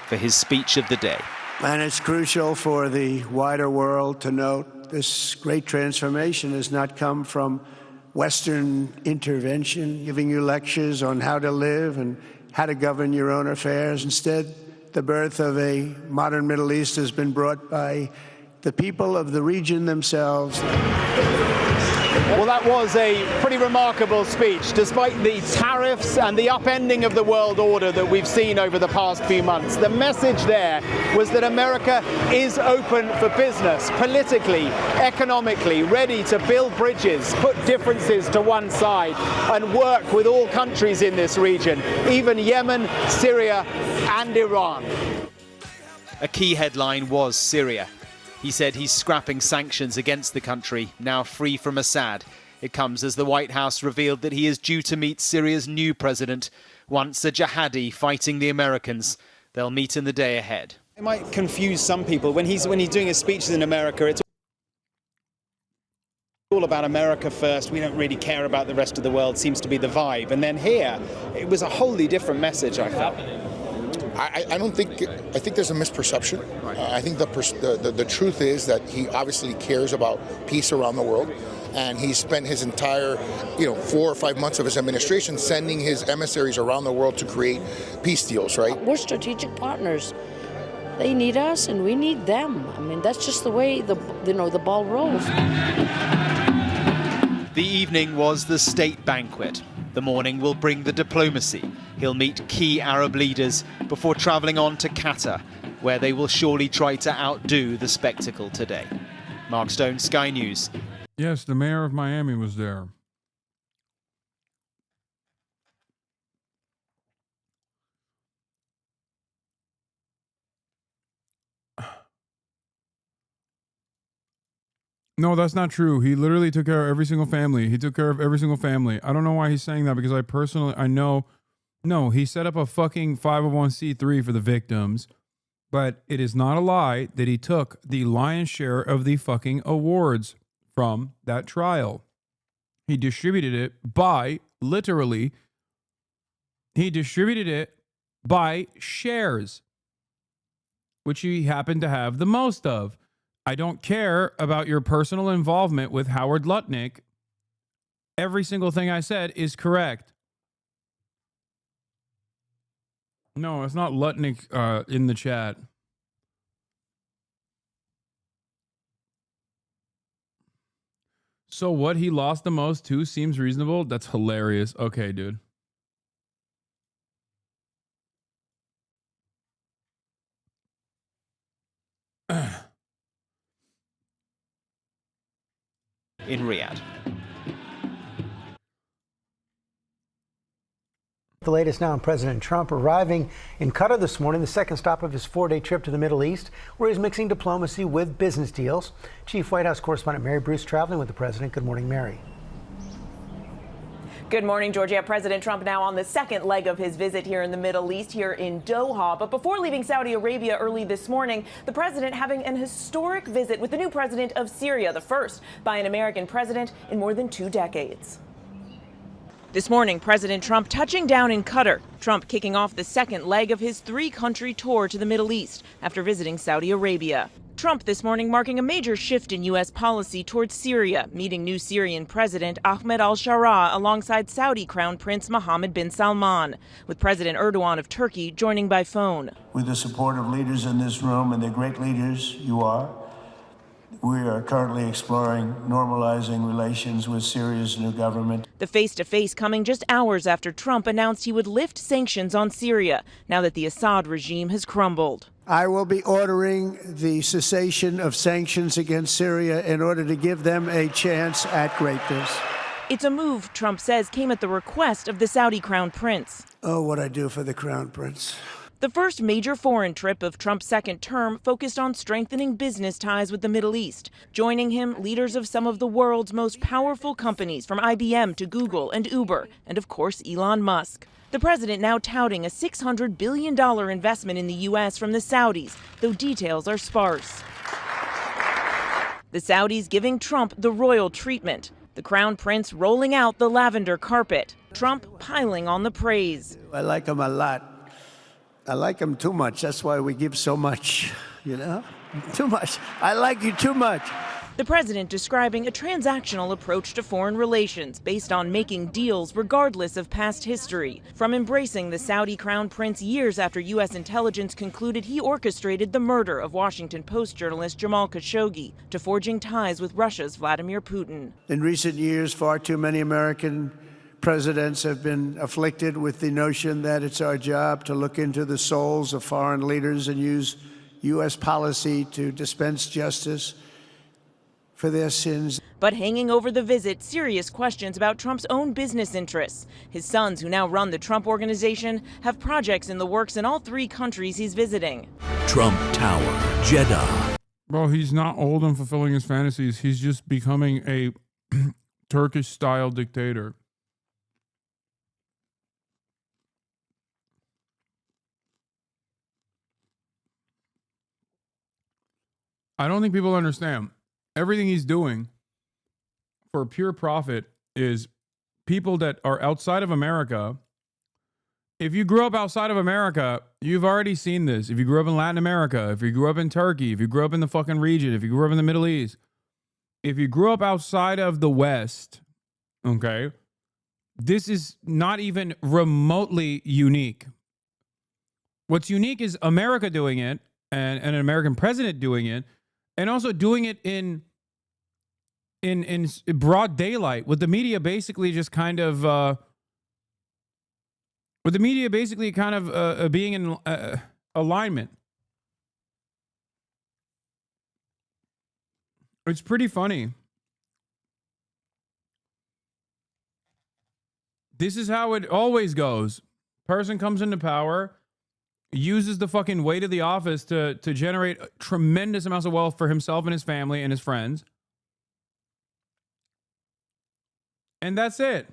For his speech of the day. And it's crucial for the wider world to note this great transformation has not come from Western intervention, giving you lectures on how to live and how to govern your own affairs. Instead, the birth of a modern Middle East has been brought by the people of the region themselves. Well, that was a pretty remarkable speech, despite the tariffs and the upending of the world order that we've seen over the past few months. The message there was that America is open for business, politically, economically, ready to build bridges, put differences to one side, and work with all countries in this region, even Yemen, Syria, and Iran. A key headline was Syria. He said he's scrapping sanctions against the country, now free from Assad. It comes as the White House revealed that he is due to meet Syria's new president, once a jihadi fighting the Americans. They'll meet in the day ahead. It might confuse some people. When he's doing his speeches in America, it's all about America first. We don't really care about the rest of the world, seems to be the vibe. And then here, it was a wholly different message, I felt. I think there's a misperception. I think the truth is that he obviously cares about peace around the world, and he spent his entire 4 or 5 months of his administration sending his emissaries around the world to create peace deals, right? We're strategic partners. They need us and we need them. I mean, that's just the way the ball rolls. The evening was the state banquet. The morning will bring the diplomacy. He'll meet key Arab leaders before travelling on to Qatar, where they will surely try to outdo the spectacle today. Mark Stone, Sky News. Yes, the mayor of Miami was there. No, that's not true. He literally took care of every single family. He took care of every single family. I don't know why he's saying that, because I know. No, he set up a fucking 501c3 for the victims, but it is not a lie that he took the lion's share of the fucking awards from that trial. He distributed it by, literally, by shares, which he happened to have the most of. I don't care about your personal involvement with Howard Lutnick. Every single thing I said is correct. No, it's not Lutnick in the chat. So what he lost the most too seems reasonable? That's hilarious. Okay, dude. In Riyadh. The latest now on President Trump arriving in Qatar this morning, the second stop of his 4-day trip to the Middle East, where he's mixing diplomacy with business deals. Chief White House correspondent Mary Bruce traveling with the president. Good morning, Mary. Good morning, Georgia. President Trump now on the second leg of his visit here in the Middle East, here in Doha. But before leaving Saudi Arabia early this morning, the president having an historic visit with the new president of Syria, the first by an American president in more than 2 decades. This morning, President Trump touching down in Qatar. Trump kicking off the second leg of his three-country tour to the Middle East after visiting Saudi Arabia. Trump this morning marking a major shift in U.S. policy towards Syria, meeting new Syrian President Ahmed al-Shara alongside Saudi Crown Prince Mohammed bin Salman, with President Erdogan of Turkey joining by phone. With the support of leaders in this room, and the great leaders you are, we are currently exploring normalizing relations with Syria's new government. The face-to-face coming just hours after Trump announced he would lift sanctions on Syria, now that the Assad regime has crumbled. I will be ordering the cessation of sanctions against Syria in order to give them a chance at greatness. It's a move, Trump says, came at the request of the Saudi Crown Prince. Oh, what I do for the Crown Prince. The first major foreign trip of Trump's second term focused on strengthening business ties with the Middle East. Joining him, leaders of some of the world's most powerful companies, from IBM to Google and Uber, and of course Elon Musk. The president now touting a $600 billion investment in the U.S. from the Saudis, though details are sparse. The Saudis giving Trump the royal treatment. The Crown Prince rolling out the lavender carpet. Trump piling on the praise. I like him a lot. I like him too much. That's why we give so much, you know? Too much. I like you too much. The president describing a transactional approach to foreign relations based on making deals regardless of past history. From embracing the Saudi Crown Prince years after U.S. intelligence concluded he orchestrated the murder of Washington Post journalist Jamal Khashoggi, to forging ties with Russia's Vladimir Putin. In recent years, far too many American presidents have been afflicted with the notion that it's our job to look into the souls of foreign leaders and use U.S. policy to dispense justice for their sins. But hanging over the visit, serious questions about Trump's own business interests. His sons, who now run the Trump Organization, have projects in the works in all three countries he's visiting. Trump Tower, Jeddah. Bro, he's not old and fulfilling his fantasies. He's just becoming a Turkish-style dictator. I don't think people understand. Everything he's doing for pure profit is people that are outside of America. If you grew up outside of America, you've already seen this. If you grew up in Latin America, if you grew up in Turkey, if you grew up in the fucking region, if you grew up in the Middle East, if you grew up outside of the West, okay, this is not even remotely unique. What's unique is America doing it and an American president doing it. And also doing it in broad daylight, with the media basically just kind of, being in alignment. It's pretty funny. This is how it always goes. Person comes into power, uses the fucking weight of the office to generate tremendous amounts of wealth for himself and his family and his friends. And that's it.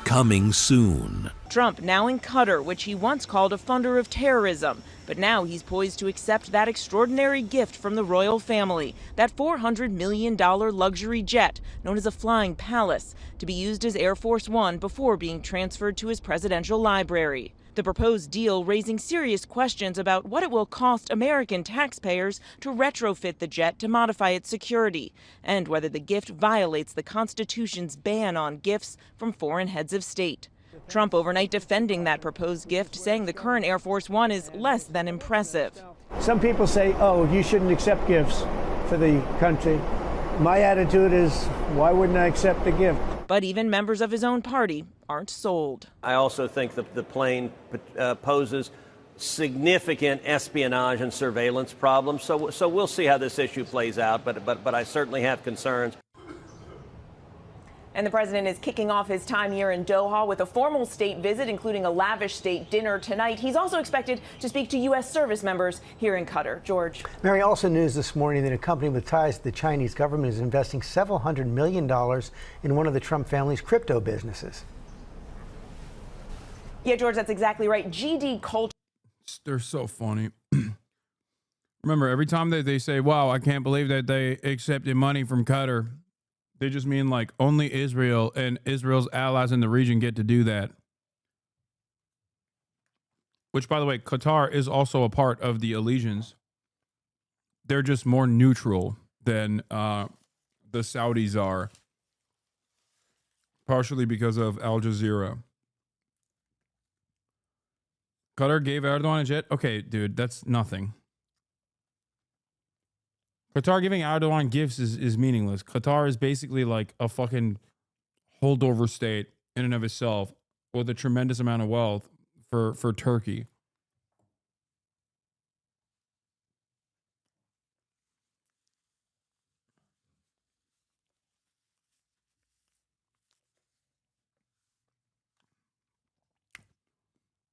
Coming soon. Trump now in Qatar, which he once called a funder of terrorism. But now he's poised to accept that extraordinary gift from the royal family, that $400 million luxury jet known as a flying palace, to be used as Air Force One before being transferred to his presidential library. The proposed deal raising serious questions about what it will cost American taxpayers to retrofit the jet to modify its security, and whether the gift violates the Constitution's ban on gifts from foreign heads of state. Trump overnight defending that proposed gift, saying the current Air Force One is less than impressive. Some people say, oh, you shouldn't accept gifts for the country. My attitude is, why wouldn't I accept a gift? But even members of his own party aren't sold. I also think that the plane poses significant espionage and surveillance problems. So we'll see how this issue plays out. But I certainly have concerns. And the president is kicking off his time here in Doha with a formal state visit, including a lavish state dinner tonight. He's also expected to speak to U.S. service members here in Qatar. George. Mary, also news this morning that a company with ties to the Chinese government is investing several $100 million in one of the Trump family's crypto businesses. Yeah, George, that's exactly right. GD culture. They're so funny. Remember, every time that they say, wow, I can't believe that they accepted money from Qatar, they just mean like only Israel and Israel's allies in the region get to do that. Which, by the way, Qatar is also a part of the allegiance. They're just more neutral than the Saudis are, partially because of Al Jazeera. Qatar gave Erdogan a jet? Okay, dude, that's nothing. Qatar giving Erdogan gifts is meaningless. Qatar is basically like a fucking holdover state in and of itself with a tremendous amount of wealth for Turkey.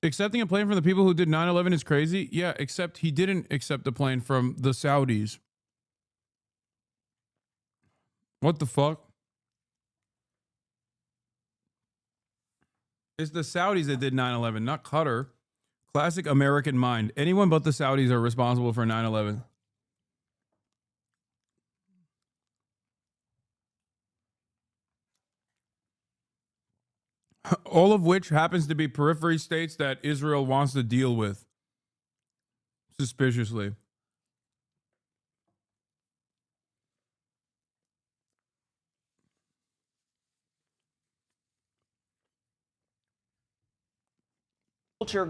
Accepting a plane from the people who did 9/11 is crazy. Yeah, except he didn't accept the plane from the Saudis. What the fuck? It's the Saudis that did 9/11, not Qatar. Classic American mind. Anyone but the Saudis are responsible for 9/11. All of which happens to be periphery states that Israel wants to deal with. Suspiciously.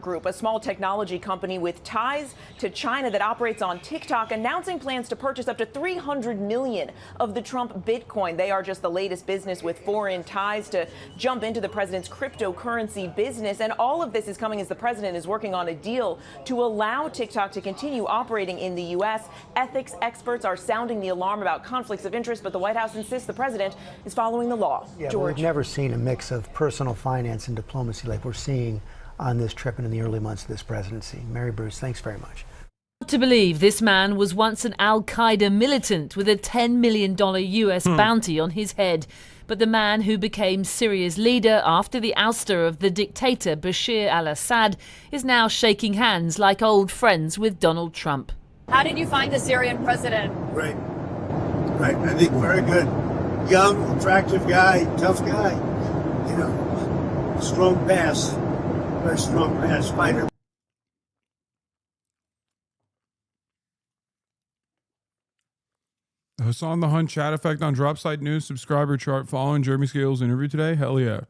Group, a small technology company with ties to China that operates on TikTok, announcing plans to purchase up to 300 million of the Trump Bitcoin. They are just the latest business with foreign ties to jump into the president's cryptocurrency business. And all of this is coming as the president is working on a deal to allow TikTok to continue operating in the U.S. Ethics experts are sounding the alarm about conflicts of interest, but the White House insists the president is following the law. Yeah, George. we've never seen a mix of personal finance and diplomacy like we're seeing on this trip and in the early months of this presidency. Mary Bruce, thanks very much. To believe this man was once an al-Qaeda militant with a $10 million US bounty on his head. But the man who became Syria's leader after the ouster of the dictator Bashir al-Assad is now shaking hands like old friends with Donald Trump. How did you find the Syrian president? Right. I think very good. Young, attractive guy, tough guy. You know, strong pass. Very strong pass fighter. Hasan the Hunt chat effect on Dropsite News subscriber chart following Jeremy Scahill's interview today? Hell yeah.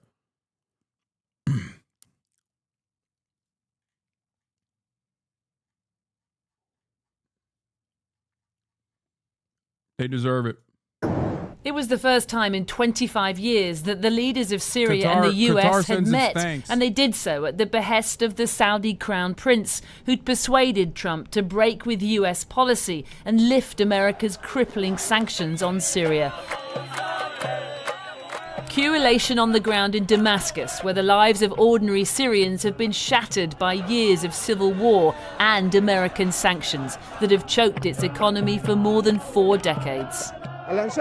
They deserve it. It was the first time in 25 years that the leaders of Syria and the US had met, and they did so at the behest of the Saudi crown prince, who'd persuaded Trump to break with US policy and lift America's crippling sanctions on Syria. Cue elation on the ground in Damascus, where the lives of ordinary Syrians have been shattered by years of civil war and American sanctions that have choked its economy for more than 4 decades. This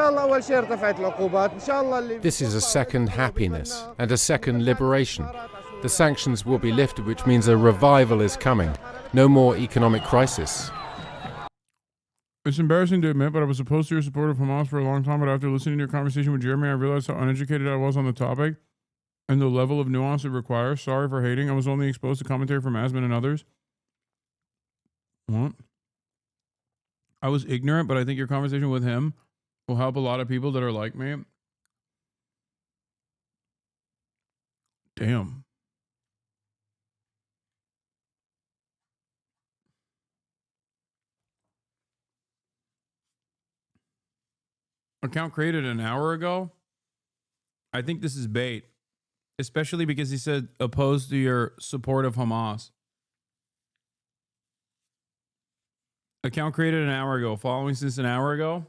is a second happiness and a second liberation. The sanctions will be lifted, which means a revival is coming. No more economic crisis. It's embarrassing to admit, but I was opposed to your support of Hamas for a long time, but after listening to your conversation with Jeremy, I realized how uneducated I was on the topic and the level of nuance it requires. Sorry for hating. I was only exposed to commentary from Asman and others. What? I was ignorant, but I think your conversation with him will help a lot of people that are like me. Damn. Account created an hour ago. I think this is bait, especially because he said opposed to your support of Hamas. Account created an hour ago, following since an hour ago.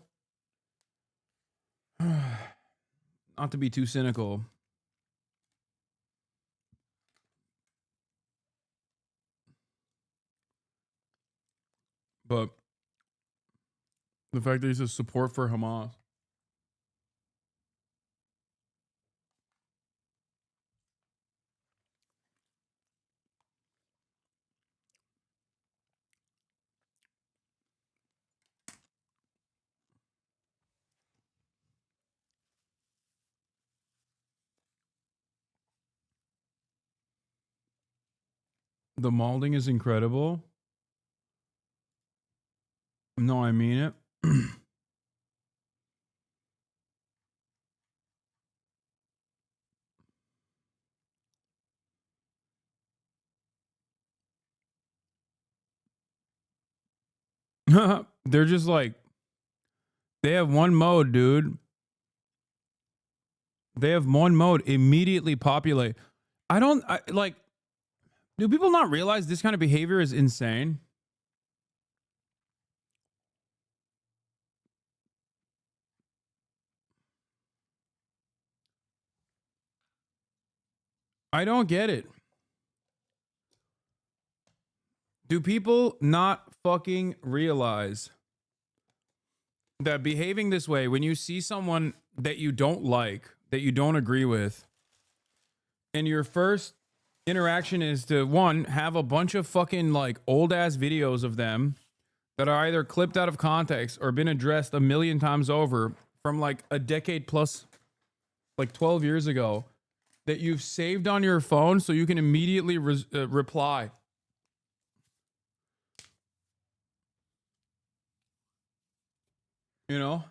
Not to be too cynical. But the fact that he says support for Hamas. The molding is incredible. No, I mean it. They're just like, they have one mode, dude. They have one mode, immediately populate. Like, do people not realize this kind of behavior is insane? I don't get it. Do people not fucking realize that behaving this way, when you see someone that you don't like, that you don't agree with, and your first interaction is to, one, have a bunch of fucking like old ass videos of them that are either clipped out of context or been addressed a million times over from like a decade plus, like 12 years ago, that you've saved on your phone so you can immediately reply. You know?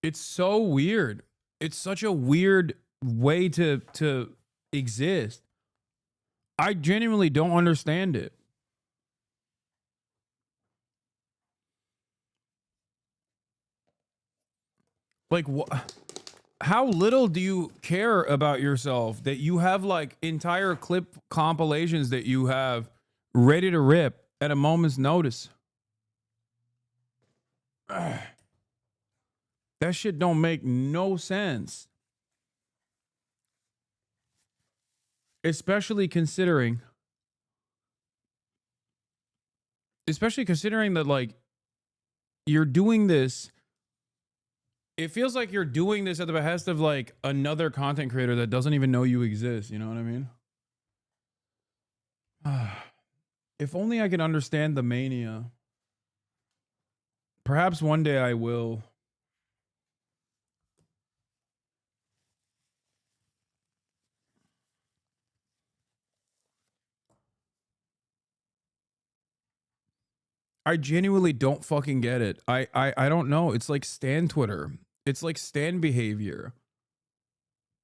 It's so weird. It's such a weird way to exist. I genuinely don't understand it. Like, how little do you care about yourself that you have like entire clip compilations that you have ready to rip at a moment's notice? That shit don't make no sense. Especially considering that like you're doing this. It feels like you're doing this at the behest of like another content creator that doesn't even know you exist. You know what I mean? If only I could understand the mania. Perhaps one day I will. I genuinely don't fucking get it. I don't know. It's like Stan Twitter. It's like Stan behavior.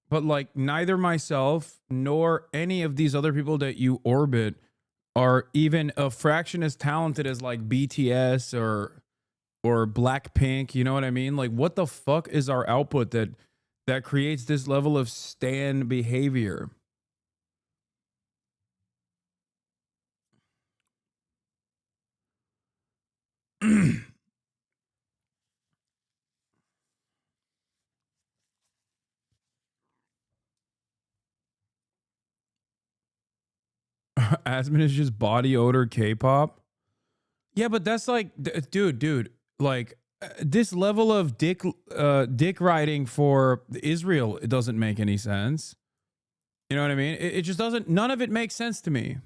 But like neither myself nor any of these other people that you orbit are even a fraction as talented as like BTS or Blackpink. You know what I mean? Like what the fuck is our output that creates this level of Stan behavior? Asmin is just body odor K-pop. Yeah, but that's like, dude, like this level of dick riding for Israel, it doesn't make any sense. You know what I mean? It just doesn't. None of it makes sense to me.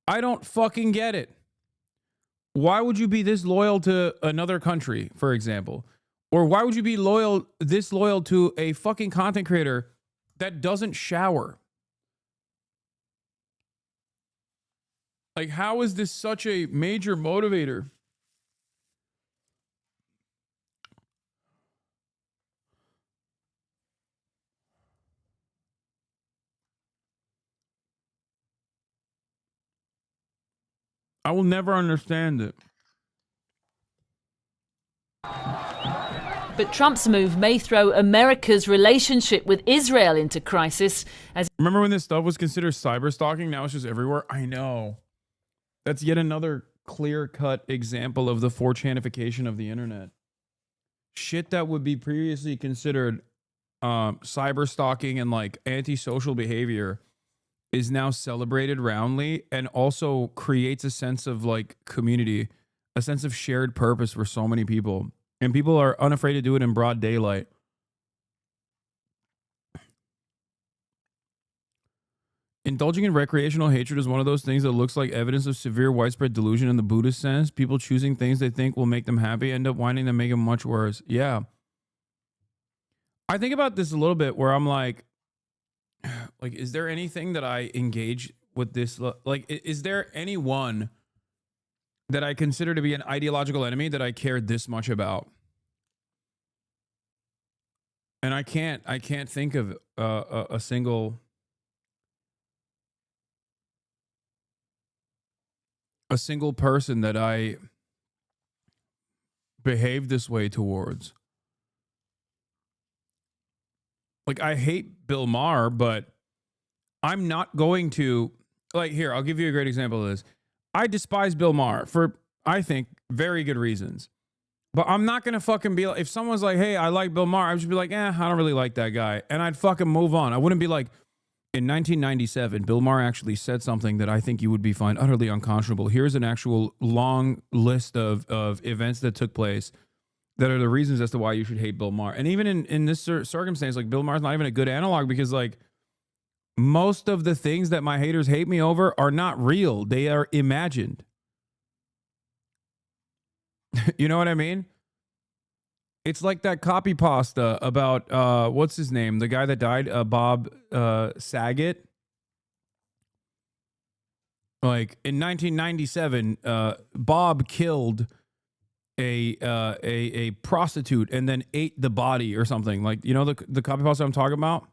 I don't fucking get it. Why would you be this loyal to another country, for example? Or why would you be this loyal to a fucking content creator that doesn't shower? Like, how is this such a major motivator? I will never understand it. But Trump's move may throw America's relationship with Israel into crisis. As remember when this stuff was considered cyber stalking? Now it's just everywhere. I know. That's yet another clear-cut example of the 4chanification of the internet. Shit that would be previously considered cyber stalking and like antisocial behavior is now celebrated roundly and also creates a sense of like community, a sense of shared purpose for so many people. And people are unafraid to do it in broad daylight. Indulging in recreational hatred is one of those things that looks like evidence of severe widespread delusion in the Buddhist sense. People choosing things they think will make them happy end up wanting to make them much worse. Yeah. I think about this a little bit where I'm like Like, is there anything that I engage with this? Like, is there anyone that I consider to be an ideological enemy that I cared this much about? And I can't think of a single person that I behave this way towards. Like, I hate Bill Maher, but I'm not going to, like, here, I'll give you a great example of this. I despise Bill Maher for, I think, very good reasons. But I'm not going to fucking be like, if someone's like, hey, I like Bill Maher, I would just be like, I don't really like that guy. And I'd fucking move on. I wouldn't be like, in 1997, Bill Maher actually said something that I think you would find utterly unconscionable. Here's an actual long list of events that took place that are the reasons as to why you should hate Bill Maher. And even in this circumstance, like, Bill Maher's not even a good analog, because, like, most of the things that my haters hate me over are not real. They are imagined. You know what I mean? It's like that copy pasta about, what's his name? The guy that died, Bob Saget. Like, in 1997, Bob killed a prostitute and then ate the body or something. Like, you know the copy pasta I'm talking about?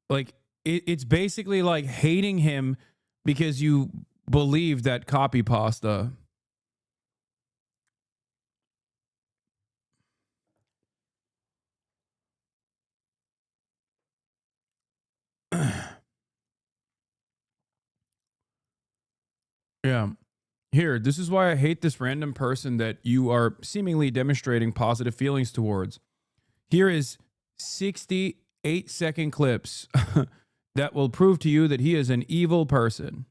Like, it's basically like hating him because you believe that copy pasta. Yeah. Here, this is why I hate this random person that you are seemingly demonstrating positive feelings towards. Here is 68-second clips that will prove to you that he is an evil person.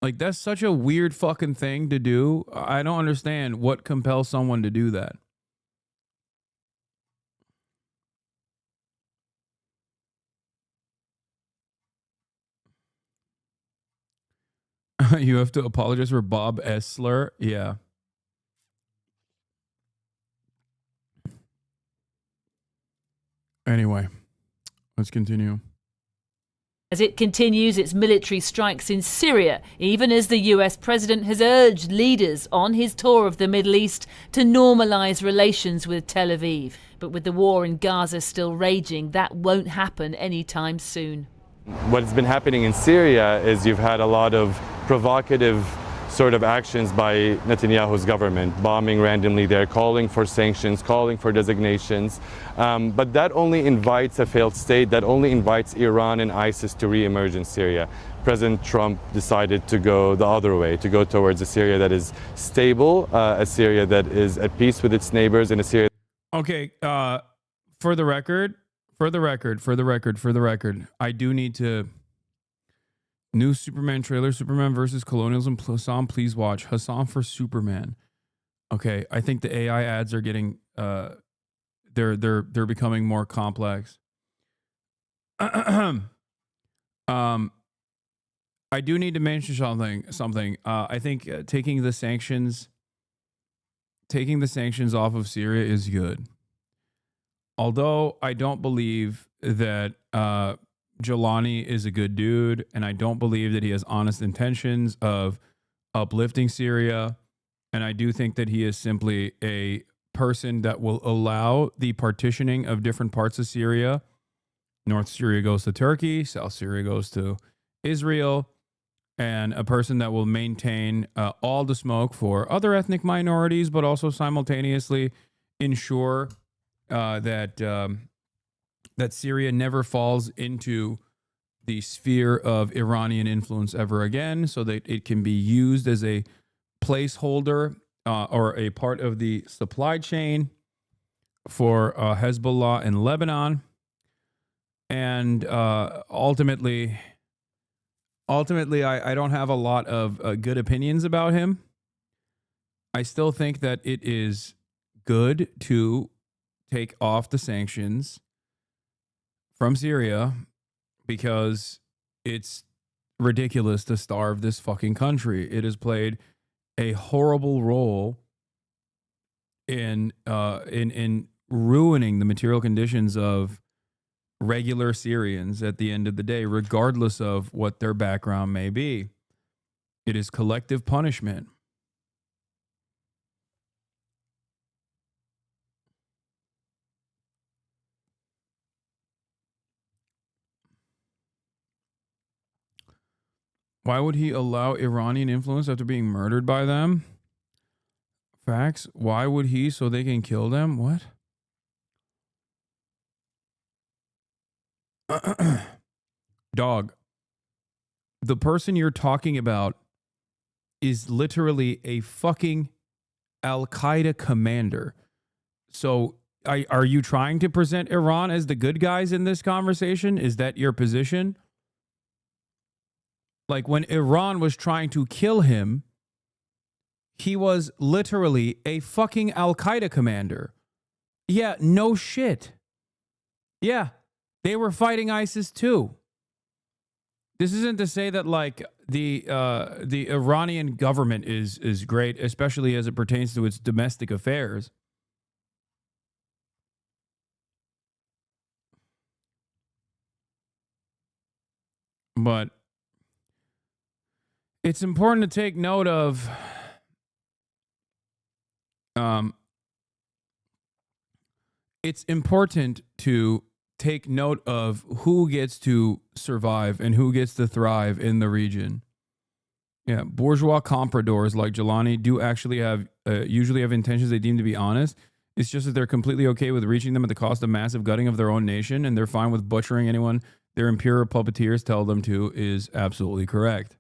Like, that's such a weird fucking thing to do. I don't understand what compels someone to do that. You have to apologize for Bob Essler. Yeah. Anyway, let's continue. As it continues its military strikes in Syria, even as the US president has urged leaders on his tour of the Middle East to normalize relations with Tel Aviv. But with the war in Gaza still raging, that won't happen anytime soon. What's been happening in Syria is you've had a lot of provocative sort of actions by Netanyahu's government, bombing randomly there, calling for sanctions, calling for designations. But that only invites a failed state, that only invites Iran and ISIS to re-emerge in Syria. President Trump decided to go the other way, to go towards a Syria that is stable, a Syria that is at peace with its neighbors, and a Syria... Okay, for the record, I do need to... New Superman trailer, Superman versus Colonialism. Hasan, please watch. Hasan for Superman. Okay, I think the AI ads are getting they're becoming more complex. I do need to mention something. I think taking the sanctions off of Syria is good. Although I don't believe that Jelani is a good dude, and I don't believe that he has honest intentions of uplifting Syria. And I do think that he is simply a person that will allow the partitioning of different parts of Syria. North Syria goes to Turkey, South Syria goes to Israel, and a person that will maintain all the smoke for other ethnic minorities, but also simultaneously ensure that Syria never falls into the sphere of Iranian influence ever again, so that it can be used as a placeholder or a part of the supply chain for Hezbollah in Lebanon. And ultimately, I don't have a lot of good opinions about him. I still think that it is good to take off the sanctions from Syria because it's ridiculous to starve this fucking country. It has played a horrible role in ruining the material conditions of regular Syrians at the end of the day, regardless of what their background may be. It is collective punishment. Why would he allow Iranian influence after being murdered by them? Facts. Why would he? So they can kill them? What? Dog. The person you're talking about is literally a fucking Al-Qaeda commander. So are you trying to present Iran as the good guys in this conversation? Is that your position? Like when Iran was trying to kill him, he was literally a fucking Al-Qaeda commander. Yeah, no shit. Yeah, they were fighting ISIS too. This isn't to say that like the Iranian government is great, especially as it pertains to its domestic affairs. But it's important to take note of it's important to take note of who gets to survive and who gets to thrive in the region. Yeah, bourgeois compradors like Jelani do actually have usually have intentions they deem to be honest. It's just that they're completely okay with reaching them at the cost of massive gutting of their own nation, and they're fine with butchering anyone their imperial puppeteers tell them to is absolutely correct.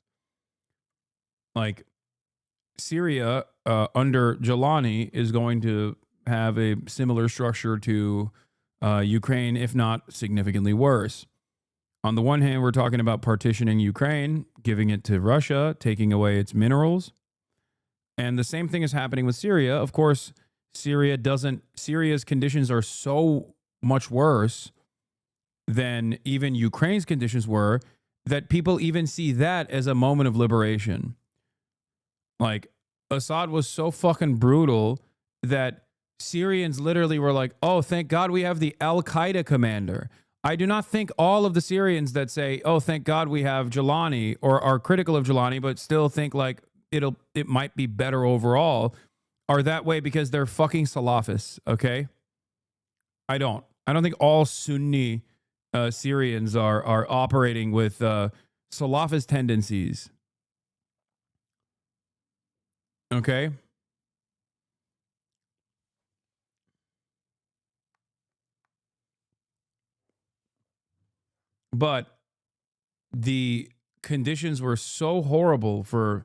Like Syria under Jelani is going to have a similar structure to Ukraine, if not significantly worse. On the one hand, we're talking about partitioning Ukraine, giving it to Russia, taking away its minerals. And the same thing is happening with Syria. Of course, Syria's conditions are so much worse than even Ukraine's conditions were that people even see that as a moment of liberation. Like, Assad was so fucking brutal that Syrians literally were like, oh, thank God we have the Al-Qaeda commander. I do not think all of the Syrians that say, oh, thank God we have Jelani, or are critical of Jelani, but still think like it might be better overall, are that way because they're fucking Salafists, okay? I don't think all Sunni Syrians are operating with Salafist tendencies. Okay? But the conditions were so horrible for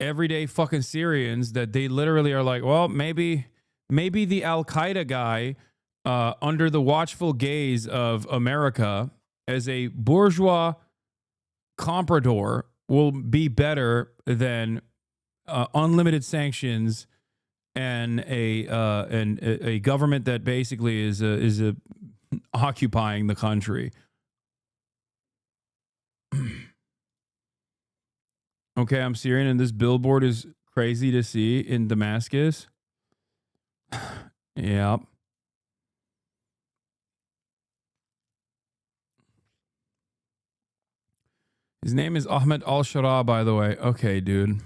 everyday fucking Syrians that they literally are like, well, maybe the Al-Qaeda guy under the watchful gaze of America as a bourgeois comprador will be better than unlimited sanctions and a government that basically is occupying the country. Okay, I'm Syrian, and this billboard is crazy to see in Damascus. Yep. His name is Ahmed al-Shara, by the way. Okay, dude.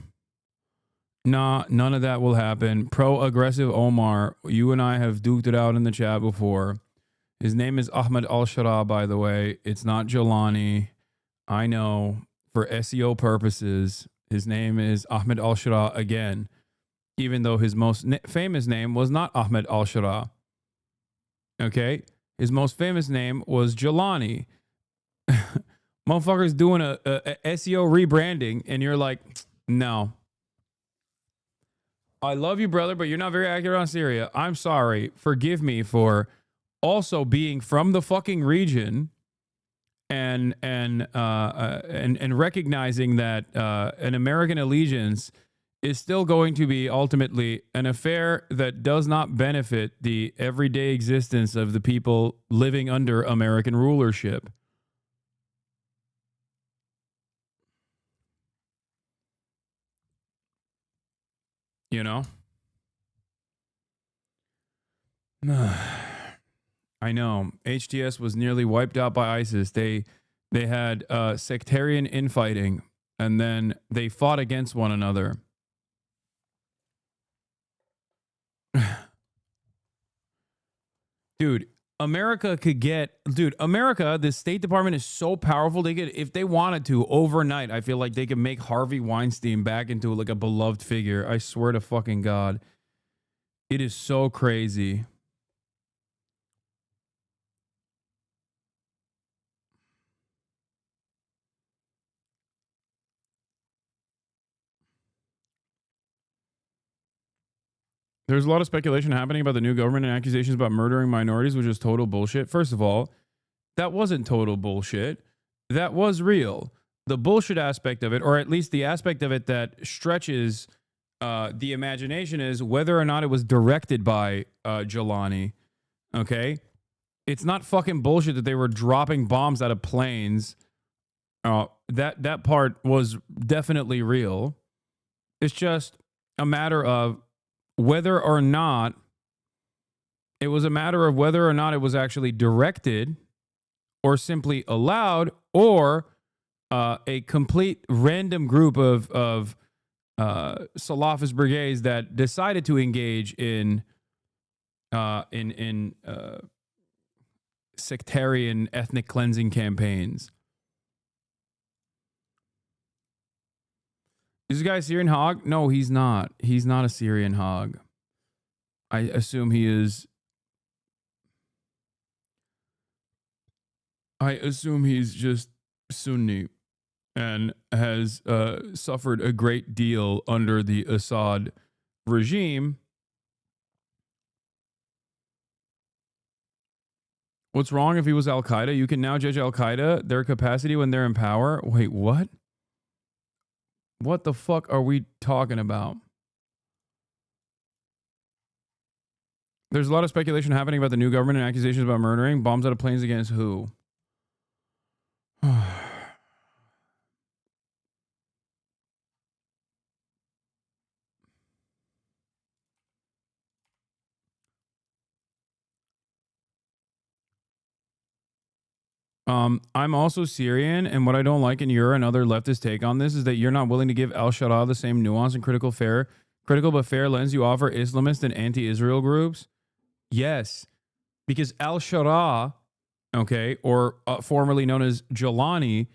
Nah, none of that will happen. Pro-aggressive Omar, you and I have duked it out in the chat before. His name is Ahmed al-Shara, by the way. It's not Jelani. I know. For SEO purposes, his name is Ahmed al-Shara again, even though his most famous name was not Ahmed al-Shara. Okay? His most famous name was Jelani. Motherfuckers doing a SEO rebranding, and you're like, no. I love you, brother, but you're not very accurate on Syria. I'm sorry. Forgive me for also being from the fucking region and recognizing that an American allegiance is still going to be ultimately an affair that does not benefit the everyday existence of the people living under American rulership. You know? I know. HTS was nearly wiped out by ISIS. They had sectarian infighting, and then they fought against one another. Dude, America, the State Department is so powerful. They could, if they wanted to, overnight, I feel like they could make Harvey Weinstein back into like a beloved figure. I swear to fucking God. It is so crazy. There's a lot of speculation happening about the new government and accusations about murdering minorities, which is total bullshit. First of all, that wasn't total bullshit. That was real. The bullshit aspect of it, or at least the aspect of it that stretches the imagination, is whether or not it was directed by Jelani. Okay? It's not fucking bullshit that they were dropping bombs out of planes. That part was definitely real. It's just a matter of whether or not it was actually directed or simply allowed, or a complete random group of Salafist brigades that decided to engage in sectarian ethnic cleansing campaigns. Is this guy a Syrian hog? No, he's not. He's not a Syrian hog. I assume he is. I assume he's just Sunni and has suffered a great deal under the Assad regime. What's wrong if he was Al-Qaeda? You can now judge Al-Qaeda, their capacity when they're in power. Wait, what? What the fuck are we talking about? There's a lot of speculation happening about the new government and accusations about murdering. Bombs out of planes against who? I'm also Syrian, and what I don't like in your and other leftist take on this is that you're not willing to give al-Sharaa the same nuance and critical but fair lens you offer Islamist and anti-Israel groups. Yes, because al-Sharaa, okay, or formerly known as Jelani,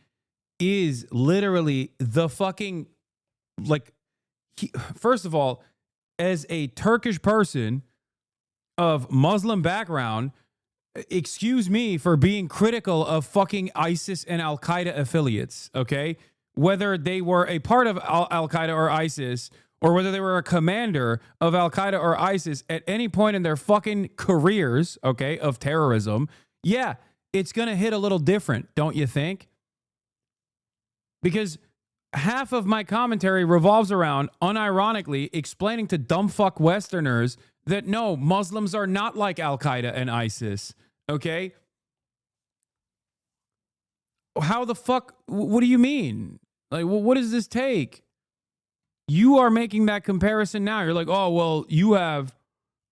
is literally the fucking, like, first of all, as a Turkish person of Muslim background, excuse me for being critical of fucking ISIS and Al-Qaeda affiliates, okay? Whether they were a part of Al-Qaeda or ISIS, or whether they were a commander of Al-Qaeda or ISIS at any point in their fucking careers, okay, of terrorism, yeah, it's going to hit a little different, don't you think? Because half of my commentary revolves around, unironically, explaining to dumb fuck Westerners that no, Muslims are not like Al-Qaeda and ISIS, okay? How the fuck, what do you mean? Like, what does this take? You are making that comparison now. You're like, oh, well, you have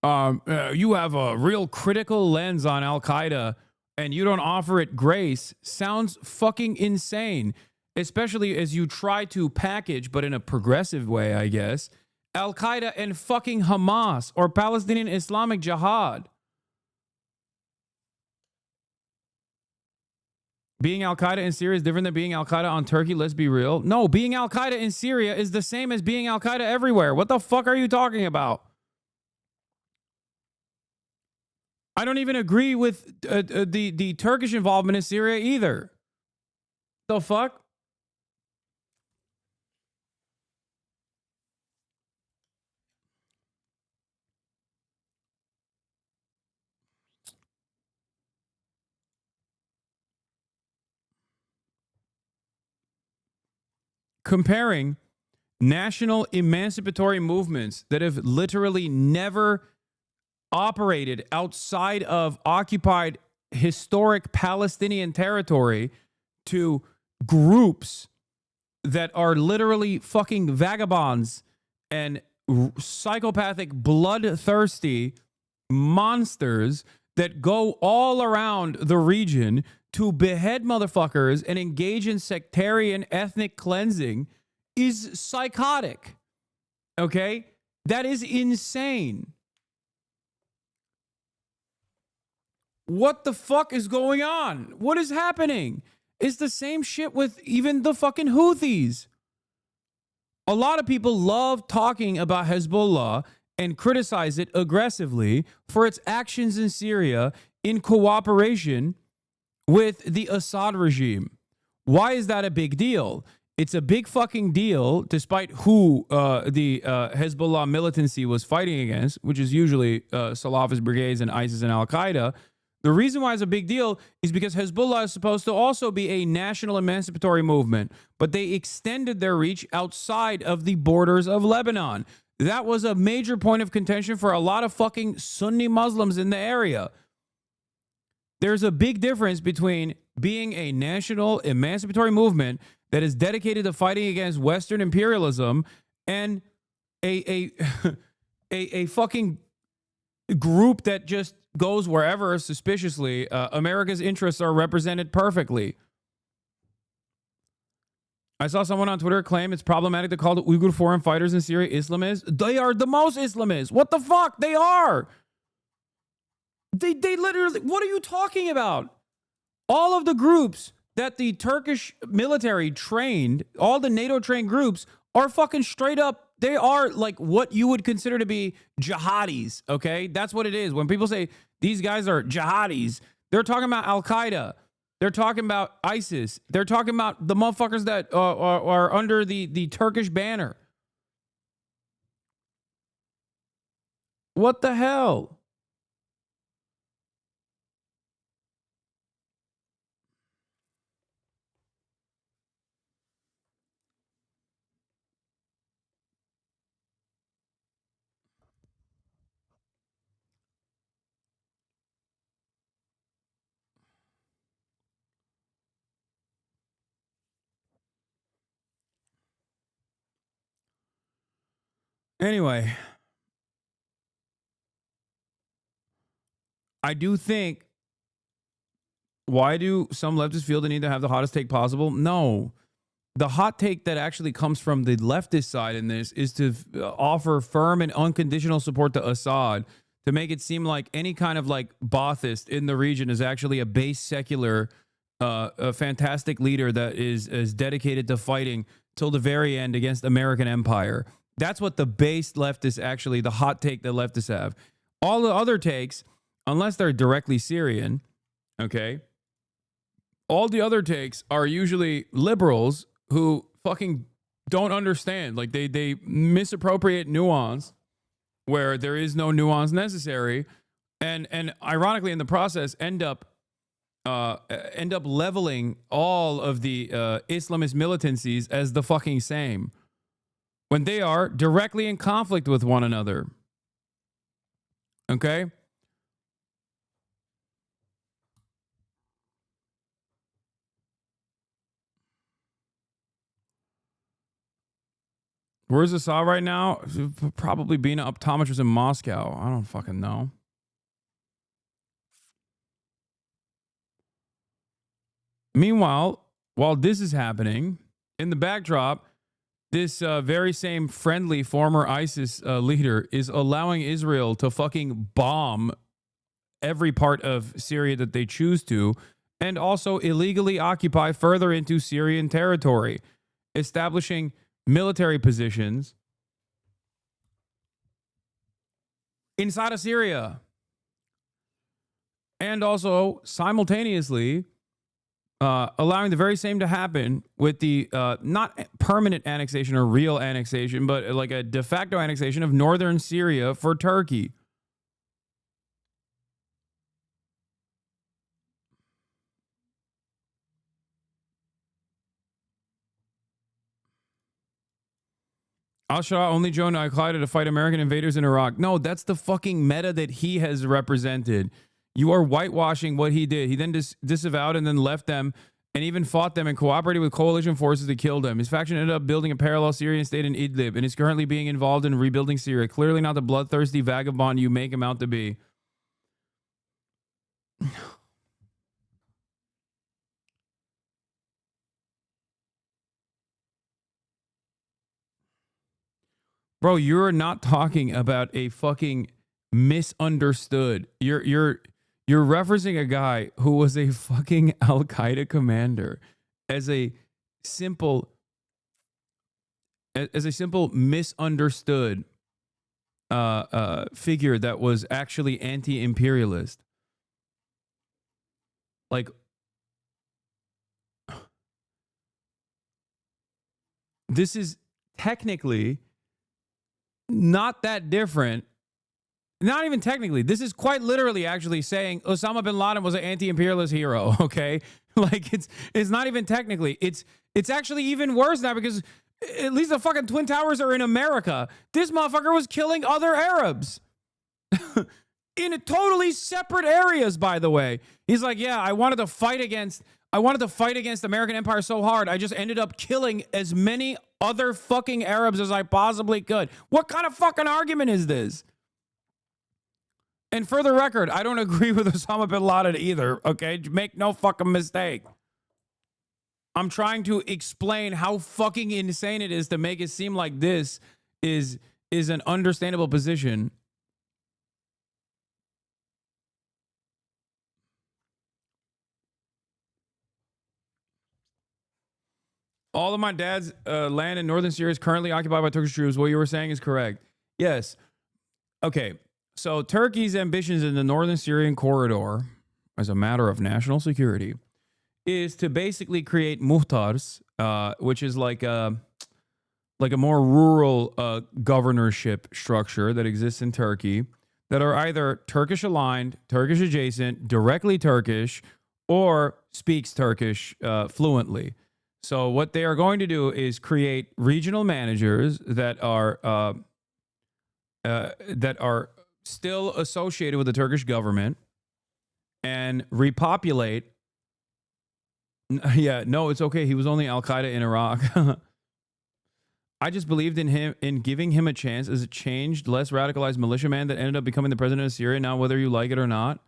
a real critical lens on Al-Qaeda and you don't offer it grace. Sounds fucking insane, especially as you try to package, but in a progressive way, I guess, Al-Qaeda and fucking Hamas or Palestinian Islamic Jihad. Being Al-Qaeda in Syria is different than being Al-Qaeda on Turkey. Let's be real. No, being Al-Qaeda in Syria is the same as being Al-Qaeda everywhere. What the fuck are you talking about? I don't even agree with the Turkish involvement in Syria either. The fuck? Comparing national emancipatory movements that have literally never operated outside of occupied historic Palestinian territory to groups that are literally fucking vagabonds and psychopathic, bloodthirsty monsters that go all around the region to behead motherfuckers and engage in sectarian ethnic cleansing is psychotic. Okay? That is insane. What the fuck is going on? What is happening? It's the same shit with even the fucking Houthis. A lot of people love talking about Hezbollah and criticize it aggressively for its actions in Syria in cooperation with the Assad regime. Why is that a big deal? It's a big fucking deal, despite who the Hezbollah militancy was fighting against, which is usually Salafist brigades and ISIS and Al-Qaeda. The reason why it's a big deal is because Hezbollah is supposed to also be a national emancipatory movement, but they extended their reach outside of the borders of Lebanon. That was a major point of contention for a lot of fucking Sunni Muslims in the area. There's a big difference between being a national emancipatory movement that is dedicated to fighting against Western imperialism and a fucking group that just goes wherever suspiciously America's interests are represented perfectly. I saw someone on Twitter claim it's problematic to call the Uyghur foreign fighters in Syria Islamists. They are the most Islamists. What the fuck? They are. They literally, what are you talking about? All of the groups that the Turkish military trained, all the NATO trained groups are fucking straight up. They are like what you would consider to be jihadis, okay? That's what it is. When people say these guys are jihadis, they're talking about Al-Qaeda. They're talking about ISIS. They're talking about the motherfuckers that are under the Turkish banner. What the hell? Anyway, I do think, why do some leftists feel the need to have the hottest take possible? No. The hot take that actually comes from the leftist side in this is to offer firm and unconditional support to Assad, to make it seem like any kind of like Baathist in the region is actually a base secular, a fantastic leader that is dedicated to fighting till the very end against American empire. That's what the base leftists actually, the hot take that leftists have. All the other takes, unless they're directly Syrian, okay, all the other takes are usually liberals who fucking don't understand. Like they misappropriate nuance where there is no nuance necessary, and ironically in the process end up leveling all of the Islamist militancies as the fucking same, when they are directly in conflict with one another. Okay? Where's Assad right now? Probably being an optometrist in Moscow. I don't fucking know. Meanwhile, while this is happening, in the backdrop, this very same friendly former ISIS leader is allowing Israel to fucking bomb every part of Syria that they choose to, and also illegally occupy further into Syrian territory, establishing military positions inside of Syria, and also simultaneously allowing the very same to happen with the not permanent annexation or real annexation, but like a de facto annexation of northern Syria for Turkey. Al-Sharaa only joined Al-Qaeda to fight American invaders in Iraq. No, that's the fucking meta that he has represented. You are whitewashing what he did. He then disavowed and then left them and even fought them and cooperated with coalition forces to kill them. His faction ended up building a parallel Syrian state in Idlib and is currently being involved in rebuilding Syria. Clearly not the bloodthirsty vagabond you make him out to be. Bro, you're not talking about a fucking misunderstood. You're referencing a guy who was a fucking Al Qaeda commander as a simple misunderstood figure that was actually anti-imperialist. Like, this is technically not that different. Not even technically. This is quite literally actually saying Osama bin Laden was an anti-imperialist hero, okay? Like, it's not even technically. It's actually even worse now because at least the fucking Twin Towers are in America. This motherfucker was killing other Arabs. In totally separate areas, by the way. He's like, yeah, I wanted to fight against American empire so hard, I just ended up killing as many other fucking Arabs as I possibly could. What kind of fucking argument is this? And for the record, I don't agree with Osama bin Laden either, okay? Make no fucking mistake. I'm trying to explain how fucking insane it is to make it seem like this is an understandable position. All of my dad's land in northern Syria is currently occupied by Turkish troops. What you were saying is correct. Yes. Okay. So Turkey's ambitions in the northern Syrian corridor, as a matter of national security, is to basically create muhtars, which is like a more rural governorship structure that exists in Turkey that are either Turkish aligned, Turkish adjacent, directly Turkish, or speaks Turkish fluently. So what they are going to do is create regional managers that are still associated with the Turkish government and repopulate. Yeah, no, it's okay. He was only Al Qaeda in Iraq. I just believed in him, in giving him a chance as a changed, less radicalized militiaman that ended up becoming the president of Syria. Now, whether you like it or not,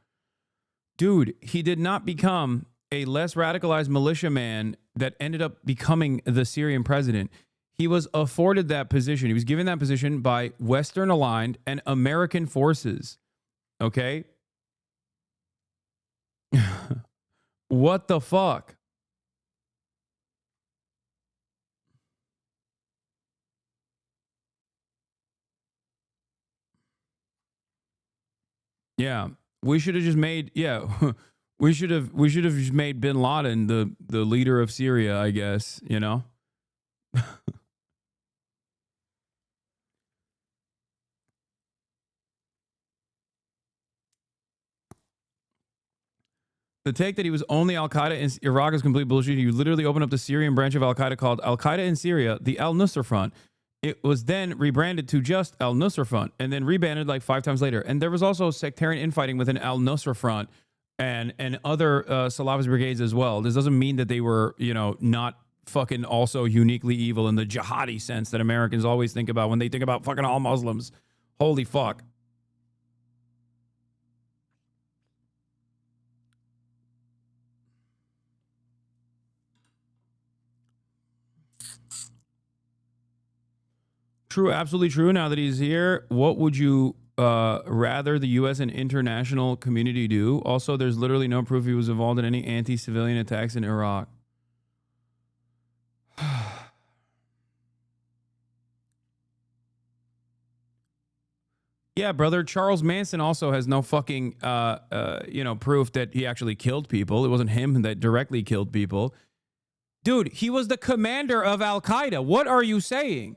dude, he did not become a less radicalized militiaman that ended up becoming the Syrian president. He was afforded that position. He was given that position by Western aligned and American forces. Okay? What the fuck? Yeah, we should have just made, we should have just made bin Laden the leader of Syria, I guess, you know? The take that he was only Al-Qaeda in Iraq is complete bullshit. He literally opened up the Syrian branch of Al-Qaeda called Al-Qaeda in Syria, the Al-Nusra Front. It was then rebranded to just Al-Nusra Front and then rebanded like 5 times later. And there was also sectarian infighting within Al-Nusra Front and other Salafist brigades as well. This doesn't mean that they were, you know, not fucking also uniquely evil in the jihadi sense that Americans always think about when they think about fucking all Muslims. Holy fuck. True, absolutely true. Now that he's here, what would you rather the U.S. and international community do? Also, there's literally no proof he was involved in any anti-civilian attacks in Iraq. Yeah, brother. Charles Manson also has no fucking, proof that he actually killed people. It wasn't him that directly killed people. Dude, he was the commander of Al-Qaeda. What are you saying?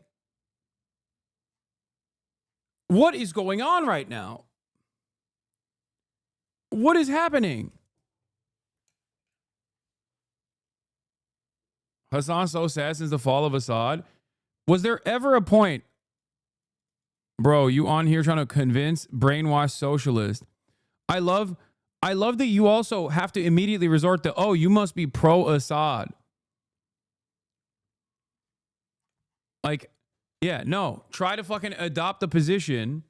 What is going on right now? What is happening? Hasan's so sad since the fall of Assad. Was there ever a point, bro, you on here trying to convince brainwashed socialists? I love that you also have to immediately resort to, oh, you must be pro-Assad. Like, yeah, no. Try to fucking adopt a position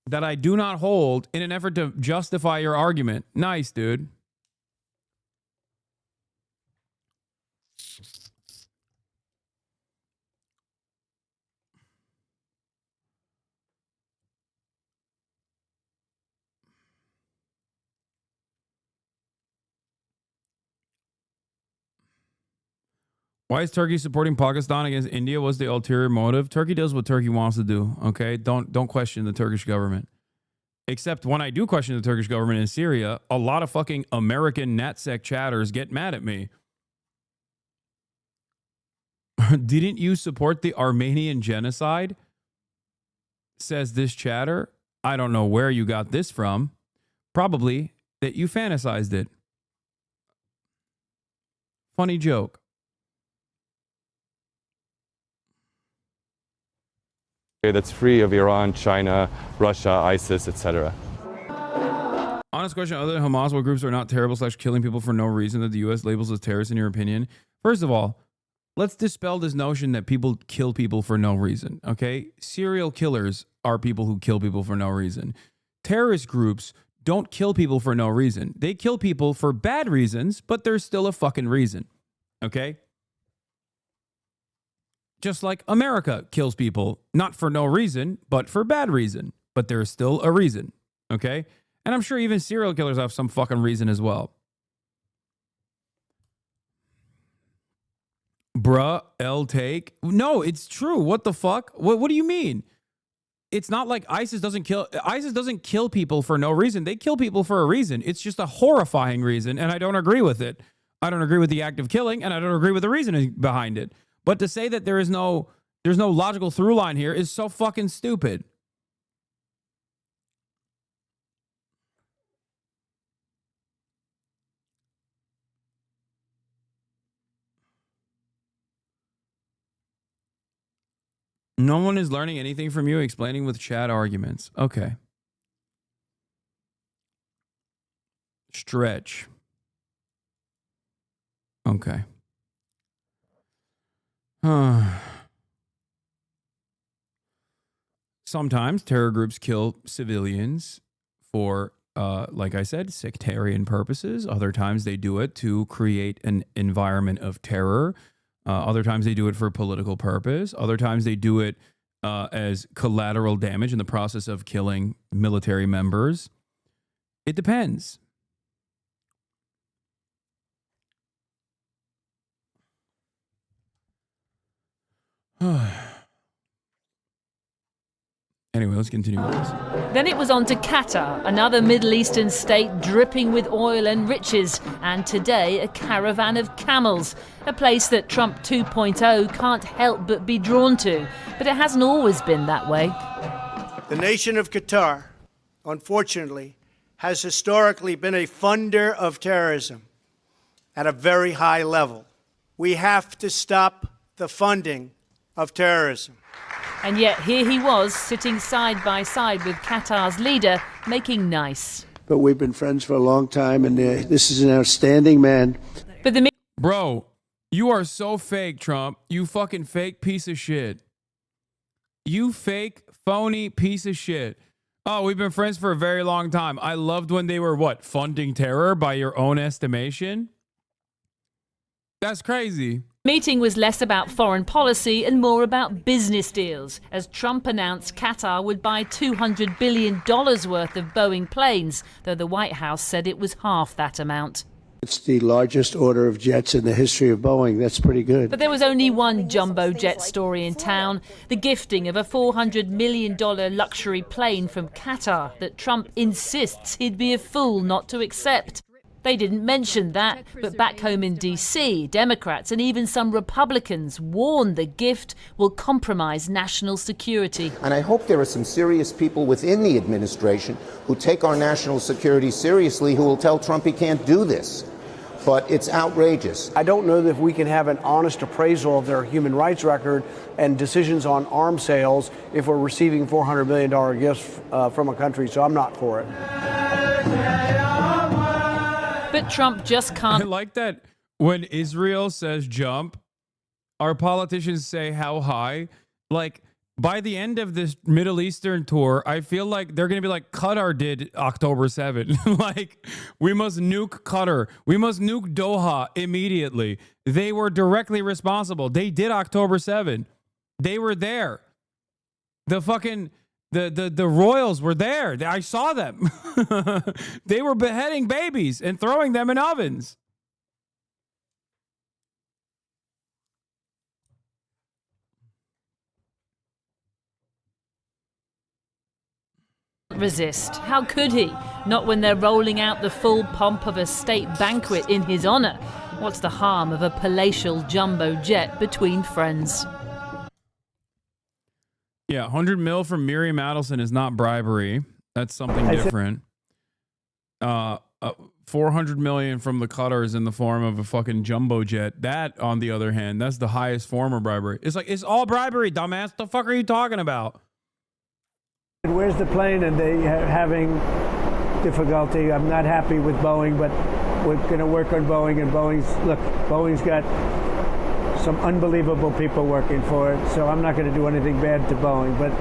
that I do not hold in an effort to justify your argument. Nice, dude. Why is Turkey supporting Pakistan against India? What's the ulterior motive? Turkey does what Turkey wants to do, okay? Don't question the Turkish government. Except when I do question the Turkish government in Syria, a lot of fucking American NatSec chatters get mad at me. Didn't you support the Armenian genocide? Says this chatter. I don't know where you got this from. Probably that you fantasized it. Funny joke. That's free of Iran, China, Russia, ISIS, etc. Honest question, other than Hamas, what groups are not terrible / killing people for no reason that the U.S. labels as terrorists in your opinion? First of all, let's dispel this notion that people kill people for no reason, okay? Serial killers are people who kill people for no reason. Terrorist groups don't kill people for no reason. They kill people for bad reasons, but there's still a fucking reason, okay? Just like America kills people, not for no reason, but for bad reason. But there's still a reason, okay? And I'm sure even serial killers have some fucking reason as well. Bruh, take. No, it's true. What the fuck? What do you mean? It's not like ISIS doesn't kill people for no reason. They kill people for a reason. It's just a horrifying reason, and I don't agree with it. I don't agree with the act of killing, and I don't agree with the reasoning behind it. But to say that there's no logical through line here is so fucking stupid. No one is learning anything from you, explaining with chat arguments. Okay. Stretch. Okay. Sometimes terror groups kill civilians for, like I said, sectarian purposes. Other times they do it to create an environment of terror. Other times they do it for political purpose. Other times they do it as collateral damage in the process of killing military members. It depends. Anyway, let's continue with this. Then it was on to Qatar, another Middle Eastern state dripping with oil and riches, and today a caravan of camels, a place that Trump 2.0 can't help but be drawn to. But it hasn't always been that way. The nation of Qatar, unfortunately, has historically been a funder of terrorism at a very high level. We have to stop the funding of terrorism. And yet here he was, sitting side by side with Qatar's leader, making nice. But we've been friends for a long time, and this is an outstanding man. But the Bro, you are so fake, Trump. You fucking fake piece of shit. You fake, phony piece of shit. Oh, we've been friends for a very long time. I loved when they were, what, funding terror by your own estimation? That's crazy. Meeting was less about foreign policy and more about business deals, as Trump announced Qatar would buy $200 billion worth of Boeing planes, though the White House said it was half that amount. It's the largest order of jets in the history of Boeing. That's pretty good. But there was only one jumbo jet story in town, the gifting of a $400 million luxury plane from Qatar that Trump insists he'd be a fool not to accept. They didn't mention that, but back home in D.C., Democrats and even some Republicans warned the gift will compromise national security. And I hope there are some serious people within the administration who take our national security seriously who will tell Trump he can't do this. But it's outrageous. I don't know that we can have an honest appraisal of their human rights record and decisions on arms sales if we're receiving $400 million gifts from a country, so I'm not for it. But Trump just can't. I like that when Israel says jump, our politicians say how high. Like, by the end of this Middle Eastern tour, I feel like they're going to be like Qatar did October 7. Like, we must nuke Qatar. We must nuke Doha immediately. They were directly responsible. They did October 7. They were there. The fucking... The royals were there. I saw them. They were beheading babies and throwing them in ovens. resist. How could he? Not when they're rolling out the full pomp of a state banquet in his honor. What's the harm of a palatial jumbo jet between friends? Yeah, 100 mil from Miriam Adelson is not bribery. That's something different. 400 million from the Qatar is in the form of a fucking jumbo jet. That, on the other hand, that's the highest form of bribery. It's like, it's all bribery, dumbass. The fuck are you talking about? Where's the plane? And they having difficulty. I'm not happy with Boeing, but we're going to work on Boeing. And Boeing's got some unbelievable people working for it, so I'm not going to do anything bad to Boeing. But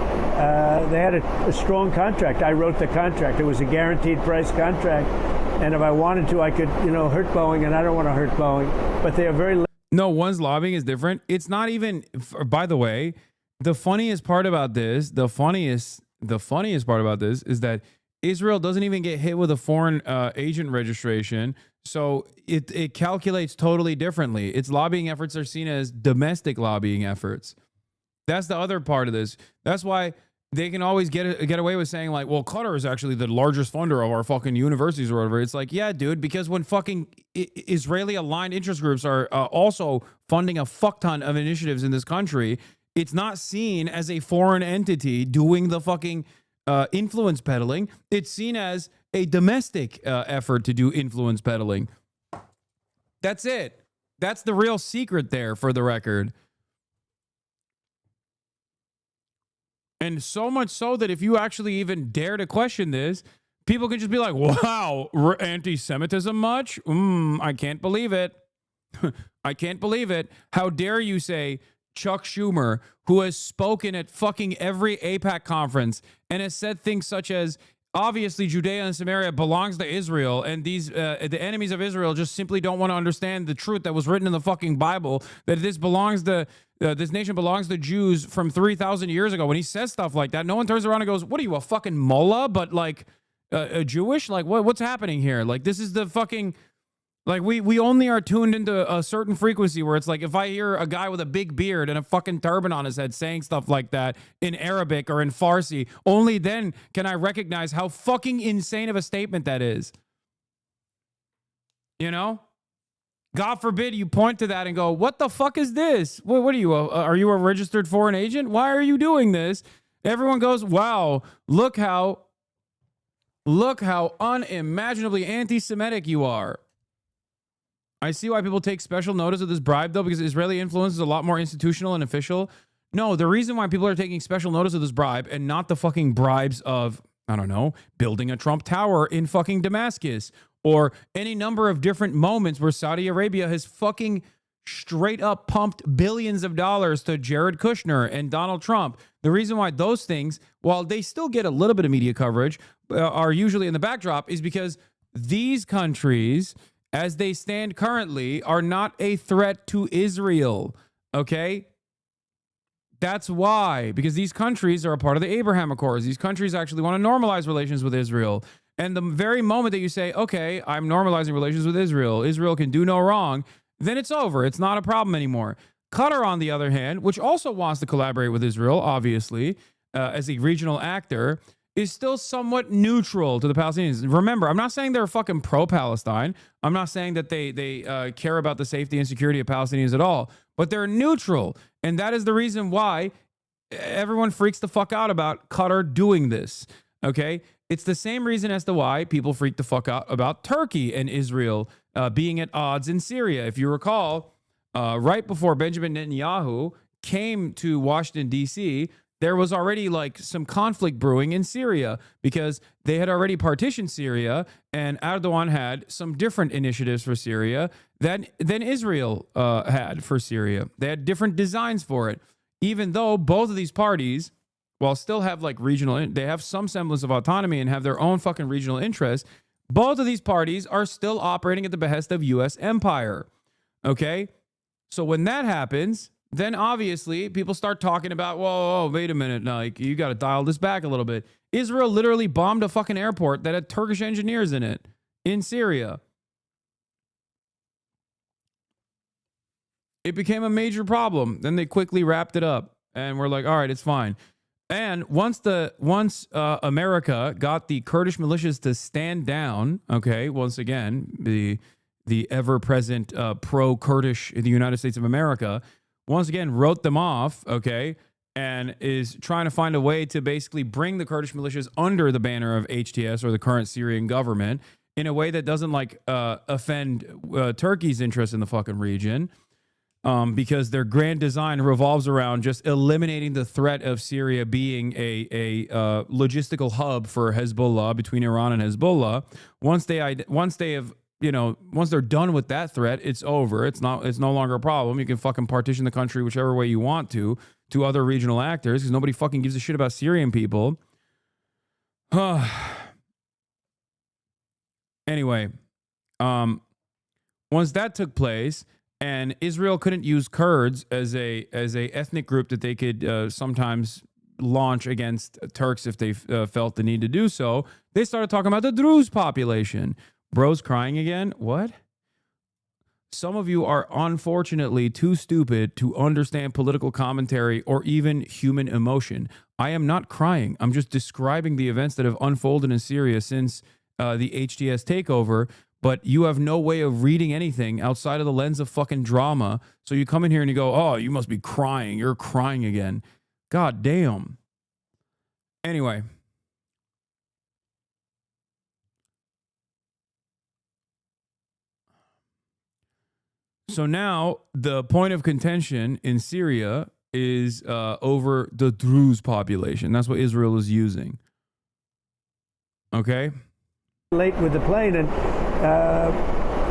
they had a strong contract. I wrote the contract. It was a guaranteed price contract. And if I wanted to, I could, hurt Boeing, and I don't want to hurt Boeing. But they are very... No, one's lobbying is different. It's not even... By the way, the funniest part about this is that Israel doesn't even get hit with a foreign agent registration. So it calculates totally differently. Its lobbying efforts are seen as domestic lobbying efforts. That's the other part of this. That's why they can always get away with saying, like, well, Qatar is actually the largest funder of our fucking universities or whatever. It's like, yeah, dude, because when fucking Israeli aligned interest groups are also funding a fuck ton of initiatives in this country, it's not seen as a foreign entity doing the fucking influence peddling. It's seen as a domestic effort to do influence peddling. That's it. That's the real secret there, for the record. And so much so that if you actually even dare to question this, people can just be like, wow, anti-Semitism much? I can't believe it. I can't believe it. How dare you say Chuck Schumer, who has spoken at fucking every AIPAC conference and has said things such as, obviously Judea and Samaria belongs to Israel, and these the enemies of Israel just simply don't want to understand the truth that was written in the fucking Bible, that this nation belongs to Jews from 3,000 years ago. When he says stuff like that, no one turns around and goes, what are you, a fucking mullah, but like a Jewish? Like, what's happening here? Like, this is the fucking... Like, we only are tuned into a certain frequency where it's like, if I hear a guy with a big beard and a fucking turban on his head saying stuff like that in Arabic or in Farsi, only then can I recognize how fucking insane of a statement that is. You know? God forbid you point to that and go, what the fuck is this? What are you? Are you a registered foreign agent? Why are you doing this? Everyone goes, wow, look how unimaginably anti-Semitic you are. I see why people take special notice of this bribe, though, because Israeli influence is a lot more institutional and official. No, the reason why people are taking special notice of this bribe and not the fucking bribes of, I don't know, building a Trump Tower in fucking Damascus or any number of different moments where Saudi Arabia has fucking straight up pumped billions of dollars to Jared Kushner and Donald Trump. The reason why those things, while they still get a little bit of media coverage, are usually in the backdrop is because these countries, as they stand currently, are not a threat to Israel, okay? That's why, because these countries are a part of the Abraham Accords. These countries actually want to normalize relations with Israel. And the very moment that you say, okay, I'm normalizing relations with Israel, Israel can do no wrong, then it's over. It's not a problem anymore. Qatar, on the other hand, which also wants to collaborate with Israel, obviously, as a regional actor, is still somewhat neutral to the Palestinians. Remember, I'm not saying they're fucking pro-Palestine. I'm not saying that they care about the safety and security of Palestinians at all, but they're neutral. And that is the reason why everyone freaks the fuck out about Qatar doing this, okay? It's the same reason as to why people freak the fuck out about Turkey and Israel being at odds in Syria. If you recall, right before Benjamin Netanyahu came to Washington, D.C., there was already like some conflict brewing in Syria because they had already partitioned Syria, and Erdogan had some different initiatives for Syria than Israel had for Syria. They had different designs for it, even though both of these parties, while still have like regional, they have some semblance of autonomy and have their own fucking regional interests. Both of these parties are still operating at the behest of U.S. empire. Okay, so when that happens, then obviously people start talking about, whoa, wait a minute, like you got to dial this back a little bit. Israel literally bombed a fucking airport that had Turkish engineers in it in Syria. It became a major problem. Then they quickly wrapped it up and we're like, all right, it's fine. And once America got the Kurdish militias to stand down, okay, once again, the ever-present pro-Kurdish in the United States of America, once again wrote them off, okay, and is trying to find a way to basically bring the Kurdish militias under the banner of HTS or the current Syrian government in a way that doesn't like offend Turkey's interest in the fucking region. Because their grand design revolves around just eliminating the threat of Syria being a logistical hub for Hezbollah between Iran and Hezbollah. Once they're done with that threat, it's over. It's no longer a problem. You can fucking partition the country whichever way you want to other regional actors because nobody fucking gives a shit about Syrian people. Anyway, once that took place. And Israel couldn't use Kurds as a ethnic group that they could sometimes launch against Turks if they felt the need to do so. They started talking about the Druze population. Bro's crying again? What? Some of you are unfortunately too stupid to understand political commentary or even human emotion. I am not crying. I'm just describing the events that have unfolded in Syria since the HTS takeover. But you have no way of reading anything outside of the lens of fucking drama. So you come in here and you go, oh, you must be crying. You're crying again. God damn. Anyway. So now the point of contention in Syria is over the Druze population. That's what Israel is using. Okay? Late with the plane, and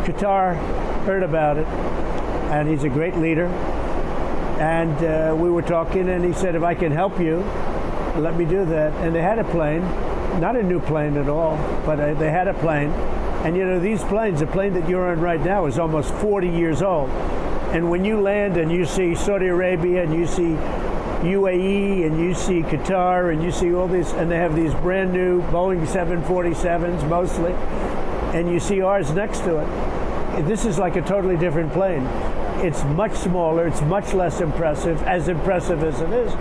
Qatar heard about it, and he's a great leader. And we were talking, and he said, if I can help you, let me do that. And they had a plane, not a new plane at all, but they had a plane. And you know, these planes, the plane that you're on right now is almost 40 years old. And when you land and you see Saudi Arabia and you see UAE and you see Qatar and you see all these, and they have these brand new Boeing 747s mostly, and you see ours next to it. This is like a totally different plane. It's much smaller, it's much less impressive as it is.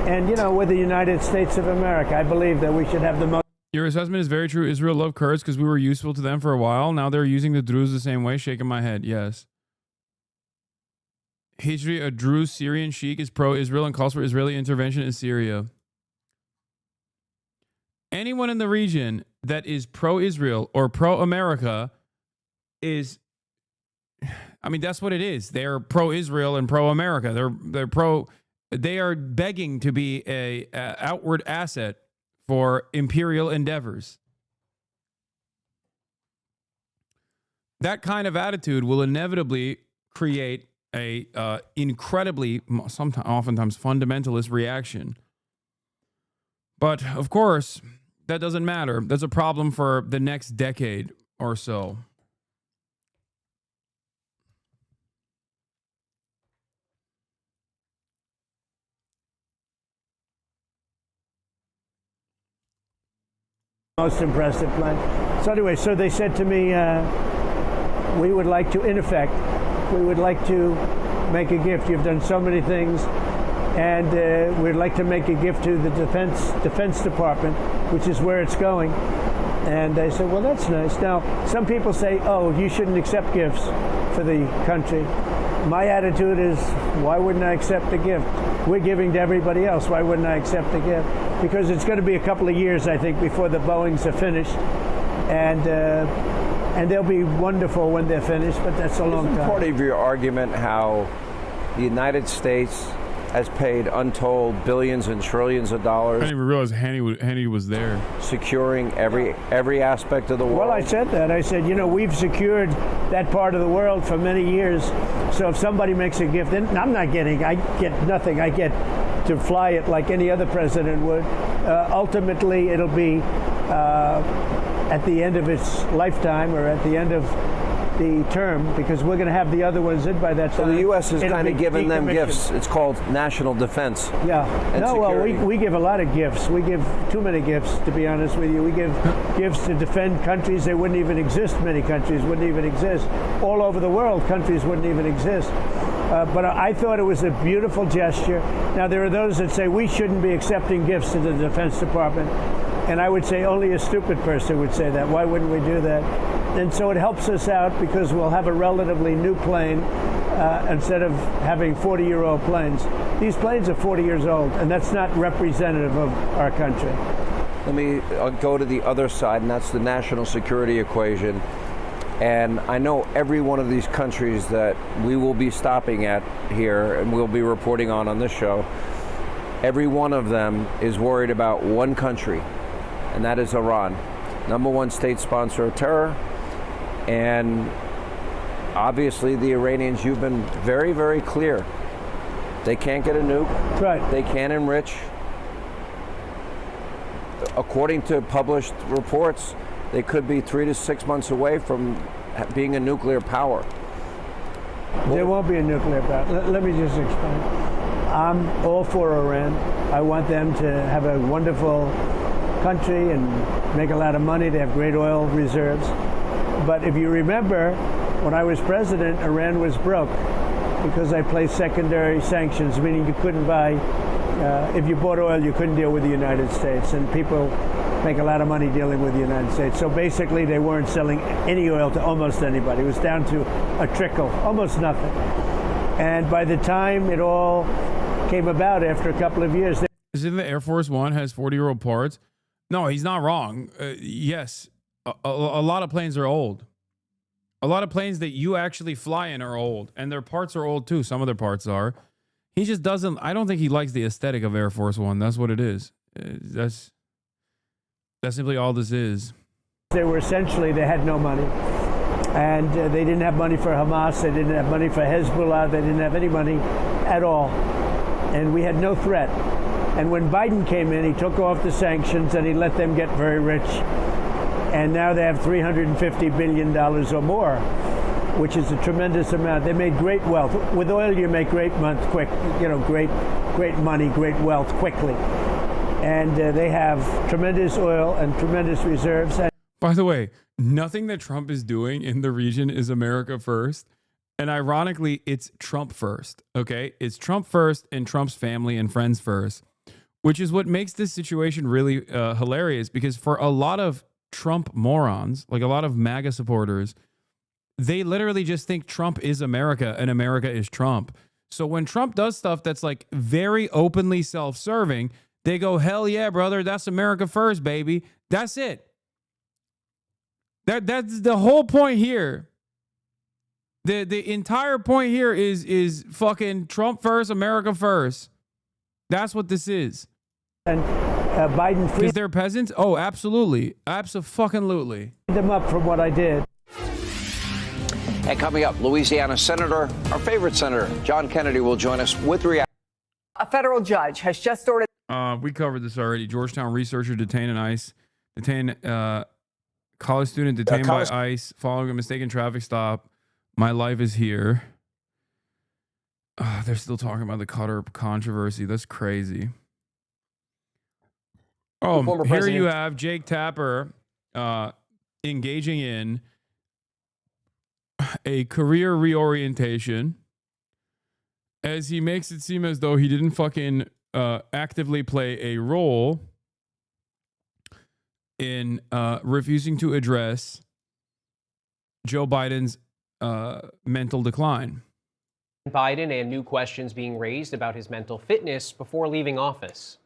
And you know, we're the United States of America. I believe that we should have the most. Your assessment is very true. Israel loved Kurds because we were useful to them for a while. Now they're using the Druze the same way. Shaking my head. Yes. Hijri, a Druze Syrian sheikh, is pro-Israel and calls for Israeli intervention in Syria. Anyone in the region that is pro-Israel or pro-America is, I mean, that's what it is. They're pro-Israel and pro-America. They are begging to be a outward asset for imperial endeavors. That kind of attitude will inevitably create a incredibly, oftentimes fundamentalist reaction. But of course, that doesn't matter. That's a problem for the next decade or so. Most impressive plane. So anyway, so they said to me, we would like to, in effect, we would like to make a gift. You've done so many things, and we'd like to make a gift to the Defense Department, which is where it's going. And I said, well, that's nice. Now, some people say, oh, you shouldn't accept gifts for the country. My attitude is, why wouldn't I accept a gift? We're giving to everybody else. Why wouldn't I accept a gift? Because it's going to be a couple of years, I think, before the Boeings are finished. And they'll be wonderful when they're finished, but that's a long time. Part of your argument how the United States has paid untold billions and trillions of dollars. I didn't even realize Haney was there. Securing every aspect of the world. Well, I said that. I said, you know, we've secured that part of the world for many years. So if somebody makes a gift, then I get nothing. I get to fly it like any other president would. Ultimately, it'll be at the end of its lifetime or at the end of the term, because we're going to have the other ones in by that time. So the U.S. is kind of giving them gifts. It's called national defense. Yeah. No, security. Well, we give a lot of gifts. We give too many gifts, to be honest with you. We give gifts to defend countries that wouldn't even exist. Many countries wouldn't even exist. All over the world, countries wouldn't even exist. But I thought it was a beautiful gesture. Now, there are those that say we shouldn't be accepting gifts to the Defense Department. And I would say only a stupid person would say that. Why wouldn't we do that? And so it helps us out because we'll have a relatively new plane instead of having 40-year-old planes. These planes are 40 years old, and that's not representative of our country. Let me go to the other side, and that's the national security equation. And I know every one of these countries that we will be stopping at here and we'll be reporting on this show, every one of them is worried about one country, and that is Iran. #1 state sponsor of terror. And obviously the Iranians, you've been very, very clear. They can't get a nuke. Right. They can't enrich. According to published reports, they could be 3 to 6 months away from being a nuclear power. There won't be a nuclear power. Let me just explain. I'm all for Iran. I want them to have a wonderful country and make a lot of money. They have great oil reserves. But if you remember, when I was president, Iran was broke because I placed secondary sanctions, meaning you couldn't buy, if you bought oil, you couldn't deal with the United States. And people make a lot of money dealing with the United States. So basically, they weren't selling any oil to almost anybody. It was down to a trickle, almost nothing. And by the time it all came about after a couple of years. Is it the Air Force One has 40-year-old parts? No, he's not wrong. Yes, a lot of planes are old. A lot of planes that you actually fly in are old, and their parts are old too. Some of their parts are. He just doesn't. I don't think he likes the aesthetic of Air Force One. That's what it is. That's simply all this is. They were essentially, they had no money. And they didn't have money for Hamas. They didn't have money for Hezbollah. They didn't have any money at all. And we had no threat. And when Biden came in, he took off the sanctions and he let them get very rich. And now they have $350 billion or more, which is a tremendous amount. They made great wealth. With oil, you make great money quick, great money, great wealth quickly. And they have tremendous oil and tremendous reserves. By the way, nothing that Trump is doing in the region is America first. And ironically, it's Trump first, okay? It's Trump first and Trump's family and friends first, which is what makes this situation really hilarious, because for a lot of Trump morons, like a lot of MAGA supporters, they literally just think Trump is America and America is Trump. So when Trump does stuff that's like very openly self-serving, they go, hell yeah, brother, that's America first, baby. That's it. That's the whole point here. The entire point here is fucking Trump first, America first. That's what this is. And Biden freed because they're peasants? Oh, absolutely. Abso-fucking-lutely. Them up from what I did. And coming up, Louisiana Senator, our favorite senator, John Kennedy, will join us with reaction. A federal judge has just ordered. We covered this already. Georgetown researcher detained college student detained by ICE following a mistaken traffic stop. My life is here. They're still talking about the Qatar controversy. That's crazy. Oh, here you have Jake Tapper engaging in a career reorientation as he makes it seem as though he didn't fucking actively play a role in refusing to address Joe Biden's mental decline. Biden and new questions being raised about his mental fitness before leaving office.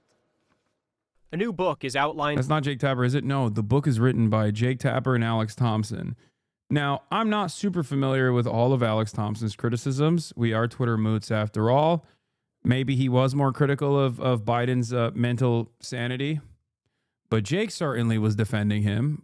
A new book is outlined. That's not Jake Tapper, is it? No, the book is written by Jake Tapper and Alex Thompson. Now, I'm not super familiar with all of Alex Thompson's criticisms. We are Twitter moots after all. Maybe he was more critical of Biden's mental sanity. But Jake certainly was defending him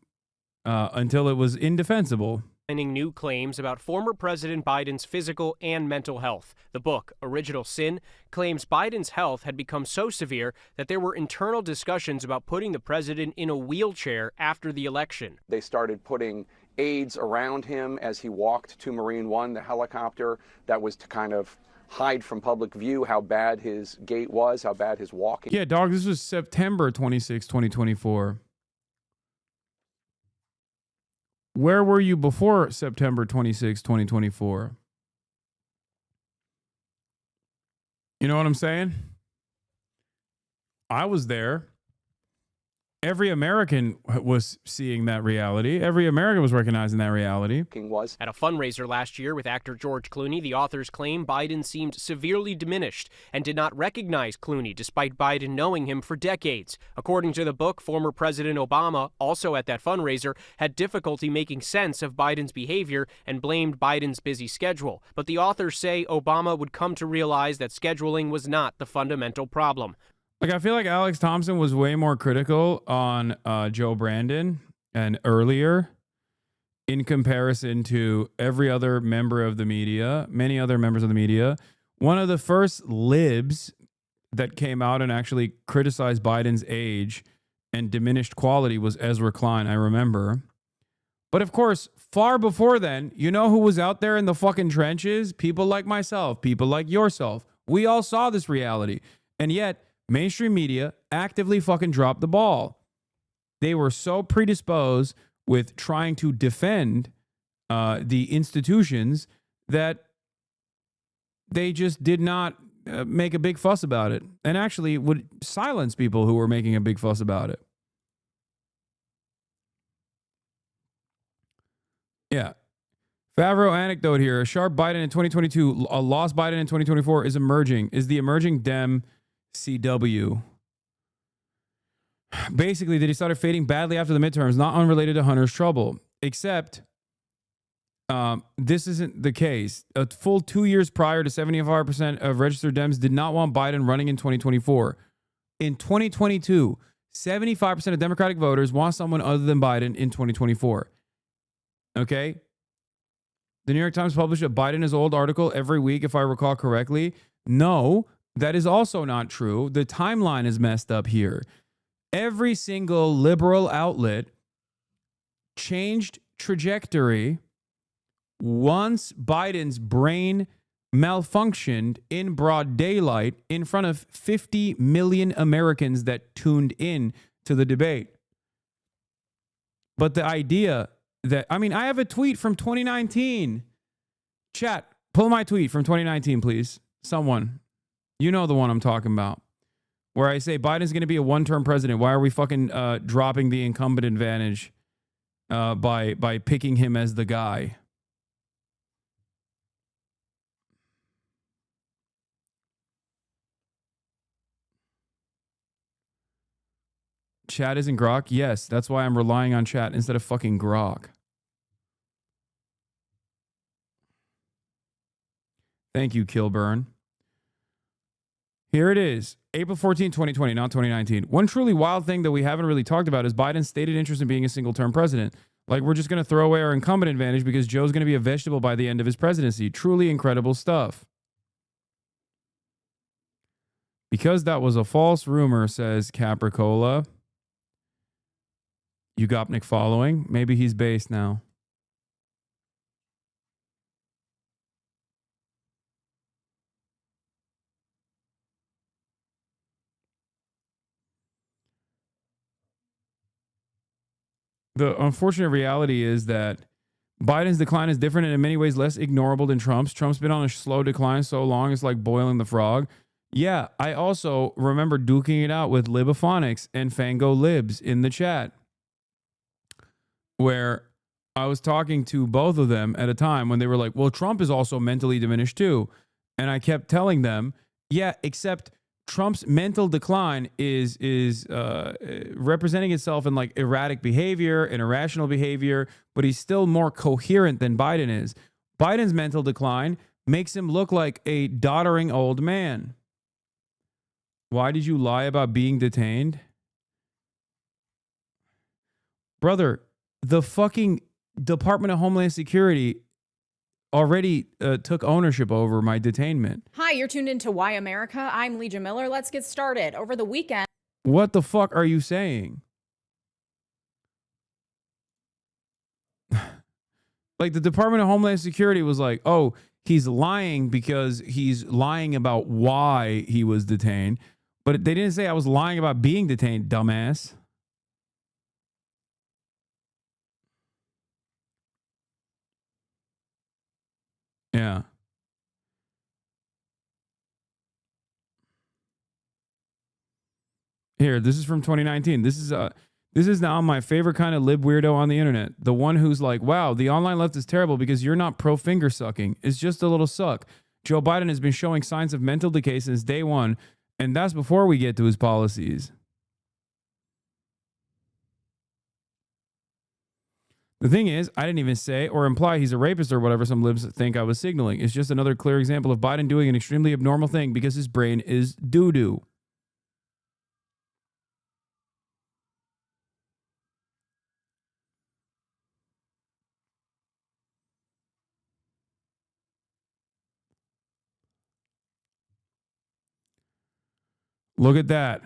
until it was indefensible. New claims about former President Biden's physical and mental health. The book, Original Sin, claims Biden's health had become so severe that there were internal discussions about putting the president in a wheelchair after the election. They started putting aids around him as he walked to Marine One, the helicopter. That was to kind of hide from public view how bad his gait was, how bad his walking. Yeah, dog, this was September 26, 2024. Where were you before September 26, 2024? You know what I'm saying? I was there. Every American was seeing that reality. Every American was recognizing that reality. At a fundraiser last year with actor George Clooney, the authors claim Biden seemed severely diminished and did not recognize Clooney despite Biden knowing him for decades. According to the book, former President Obama, also at that fundraiser, had difficulty making sense of Biden's behavior and blamed Biden's busy schedule. But the authors say Obama would come to realize that scheduling was not the fundamental problem. Like, I feel like Alex Thompson was way more critical on Joe Brandon and earlier in comparison to every other member of the media, many other members of the media. One of the first libs that came out and actually criticized Biden's age and diminished quality was Ezra Klein, I remember. But of course, far before then, you know who was out there in the fucking trenches? People like myself, people like yourself. We all saw this reality. And yet, mainstream media actively fucking dropped the ball. They were so predisposed with trying to defend the institutions that they just did not make a big fuss about it, and actually would silence people who were making a big fuss about it. Yeah. Favreau anecdote here. A sharp Biden in 2022, a lost Biden in 2024 is emerging. Is the emerging Dem CW. Basically, that he started fading badly after the midterms, not unrelated to Hunter's trouble. Except, this isn't the case. A full 2 years prior to 75% of registered Dems did not want Biden running in 2024. In 2022, 75% of Democratic voters want someone other than Biden in 2024. Okay? The New York Times published a Biden is old article every week, if I recall correctly. No, that is also not true. The timeline is messed up here. Every single liberal outlet changed trajectory once Biden's brain malfunctioned in broad daylight in front of 50 million Americans that tuned in to the debate. But the idea that, I mean, I have a tweet from 2019. Chat, pull my tweet from 2019, please. Someone. You know the one I'm talking about. Where I say Biden's going to be a one-term president. Why are we fucking dropping the incumbent advantage by picking him as the guy? Chat isn't Grok? Yes, that's why I'm relying on chat instead of fucking Grok. Thank you, Kilburn. Here it is. April 14, 2020, not 2019. One truly wild thing that we haven't really talked about is Biden's stated interest in being a single-term president. Like, we're just going to throw away our incumbent advantage because Joe's going to be a vegetable by the end of his presidency. Truly incredible stuff. Because that was a false rumor, says Capricola. Ugopnik following. Maybe he's based now. The unfortunate reality is that Biden's decline is different and in many ways less ignorable than Trump's. Trump's been on a slow decline so long, it's like boiling the frog. Yeah, I also remember duking it out with Libophonics and Fango Libs in the chat, where I was talking to both of them at a time when they were like, well, Trump is also mentally diminished too. And I kept telling them, yeah, except Trump's mental decline is representing itself in like erratic behavior and irrational behavior, but he's still more coherent than Biden is. Biden's mental decline makes him look like a doddering old man. Why did you lie about being detained? Brother, the fucking Department of Homeland Security already took ownership over my detainment. Hi, you're tuned into Why America. I'm Legia Miller. Let's get started. Over the weekend. What the fuck are you saying? Like, the Department of Homeland Security was like, oh, he's lying because he's lying about why he was detained. But they didn't say I was lying about being detained, dumbass. Yeah. Here, this is from 2019. This is now my favorite kind of lib weirdo on the internet. The one who's like, wow, the online left is terrible because you're not pro finger sucking. It's just a little suck. Joe Biden has been showing signs of mental decay since day one, and that's before we get to his policies. The thing is, I didn't even say or imply he's a rapist or whatever some libs think I was signaling. It's just another clear example of Biden doing an extremely abnormal thing because his brain is doo-doo. Look at that.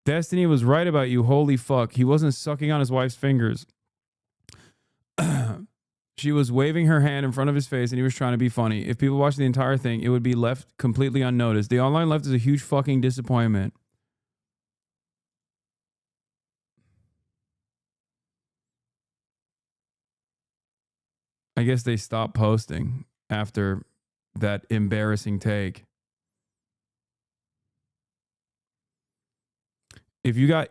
Destiny was right about you. Holy fuck. He wasn't sucking on his wife's fingers. She was waving her hand in front of his face and he was trying to be funny. If people watched the entire thing, it would be left completely unnoticed. The online left is a huge fucking disappointment. I guess they stopped posting after that embarrassing take. If you got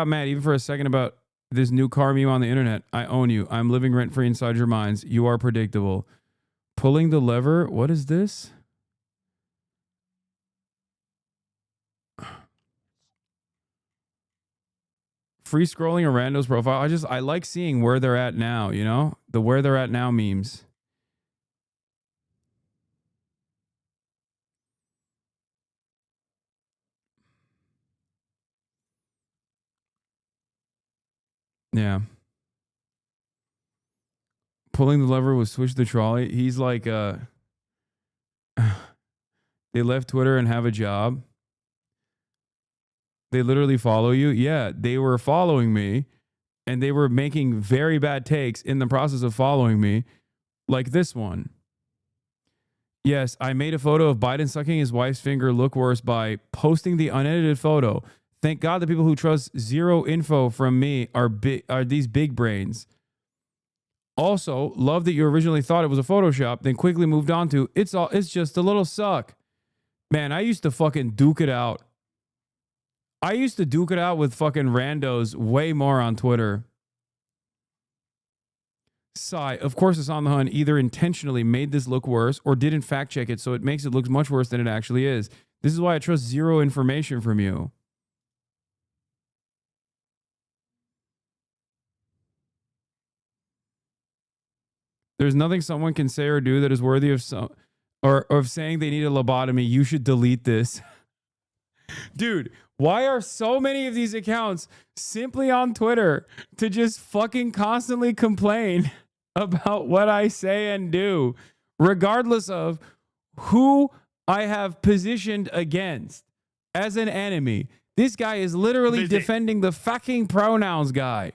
mad even for a second about this new car meme on the internet, I own you. I'm living rent free inside your minds. You are predictable. Pulling the lever. What is this? Free scrolling a rando's profile. I like seeing where they're at now, you know? The where they're at now memes. Yeah. Pulling the lever was switch the trolley. He's like, they left Twitter and have a job. They literally follow you. Yeah, they were following me and they were making very bad takes in the process of following me, like this one. Yes, I made a photo of Biden sucking his wife's finger look worse by posting the unedited photo. Thank God the people who trust zero info from me are these big brains. Also, love that you originally thought it was a Photoshop, then quickly moved on to it's just a little suck. Man, I used to fucking duke it out. I used to duke it out with fucking randos way more on Twitter. Sigh. Of course, it's on the Hun either intentionally made this look worse or didn't fact check it, so it makes it look much worse than it actually is. This is why I trust zero information from you. There's nothing someone can say or do that is worthy of or of saying they need a lobotomy. You should delete this. Dude, why are so many of these accounts simply on Twitter to just fucking constantly complain about what I say and do, regardless of who I have positioned against as an enemy? This guy is literally defending the fucking pronouns guy.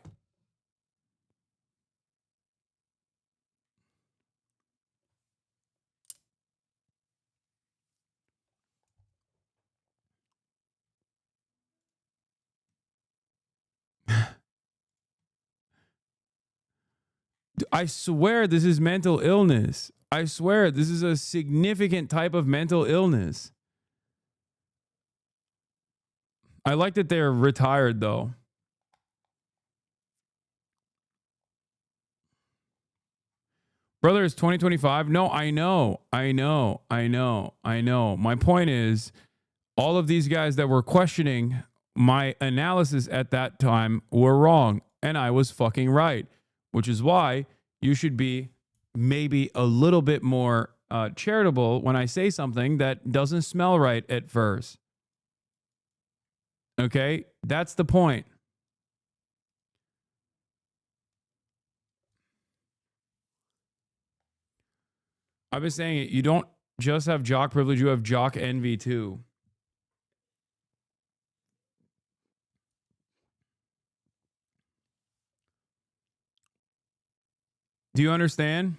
I swear this is mental illness. I swear this is a significant type of mental illness. I like that they're retired though. Brother, it's 2025. No, I know. My point is, all of these guys that were questioning my analysis at that time were wrong, and I was fucking right, which is why you should be maybe a little bit more charitable when I say something that doesn't smell right at first. Okay? That's the point. I've been saying it. You don't just have jock privilege, you have jock envy too. Do you understand?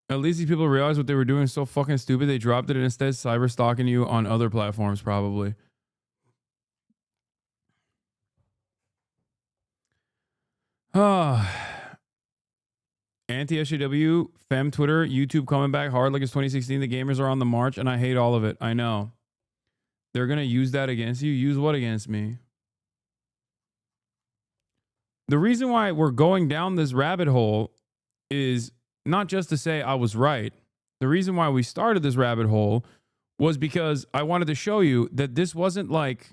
At least these people realized what they were doing is so fucking stupid, they dropped it and instead cyber stalking you on other platforms, probably. Anti-SJW, Fem Twitter, YouTube coming back hard like it's 2016. The gamers are on the march, and I hate all of it. I know. They're going to use that against you. Use what against me? The reason why we're going down this rabbit hole is not just to say I was right. The reason why we started this rabbit hole was because I wanted to show you that this wasn't like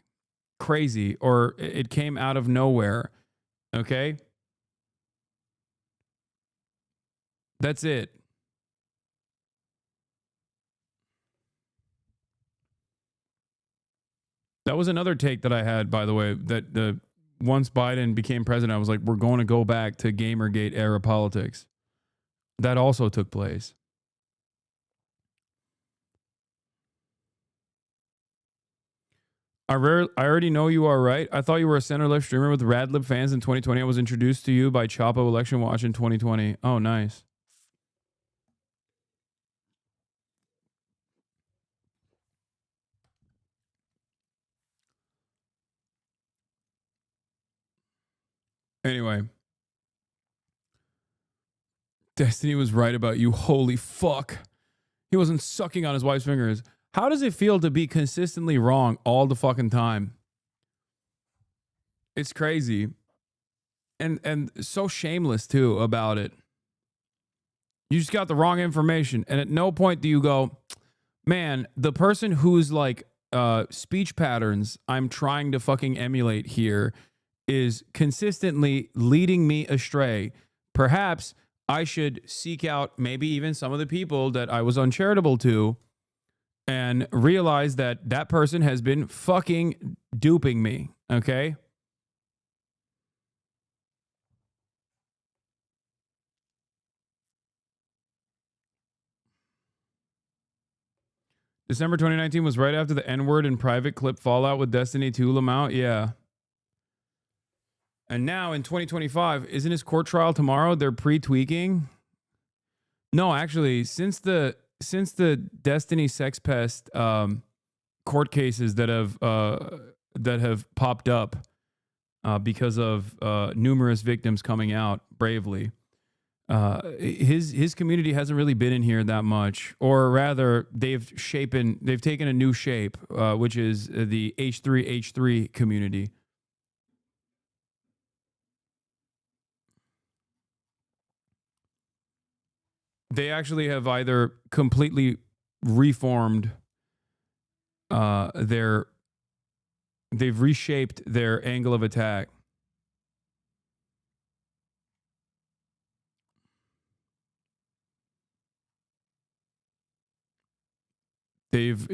crazy or it came out of nowhere. Okay? That's it. That was another take that I had, by the way, that once Biden became president, I was like, we're going to go back to Gamergate era politics. That also took place. I already know you are right. I thought you were a center-left streamer with Radlib fans in 2020. I was introduced to you by Chapo Election Watch in 2020. Oh, nice. Anyway. Destiny was right about you. Holy fuck. He wasn't sucking on his wife's fingers. How does it feel to be consistently wrong all the fucking time? It's crazy. And so shameless too about it. You just got the wrong information. And at no point do you go, man, the person who's like speech patterns I'm trying to fucking emulate here is consistently leading me astray. Perhaps I should seek out maybe even some of the people that I was uncharitable to and realize that that person has been fucking duping me. Okay? December 2019 was right after the N-word and private clip fallout with Destiny 2 Lamau. Yeah. And now in 2025, isn't his court trial tomorrow? They're pre-tweaking. No, actually, since the Destiny Sex Pest court cases that have popped up because of numerous victims coming out bravely, his community hasn't really been in here that much, or rather, they've taken a new shape, which is the H3H3 community. They actually have either completely reformed they've reshaped their angle of attack. They've,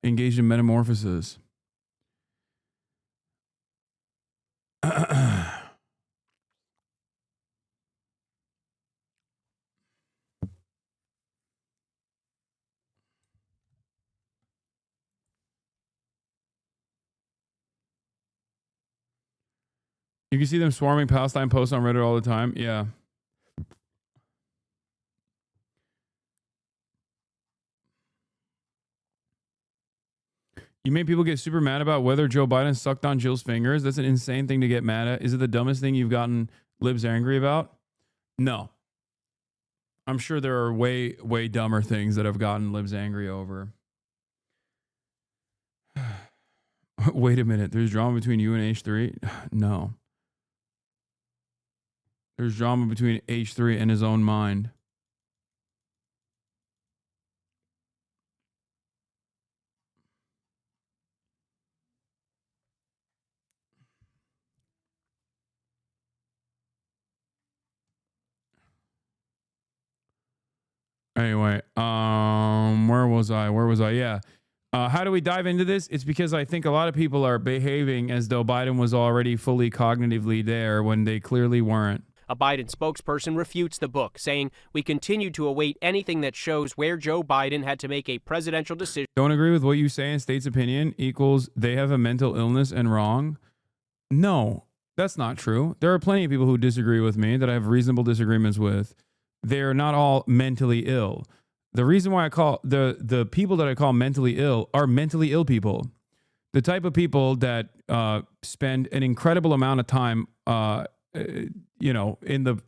engaged in metamorphosis. You can see them swarming Palestine posts on Reddit all the time. Yeah. You made people get super mad about whether Joe Biden sucked on Jill's fingers. That's an insane thing to get mad at. Is it the dumbest thing you've gotten libs angry about? No. I'm sure there are way, way dumber things that have gotten libs angry over. Wait a minute. There's drama between you and H3? No. There's drama between H3 and his own mind. Anyway, where was I? Yeah. How do we dive into this? It's because I think a lot of people are behaving as though Biden was already fully cognitively there when they clearly weren't. A Biden spokesperson refutes the book, saying, "We continue to await anything that shows where Joe Biden had to make a presidential decision." Don't agree with what you say in state's opinion equals they have a mental illness and wrong? No, that's not true. There are plenty of people who disagree with me that I have reasonable disagreements with. They're not all mentally ill. The reason why I call the people that I call mentally ill are mentally ill people. The type of people that spend an incredible amount of time in the,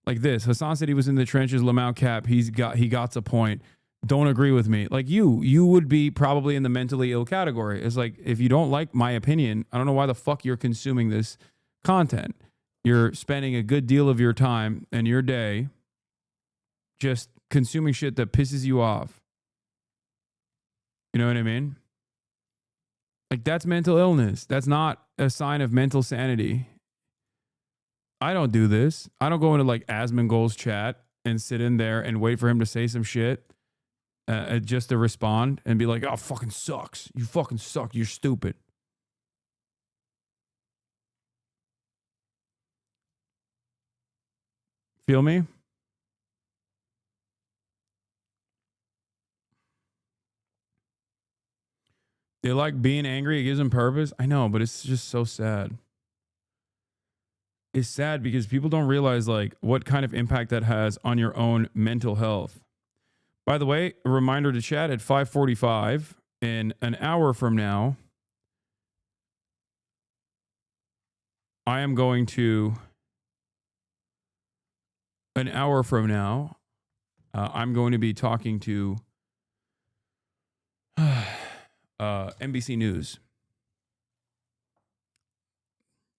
Like this. Hasan said he was in the trenches. Lamau cap. He got a point. Don't agree with me. Like you would be probably in the mentally ill category. It's like, if you don't like my opinion, I don't know why the fuck you're consuming this content. You're spending a good deal of your time and your day just consuming shit that pisses you off. You know what I mean? Like, that's mental illness. That's not a sign of mental sanity. I don't do this. I don't go into like Asmongold's chat and sit in there and wait for him to say some shit just to respond and be like, oh, fucking sucks. You fucking suck. You're stupid. Feel me? They like being angry. It gives them purpose. I know, but it's just so sad. It's sad because people don't realize like what kind of impact that has on your own mental health. By the way, a reminder to chat at 5:45 in an hour from now. I am going to an hour from now. I'm going to be talking to NBC News.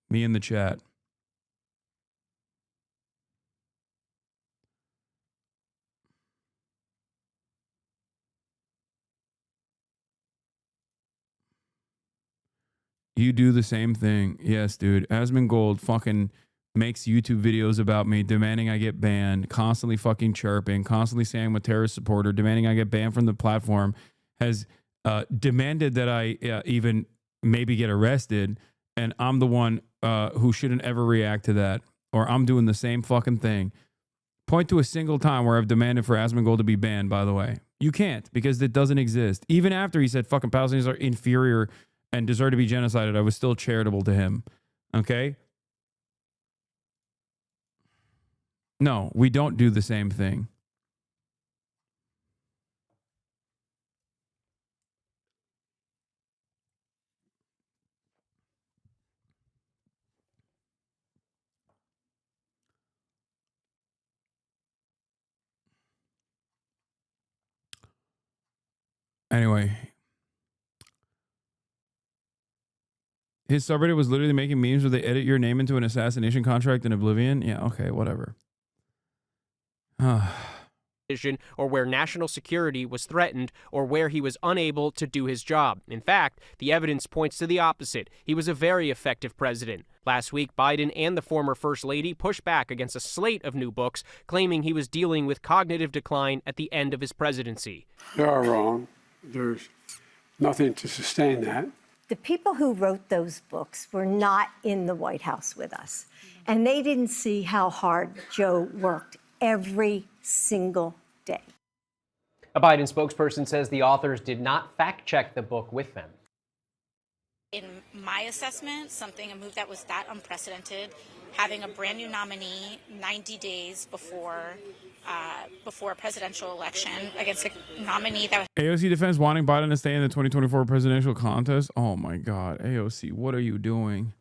Me in the chat. You do the same thing. Yes, dude. Asmongold fucking makes YouTube videos about me, demanding I get banned, constantly fucking chirping, constantly saying I'm a terrorist supporter, demanding I get banned from the platform, has demanded that I even maybe get arrested, and I'm the one who shouldn't ever react to that, or I'm doing the same fucking thing. Point to a single time where I've demanded for Asmongold to be banned, by the way. You can't, because it doesn't exist. Even after he said fucking Palestinians are inferior and deserve to be genocided, I was still charitable to him. Okay? No, we don't do the same thing. Anyway, his subreddit was literally making memes where they edit your name into an assassination contract in Oblivion. Yeah, okay, whatever. Or where national security was threatened, or where he was unable to do his job. In fact, the evidence points to the opposite. He was a very effective president. Last week, Biden and the former First Lady pushed back against a slate of new books, claiming he was dealing with cognitive decline at the end of his presidency. They are wrong. There's nothing to sustain that. The people who wrote those books were not in the White House with us, and they didn't see how hard Joe worked every single day. A Biden spokesperson says the authors did not fact-check the book with them. In my assessment, a move that was that unprecedented, having a brand new nominee 90 days before a presidential election against a nominee that AOC defends wanting Biden to stay in the 2024 presidential contest. Oh my God, AOC, what are you doing?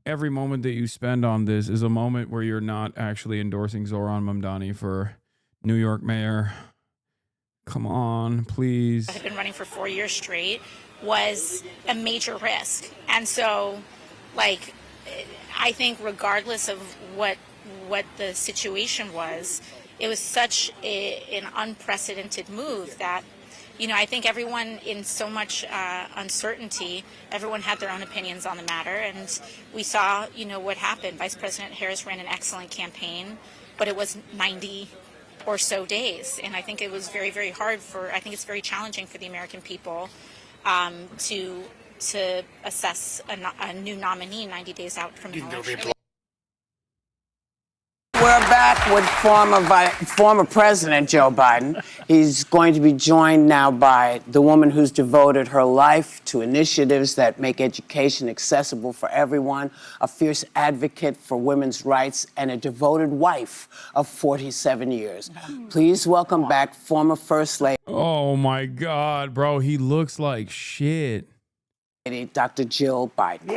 Every moment that you spend on this is a moment where you're not actually endorsing Zohran Mamdani for New York mayor. Come on, please. had been running for 4 years straight was a major risk. And so, like, I think regardless of what the situation was, it was such an unprecedented move that, you know, I think everyone in so much uncertainty, everyone had their own opinions on the matter. And we saw, you know, what happened. Vice President Harris ran an excellent campaign, but it was 90 or so days. And I think it was very, very hard I think it's very challenging for the American people to assess a new nominee 90 days out from an election. We're back with former President Joe Biden. He's going to be joined now by the woman who's devoted her life to initiatives that make education accessible for everyone, a fierce advocate for women's rights, and a devoted wife of 47 years. Please welcome back former First Lady. Oh my God, bro, he looks like shit. Dr. Jill Biden.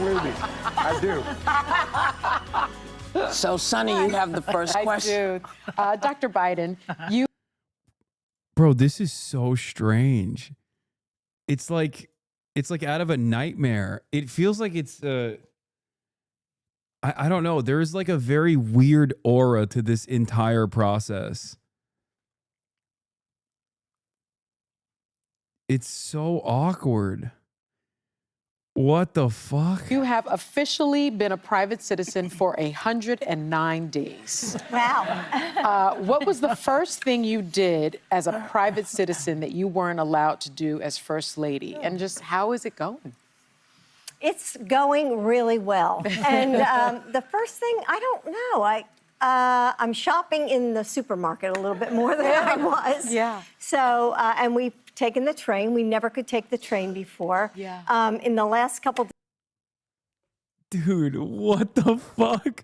Believe me, I do. So, Sonny, you have the first question. I do. Dr. Biden, you. Bro, this is so strange. It's like out of a nightmare. It feels like it's I don't know. There is like a very weird aura to this entire process. It's so awkward. What the fuck? You have officially been a private citizen for 109 days. Wow. What was the first thing you did as a private citizen that you weren't allowed to do as First Lady? And just how is it going? It's going really well. And the first thing, I don't know. I'm shopping in the supermarket a little bit more than I was. Yeah. So, and we've taken the train. We never could take the train before. Yeah. In the last couple. Dude, what the fuck?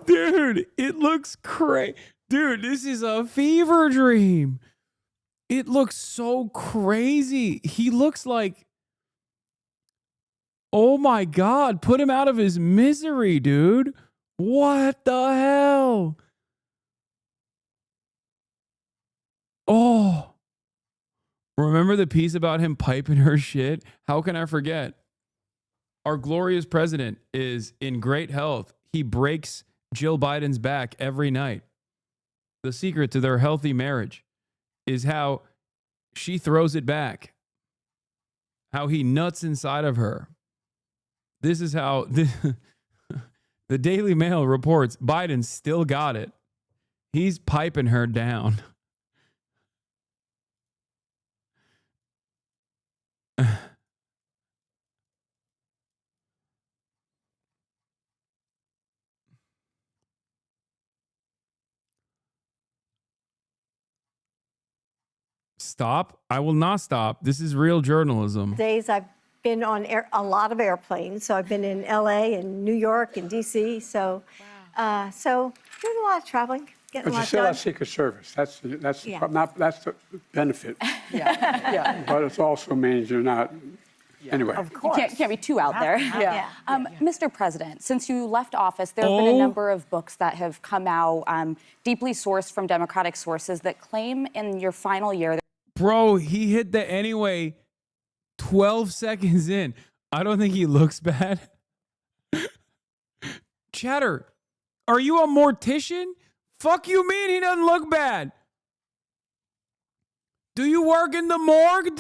Dude, it looks crazy. Dude, this is a fever dream. It looks so crazy. He looks like, oh my God, put him out of his misery, dude. What the hell? Oh. Remember the piece about him piping her shit? How can I forget? Our glorious president is in great health. He breaks Jill Biden's back every night. The secret to their healthy marriage is how she throws it back. How he nuts inside of her. This is how the Daily Mail reports Biden still got it. He's piping her down. Stop. I will not stop. This is real journalism. Days I've been on a lot of airplanes. So I've been in LA and New York and DC. So, so doing a lot of traveling, getting But a you lot still done. have Secret Service. That's Yeah. that's the benefit. Yeah. But it also means you're not. Anyway. Of course. You can't be too out there. Yeah. Mr. President, since you left office, there have been a number of books that have come out, deeply sourced from Democratic sources, that claim in your final year. Bro, he hit the anyway 12 seconds in. I don't think he looks bad. Chatter, are you a mortician? Fuck you mean he doesn't look bad? Do you work in the morgue,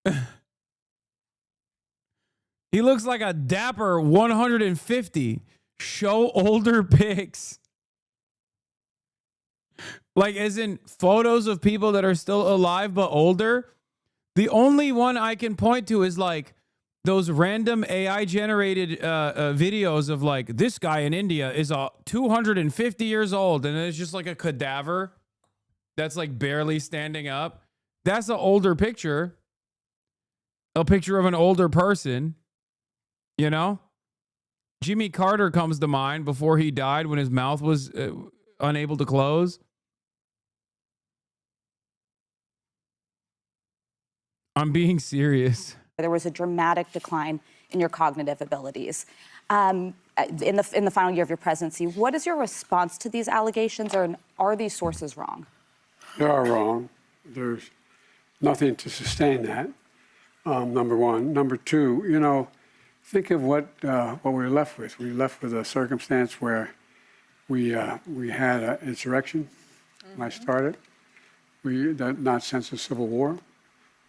dude? He looks like a dapper 150. Show older pics. Like, as in photos of people that are still alive but older. The only one I can point to is like those random AI generated videos of like, this guy in India is 250 years old and it's just like a cadaver that's like barely standing up. That's an older picture. A picture of an older person, you know? Jimmy Carter comes to mind before he died when his mouth was unable to close. I'm being serious. There was a dramatic decline in your cognitive abilities in the final year of your presidency. What is your response to these allegations, or are these sources wrong? They are wrong. There's nothing to sustain that. Number one. Number two, you know, think of what we were left with. We were left with a circumstance where we had an insurrection when I started. Not since the Civil War.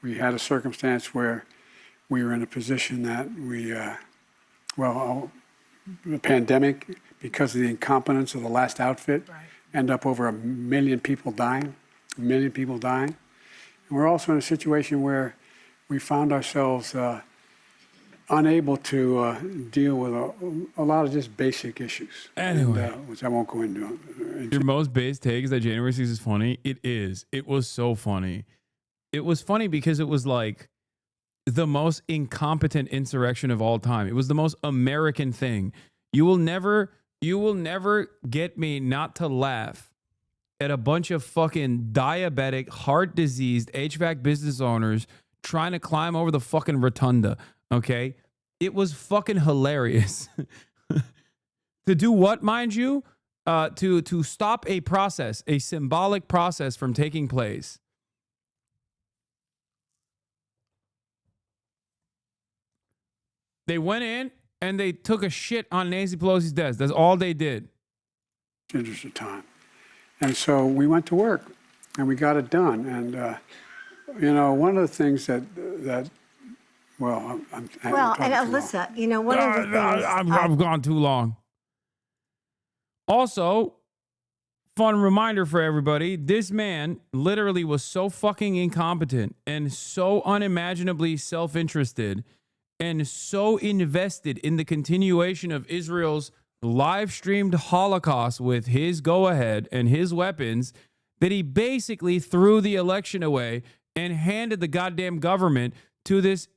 We had a circumstance where we were in a position that the pandemic, because of the incompetence of the last outfit, end up over 1 million people dying. 1 million people dying. And we're also in a situation where we found ourselves unable to deal with a lot of just basic issues. Anyway. Which I won't go into. Your most base take is that January 6th is funny. It is. It was so funny. It was funny because it was like the most incompetent insurrection of all time. It was the most American thing. You will never get me not to laugh at a bunch of fucking diabetic, heart diseased HVAC business owners trying to climb over the fucking rotunda. Okay. it was fucking hilarious. To do what, mind you? To stop a process, a symbolic process from taking place. They went in and they took a shit on Nancy Pelosi's desk. That's all they did. Interest of time. And so we went to work and we got it done. And, you know, one of the things that well, I'm well, and Alyssa, you know, one of the things. I've gone too long. Also, fun reminder for everybody, this man literally was so fucking incompetent and so unimaginably self-interested and so invested in the continuation of Israel's live-streamed Holocaust with his go-ahead and his weapons that he basically threw the election away and handed the goddamn government to this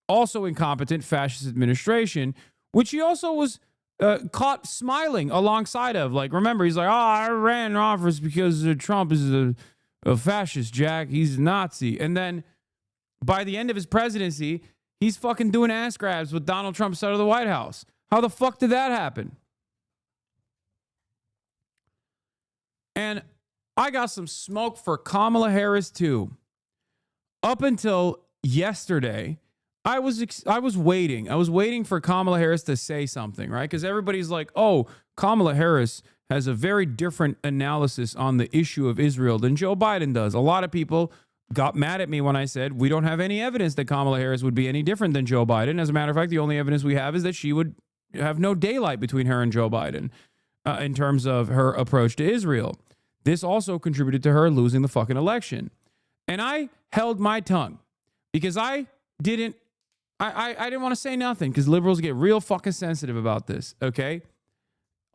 also incompetent fascist administration, which he also was caught smiling alongside of. Like, remember, he's like, oh, I ran in office because Trump is a fascist, Jack. He's a Nazi. And then by the end of his presidency, he's fucking doing ass grabs with Donald Trump's side of the White House. How the fuck did that happen? And I got some smoke for Kamala Harris, too. Up until yesterday, I was waiting. I was waiting for Kamala Harris to say something, right? Because everybody's like, oh, Kamala Harris has a very different analysis on the issue of Israel than Joe Biden does. A lot of people got mad at me when I said we don't have any evidence that Kamala Harris would be any different than Joe Biden. As a matter of fact, the only evidence we have is that she would have no daylight between her and Joe Biden in terms of her approach to Israel. This also contributed to her losing the fucking election. And I held my tongue because I didn't want to say nothing because liberals get real fucking sensitive about this, okay?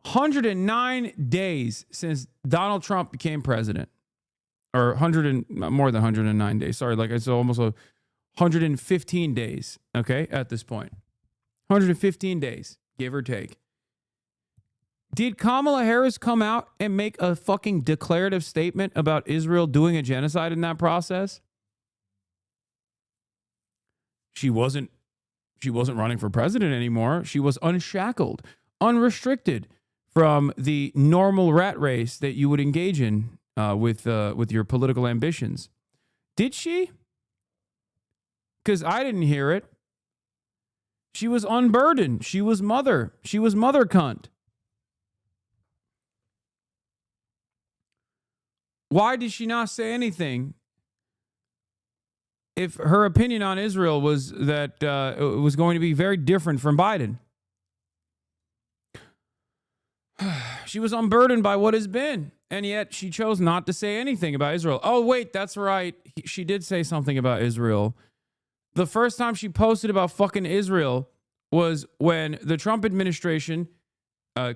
109 days since Donald Trump became president. Or more than 109 days. Sorry, like it's almost 115 days, okay, at this point. 115 days, give or take. Did Kamala Harris come out and make a fucking declarative statement about Israel doing a genocide in that process? She wasn't running for president anymore. She was unshackled, unrestricted from the normal rat race that you would engage in with your political ambitions. Did she? Because I didn't hear it. She was unburdened. She was mother. She was mother cunt. Why did she not say anything if her opinion on Israel was that it was going to be very different from Biden? She was unburdened by what has been, and yet she chose not to say anything about Israel. Oh, wait, that's right. She did say something about Israel. The first time she posted about fucking Israel was when the Trump administration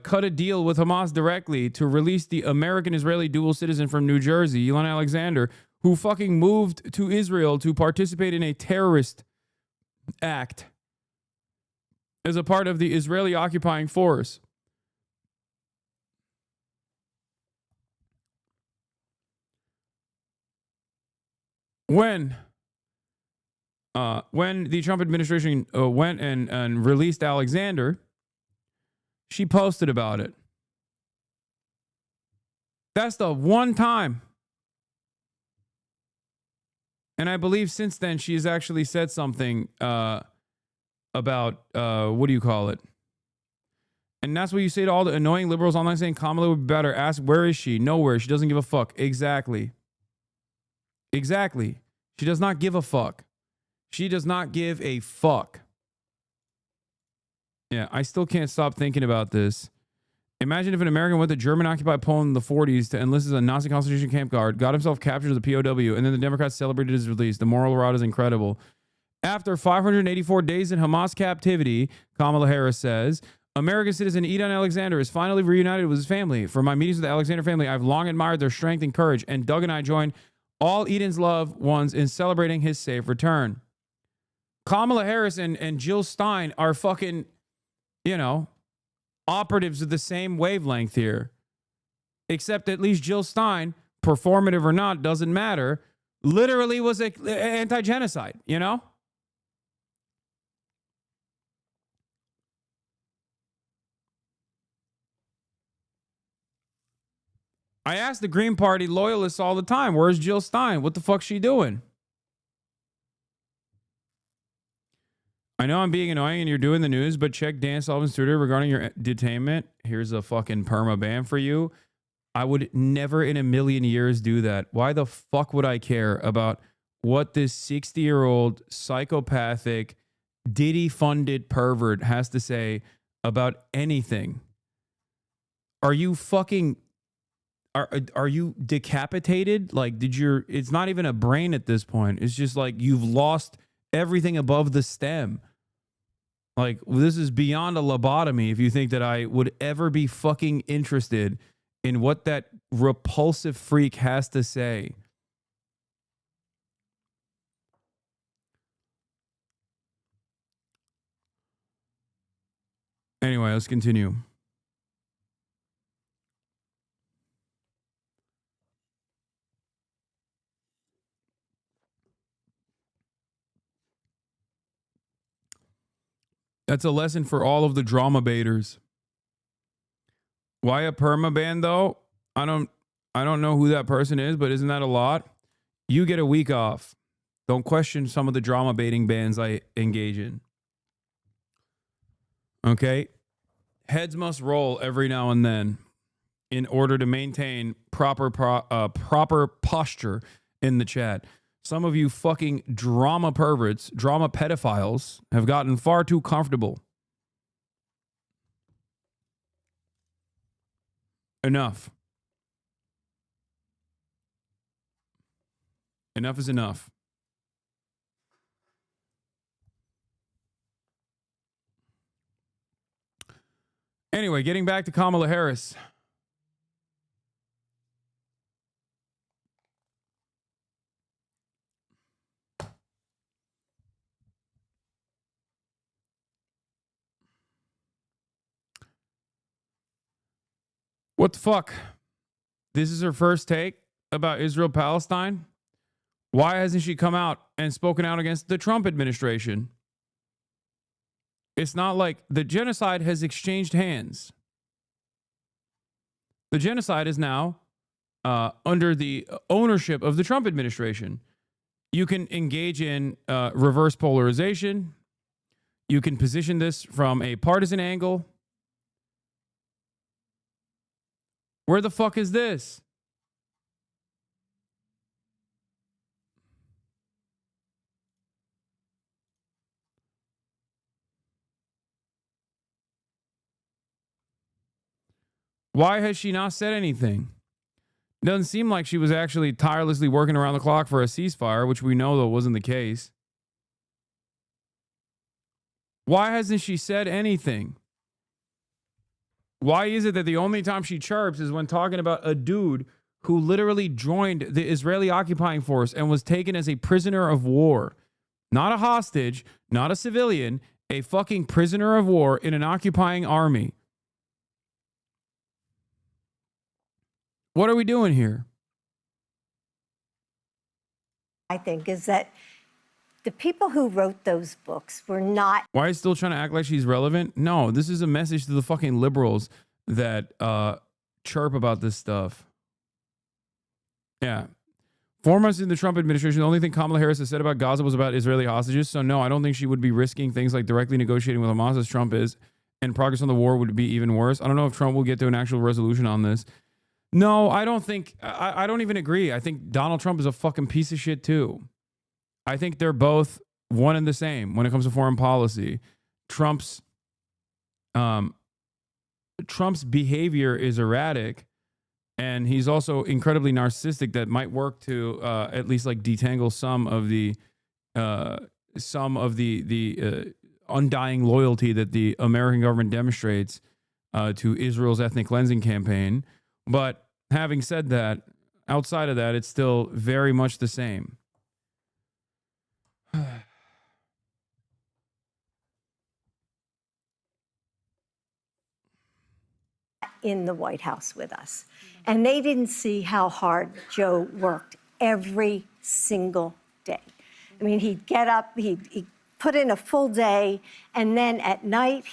cut a deal with Hamas directly to release the American-Israeli dual citizen from New Jersey, Elon Alexander, who fucking moved to Israel to participate in a terrorist act as a part of the Israeli occupying force. When the Trump administration went and released Alexander, she posted about it. That's the one time. And I believe since then she has actually said something about, what do you call it? And that's what you say to all the annoying liberals online saying Kamala would be better. Ask, where is she? Nowhere. She doesn't give a fuck. Exactly. Exactly. She does not give a fuck. She does not give a fuck. Yeah, I still can't stop thinking about this. Imagine if an American went to German-occupied Poland in the 40s to enlist as a Nazi concentration camp guard, got himself captured as a POW, and then the Democrats celebrated his release. The moral route is incredible. After 584 days in Hamas captivity, Kamala Harris says, American citizen Edon Alexander is finally reunited with his family. From my meetings with the Alexander family, I've long admired their strength and courage, and Doug and I join all Edon's loved ones in celebrating his safe return. Kamala Harris and Jill Stein are fucking, operatives of the same wavelength here. Except at least Jill Stein, performative or not, doesn't matter, literally was anti-genocide, I ask the Green Party loyalists all the time, where's Jill Stein? What the fuck's she doing? I know I'm being annoying and you're doing the news, but check Dan Sullivan's Twitter regarding your detainment. Here's a fucking perma ban for you. I would never in a million years do that. Why the fuck would I care about what this 60-year-old psychopathic, Diddy-funded pervert has to say about anything? Are you fucking... Are you decapitated? Like, it's not even a brain at this point. It's just like you've lost everything above the stem. Like, this is beyond a lobotomy if you think that I would ever be fucking interested in what that repulsive freak has to say. Anyway, let's continue. That's a lesson for all of the drama baiters. Why a permaban though? I don't know who that person is, but isn't that a lot? You get a week off. Don't question some of the drama baiting bans I engage in. Okay? Heads must roll every now and then in order to maintain proper posture in the chat. Some of you fucking drama perverts, drama pedophiles have gotten far too comfortable. Enough. Enough is enough. Anyway, getting back to Kamala Harris. What the fuck? This is her first take about Israel-Palestine? Why hasn't she come out and spoken out against the Trump administration? It's not like the genocide has exchanged hands. The genocide is now under the ownership of the Trump administration. You can engage in reverse polarization. You can position this from a partisan angle. Where the fuck is this? Why has she not said anything? Doesn't seem like she was actually tirelessly working around the clock for a ceasefire, which we know though wasn't the case. Why hasn't she said anything? Why is it that the only time she chirps is when talking about a dude who literally joined the Israeli occupying force and was taken as a prisoner of war? Not a hostage, not a civilian, a fucking prisoner of war in an occupying army. What are we doing here? I think is that the people who wrote those books were not. Why is still trying to act like she's relevant? No, this is a message to the fucking liberals that chirp about this stuff. Yeah. 4 months in the Trump administration, the only thing Kamala Harris has said about Gaza was about Israeli hostages. So no, I don't think she would be risking things like directly negotiating with Hamas as Trump is, and progress on the war would be even worse. I don't know if Trump will get to an actual resolution on this. No, I don't think, I don't even agree. I think Donald Trump is a fucking piece of shit too. I think they're both one and the same when it comes to foreign policy. Trump's behavior is erratic, and he's also incredibly narcissistic. That might work to at least like detangle some of the undying loyalty that the American government demonstrates to Israel's ethnic cleansing campaign. But having said that, outside of that, it's still very much the same. In the White House with us. And they didn't see how hard Joe worked every single day. I mean, he'd get up, he'd put in a full day, and then at night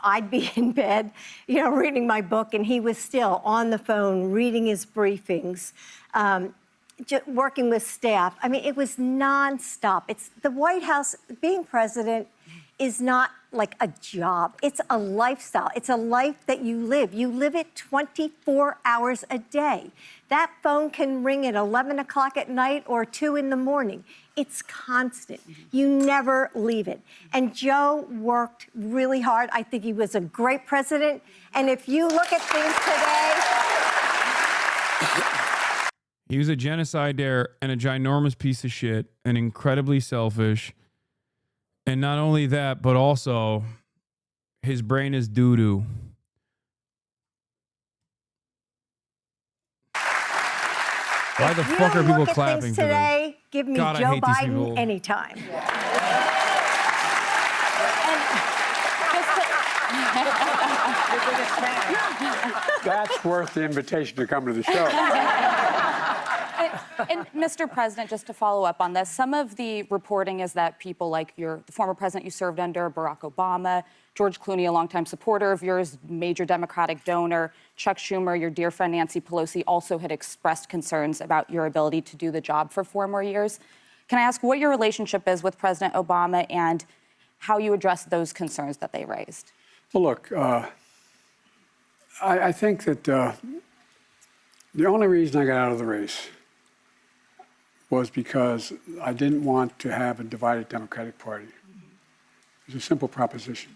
I'd be in bed, reading my book, and he was still on the phone, reading his briefings, working with staff. I mean, it was nonstop. It's the White House, being president is not like a job. It's a lifestyle. It's a life that you live. You live it 24 hours a day. That phone can ring at 11 o'clock at night or 2 in the morning. It's constant. You never leave it. And Joe worked really hard. I think he was a great president. And if you look at things today... He was a genocidaire and a ginormous piece of shit and incredibly selfish. And not only that, but also his brain is doo-doo. Why the fuck are people clapping for today? this? Give me God, Joe Biden anytime. That's worth the invitation to come to the show. And Mr. President, just to follow up on this, some of the reporting is that people like the former president you served under, Barack Obama, George Clooney, a longtime supporter of yours, major Democratic donor, Chuck Schumer, your dear friend Nancy Pelosi, also had expressed concerns about your ability to do the job for 4 more years. Can I ask what your relationship is with President Obama and how you address those concerns that they raised? Well, look, I think that the only reason I got out of the race was because I didn't want to have a divided Democratic Party. It was a simple proposition.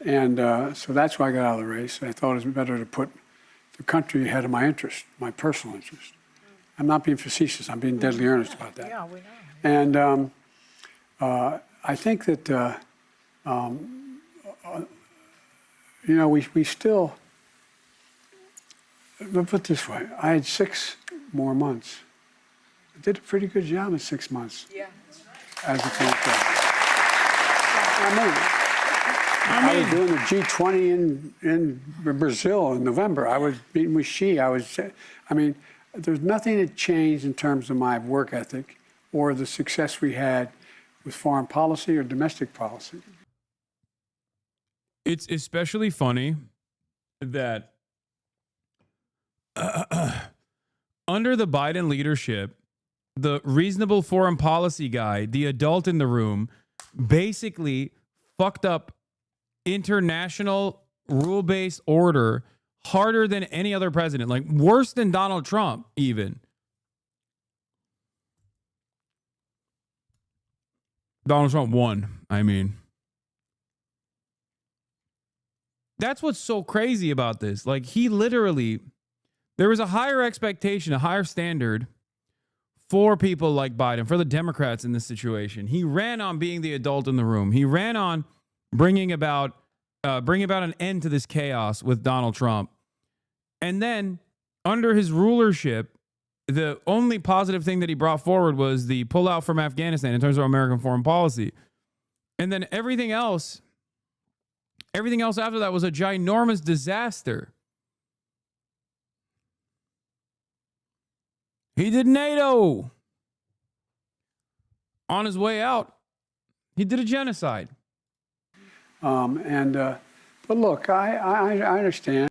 And so that's why I got out of the race. I thought it was better to put the country ahead of my interest, my personal interest. I'm not being facetious. I'm being deadly earnest about that. Yeah, we know. And I think that, we still, but put it this way, I had 6 more months. I did a pretty good job in 6 months. Yeah. As a current president. I was doing the G20 in Brazil in November. I was meeting with Xi. There's nothing that changed in terms of my work ethic or the success we had with foreign policy or domestic policy. It's especially funny that under the Biden leadership, the reasonable foreign policy guy, the adult in the room, basically fucked up international rule-based order harder than any other president, like worse than Donald Trump even. Donald Trump won, I mean. That's what's so crazy about this. Like, he literally, there was a higher expectation, a higher standard for people like Biden, for the Democrats in this situation. He ran on being the adult in the room. He ran on bringing about an end to this chaos with Donald Trump. And then under his rulership, the only positive thing that he brought forward was the pullout from Afghanistan in terms of American foreign policy. And then everything else after that was a ginormous disaster. He did NATO. On his way out, he did a genocide. But look, I understand.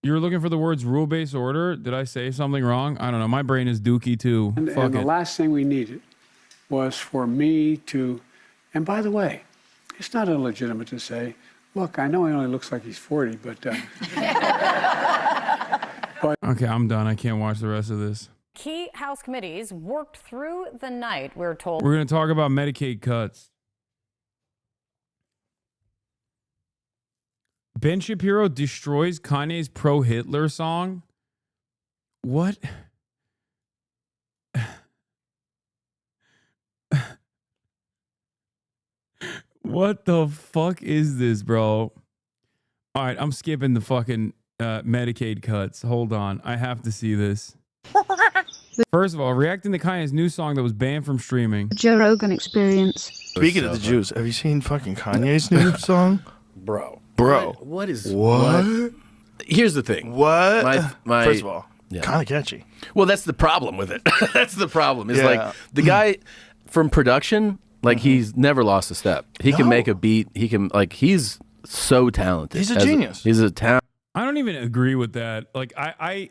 You were looking for the words rule-based order. Did I say something wrong? I don't know. My brain is dookie too. And the last thing we needed was for me to, and by the way, it's not illegitimate to say, look, I know he only looks like he's 40, but okay, I'm done. I can't watch the rest of this. Key House committees worked through the night, we're told. We're going to talk about Medicaid cuts. Ben Shapiro destroys Kanye's pro-Hitler song. What? What the fuck is this, bro? All right, I'm skipping the fucking Medicaid cuts. Hold on. I have to see this. First of all, reacting to Kanye's new song that was banned from streaming. Joe Rogan Experience. Speaking of the Jews, have you seen fucking Kanye's new song? Bro. What? Here's the thing. What? My First of all, kind of catchy. Well, that's the problem with it. That's the problem. Is like the guy from production, Like he's never lost a step. He can make a beat. He can he's so talented. He's a genius. He's a talent. I don't even agree with that. Like I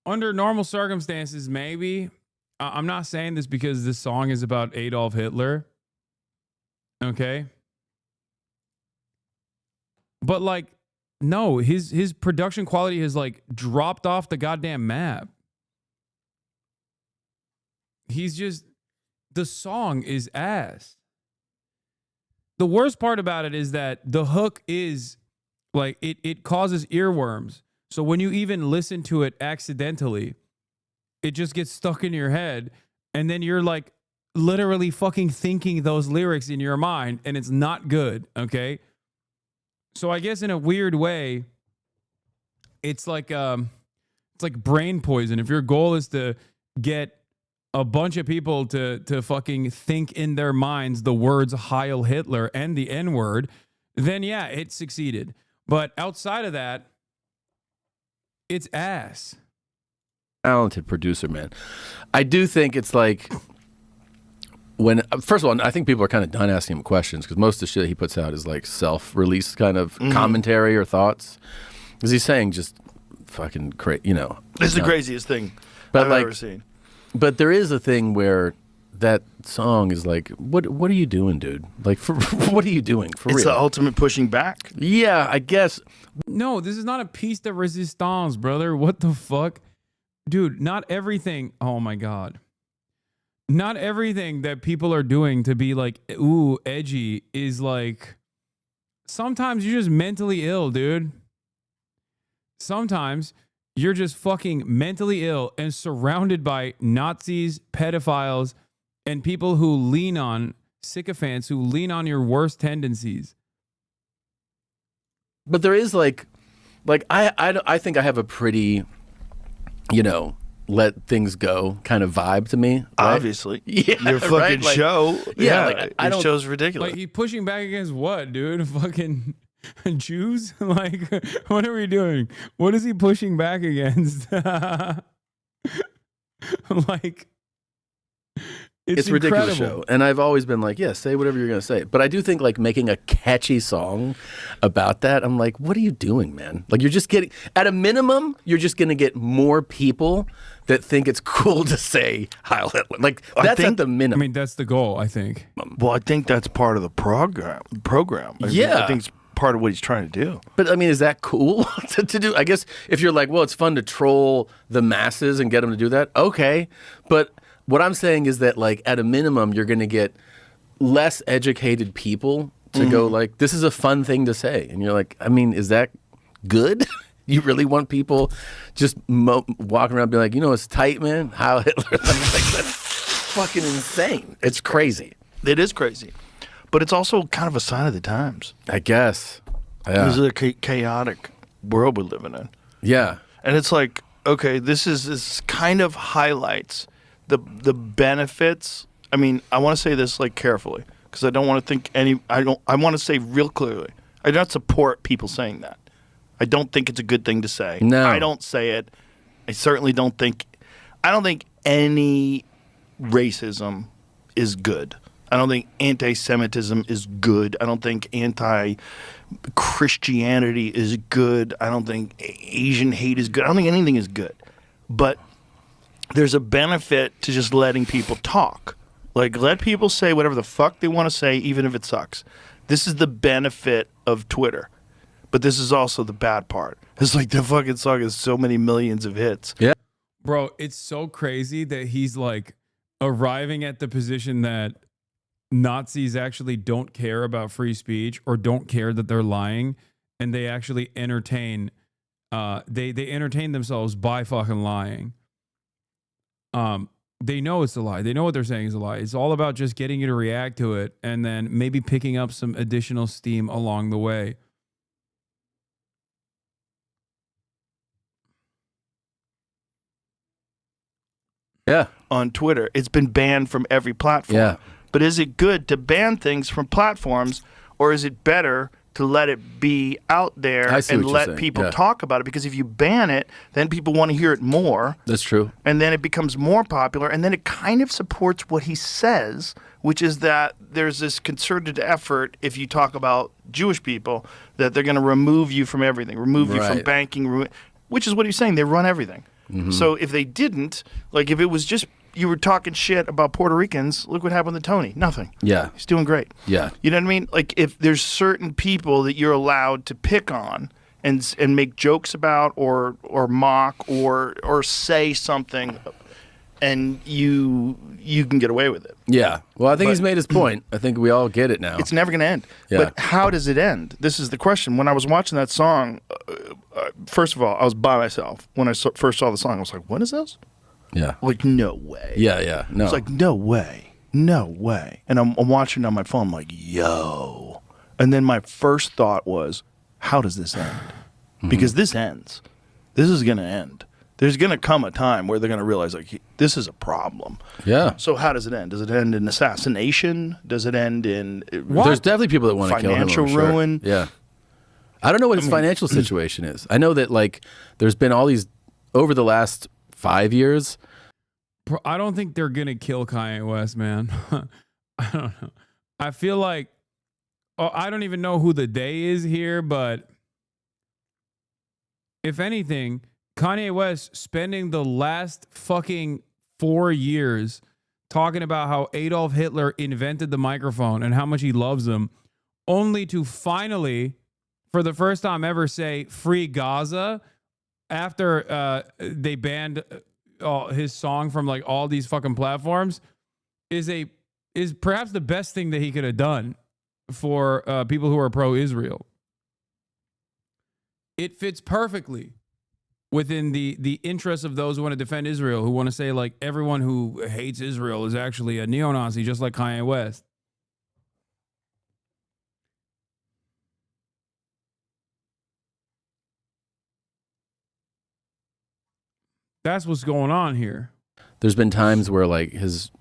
under normal circumstances, maybe. I'm not saying this because this song is about Adolf Hitler. Okay. But like, no, his production quality has like dropped off the goddamn map. The song is ass. The worst part about it is that the hook is like, it causes earworms. So when you even listen to it accidentally, it just gets stuck in your head. And then you're like literally fucking thinking those lyrics in your mind, and it's not good. Okay. So I guess in a weird way, it's like brain poison. If your goal is to get a bunch of people to fucking think in their minds the words Heil Hitler and the N-word, then yeah, it succeeded. But outside of that, it's ass. Talented producer, man. I do think it's like when, first of all, I think people are kind of done asking him questions because most of the shit he puts out is like self-released kind of commentary or thoughts. Because he's saying just fucking crazy, This is the craziest thing I've ever seen. But there is a thing where that song is like, what are you doing, dude? Like, what are you doing for real? It's the ultimate pushing back. Yeah, I guess. No, this is not a piece de resistance, brother. What the fuck? Dude, not everything. Oh my God. Not everything that people are doing to be like, ooh, edgy is like, sometimes you're just mentally ill, dude. Sometimes you're just fucking mentally ill and surrounded by Nazis, pedophiles, and people who lean on sycophants, who lean on your worst tendencies. But there is like I think I have a pretty, let things go kind of vibe to me. Right? Obviously. Yeah. Your fucking right? Like, show. Yeah. Your show's ridiculous. Like, he pushing back against what, dude? Fucking Jews? Like, what are we doing? What is he pushing back against? Like, it's ridiculous show. And I've always been like, yeah, say whatever you're going to say. But I do think like making a catchy song about that, I'm like, what are you doing, man? Like you're just getting, at a minimum, you're just going to get more people that think it's cool to say Heil Hitler. Like that's at the minimum. I mean, that's the goal, I think. Well, I think that's part of the program. I think it's part of what he's trying to do. But I mean, is that cool to do? I guess if you're like, well, it's fun to troll the masses and get them to do that. Okay. But what I'm saying is that, like, at a minimum, you're going to get less educated people to go, like, this is a fun thing to say. And you're like, I mean, is that good? You really want people just walking around and be like, it's tight, man? Heil Hitler. Like, that's fucking insane. It's crazy. It is crazy. But it's also kind of a sign of the times. I guess. Yeah. This is a chaotic world we're living in. Yeah. And it's like, okay, this kind of highlights the benefits. I mean, I want to say this like carefully because I don't want to think I want to say real clearly. I don't support people saying that. I don't think it's a good thing to say. No. I don't say it. I certainly don't think any racism is good. I don't think anti-Semitism is good. I don't think anti-Christianity is good. I don't think Asian hate is good. I don't think anything is good. But there's a benefit to just letting people talk. Like, let people say whatever the fuck they want to say, even if it sucks. This is the benefit of Twitter. But this is also the bad part. It's like the fucking song has so many millions of hits. Yeah. Bro, it's so crazy that he's like arriving at the position that Nazis actually don't care about free speech or don't care that they're lying, and they actually entertain they entertain themselves by fucking lying. They know it's a lie. They know what they're saying is a lie. It's all about just getting you to react to it and then maybe picking up some additional steam along the way. Yeah. On Twitter. It's been banned from every platform. Yeah. But is it good to ban things from platforms, or is it better to let it be out there and let people talk about it? Because if you ban it, then people want to hear it more. That's true. And then it becomes more popular, and then it kind of supports what he says, which is that there's this concerted effort, if you talk about Jewish people, that they're going to remove you from everything, remove you from Right. banking, which is what he's saying. They run everything. So if they didn't, like if it was just you were talking shit about Puerto Ricans, look what happened to Tony. Nothing. Yeah. He's doing great. Yeah. You know what I mean? Like if there's certain people that you're allowed to pick on and make jokes about or mock or say something, and you can get away with it. Yeah. Well, I think he's made his point. I think we all get it now. It's never going to end. Yeah. But how does it end? This is the question. When I was watching that song, first of all, I was by myself. When I first saw the song, I was like, what is this? Yeah. Like, no way. Yeah, yeah. No. It's like, no way. No way. And I'm watching it on my phone. I'm like, yo. And then my first thought was, how does this end? Because this ends. This is going to end. There's going to come a time where they're going to realize, like, this is a problem. Yeah. So how does it end? Does it end in assassination? Does it end in There's definitely people that want to kill him. financial I'm sure. ruin? Yeah. I don't know what his financial situation is. I know that, like, there's been all these, over the last 5 years. I don't think they're going to kill Kanye West, man. I don't know. I feel like, I don't even know who the day is here, but if anything, Kanye West spending the last fucking 4 years talking about how Adolf Hitler invented the microphone and how much he loves him, only to finally, for the first time ever, say free Gaza after they banned his song from like all these fucking platforms, is perhaps the best thing that he could have done for people who are pro-Israel. It fits perfectly within the interests of those who want to defend Israel, who want to say like everyone who hates Israel is actually a neo-Nazi, just like Kanye West. That's what's going on here. There's been times where, like, his,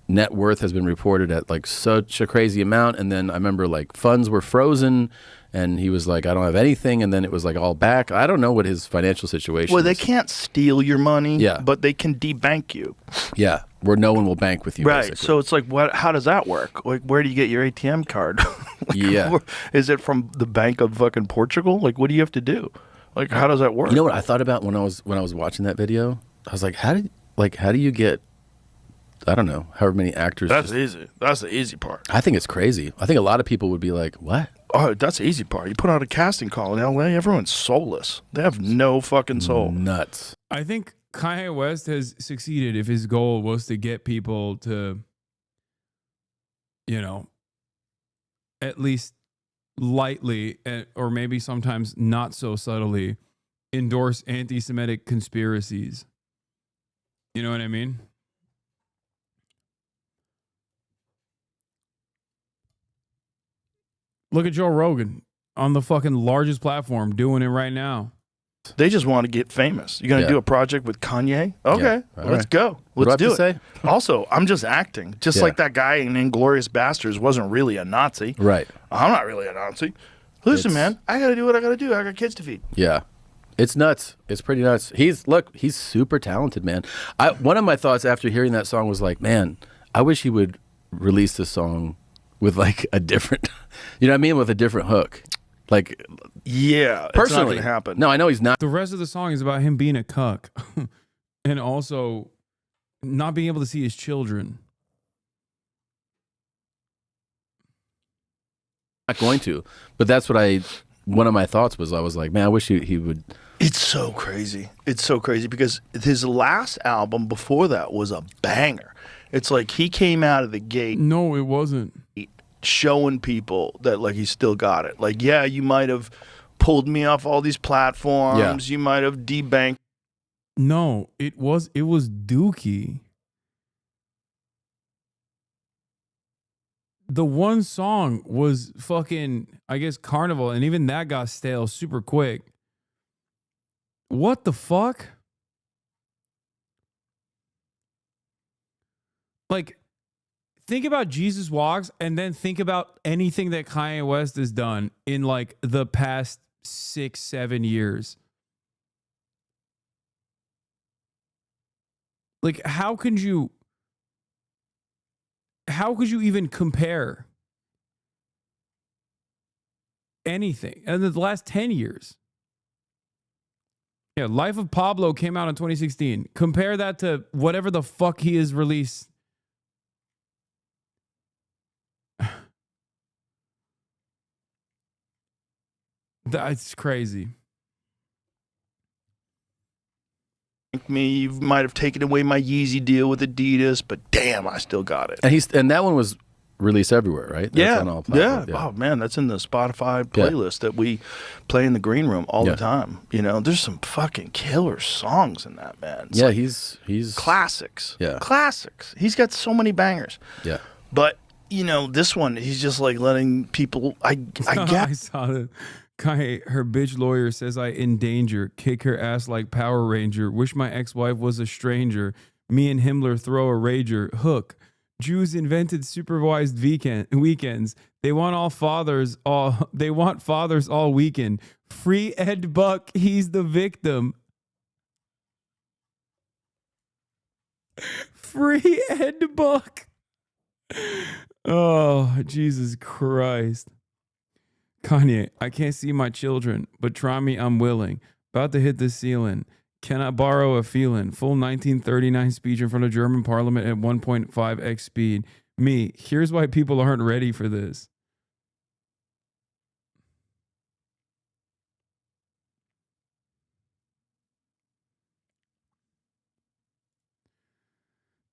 net worth has been reported at like such a crazy amount, and then I remember like funds were frozen and he was like, I don't have anything, and then it was like all back. I don't know what his financial situation Well, they is. can't steal your money, Yeah. but they can debank you. Yeah, where no one will bank with you. Right. Basically. So it's like, how does that work? Like, where do you get your ATM card? Yeah. Is it from the Bank of fucking Portugal? Like, what do you have to do? Like, how does that work? You know what I thought about when I was watching that video? I was like, how do you get, I don't know, however many actors? That's easy. That's the easy part. I think it's crazy. I think a lot of people would be like, what? Oh, that's the easy part. You put out a casting call in LA, everyone's soulless. They have no fucking soul. Nuts. I think Kanye West has succeeded if his goal was to get people to, at least lightly, or maybe sometimes not so subtly, endorse anti-Semitic conspiracies. You know what I mean? Look at Joe Rogan on the fucking largest platform doing it right now. They just want to get famous. You're going to Yeah. do a project with Kanye? Okay, Yeah. All let's right. go. What do I Let's have do to it. say? Also, I'm just acting. Just Yeah. like that guy in Inglourious Basterds wasn't really a Nazi. Right. I'm not really a Nazi. Listen, It's- man, I got to do what I got to do. I got kids to feed. Yeah. It's nuts. It's pretty nuts. He's super talented, man. One of my thoughts after hearing that song was like, man, I wish he would release this song with like a different, you know what I mean? With a different hook. Like, yeah, it's not personally, going to happen. No, I know he's not. The rest of the song is about him being a cuck and also not being able to see his children. Not going to, but that's what one of my thoughts was. I was like, man, I wish he would. It's so crazy. It's so crazy because his last album before that was a banger. It's like he came out of the gate. No, it wasn't. Showing people that like he still got it. Like, yeah, you might have pulled me off all these platforms. You might have debanked. No, it was Dookie. The one song was fucking, I guess, Carnival, and even that got stale super quick. What the fuck? Like, think about Jesus Walks and then think about anything that Kanye West has done in like the past 6-7 years. Like, how can you how could you even compare anything in the last 10 years? Yeah, Life of Pablo came out in 2016. Compare that to whatever the fuck he has released. That's crazy. Me, you might have taken away my Yeezy deal with Adidas, but damn, I still got it. And that one was released everywhere, right? That's on all platforms. Yeah. Oh man, that's in the Spotify playlist that we play in the green room all the time. You know, there's some fucking killer songs in that, man. It's like he's classics. Yeah, classics. He's got so many bangers. Yeah, but you know, this one, he's just like letting people. I get. I saw that. Kanye, her bitch lawyer says I in danger. Kick her ass like Power Ranger. Wish my ex-wife was a stranger. Me and Himmler throw a rager. Hook. Jews invented supervised weekends. They want fathers all weekend. Free Ed Buck. He's the victim. Free Ed Buck. Oh, Jesus Christ. Kanye, I can't see my children, but try me, I'm willing. About to hit the ceiling. Can I borrow a feeling? Full 1939 speech in front of German parliament at 1.5x speed. Me, here's why people aren't ready for this.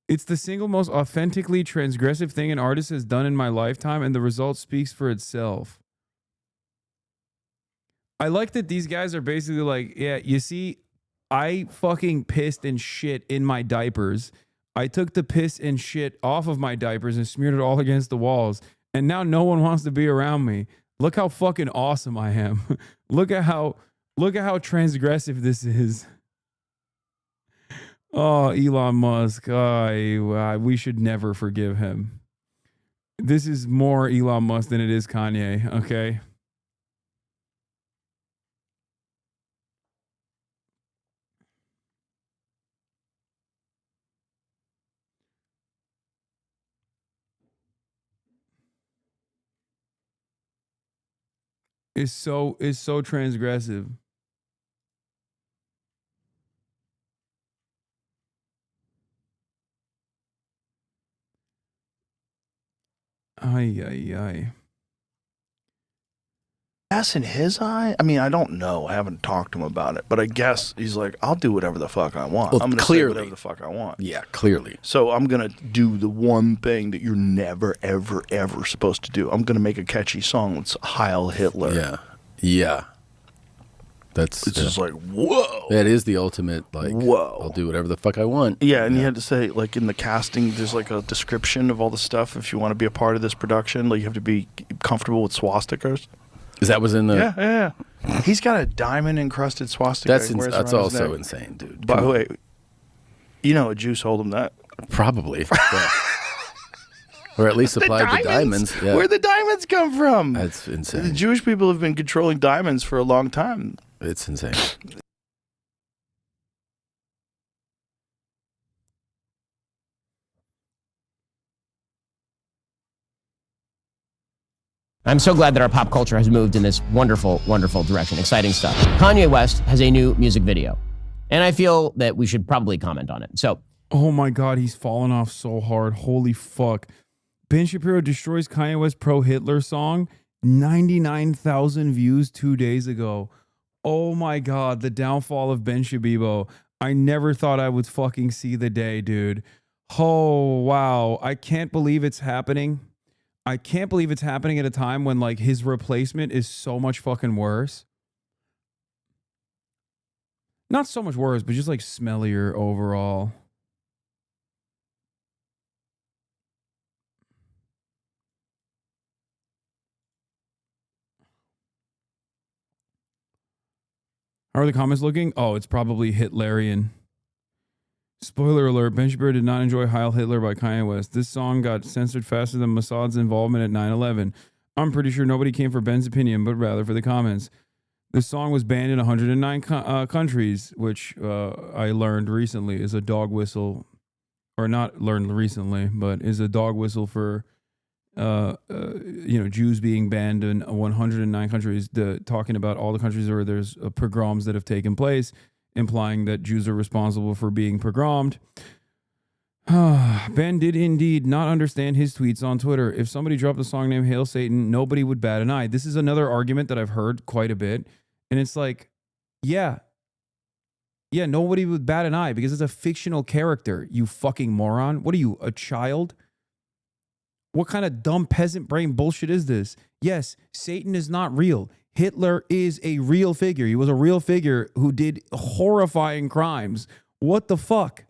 It's the single most authentically transgressive thing an artist has done in my lifetime, and the result speaks for itself. I like that these guys are basically like, yeah, you see, I fucking pissed and shit in my diapers. I took the piss and shit off of my diapers and smeared it all against the walls. And now no one wants to be around me. Look how fucking awesome I am. Look at how transgressive this is. Oh, Elon Musk. We should never forgive him. This is more Elon Musk than it is Kanye, okay? Is so transgressive. Ay. That's in his eye? I mean, I don't know. I haven't talked to him about it, but I guess he's like, I'll do whatever the fuck I want. Well, I'm going to say whatever the fuck I want. Yeah, clearly. So I'm going to do the one thing that you're never, ever, ever supposed to do. I'm going to make a catchy song that's Heil Hitler. Yeah. It's just like, whoa. That is the ultimate, like, whoa. I'll do whatever the fuck I want. Yeah, and you had to say, like, in the casting, there's like a description of all the stuff. If you want to be a part of this production, like, you have to be comfortable with swastikas. Is that was in the? Yeah. He's got a diamond encrusted swastika. That's also insane, dude. By the way, you know, a Jew sold him that. Probably. Yeah. Or at least supplied the diamonds. Yeah. Where'd the diamonds come from? That's insane. The Jewish people have been controlling diamonds for a long time. It's insane. I'm so glad that our pop culture has moved in this wonderful, wonderful direction. Exciting stuff. Kanye West has a new music video, and I feel that we should probably comment on it. So, oh my God, he's fallen off so hard. Holy fuck. Ben Shapiro destroys Kanye West pro-Hitler song. 99,000 views 2 days ago. Oh my God, the downfall of Ben Shabibo. I never thought I would fucking see the day, dude. Oh, wow. I can't believe it's happening. I can't believe it's happening at a time when, like, his replacement is so much fucking worse. Not so much worse, but just, like, smellier overall. How are the comments looking? Oh, it's probably Hitlerian. Spoiler alert, Ben Shapiro did not enjoy Heil Hitler by Kanye West. This song got censored faster than Mossad's involvement at 9/11. I'm pretty sure nobody came for Ben's opinion, but rather for the comments. This song was banned in 109 countries, which I learned recently is a dog whistle or not learned recently, but is a dog whistle for, Jews being banned in 109 countries, talking about all the countries where there's pogroms that have taken place, implying that Jews are responsible for being pogromed. Ben did indeed not understand his tweets on Twitter. If somebody dropped a song named Hail Satan, nobody would bat an eye. This is another argument that I've heard quite a bit. And it's like, yeah, nobody would bat an eye because it's a fictional character, you fucking moron. What are you, a child? What kind of dumb peasant brain bullshit is this? Yes, Satan is not real. Hitler is a real figure. He was a real figure who did horrifying crimes. What the fuck?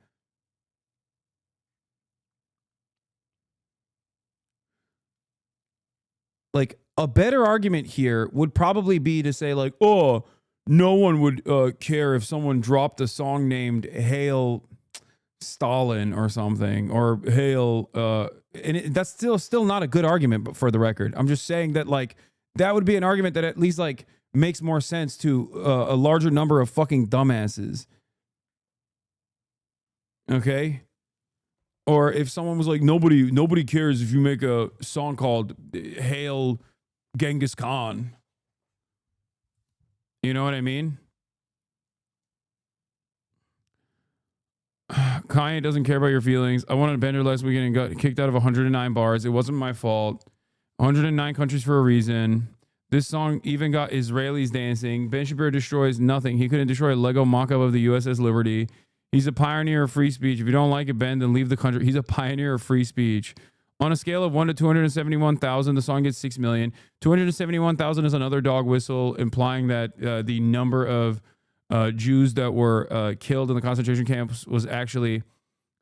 Like, a better argument here would probably be to say, like, oh, no one would care if someone dropped a song named Hail Stalin or something, or Hail, that's still not a good argument, but for the record. I'm just saying that, like, that would be an argument that at least, like, makes more sense to a larger number of fucking dumbasses. Okay? Or if someone was like, nobody cares if you make a song called Hail Genghis Khan. You know what I mean? Kanye doesn't care about your feelings. I went on a bender last weekend and got kicked out of 109 bars. It wasn't my fault. 109 countries for a reason. This song even got Israelis dancing. Ben Shapiro destroys nothing. He couldn't destroy a Lego mock-up of the USS Liberty. He's a pioneer of free speech. If you don't like it, Ben, then leave the country. He's a pioneer of free speech. On a scale of 1 to 271,000, the song gets 6 million. 271,000 is another dog whistle, implying that the number of Jews that were killed in the concentration camps was actually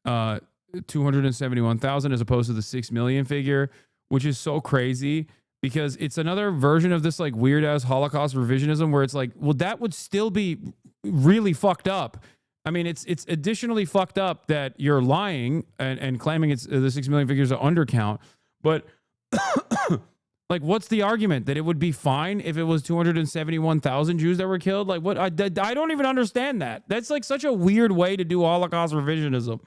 271,000 as opposed to the 6 million figure, which is so crazy because it's another version of this like weird ass Holocaust revisionism where it's like, well, that would still be really fucked up. I mean, it's additionally fucked up that you're lying and claiming it's the 6 million figures are undercount. But like, what's the argument that it would be fine if it was 271,000 Jews that were killed? Like, what? I don't even understand that. That's like such a weird way to do Holocaust revisionism.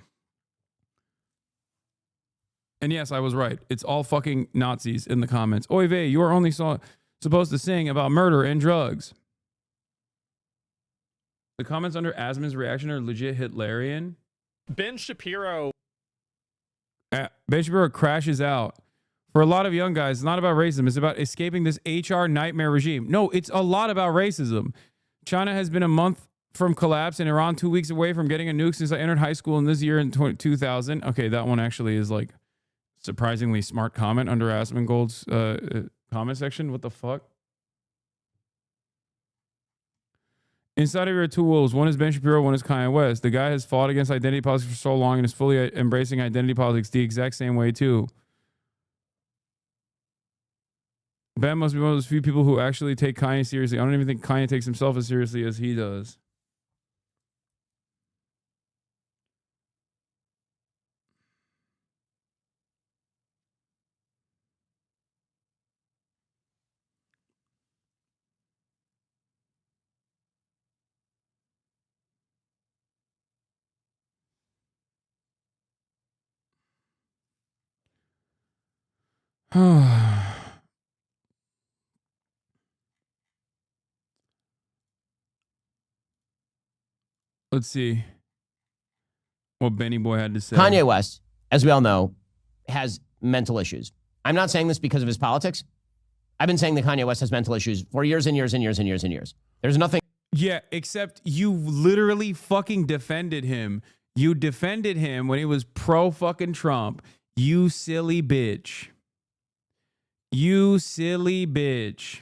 And yes, I was right. It's all fucking Nazis in the comments. Oy vey, you are only supposed to sing about murder and drugs. The comments under Asman's reaction are legit Hitlerian. Ben Shapiro crashes out. For a lot of young guys, it's not about racism. It's about escaping this HR nightmare regime. No, it's a lot about racism. China has been a month from collapse and Iran 2 weeks away from getting a nuke since I entered high school in this year in 2000. Okay, that one actually is like surprisingly smart comment under Asman Gold's comment section. What the fuck? Inside of your two wolves, one is Ben Shapiro, one is Kanye West. The guy has fought against identity politics for so long and is fully embracing identity politics the exact same way too. Ben must be one of those few people who actually take Kanye seriously. I don't even think Kanye takes himself as seriously as he does. Let's see what Benny Boy had to say. Kanye West, as we all know, has mental issues. I'm not saying this because of his politics. I've been saying that Kanye West has mental issues for years and years and years and years and years. There's nothing. Yeah, except you literally fucking defended him. You defended him when he was pro fucking Trump. You silly bitch. You silly bitch.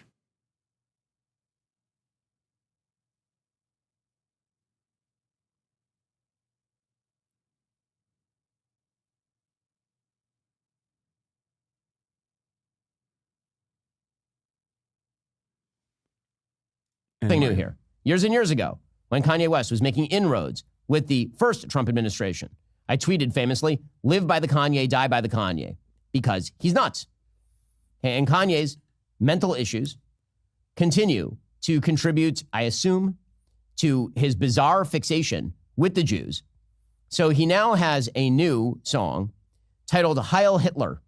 Nothing new here. Years and years ago, when Kanye West was making inroads with the first Trump administration, I tweeted famously, live by the Kanye, die by the Kanye, because he's nuts. And Kanye's mental issues continue to contribute, I assume, to his bizarre fixation with the Jews So he now has a new song titled Heil Hitler.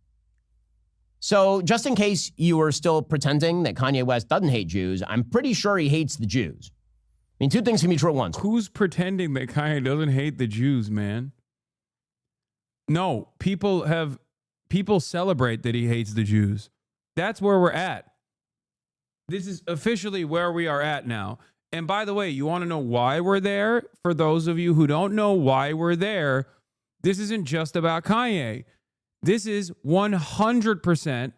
So just in case you were still pretending that Kanye West doesn't hate Jews, I'm pretty sure he hates the Jews. I mean, two things can be true at once. Who's pretending that Kanye doesn't hate the Jews, man? No, people celebrate that he hates the Jews. That's where we're at. This is officially where we are at now. And by the way, you want to know why we're there? For those of you who don't know why we're there, this isn't just about Kanye. This is 100%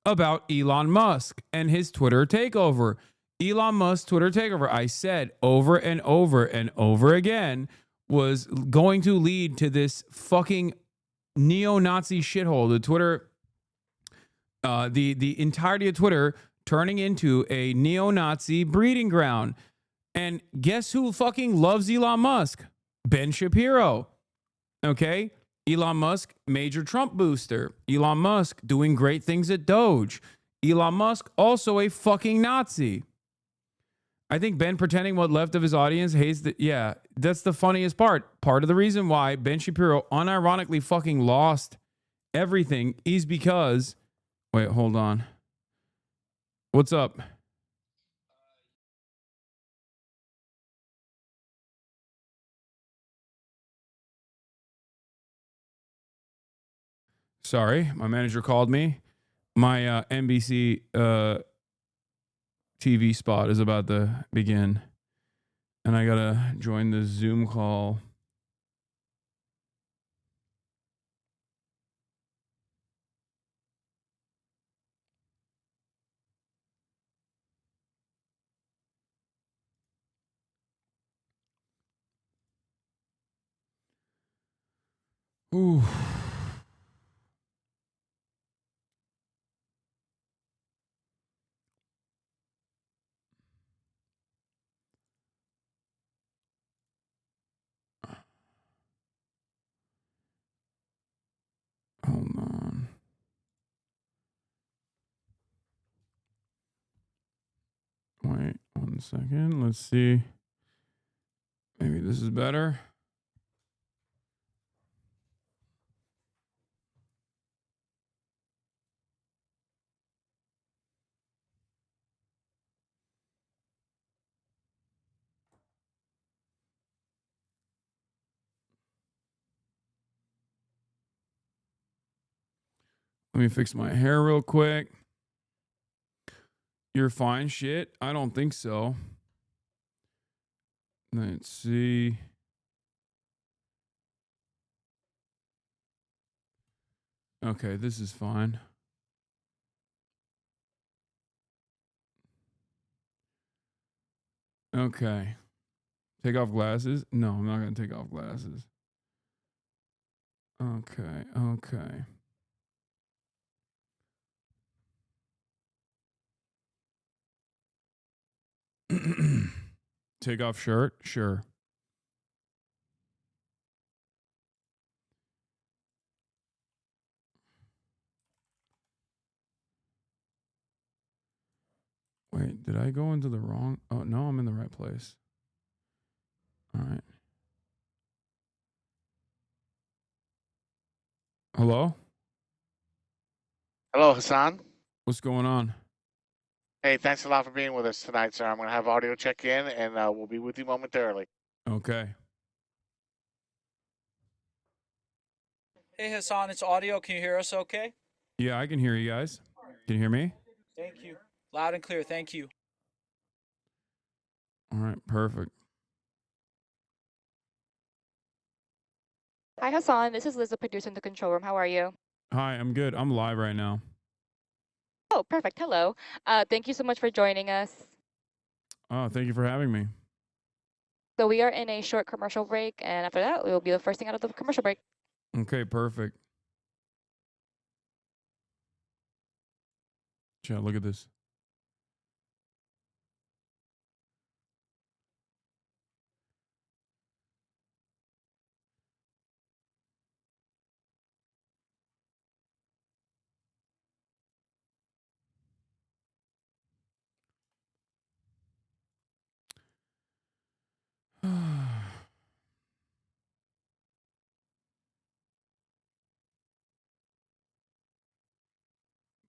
about Elon Musk and his Twitter takeover. Elon Musk's Twitter takeover, I said over and over and over again, was going to lead to this fucking neo-Nazi shithole. The Twitter, the entirety of Twitter turning into a neo-Nazi breeding ground. And guess who fucking loves Elon Musk? Ben Shapiro. Okay? Elon Musk, major Trump booster. Elon Musk doing great things at Doge. Elon Musk, also a fucking Nazi. I think Ben pretending what left of his audience hates the, yeah, that's the funniest part. Part of the reason why Ben Shapiro unironically fucking lost everything is because, wait, hold on. What's up? Sorry, my manager called me. My NBC TV spot is about to begin. And I gotta join the Zoom call. Ooh. Hold on. Wait 1 second. Let's see. Maybe this is better. Let me fix my hair real quick. You're fine, shit? I don't think so. Let's see. Okay, this is fine. Okay. Take off glasses? No, I'm not going to take off glasses. Okay, okay. Take off shirt? Sure. Wait, did I go into the wrong? Oh, no, I'm in the right place. All right. Hello? Hello, Hasan. What's going on? Hey, thanks a lot for being with us tonight, sir. I'm going to have audio check in, and we'll be with you momentarily. Okay. Hey, Hasan, it's audio. Can you hear us okay? Yeah, I can hear you guys. Can you hear me? Thank you. Loud and clear. Thank you. All right, perfect. Hi, Hasan. This is Liz, the producer in the control room. How are you? Hi, I'm good. I'm live right now. Oh, perfect. Hello. Thank you so much for joining us. Oh, thank you for having me. So we are in a short commercial break, and after that, we will be the first thing out of the commercial break. Okay, perfect. Chat, look at this.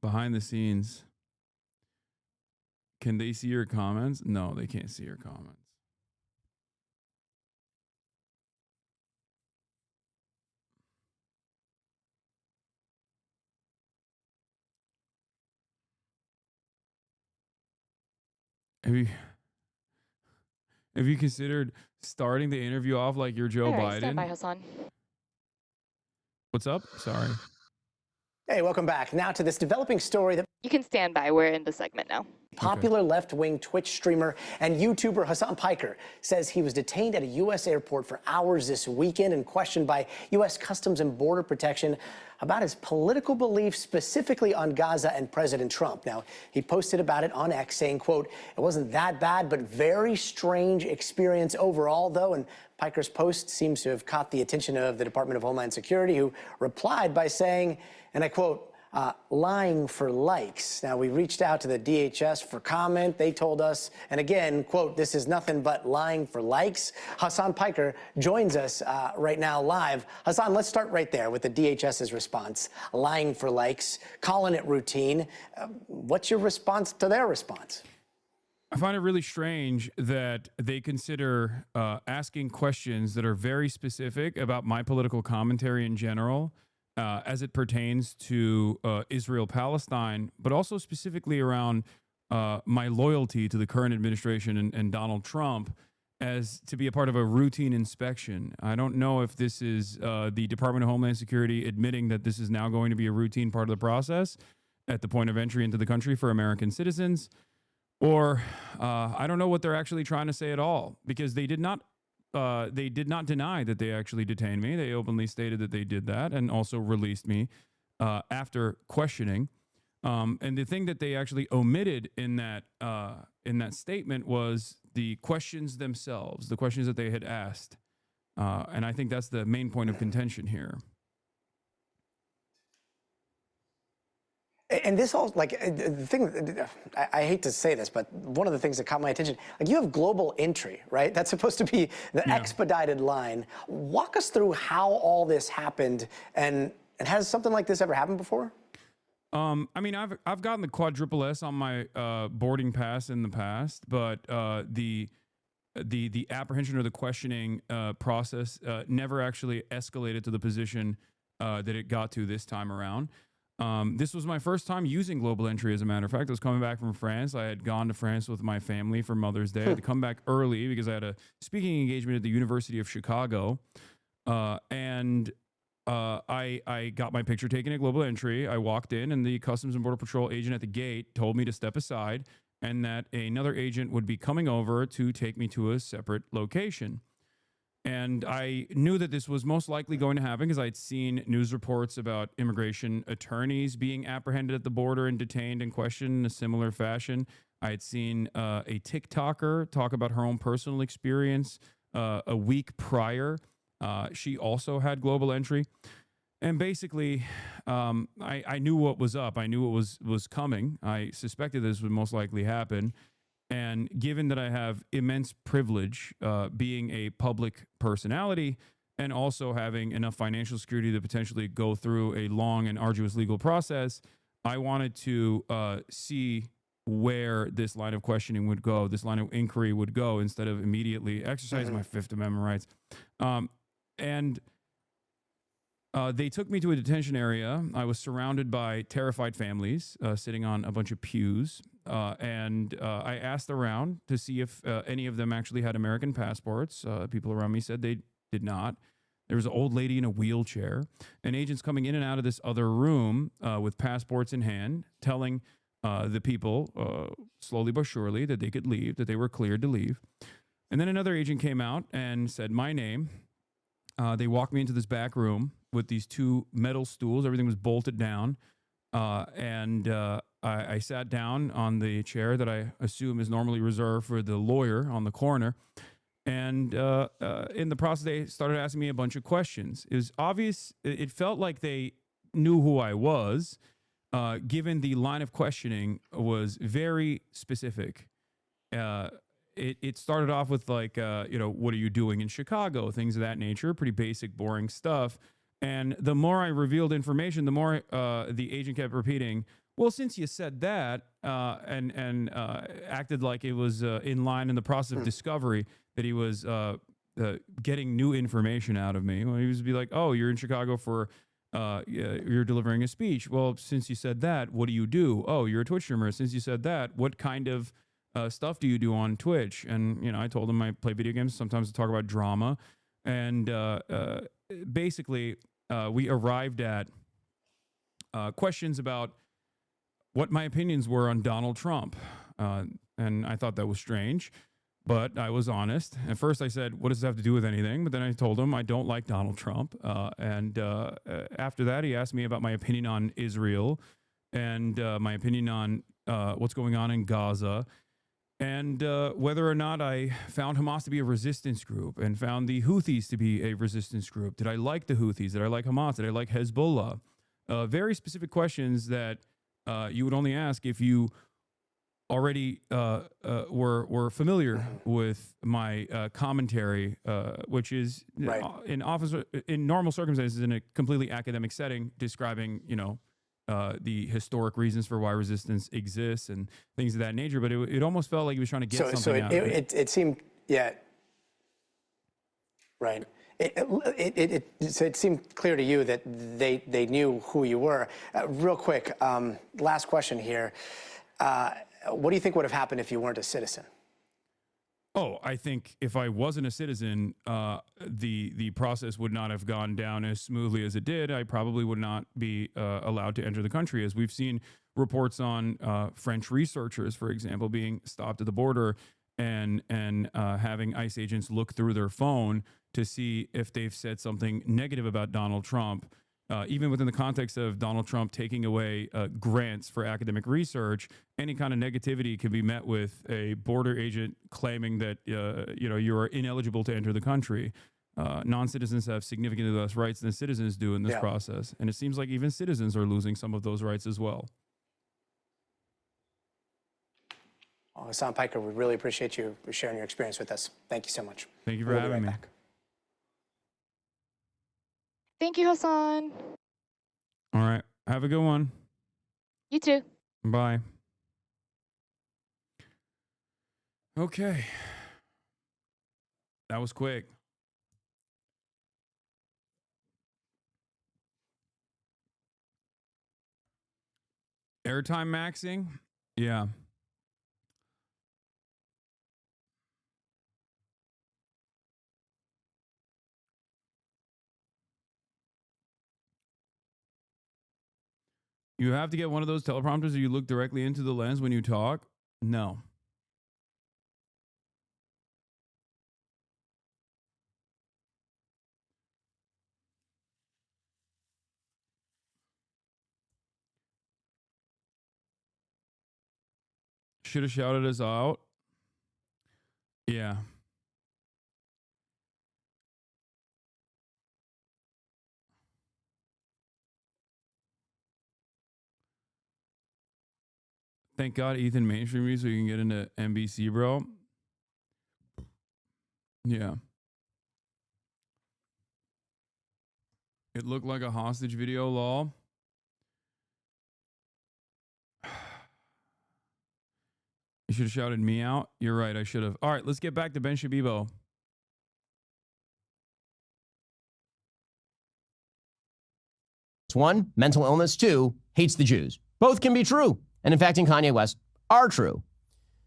behind the scenes. Can they see your comments? No, they can't see your comments. Have you considered starting the interview off like you're Joe All Biden? right, stand by, Hasan. What's up? Sorry. Hey, welcome back. Now to this developing story that You can stand by. We're in the segment now. popular left-wing Twitch streamer and YouTuber Hasan Piker says he was detained at a U.S. airport for hours this weekend and questioned by U.S. Customs and Border Protection about his political beliefs, specifically on Gaza and President Trump. Now, he posted about it on X saying, quote, "It wasn't that bad, but very strange experience overall, though." And Piker's post seems to have caught the attention of the Department of Homeland Security, who replied by saying, and I quote, lying for likes. Now, we reached out to the DHS for comment. They told us, and again, quote, "This is nothing but lying for likes." Hasan Piker joins us right now live. Hasan, let's start right there with the DHS's response. Lying for likes, calling it routine. What's your response to their response? I find it really strange that they consider asking questions that are very specific about my political commentary in general, as it pertains to Israel-Palestine, but also specifically around my loyalty to the current administration and Donald Trump, as to be a part of a routine inspection. I don't know if this is the Department of Homeland Security admitting that this is now going to be a routine part of the process at the point of entry into the country for American citizens, or I don't know what they're actually trying to say at all, because they did not deny that they actually detained me. They openly stated that they did that and also released me after questioning. And the thing that they actually omitted in that statement was the questions themselves, the questions that they had asked. And I think that's the main point of contention here. And this all, like, the thing, I hate to say this, but one of the things that caught my attention, like, you have global entry, right? That's supposed to be the expedited line. Walk us through how all this happened, and has something like this ever happened before? I mean, I've gotten the quadruple S on my boarding pass in the past, but the apprehension or the questioning process never actually escalated to the position that it got to this time around. This was my first time using global entry, as a matter of fact. I was coming back from France. I had gone to France with my family for Mother's Day. I had to come back early because I had a speaking engagement at the University of Chicago. I got my picture taken at global entry. I walked in, and the Customs and Border Patrol agent at the gate told me to step aside and that another agent would be coming over to take me to a separate location. And I knew that this was most likely going to happen because I'd seen news reports about immigration attorneys being apprehended at the border and detained and questioned in a similar fashion. I had seen a TikToker talk about her own personal experience a week prior. She also had global entry. And basically, I knew what was up. I knew what was coming. I suspected this would most likely happen. And given that I have immense privilege being a public personality and also having enough financial security to potentially go through a long and arduous legal process, I wanted to see where this line of questioning would go, this line of inquiry would go, instead of immediately exercising my Fifth Amendment rights. They took me to a detention area. I was surrounded by terrified families sitting on a bunch of pews. I asked around to see if any of them actually had American passports. People around me said they did not. There was an old lady in a wheelchair, and agents coming in and out of this other room with passports in hand, telling the people slowly but surely that they could leave, that they were cleared to leave. And then another agent came out and said my name. They walked me into this back room with these two metal stools. Everything was bolted down. I sat down on the chair that I assume is normally reserved for the lawyer on the corner. And in the process, they started asking me a bunch of questions. It was obvious. It felt like they knew who I was, given the line of questioning was very specific. It started off with like, what are you doing in Chicago? Things of that nature, pretty basic, boring stuff. And the more I revealed information, the more the agent kept repeating, well, since you said that and acted like it was in line in the process of discovery that he was getting new information out of me, well, he was be like, oh, you're in Chicago for you're delivering a speech. Well, since you said that, what do you do? Oh, you're a Twitch streamer. Since you said that, what kind of stuff do you do on Twitch? And, I told him I play video games. Sometimes I talk about drama. And basically, we arrived at questions about what my opinions were on Donald Trump. And I thought that was strange, but I was honest. At first I said, what does this have to do with anything? But then I told him I don't like Donald Trump. And after that, he asked me about my opinion on Israel and my opinion on what's going on in Gaza, and whether or not I found Hamas to be a resistance group and found the Houthis to be a resistance group. Did I like the Houthis? Did I like Hamas? Did I like Hezbollah? Very specific questions that you would only ask if you already were familiar with my commentary, which is in normal circumstances in a completely academic setting, describing the historic reasons for why resistance exists and things of that nature. But it almost felt like he was trying to get something out of it. It seemed, yeah, right. It seemed clear to you that they knew who you were. Real quick, last question here. What do you think would have happened if you weren't a citizen? Oh, I think if I wasn't a citizen, the process would not have gone down as smoothly as it did. I probably would not be allowed to enter the country, as we've seen reports on French researchers, for example, being stopped at the border and having ICE agents look through their phone to see if they've said something negative about Donald Trump. Even within the context of Donald Trump taking away grants for academic research, any kind of negativity can be met with a border agent claiming that you are ineligible to enter the country. Non-citizens have significantly less rights than citizens do in this process, and it seems like even citizens are losing some of those rights as well. Well, Hasan Piker, we really appreciate you sharing your experience with us. Thank you so much. Thank you for having me. Back. Thank you, Hasan. All right. Have a good one. You too. Bye. Okay. That was quick. Airtime maxing? Yeah. You have to get one of those teleprompters or you look directly into the lens when you talk? No. Should have shouted us out. Yeah. Thank God Ethan mainstreamed me so you can get into NBC, bro. Yeah. It looked like a hostage video, lol. You should have shouted me out. You're right, I should have. All right, let's get back to Ben Shabibo. One, mental illness. Two, hates the Jews. Both can be true. And in fact, in Kanye West, are true.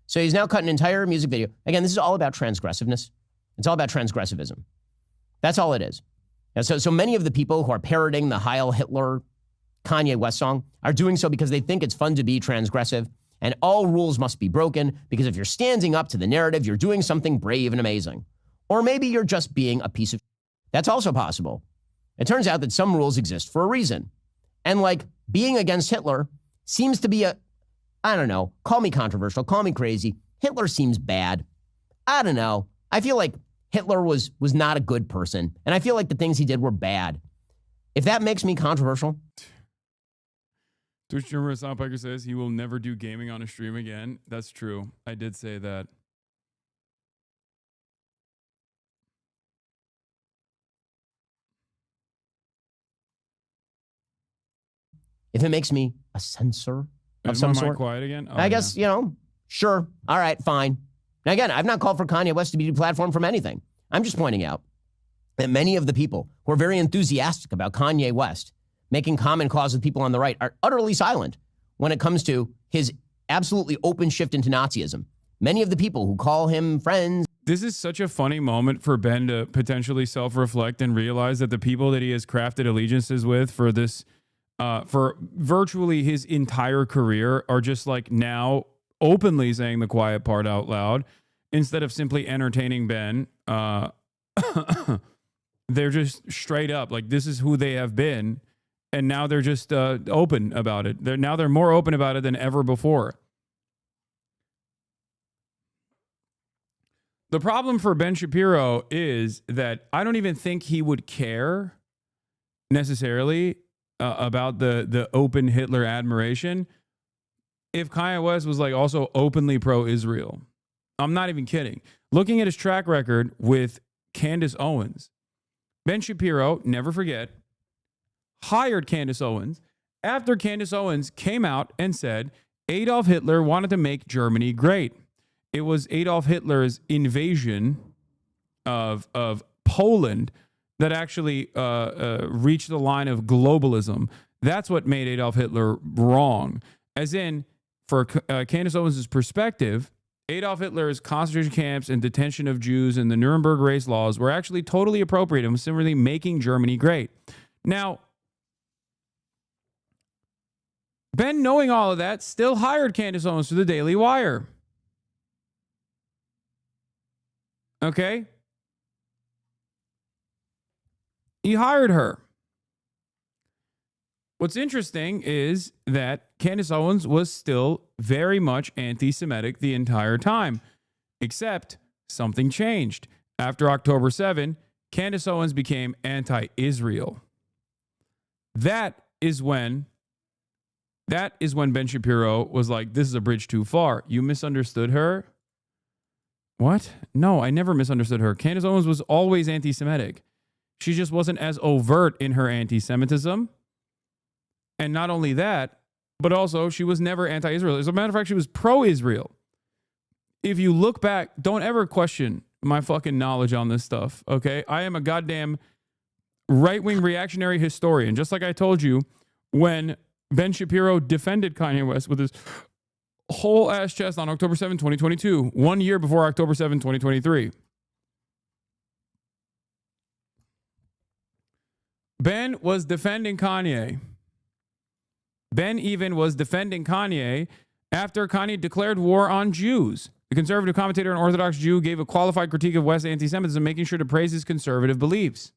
So he's now cut an entire music video. Again, this is all about transgressiveness. It's all about transgressivism. That's all it is. And so many of the people who are parroting the Heil Hitler Kanye West song are doing so because they think it's fun to be transgressive and all rules must be broken because if you're standing up to the narrative, you're doing something brave and amazing. Or maybe you're just being a piece of... That's also possible. It turns out that some rules exist for a reason. And like being against Hitler seems to be I don't know, call me controversial, call me crazy. Hitler seems bad. I don't know. I feel like Hitler was not a good person. And I feel like the things he did were bad. If that makes me controversial. Twitch streamer Hasan Piker says he will never do gaming on a stream again. That's true. I did say that. If it makes me a censor of Is some my mic sort. quiet again? Oh, I guess, you know, sure. All right, fine. Now, again, I've not called for Kanye West to be deplatformed from anything. I'm just pointing out that many of the people who are very enthusiastic about Kanye West making common cause with people on the right are utterly silent when it comes to his absolutely open shift into Nazism. Many of the people who call him friends. This is such a funny moment for Ben to potentially self-reflect and realize that the people that he has crafted allegiances with for this, for virtually his entire career are just like now openly saying the quiet part out loud instead of simply entertaining Ben. They're just straight up like, this is who they have been. And now they're just open about it. They're more open about it than ever before. The problem for Ben Shapiro is that I don't even think he would care necessarily about the open Hitler admiration if Kanye West was like also openly pro-Israel. I'm not even kidding. Looking at his track record with Candace Owens, Ben Shapiro, never forget, hired Candace Owens after Candace Owens came out and said Adolf Hitler wanted to make Germany great. It was Adolf Hitler's invasion of Poland that actually reached the line of globalism. That's what made Adolf Hitler wrong. As in, for Candace Owens' perspective, Adolf Hitler's concentration camps and detention of Jews and the Nuremberg race laws were actually totally appropriate and was simply making Germany great. Now, Ben, knowing all of that, still hired Candace Owens to the Daily Wire. Okay? He hired her. What's interesting is that Candace Owens was still very much anti-Semitic the entire time, except something changed. After October 7, Candace Owens became anti-Israel. That is when Ben Shapiro was like, this is a bridge too far. You misunderstood her? What? No, I never misunderstood her. Candace Owens was always anti-Semitic. She just wasn't as overt in her anti-Semitism. And not only that, but also she was never anti-Israel. As a matter of fact, she was pro-Israel. If you look back, don't ever question my fucking knowledge on this stuff, okay? I am a goddamn right-wing reactionary historian. Just like I told you, when Ben Shapiro defended Kanye West with his whole ass chest on October 7, 2022, 1 year before October 7, 2023. Ben was defending Kanye. Ben even was defending Kanye after Kanye declared war on Jews. The conservative commentator and Orthodox Jew gave a qualified critique of West's anti-Semitism, making sure to praise his conservative beliefs.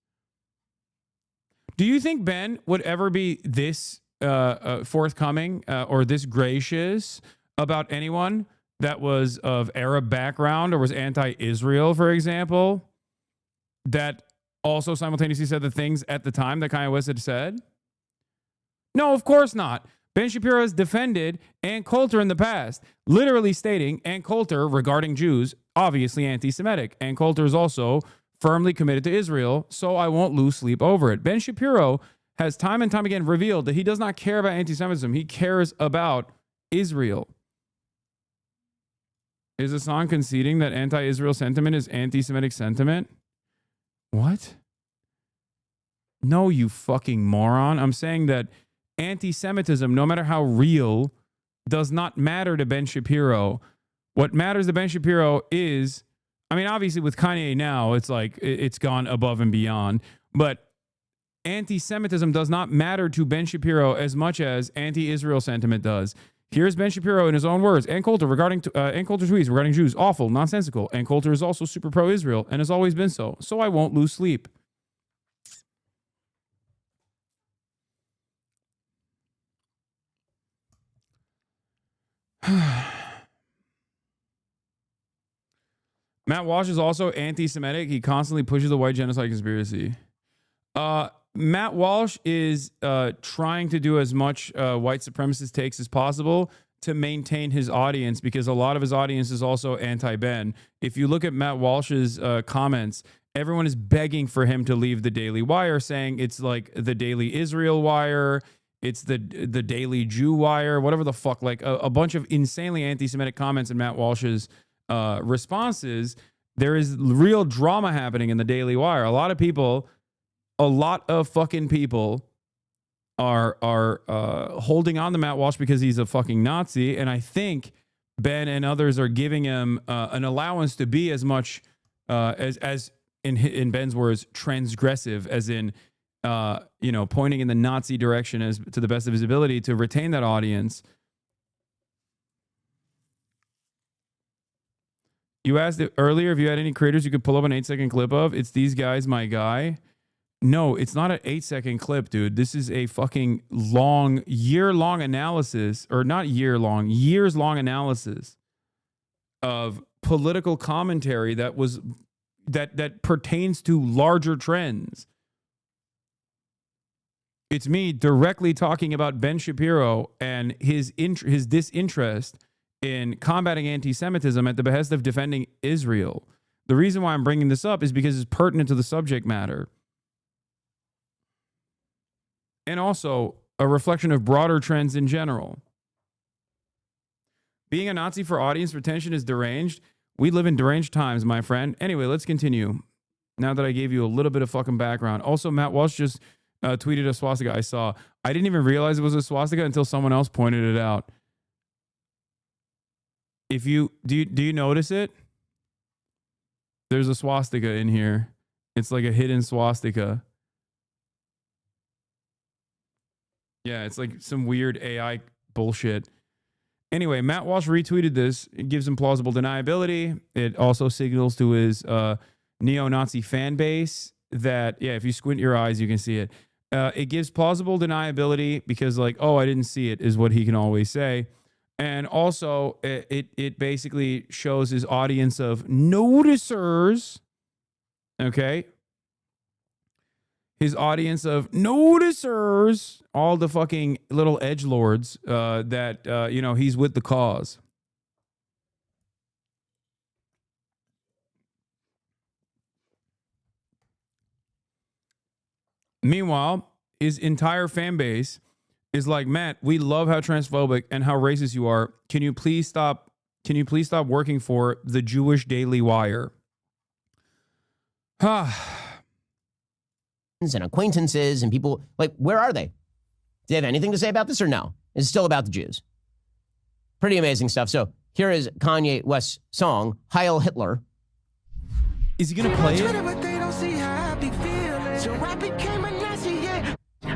Do you think Ben would ever be this forthcoming or this gracious about anyone that was of Arab background or was anti-Israel, for example, that also simultaneously said the things at the time that Kanye West had said? No, of course not. Ben Shapiro has defended Ann Coulter in the past, literally stating Ann Coulter regarding Jews, obviously anti-Semitic. Ann Coulter is also firmly committed to Israel, so I won't lose sleep over it. Ben Shapiro has time and time again revealed that he does not care about anti-Semitism. He cares about Israel. Is Hasan conceding that anti-Israel sentiment is anti-Semitic sentiment? What? No, you fucking moron. I'm saying that anti-Semitism, no matter how real, does not matter to Ben Shapiro. What matters to Ben Shapiro is, I mean, obviously with Kanye now, it's like it's gone above and beyond, but anti-Semitism does not matter to Ben Shapiro as much as anti-Israel sentiment does. Here's Ben Shapiro in his own words. Ann Coulter Ann Coulter tweets regarding Jews, awful, nonsensical. Ann Coulter is also super pro-Israel and has always been so. So I won't lose sleep. Matt Walsh is also anti-Semitic. He constantly pushes the white genocide conspiracy. Matt Walsh is trying to do as much white supremacist takes as possible to maintain his audience, because a lot of his audience is also anti-Ben. If you look at Matt Walsh's comments, everyone is begging for him to leave the Daily Wire, saying it's like the Daily Israel Wire. It's the Daily Jew Wire, whatever the fuck, like a bunch of insanely anti-Semitic comments in Matt Walsh's responses. There is real drama happening in the Daily Wire. A lot of fucking people are holding on to Matt Walsh because he's a fucking Nazi, and I think Ben and others are giving him an allowance to be as much as in Ben's words, transgressive, as in pointing in the Nazi direction as to the best of his ability to retain that audience. You asked earlier if you had any creators you could pull up an 8-second clip of. It's these guys, my guy. No, it's not an 8-second clip, dude. This is a fucking year-long analysis, or not year-long, years-long analysis of political commentary that pertains to larger trends. It's me directly talking about Ben Shapiro and his disinterest in combating anti-Semitism at the behest of defending Israel. The reason why I'm bringing this up is because it's pertinent to the subject matter. And also a reflection of broader trends in general. Being a Nazi for audience retention is deranged. We live in deranged times, my friend. Anyway, let's continue. Now that I gave you a little bit of fucking background. Also, Matt Walsh just tweeted a swastika I saw. I didn't even realize it was a swastika until someone else pointed it out. Do you notice it? There's a swastika in here. It's like a hidden swastika. Yeah, it's like some weird AI bullshit. Anyway, Matt Walsh retweeted this. It gives him plausible deniability. It also signals to his neo-Nazi fan base that, yeah, if you squint your eyes, you can see it. It gives plausible deniability because, like, oh, I didn't see it, is what he can always say. And also, it basically shows his audience of noticers, okay? His audience of noticers, all the fucking little edgelords that, he's with the cause. Meanwhile, his entire fan base is like, Matt, we love how transphobic and how racist you are. Can you please stop working for the Jewish Daily Wire? And acquaintances and people, like, where are they? Do they have anything to say about this or no? It's still about the Jews. Pretty amazing stuff. So here is Kanye West's song, Heil Hitler. Is he going to play it?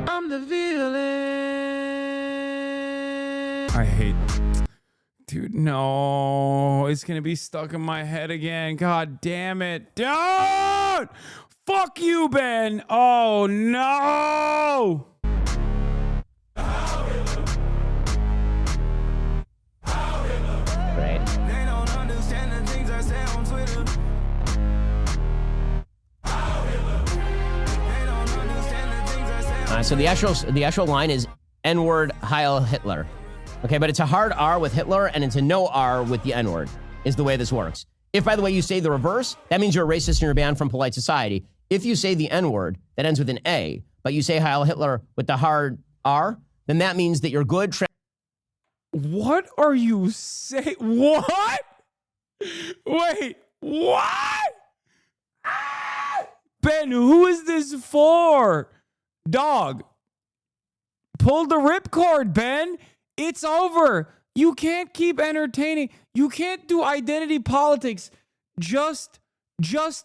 I'm the villain. I hate... Dude, no. It's going to be stuck in my head again. God damn it. Dude! Fuck you, Ben. Oh, no. Right. They don't understand the things I say on Twitter. So the actual line is N-word Heil Hitler. Okay, but it's a hard R with Hitler and it's a no R with the N-word, is the way this works. If, by the way, you say the reverse, that means you're a racist and you're banned from polite society. If you say the N-word that ends with an A, but you say Heil Hitler with the hard R, then that means that you're good. What are you saying? What? Wait, what? Ben, who is this for? Dog, pull the ripcord, Ben. It's over. You can't keep entertaining. You can't do identity politics just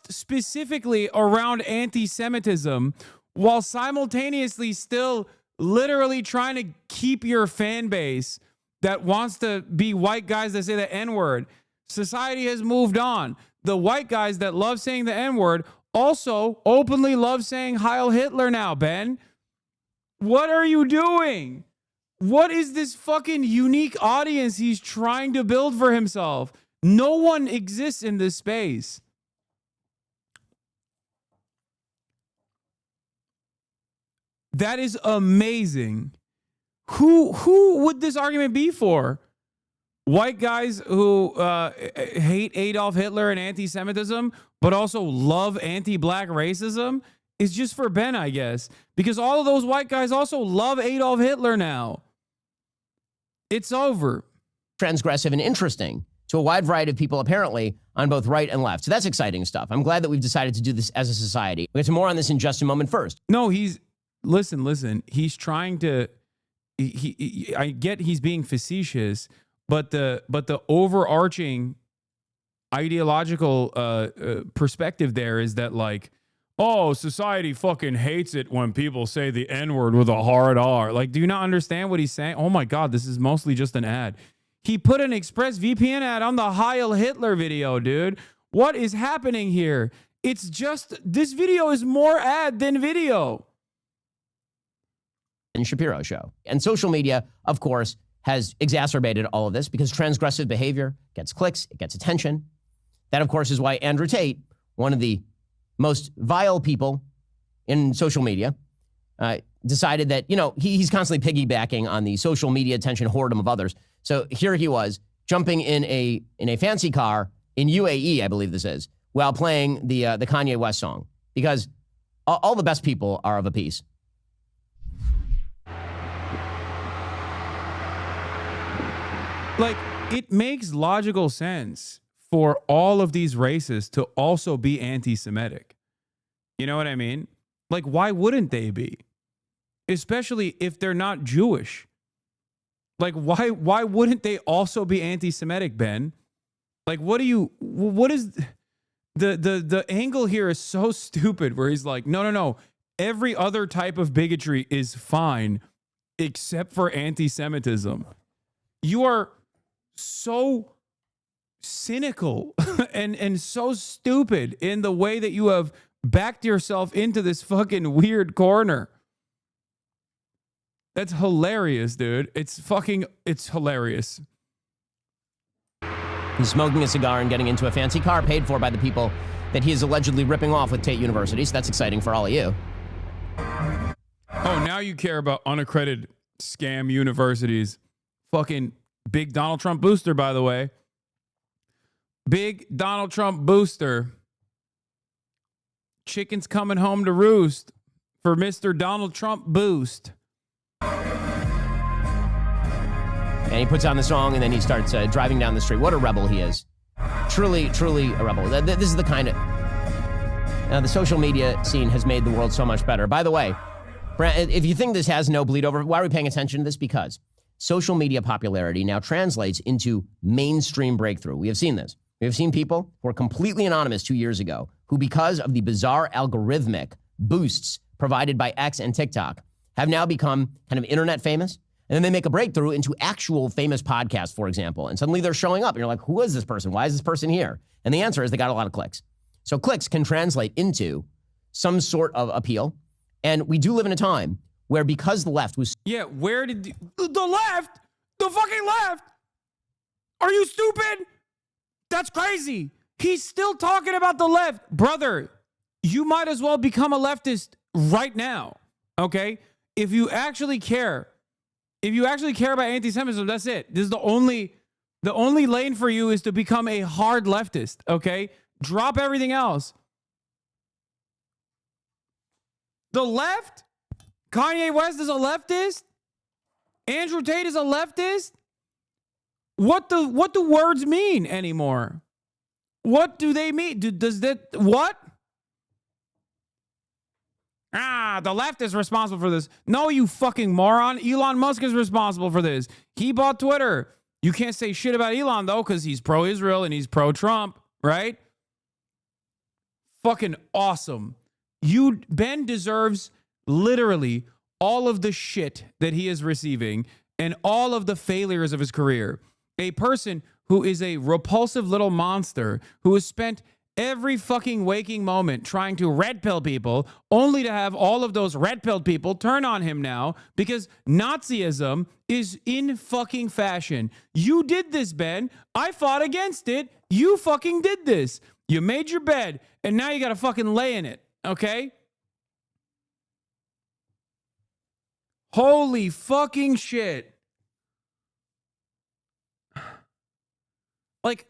specifically around anti-Semitism while simultaneously still literally trying to keep your fan base that wants to be white guys that say the N-word. Society has moved on. The white guys that love saying the N-word also openly love saying Heil Hitler now, Ben. What are you doing? What is this fucking unique audience he's trying to build for himself? No one exists in this space. That is amazing. Who would this argument be for? White guys who hate Adolf Hitler and anti-Semitism, but also love anti-black racism? is just for Ben, I guess, because all of those white guys also love Adolf Hitler now. It's over. Transgressive and interesting to a wide variety of people, apparently, on both right and left. So that's exciting stuff. I'm glad that we've decided to do this as a society. We'll get to more on this in just a moment. First. No, listen. He's trying to, I get he's being facetious, but the overarching ideological perspective there is that, like, oh, society fucking hates it when people say the N-word with a hard R. Like, do you not understand what he's saying? Oh my God, this is mostly just an ad. He put an ExpressVPN ad on the Heil Hitler video, dude. What is happening here? It's just, this video is more ad than video. And Shapiro show. And social media, of course, has exacerbated all of this because transgressive behavior gets clicks, it gets attention. That, of course, is why Andrew Tate, one of the most vile people in social media, decided that, you know, he's constantly piggybacking on the social media attention whoredom of others. So here he was jumping in a fancy car in UAE, I believe this is, while playing the Kanye West song, because all the best people are of a piece. Like, it makes logical sense for all of these races to also be anti-Semitic. You know what I mean? Like, why wouldn't they be? Especially if they're not Jewish. Like, why wouldn't they also be anti-Semitic, Ben? Like, what is the angle here is so stupid where he's like, no. Every other type of bigotry is fine except for anti-Semitism. You are so cynical and so stupid in the way that you have backed yourself into this fucking weird corner. That's hilarious, dude. It's hilarious. He's smoking a cigar and getting into a fancy car paid for by the people that he is allegedly ripping off with Tate University. So that's exciting for all of you. Oh, now you care about unaccredited scam universities. Fucking big Donald Trump booster, by the way. Big Donald Trump booster. Chicken's coming home to roost for Mr. Donald Trump boost. And he puts on the song and then he starts driving down the street. What a rebel he is. Truly, truly a rebel. This is the kind of... the social media scene has made the world so much better. By the way, if you think this has no bleed over, why are we paying attention to this? Because social media popularity now translates into mainstream breakthrough. We have seen this. We have seen people who were completely anonymous 2 years ago who, because of the bizarre algorithmic boosts provided by X and TikTok, have now become kind of internet famous. And then they make a breakthrough into actual famous podcasts, for example. And suddenly they're showing up. And you're like, who is this person? Why is this person here? And the answer is they got a lot of clicks. So clicks can translate into some sort of appeal. And we do live in a time where, because the left was... Yeah, where did the left? The fucking left? Are you stupid? That's crazy. He's still talking about the left. Brother, you might as well become a leftist right now, okay? If you actually care about anti-Semitism, that's it. This is the only lane for you is to become a hard leftist, okay? Drop everything else. The left? Kanye West is a leftist? Andrew Tate is a leftist? What do words mean anymore? What do they mean? Does that, what? The left is responsible for this. No, you fucking moron. Elon Musk is responsible for this. He bought Twitter. You can't say shit about Elon, though, because he's pro-Israel and he's pro-Trump, right? Fucking awesome. Ben deserves literally all of the shit that he is receiving and all of the failures of his career. A person who is a repulsive little monster who has spent every fucking waking moment trying to red pill people, only to have all of those red pilled people turn on him now because Nazism is in fucking fashion. You did this, Ben. I fought against it. You fucking did this. You made your bed and now you gotta fucking lay in it, okay? Holy fucking shit. Like,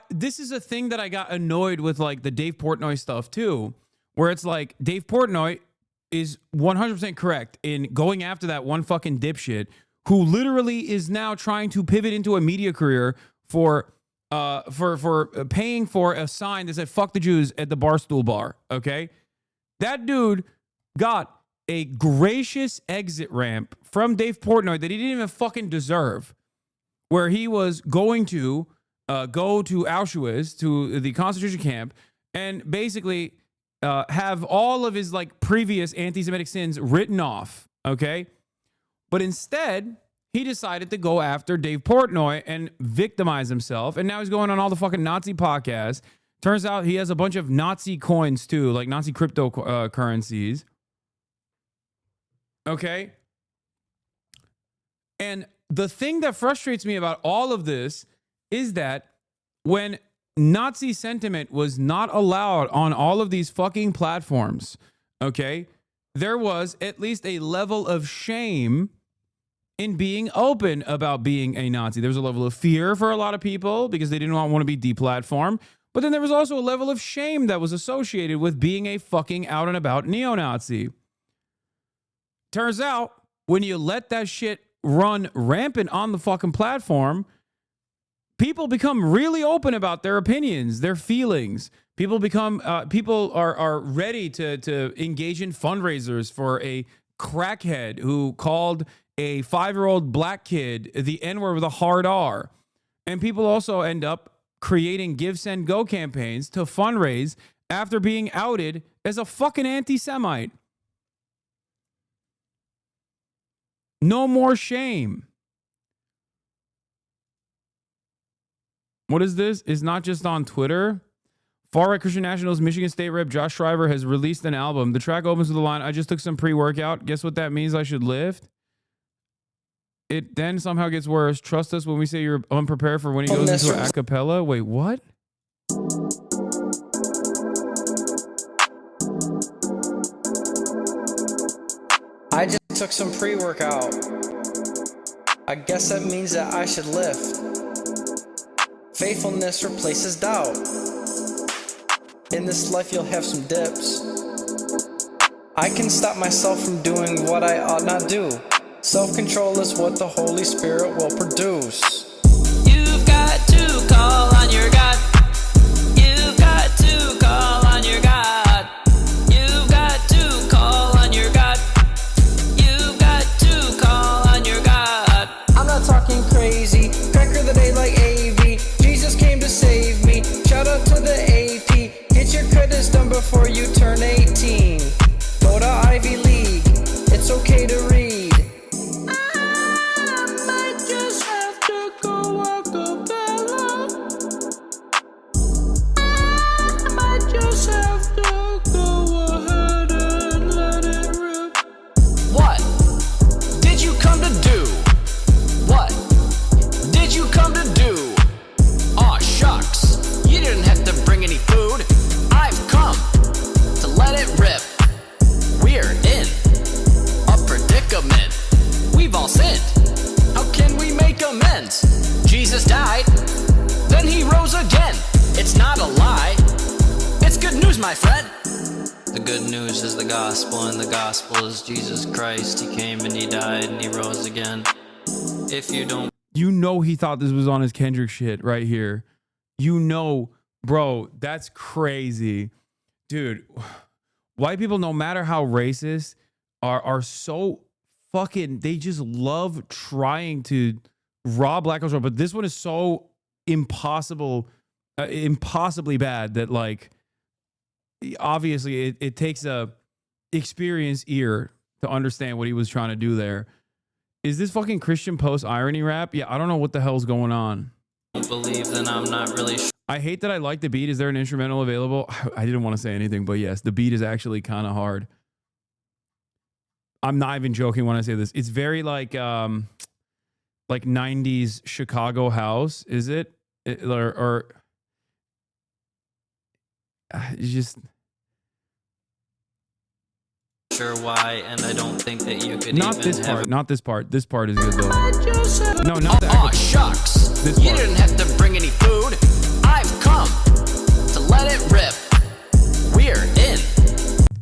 this is a thing that I got annoyed with, like the Dave Portnoy stuff too, where it's like Dave Portnoy is 100% correct in going after that one fucking dipshit who literally is now trying to pivot into a media career for paying for a sign that said "fuck the Jews" at the Barstool bar. Okay, that dude got a gracious exit ramp from Dave Portnoy that he didn't even fucking deserve, where he was going to go to Auschwitz, to the concentration camp, and basically have all of his like previous anti-Semitic sins written off. Okay, but instead he decided to go after Dave Portnoy and victimize himself, and now he's going on all the fucking Nazi podcasts. Turns out he has a bunch of Nazi coins too, like Nazi cryptocurrencies. Okay. And the thing that frustrates me about all of this is that when Nazi sentiment was not allowed on all of these fucking platforms, okay, there was at least a level of shame in being open about being a Nazi. There was a level of fear for a lot of people because they didn't want to be deplatformed. But then there was also a level of shame that was associated with being a fucking out and about neo-Nazi. Turns out, when you let that shit run rampant on the fucking platform, people become really open about their opinions, their feelings. People are ready to engage in fundraisers for a crackhead who called a 5-year-old black kid the N-word with a hard R. And people also end up creating Give, Send, Go campaigns to fundraise after being outed as a fucking anti-Semite. No more shame. What is this? It's not just on Twitter. Far-right Christian Nationals Michigan State Rep Josh Shriver has released an album. The track opens with the line, "I just took some pre-workout. Guess what that means? I should lift." It then somehow gets worse. Trust us when we say you're unprepared for when he goes into a cappella. Wait, what? I just took some pre-workout. I guess that means that I should lift. Faithfulness replaces doubt. In this life you'll have some dips. I can stop myself from doing what I ought not do. Self-control is what the Holy Spirit will produce. You've got to call on your God. You've got to call on your God. You've got to call on your God. You've got to call on your God. I'm not talking crazy. Cracker the day like AV. Jesus came to save me. Shout out to the AP. Get your credits done before you turn 18. Go to Ivy League. It's okay to read. Jesus died, then he rose again. It's not a lie, it's good news, my friend. The good news is the gospel, and the gospel is Jesus Christ. He came and he died and he rose again. If you don't... You know he thought this was on his Kendrick shit right here. You know, bro, that's crazy. Dude, white people, no matter how racist, are so fucking... They just love trying to... raw black culture, but this one is so impossibly bad that, like, obviously it takes a experienced ear to understand what he was trying to do there. Is this fucking Christian post irony rap? Yeah, I don't know what the hell's going on. Don't believe, then I'm not really sure. I hate that I like the beat. Is there an instrumental available? I didn't want to say anything, but yes, the beat is actually kind of hard. I'm not even joking when I say this. It's very like 90s Chicago house, is it? Or it's just sure why, and I don't think that you could not even this have... part. Not this part. This part is good though. No, not that. Oh, shucks. This You part. didn't have to bring any food. I've come to let it rip. We're in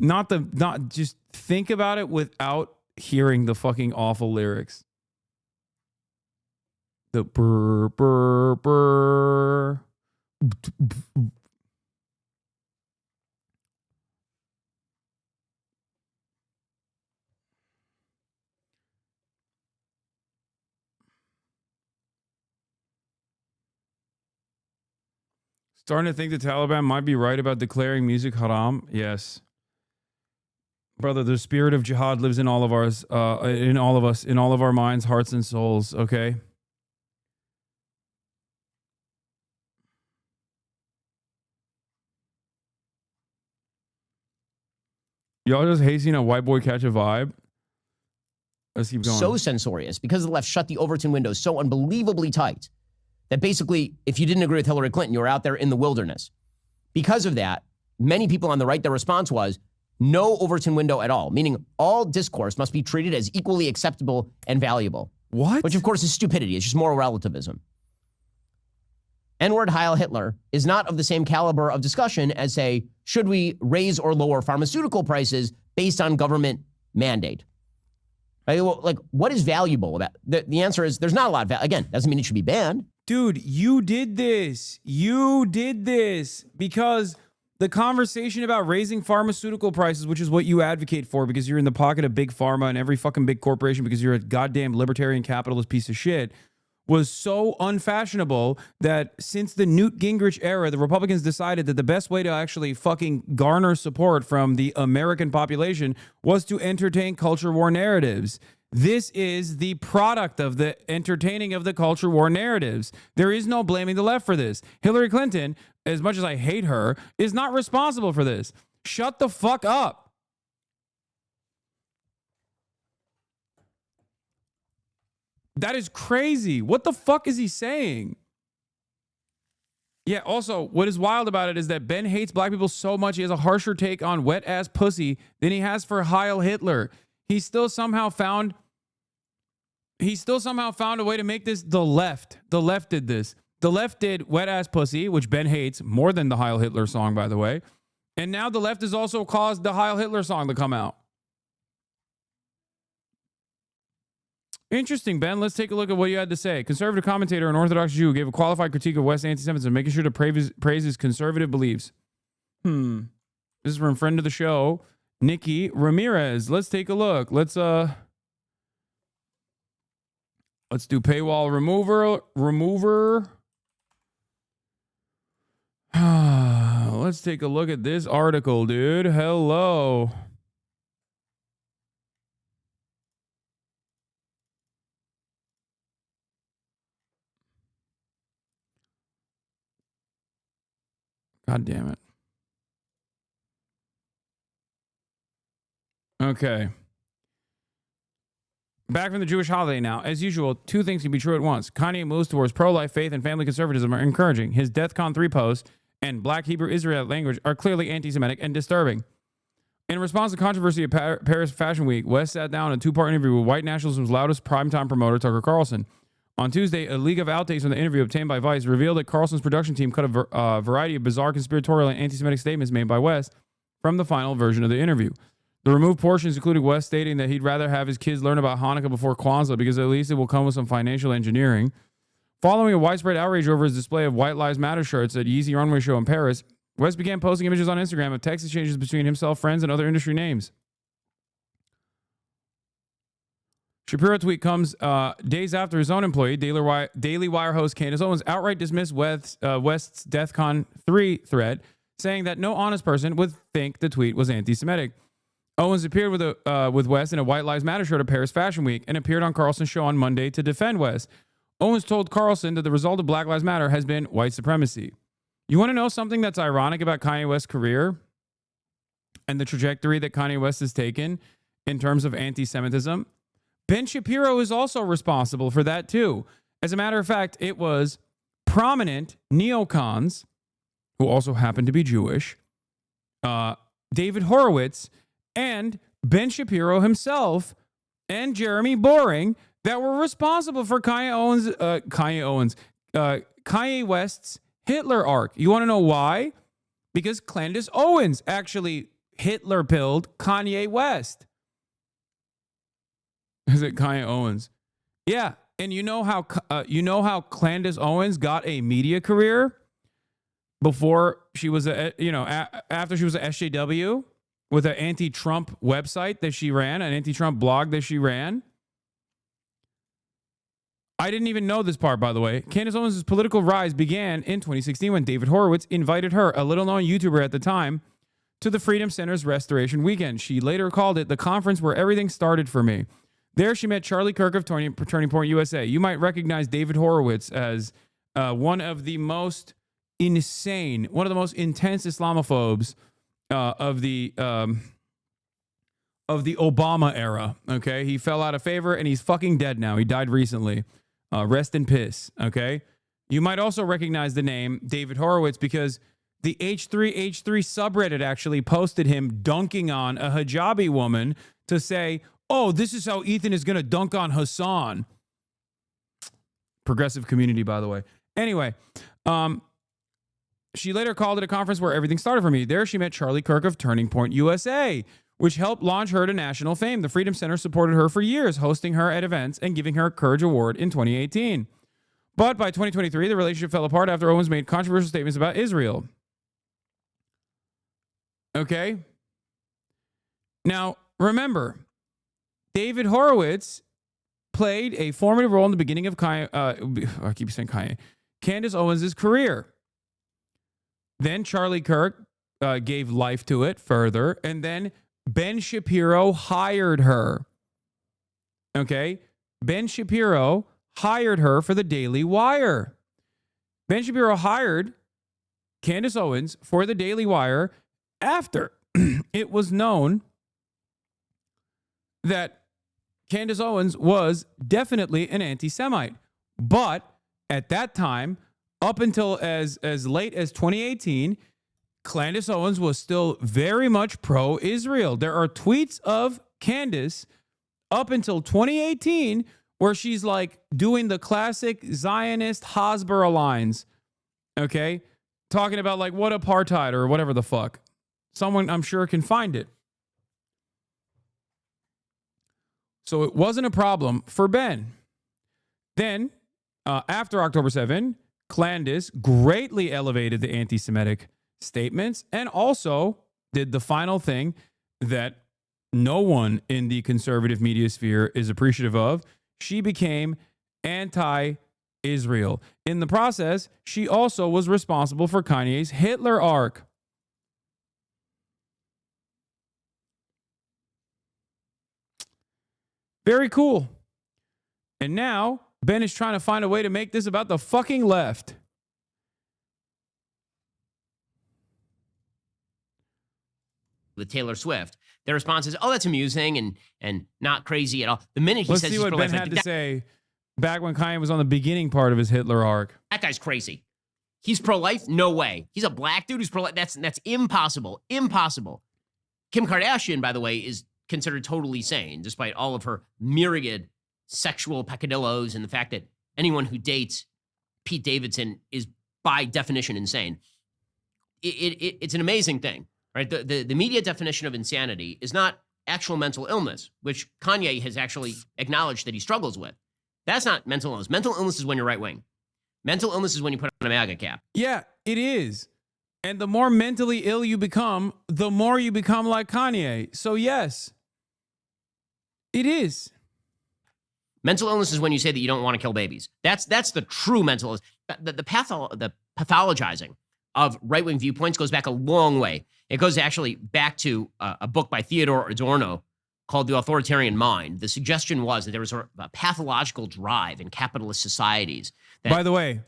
Not just think about it without hearing the fucking awful lyrics. The brr brr brr. Starting to think the Taliban might be right about declaring music haram. Yes. Brother, the spirit of jihad lives in all of ours, in all of us, in all of our minds, hearts, and souls, okay? Y'all just hate seeing a white boy catch a vibe? Let's keep going. So censorious because the left shut the Overton window so unbelievably tight that basically, if you didn't agree with Hillary Clinton, you were out there in the wilderness. Because of that, many people on the right, their response was no Overton window at all, meaning all discourse must be treated as equally acceptable and valuable. What? Which, of course, is stupidity. It's just moral relativism. N-word Heil Hitler is not of the same caliber of discussion as, say, should we raise or lower pharmaceutical prices based on government mandate? Like, what is valuable about the answer is there's not a lot of again, doesn't mean it should be banned. Dude, you did this. You did this because the conversation about raising pharmaceutical prices, which is what you advocate for because you're in the pocket of big pharma and every fucking big corporation because you're a goddamn libertarian capitalist piece of shit, was so unfashionable that since the Newt Gingrich era, the Republicans decided that the best way to actually fucking garner support from the American population was to entertain culture war narratives. This is the product of the entertaining of the culture war narratives. There is no blaming the left for this. Hillary Clinton, as much as I hate her, is not responsible for this. Shut the fuck up. That is crazy. What the fuck is he saying? Yeah, also, what is wild about it is that Ben hates black people so much he has a harsher take on wet-ass pussy than he has for Heil Hitler. He still somehow found a way to make this the left. The left did this. The left did wet-ass pussy, which Ben hates more than the Heil Hitler song, by the way. And now the left has also caused the Heil Hitler song to come out. Interesting, Ben. Let's take a look at what you had to say. Conservative commentator and Orthodox Jew gave a qualified critique of West's anti-Semitism, making sure to praise his conservative beliefs. This is from a friend of the show, Nikki Ramirez. Let's take a look. Let's do paywall remover. Let's take a look at this article, dude. Hello. God damn it. Okay. Back from the Jewish holiday now. As usual, two things can be true at once. Kanye moves towards pro-life faith and family conservatism are encouraging. His DEFCON 3 post and Black Hebrew Israelite language are clearly anti-Semitic and disturbing. In response to controversy at Paris Fashion Week, West sat down in a two-part interview with white nationalism's loudest primetime promoter, Tucker Carlson. On Tuesday, a leak of outtakes from the interview obtained by Vice revealed that Carlson's production team cut a variety of bizarre conspiratorial and anti-Semitic statements made by West from the final version of the interview. The removed portions included West stating that he'd rather have his kids learn about Hanukkah before Kwanzaa because at least it will come with some financial engineering. Following a widespread outrage over his display of White Lives Matter shirts at Yeezy Runway Show in Paris, West began posting images on Instagram of text exchanges between himself, friends, and other industry names. Shapiro tweet comes days after his own employee, Daily Wire host Candace Owens, outright dismissed West's DEFCON 3 thread, saying that no honest person would think the tweet was anti-Semitic. Owens appeared with West in a White Lives Matter shirt at Paris Fashion Week and appeared on Carlson's show on Monday to defend West. Owens told Carlson that the result of Black Lives Matter has been white supremacy. You want to know something that's ironic about Kanye West's career and the trajectory that Kanye West has taken in terms of anti-Semitism? Ben Shapiro is also responsible for that too. As a matter of fact, it was prominent neocons, who also happen to be Jewish, David Horowitz, and Ben Shapiro himself, and Jeremy Boring, that were responsible for Kanye West's Hitler arc. You want to know why? Because Candace Owens actually Hitler pilled Kanye West. Is it Kanye Owens? Yeah. And you know how Candace Owens got a media career before she was after she was at SJW with an anti-Trump website that she ran, an anti-Trump blog that she ran. I didn't even know this part, by the way. Candace Owens' political rise began in 2016 when David Horowitz invited her, a little-known YouTuber at the time, to the Freedom Center's Restoration Weekend. She later called it the conference where everything started for me. There she met Charlie Kirk of Turning Point USA. You might recognize David Horowitz as one of the most insane, one of the most intense Islamophobes of the Obama era. Okay, he fell out of favor and he's fucking dead now. He died recently. Rest in piss. Okay, you might also recognize the name David Horowitz because the H3H3 subreddit actually posted him dunking on a hijabi woman to say, "Oh, this is how Ethan is going to dunk on Hasan." Progressive community, by the way. Anyway, she later called it a conference where everything started for me. There she met Charlie Kirk of Turning Point USA, which helped launch her to national fame. The Freedom Center supported her for years, hosting her at events and giving her a Courage Award in 2018. But by 2023, the relationship fell apart after Owens made controversial statements about Israel. Okay? Now, remember, David Horowitz played a formative role in the beginning of Candace Owens' career. Then Charlie Kirk gave life to it further, and then Ben Shapiro hired her. Okay? Ben Shapiro hired her for the Daily Wire. Ben Shapiro hired Candace Owens for the Daily Wire after it was known that Candace Owens was definitely an anti-Semite. But at that time, up until as late as 2018, Candace Owens was still very much pro-Israel. There are tweets of Candace up until 2018 where she's like doing the classic Zionist Hasbara lines, okay? Talking about like what apartheid or whatever the fuck. Someone I'm sure can find it. So it wasn't a problem for Ben. Then, after October 7, Candace greatly elevated the anti-Semitic statements and also did the final thing that no one in the conservative media sphere is appreciative of. She became anti-Israel. In the process, she also was responsible for Kanye's Hitler arc. Very cool. And now Ben is trying to find a way to make this about the fucking left. With Taylor Swift, their response is, "Oh, that's amusing and not crazy at all." The minute he Let's says see he's what Ben pro-life, had to say back when Kanye was on the beginning part of his Hitler arc. that guy's crazy. He's pro-life? No way. He's a black dude who's pro-life. That's impossible. Impossible. Kim Kardashian, by the way, is considered totally sane, despite all of her myriad sexual peccadillos and the fact that anyone who dates Pete Davidson is by definition insane. It's an amazing thing, right? The media definition of insanity is not actual mental illness, which Kanye has actually acknowledged that he struggles with. That's not mental illness. Mental illness is when you're right wing. Mental illness is when you put on a MAGA cap. Yeah, it is. And the more mentally ill you become, the more you become like Kanye. So yes, it is. Mental illness is when you say that you don't want to kill babies. That's the true mental illness. The pathologizing of right-wing viewpoints goes back a long way. It goes actually back to a book by Theodore Adorno called The Authoritarian Mind. The suggestion was that there was a pathological drive in capitalist societies. By the way,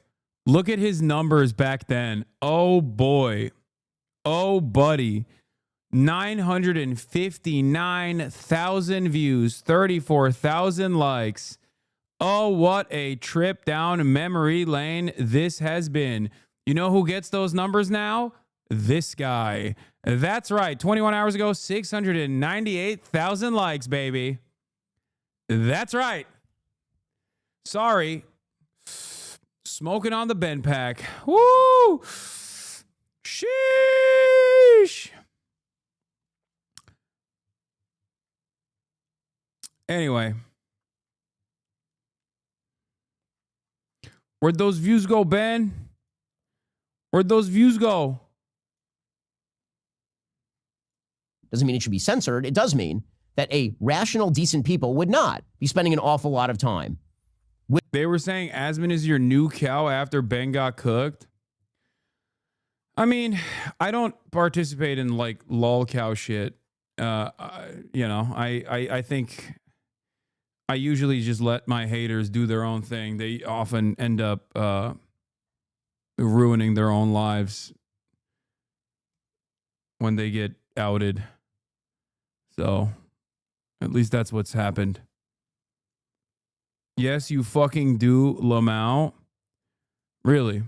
look at his numbers back then. Oh boy. Oh buddy. 959,000 views, 34,000 likes. Oh, what a trip down memory lane this has been. You know who gets those numbers now? This guy. That's right. 21 hours ago, 698,000 likes, baby. That's right. Sorry. Smoking on the Ben pack. Woo! Sheesh. Anyway. Where'd those views go, Ben? Where'd those views go? Doesn't mean it should be censored. It does mean that a rational, decent people would not be spending an awful lot of time. They were saying Asman is your new cow after Ben got cooked. I mean, I don't participate in like lol cow shit. I think I usually just let my haters do their own thing. They often end up ruining their own lives when they get outed. So, at least that's what's happened. Yes, you fucking do, Lamau. Really?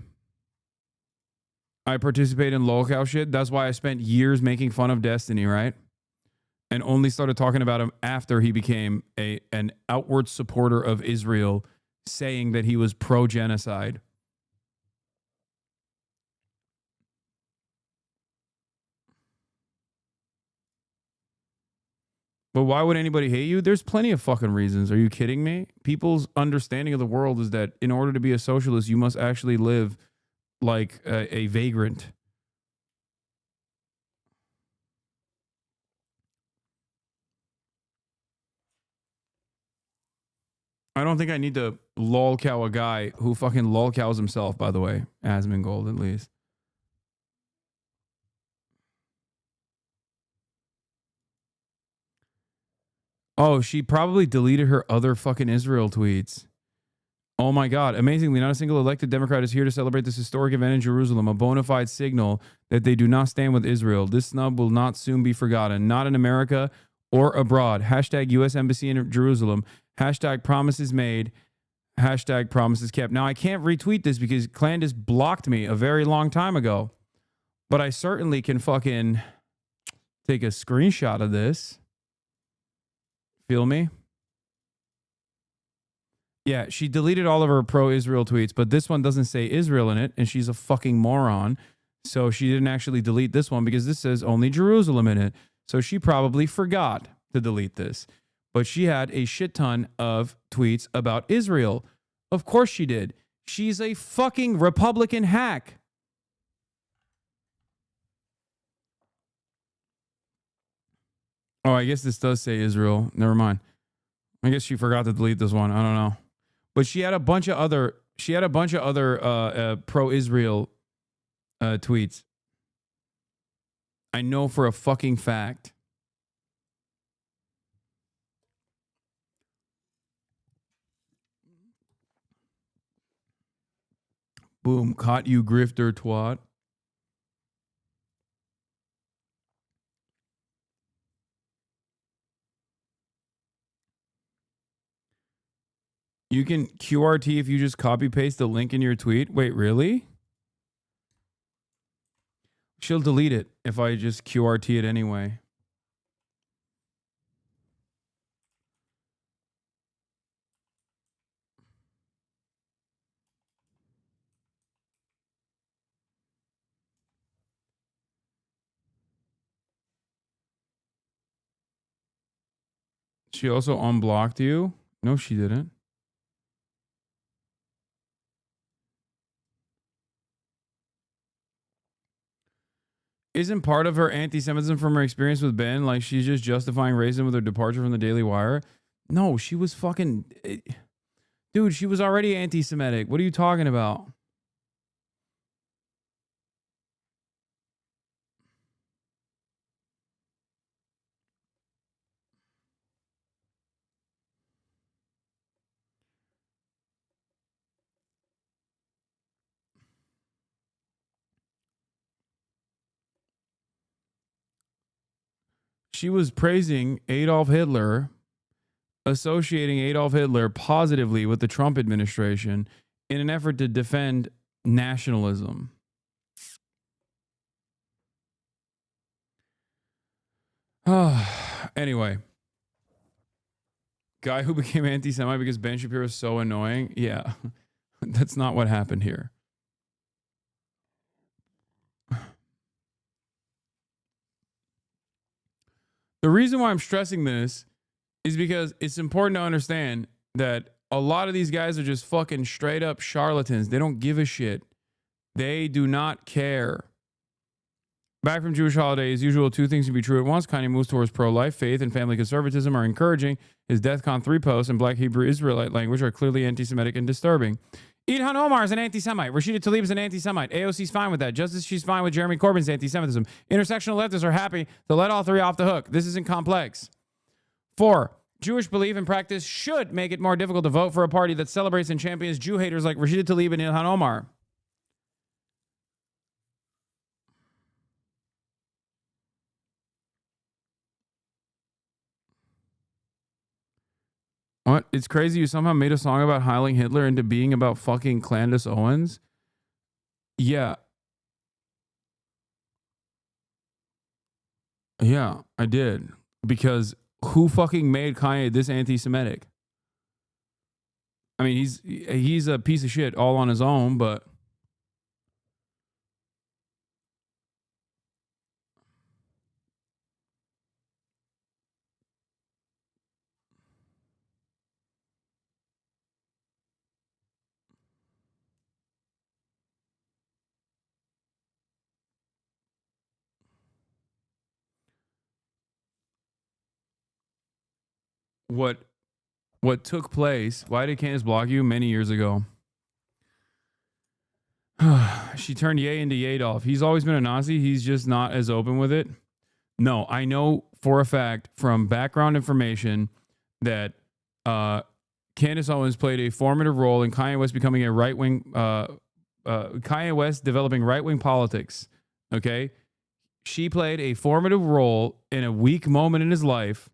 I participate in lolcow shit. That's why I spent years making fun of Destiny, right? And only started talking about him after he became an outward supporter of Israel, saying that he was pro-genocide. But why would anybody hate you? There's plenty of fucking reasons. Are you kidding me? People's understanding of the world is that in order to be a socialist, you must actually live like a vagrant. I don't think I need to lolcow a guy who fucking lolcows himself, by the way. Asmongold, at least. Oh, she probably deleted her other fucking Israel tweets. Oh my God. Amazingly, not a single elected Democrat is here to celebrate this historic event in Jerusalem, a bona fide signal that they do not stand with Israel. This snub will not soon be forgotten, not in America or abroad. Hashtag U.S. Embassy in Jerusalem. Hashtag promises made. Hashtag promises kept. Now, I can't retweet this because Clandis blocked me a very long time ago, but I certainly can fucking take a screenshot of this. Feel me? Yeah, she deleted all of her pro-Israel tweets, but this one doesn't say Israel in it, and she's a fucking moron. So she didn't actually delete this one because this says only Jerusalem in it. So she probably forgot to delete this. But she had a shit ton of tweets about Israel. Of course she did. She's a fucking Republican hack. Oh, I guess this does say Israel. Never mind. I guess she forgot to delete this one. I don't know. But she had a bunch of other pro-Israel tweets. I know for a fucking fact. Boom, caught you grifter twat. You can QRT if you just copy paste the link in your tweet. Wait, really? She'll delete it if I just QRT it anyway. She also unblocked you? No, she didn't. Isn't part of her anti-Semitism from her experience with Ben like she's just justifying racism with her departure from the Daily Wire? No, she was fucking... Dude, she was already anti-Semitic. What are you talking about? She was praising Adolf Hitler, associating Adolf Hitler positively with the Trump administration in an effort to defend nationalism. Anyway. Guy who became anti-Semite because Ben Shapiro is so annoying. Yeah, that's not what happened here. The reason why I'm stressing this is because it's important to understand that a lot of these guys are just fucking straight up charlatans. They don't give a shit. They do not care. Back from Jewish holiday, as usual, two things can be true at once. Kanye moves towards pro-life. Faith and family conservatism are encouraging. His DEFCON 3 posts in Black Hebrew Israelite language are clearly anti-Semitic and disturbing. Ilhan Omar is an anti-Semite. Rashida Tlaib is an anti-Semite. AOC's fine with that. Just as she's fine with Jeremy Corbyn's anti-Semitism. Intersectional leftists are happy to let all three off the hook. This isn't complex. 4. Jewish belief and practice should make it more difficult to vote for a party that celebrates and champions Jew haters like Rashida Tlaib and Ilhan Omar. What? It's crazy you somehow made a song about Heiling Hitler into being about fucking Candace Owens? Yeah. Yeah, I did. Because who fucking made Kanye this anti-Semitic? I mean, he's a piece of shit all on his own, but what took place, why did Candace block you many years ago? She turned Ye into Yadolf. He's always been a Nazi. He's just not as open with it. No, I know for a fact from background information that Candace Owens played a formative role in Kanye West becoming a right-wing, Kanye West developing right-wing politics. Okay? She played a formative role in a weak moment in his life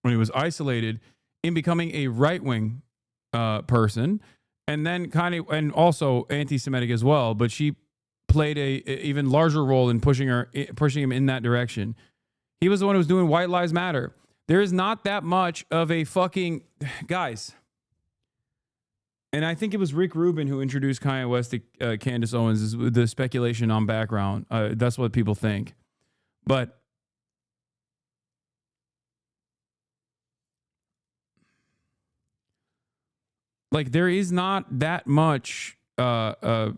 when he was isolated in becoming a right-wing person, and then and also anti-Semitic as well. But she played a even larger role in pushing him in that direction. He was the one who was doing White Lives Matter. There is not that much of a fucking guys. And I think it was Rick Rubin who introduced Kanye West to Candace Owens. Is the speculation on background. That's what people think, but. Like there is not that much there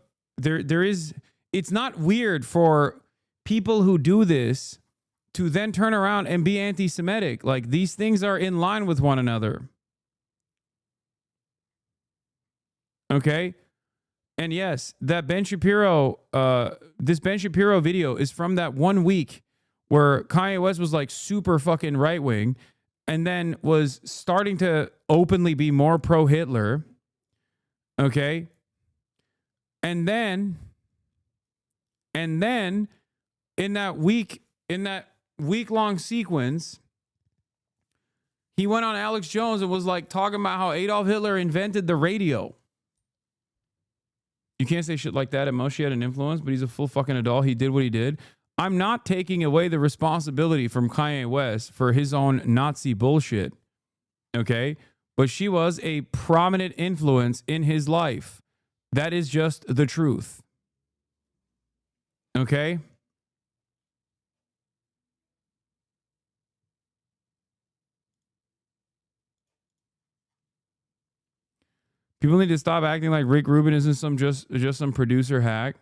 is it's not weird for people who do this to then turn around and be anti-Semitic. Like these things are in line with one another. Okay? And yes, that Ben Shapiro this Ben Shapiro video is from that 1 week where Kanye West was like super fucking right-wing and then was starting to openly be more pro-Hitler. Okay? And then in that week-long sequence, he went on Alex Jones and was like talking about how Adolf Hitler invented the radio. You can't say shit like that. At most, she had an influence, but he's a full fucking adult. He did what he did. I'm not taking away the responsibility from Kanye West for his own Nazi bullshit. Okay? But she was a prominent influence in his life. That is just the truth. Okay? People need to stop acting like Rick Rubin isn't just some producer hack.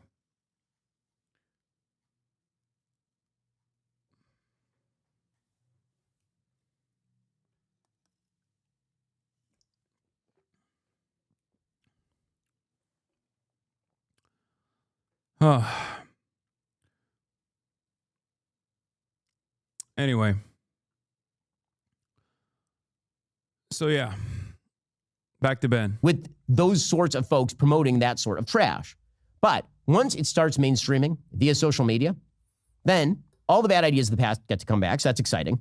Anyway. So yeah. Back to Ben. With those sorts of folks promoting that sort of trash. But once it starts mainstreaming via social media, then all the bad ideas of the past get to come back. So that's exciting.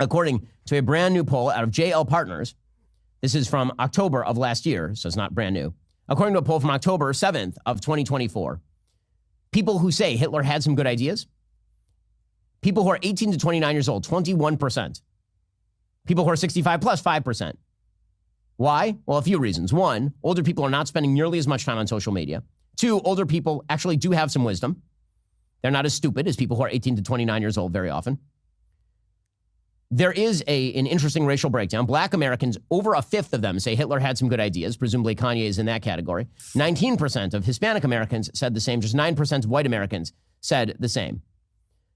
According to a brand new poll out of JL Partners, this is from October of last year, so it's not brand new. According to a poll from October 7th of 2024, people who say Hitler had some good ideas, people who are 18 to 29 years old, 21%. People who are 65 plus, 5%. Why? Well, a few reasons. One, older people are not spending nearly as much time on social media. Two, older people actually do have some wisdom. They're not as stupid as people who are 18 to 29 years old very often. there is an interesting racial breakdown. Black Americans, over a fifth of them say Hitler had some good ideas. Presumably Kanye is in that category. 19% of Hispanic Americans said the same. Just 9% of white Americans said the same.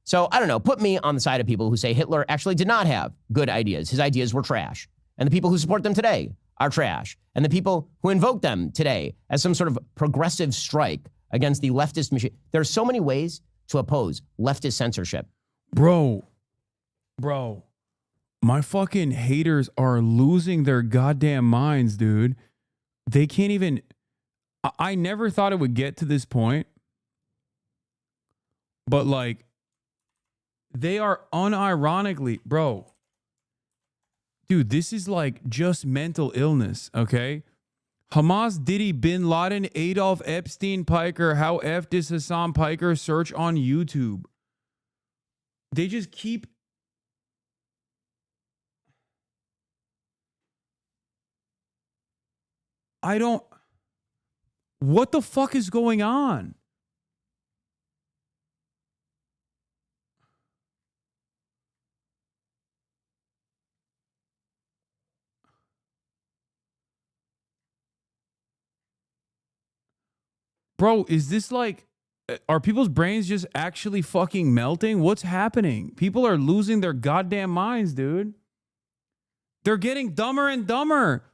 So I don't know, put me on the side of people who say Hitler actually did not have good ideas. His ideas were trash. And the people who support them today are trash. And the people who invoke them today as some sort of progressive strike against the leftist machine. There are so many ways to oppose leftist censorship. Bro, my fucking haters are losing their goddamn minds, dude. They can't even... I never thought it would get to this point. But like, they are unironically... Bro, dude, this is like just mental illness, okay? Hamas, Diddy, Bin Laden, Adolf Epstein, Piker. How F does Hasan Piker search on YouTube? They just keep... I don't... What the fuck is going on? Bro, is this like... Are people's brains just actually fucking melting? What's happening? People are losing their goddamn minds, dude. They're getting dumber and dumber.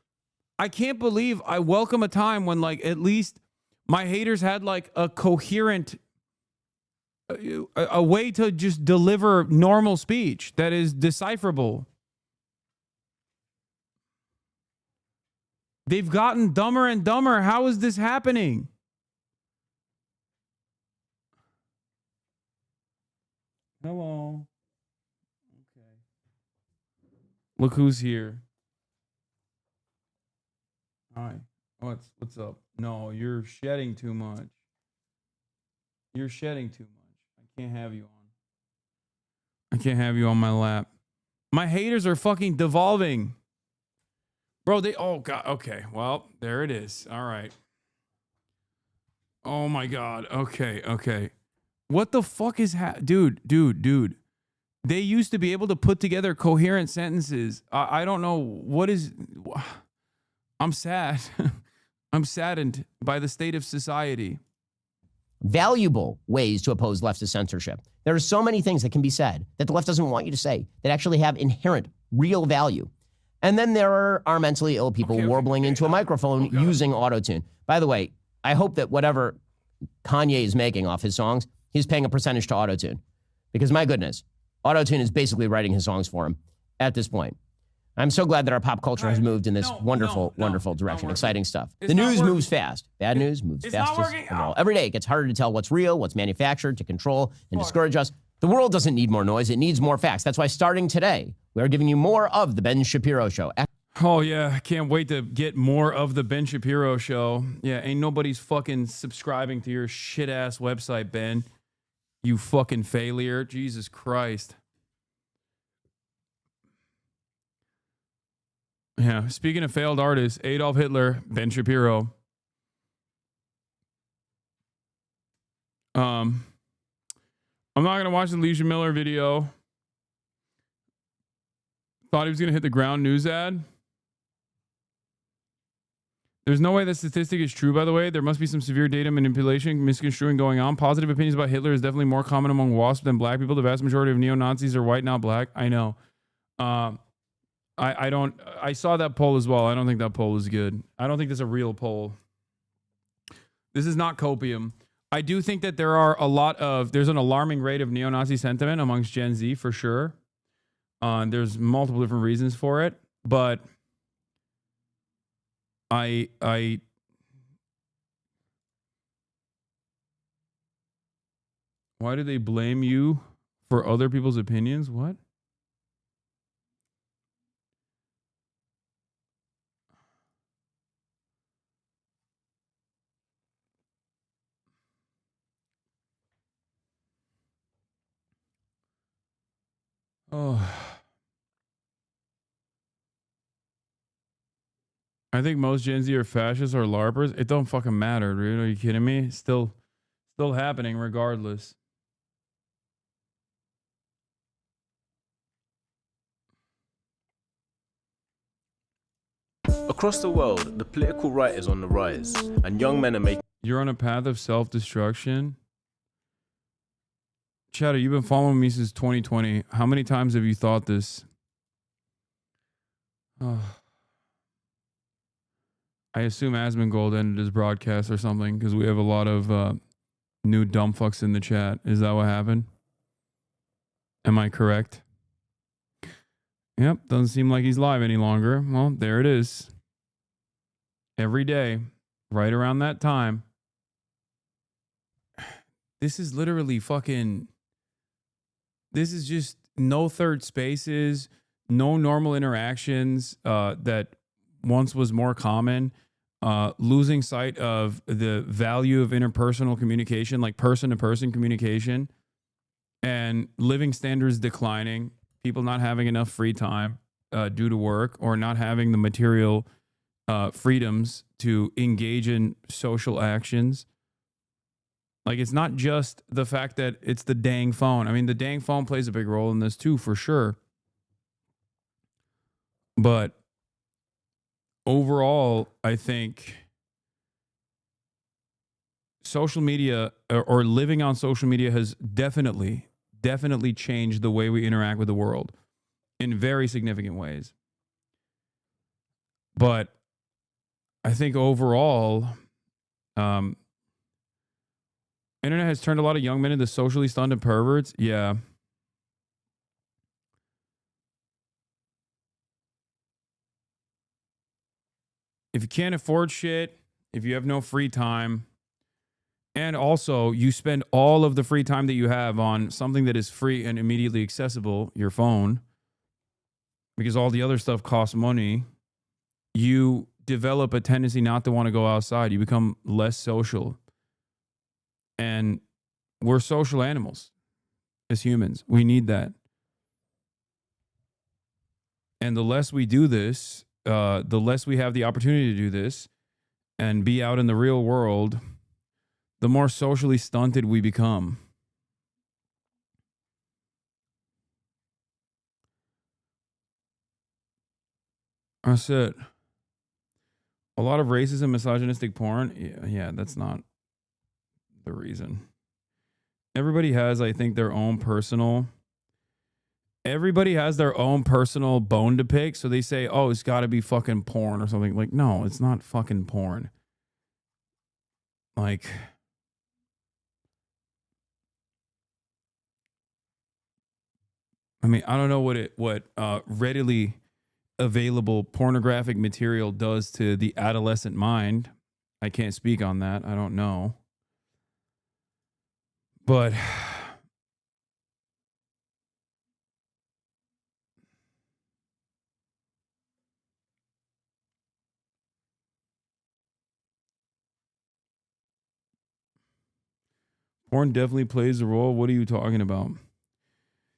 I can't believe I welcome a time when, like, at least my haters had, like, a coherent, a way to just deliver normal speech that is decipherable. They've gotten dumber and dumber. How is this happening? Hello. Okay. Look who's here. Hi. What's up? No, you're shedding too much. You're shedding too much. I can't have you on. I can't have you on my lap. My haters are fucking devolving. Bro, oh god. Okay. Well, there it is. All right. Oh my god. Okay. What the fuck is dude. They used to be able to put together coherent sentences. I don't know what is... I'm sad. I'm saddened by the state of society. Valuable ways to oppose leftist censorship. There are so many things that can be said that the left doesn't want you to say that actually have inherent, real value. And then there are mentally ill people warbling into a microphone using autotune. By the way, I hope that whatever Kanye is making off his songs, he's paying a percentage to autotune. Because my goodness, autotune is basically writing his songs for him at this point. I'm so glad that our pop culture has moved in this wonderful direction. Exciting stuff. The news moves fast. Bad news moves fastest of all. Every day it gets harder to tell what's real, what's manufactured, to control and discourage us. The world doesn't need more noise. It needs more facts. That's why starting today, we are giving you more of the Ben Shapiro Show. Oh, yeah. I can't wait to get more of the Ben Shapiro Show. Yeah, ain't nobody's fucking subscribing to your shit-ass website, Ben. You fucking failure. Jesus Christ. Yeah, speaking of failed artists, Adolf Hitler, Ben Shapiro. I'm not going to watch the Leisha Miller video. Thought he was going to hit the ground news ad. There's no way that statistic is true, by the way. There must be some severe data manipulation, misconstruing going on. Positive opinions about Hitler is definitely more common among WASP than black people. The vast majority of neo-Nazis are white, not black. I know. I saw that poll as well. I don't think that poll is good. I don't think that's a real poll. This is not copium. I do think that there's an alarming rate of neo-Nazi sentiment amongst Gen Z for sure. There's multiple different reasons for it, but why do they blame you for other people's opinions? What? Oh, I think most Gen Z are fascists or LARPers. It don't fucking matter, dude. Are you kidding me? It's still happening regardless. Across the world, the political right is on the rise, and young men are making... You're on a path of self-destruction? Chatter, you've been following me since 2020. How many times have you thought this? Oh. I assume Asmongold ended his broadcast or something because we have a lot of new dumb fucks in the chat. Is that what happened? Am I correct? Yep, doesn't seem like he's live any longer. Well, there it is. Every day, right around that time. This is literally fucking... This is just no third spaces, no normal interactions that once was more common. Losing sight of the value of interpersonal communication, like person-to-person communication, and living standards declining, people not having enough free time due to work, or not having the material freedoms to engage in social actions. Like, it's not just the fact that it's the dang phone. I mean, the dang phone plays a big role in this too, for sure. But overall, I think social media or living on social media has definitely changed the way we interact with the world in very significant ways. But I think overall, internet has turned a lot of young men into socially stunted perverts. Yeah. If you can't afford shit, if you have no free time, and also you spend all of the free time that you have on something that is free and immediately accessible, your phone, because all the other stuff costs money, you develop a tendency not to want to go outside. You become less social. And we're social animals as humans. We need that. And the less we do this, the less we have the opportunity to do this and be out in the real world, the more socially stunted we become. That's it. A lot of racist and misogynistic porn. Yeah, that's not the reason. Everybody has, I think, their own personal... Everybody has their own personal bone to pick. So they say, oh, it's got to be fucking porn or something. Like, no, it's not fucking porn. Like... I mean, I don't know what readily available pornographic material does to the adolescent mind. I can't speak on that. I don't know. But porn definitely plays a role. What are you talking about?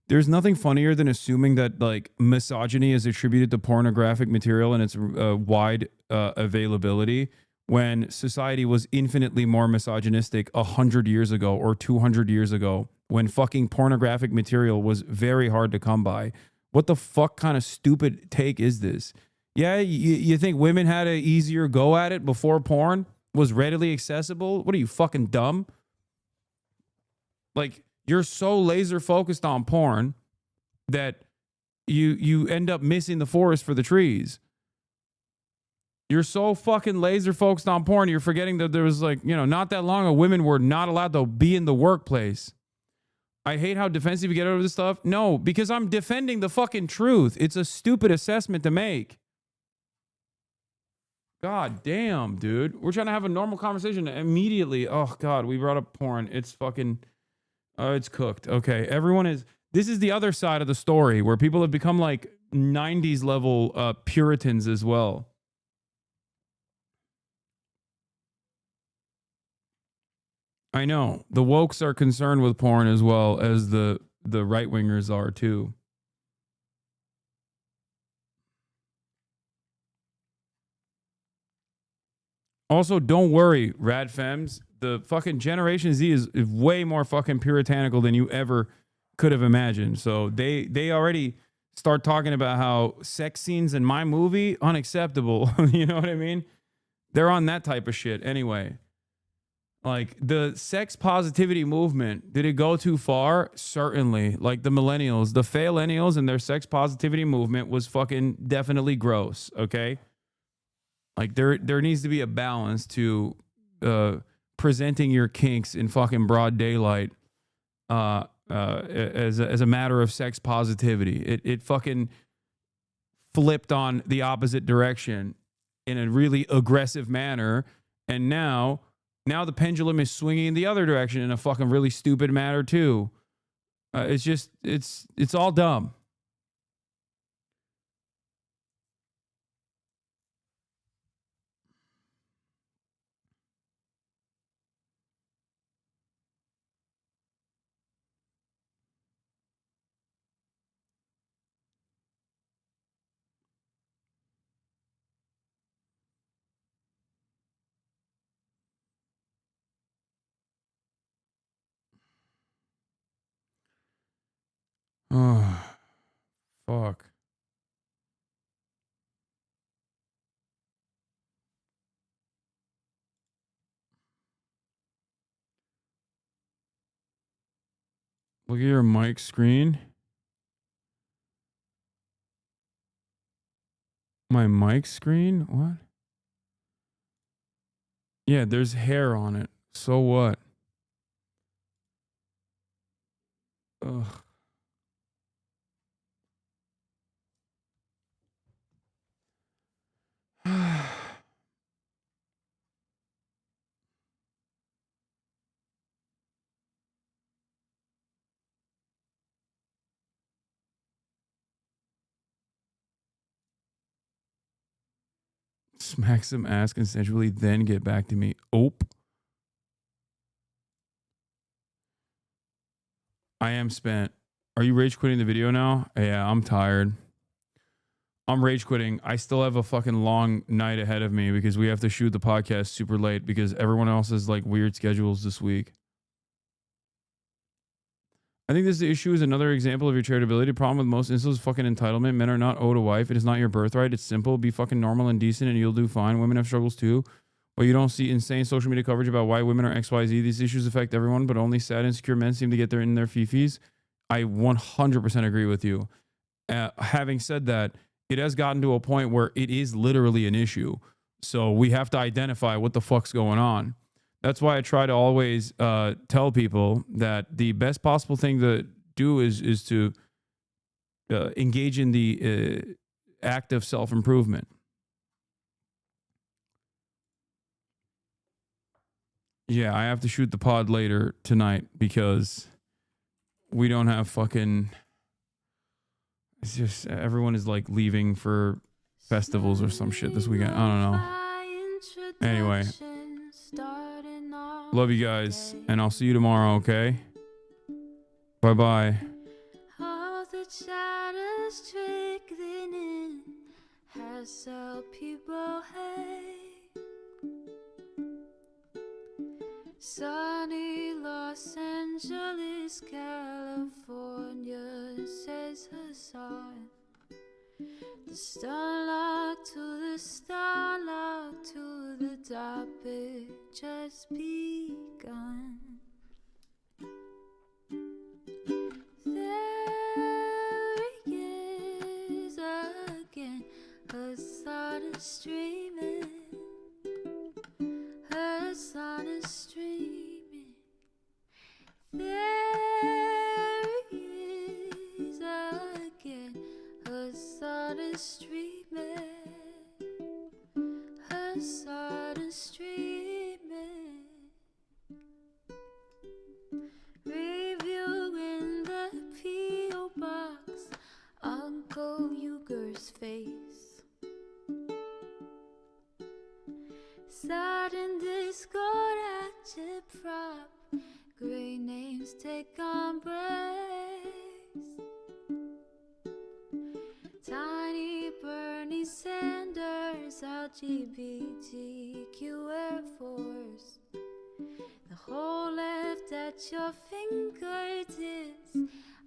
There's nothing funnier than assuming that like misogyny is attributed to pornographic material and its wide availability when society was infinitely more misogynistic 100 years ago or 200 years ago when fucking pornographic material was very hard to come by. What the fuck kind of stupid take is this? Yeah, you think women had an easier go at it before porn was readily accessible? What are you, fucking dumb? Like, you're so laser focused on porn that you end up missing the forest for the trees. You're so fucking laser focused on porn, you're forgetting that there was like, not that long ago, women were not allowed to be in the workplace. I hate how defensive you get over this stuff. No, because I'm defending the fucking truth. It's a stupid assessment to make. God damn, dude. We're trying to have a normal conversation immediately. Oh, God, we brought up porn. It's fucking... it's cooked. Okay, this is the other side of the story where people have become like 90s level Puritans as well. I know. The wokes are concerned with porn as well as the right-wingers are too. Also, don't worry, rad femmes. The fucking Generation Z is way more fucking puritanical than you ever could have imagined. So they already start talking about how sex scenes in my movie unacceptable. You know what I mean? They're on that type of shit anyway. Like the sex positivity movement, did it go too far? Certainly. Like the millennials, the faillennials and their sex positivity movement was fucking definitely gross, okay? Like there needs to be a balance to presenting your kinks in fucking broad daylight as a matter of sex positivity. It fucking flipped on the opposite direction in a really aggressive manner, and now the pendulum is swinging in the other direction in a fucking really stupid manner too. It's just it's all dumb. Oh, fuck. Look at your mic screen. My mic screen? What? Yeah, there's hair on it. So what? Ugh. Smack some ass consensually, then get back to me. Ope. I am spent. Are you rage quitting the video now? Yeah, I'm tired. I'm rage quitting. I still have a fucking long night ahead of me because we have to shoot the podcast super late because everyone else has like weird schedules this week. I think this issue is another example of your charitability. Problem with most insults is fucking entitlement. Men are not owed a wife. It is not your birthright. It's simple. Be fucking normal and decent and you'll do fine. Women have struggles too. But you don't see insane social media coverage about why women are XYZ. These issues affect everyone, but only sad, insecure men seem to get in their fifis. I 100% agree with you. Having said that, it has gotten to a point where it is literally an issue. So we have to identify what the fuck's going on. That's why I try to always tell people that the best possible thing to do is to engage in the act of self-improvement. Yeah, I have to shoot the pod later tonight because we don't have fucking... It's just everyone is like leaving for festivals or some shit this weekend. I don't know. Anyway. Love you guys, and I'll see you tomorrow, okay? Bye-bye. All the shadows trickling in has helped people hate. Sunny Los Angeles, California, says Hasan. The starlock to the starlock to the topic just begun. There he is again, Hasan is streaming. Hasan is streaming. There he is again, Hasan is streaming. Hasan is streaming. Review in the P.O. box, Uncle Uger's face. Sudden discord at your prop, great names take embrace. Tiny Bernie Sanders, LGBTQ Air Force. The whole left at your fingertips,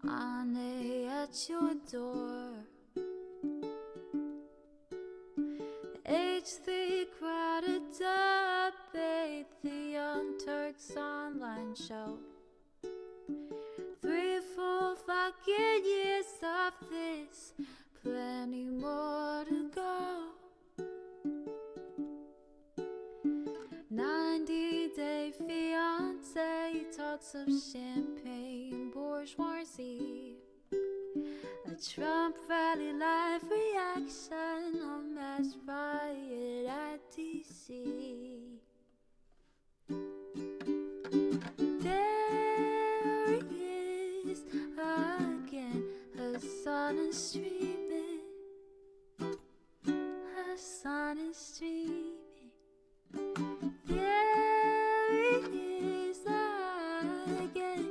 Ane at your door. H3 crowded debate, the Young Turks online show. 3 full fucking years of this, plenty more to go. 90-day fiance talks of champagne bourgeoisie. A Trump rally live reaction on mass riot at DC. There he is again, Hasan is streaming. Hasan is streaming. There he is again,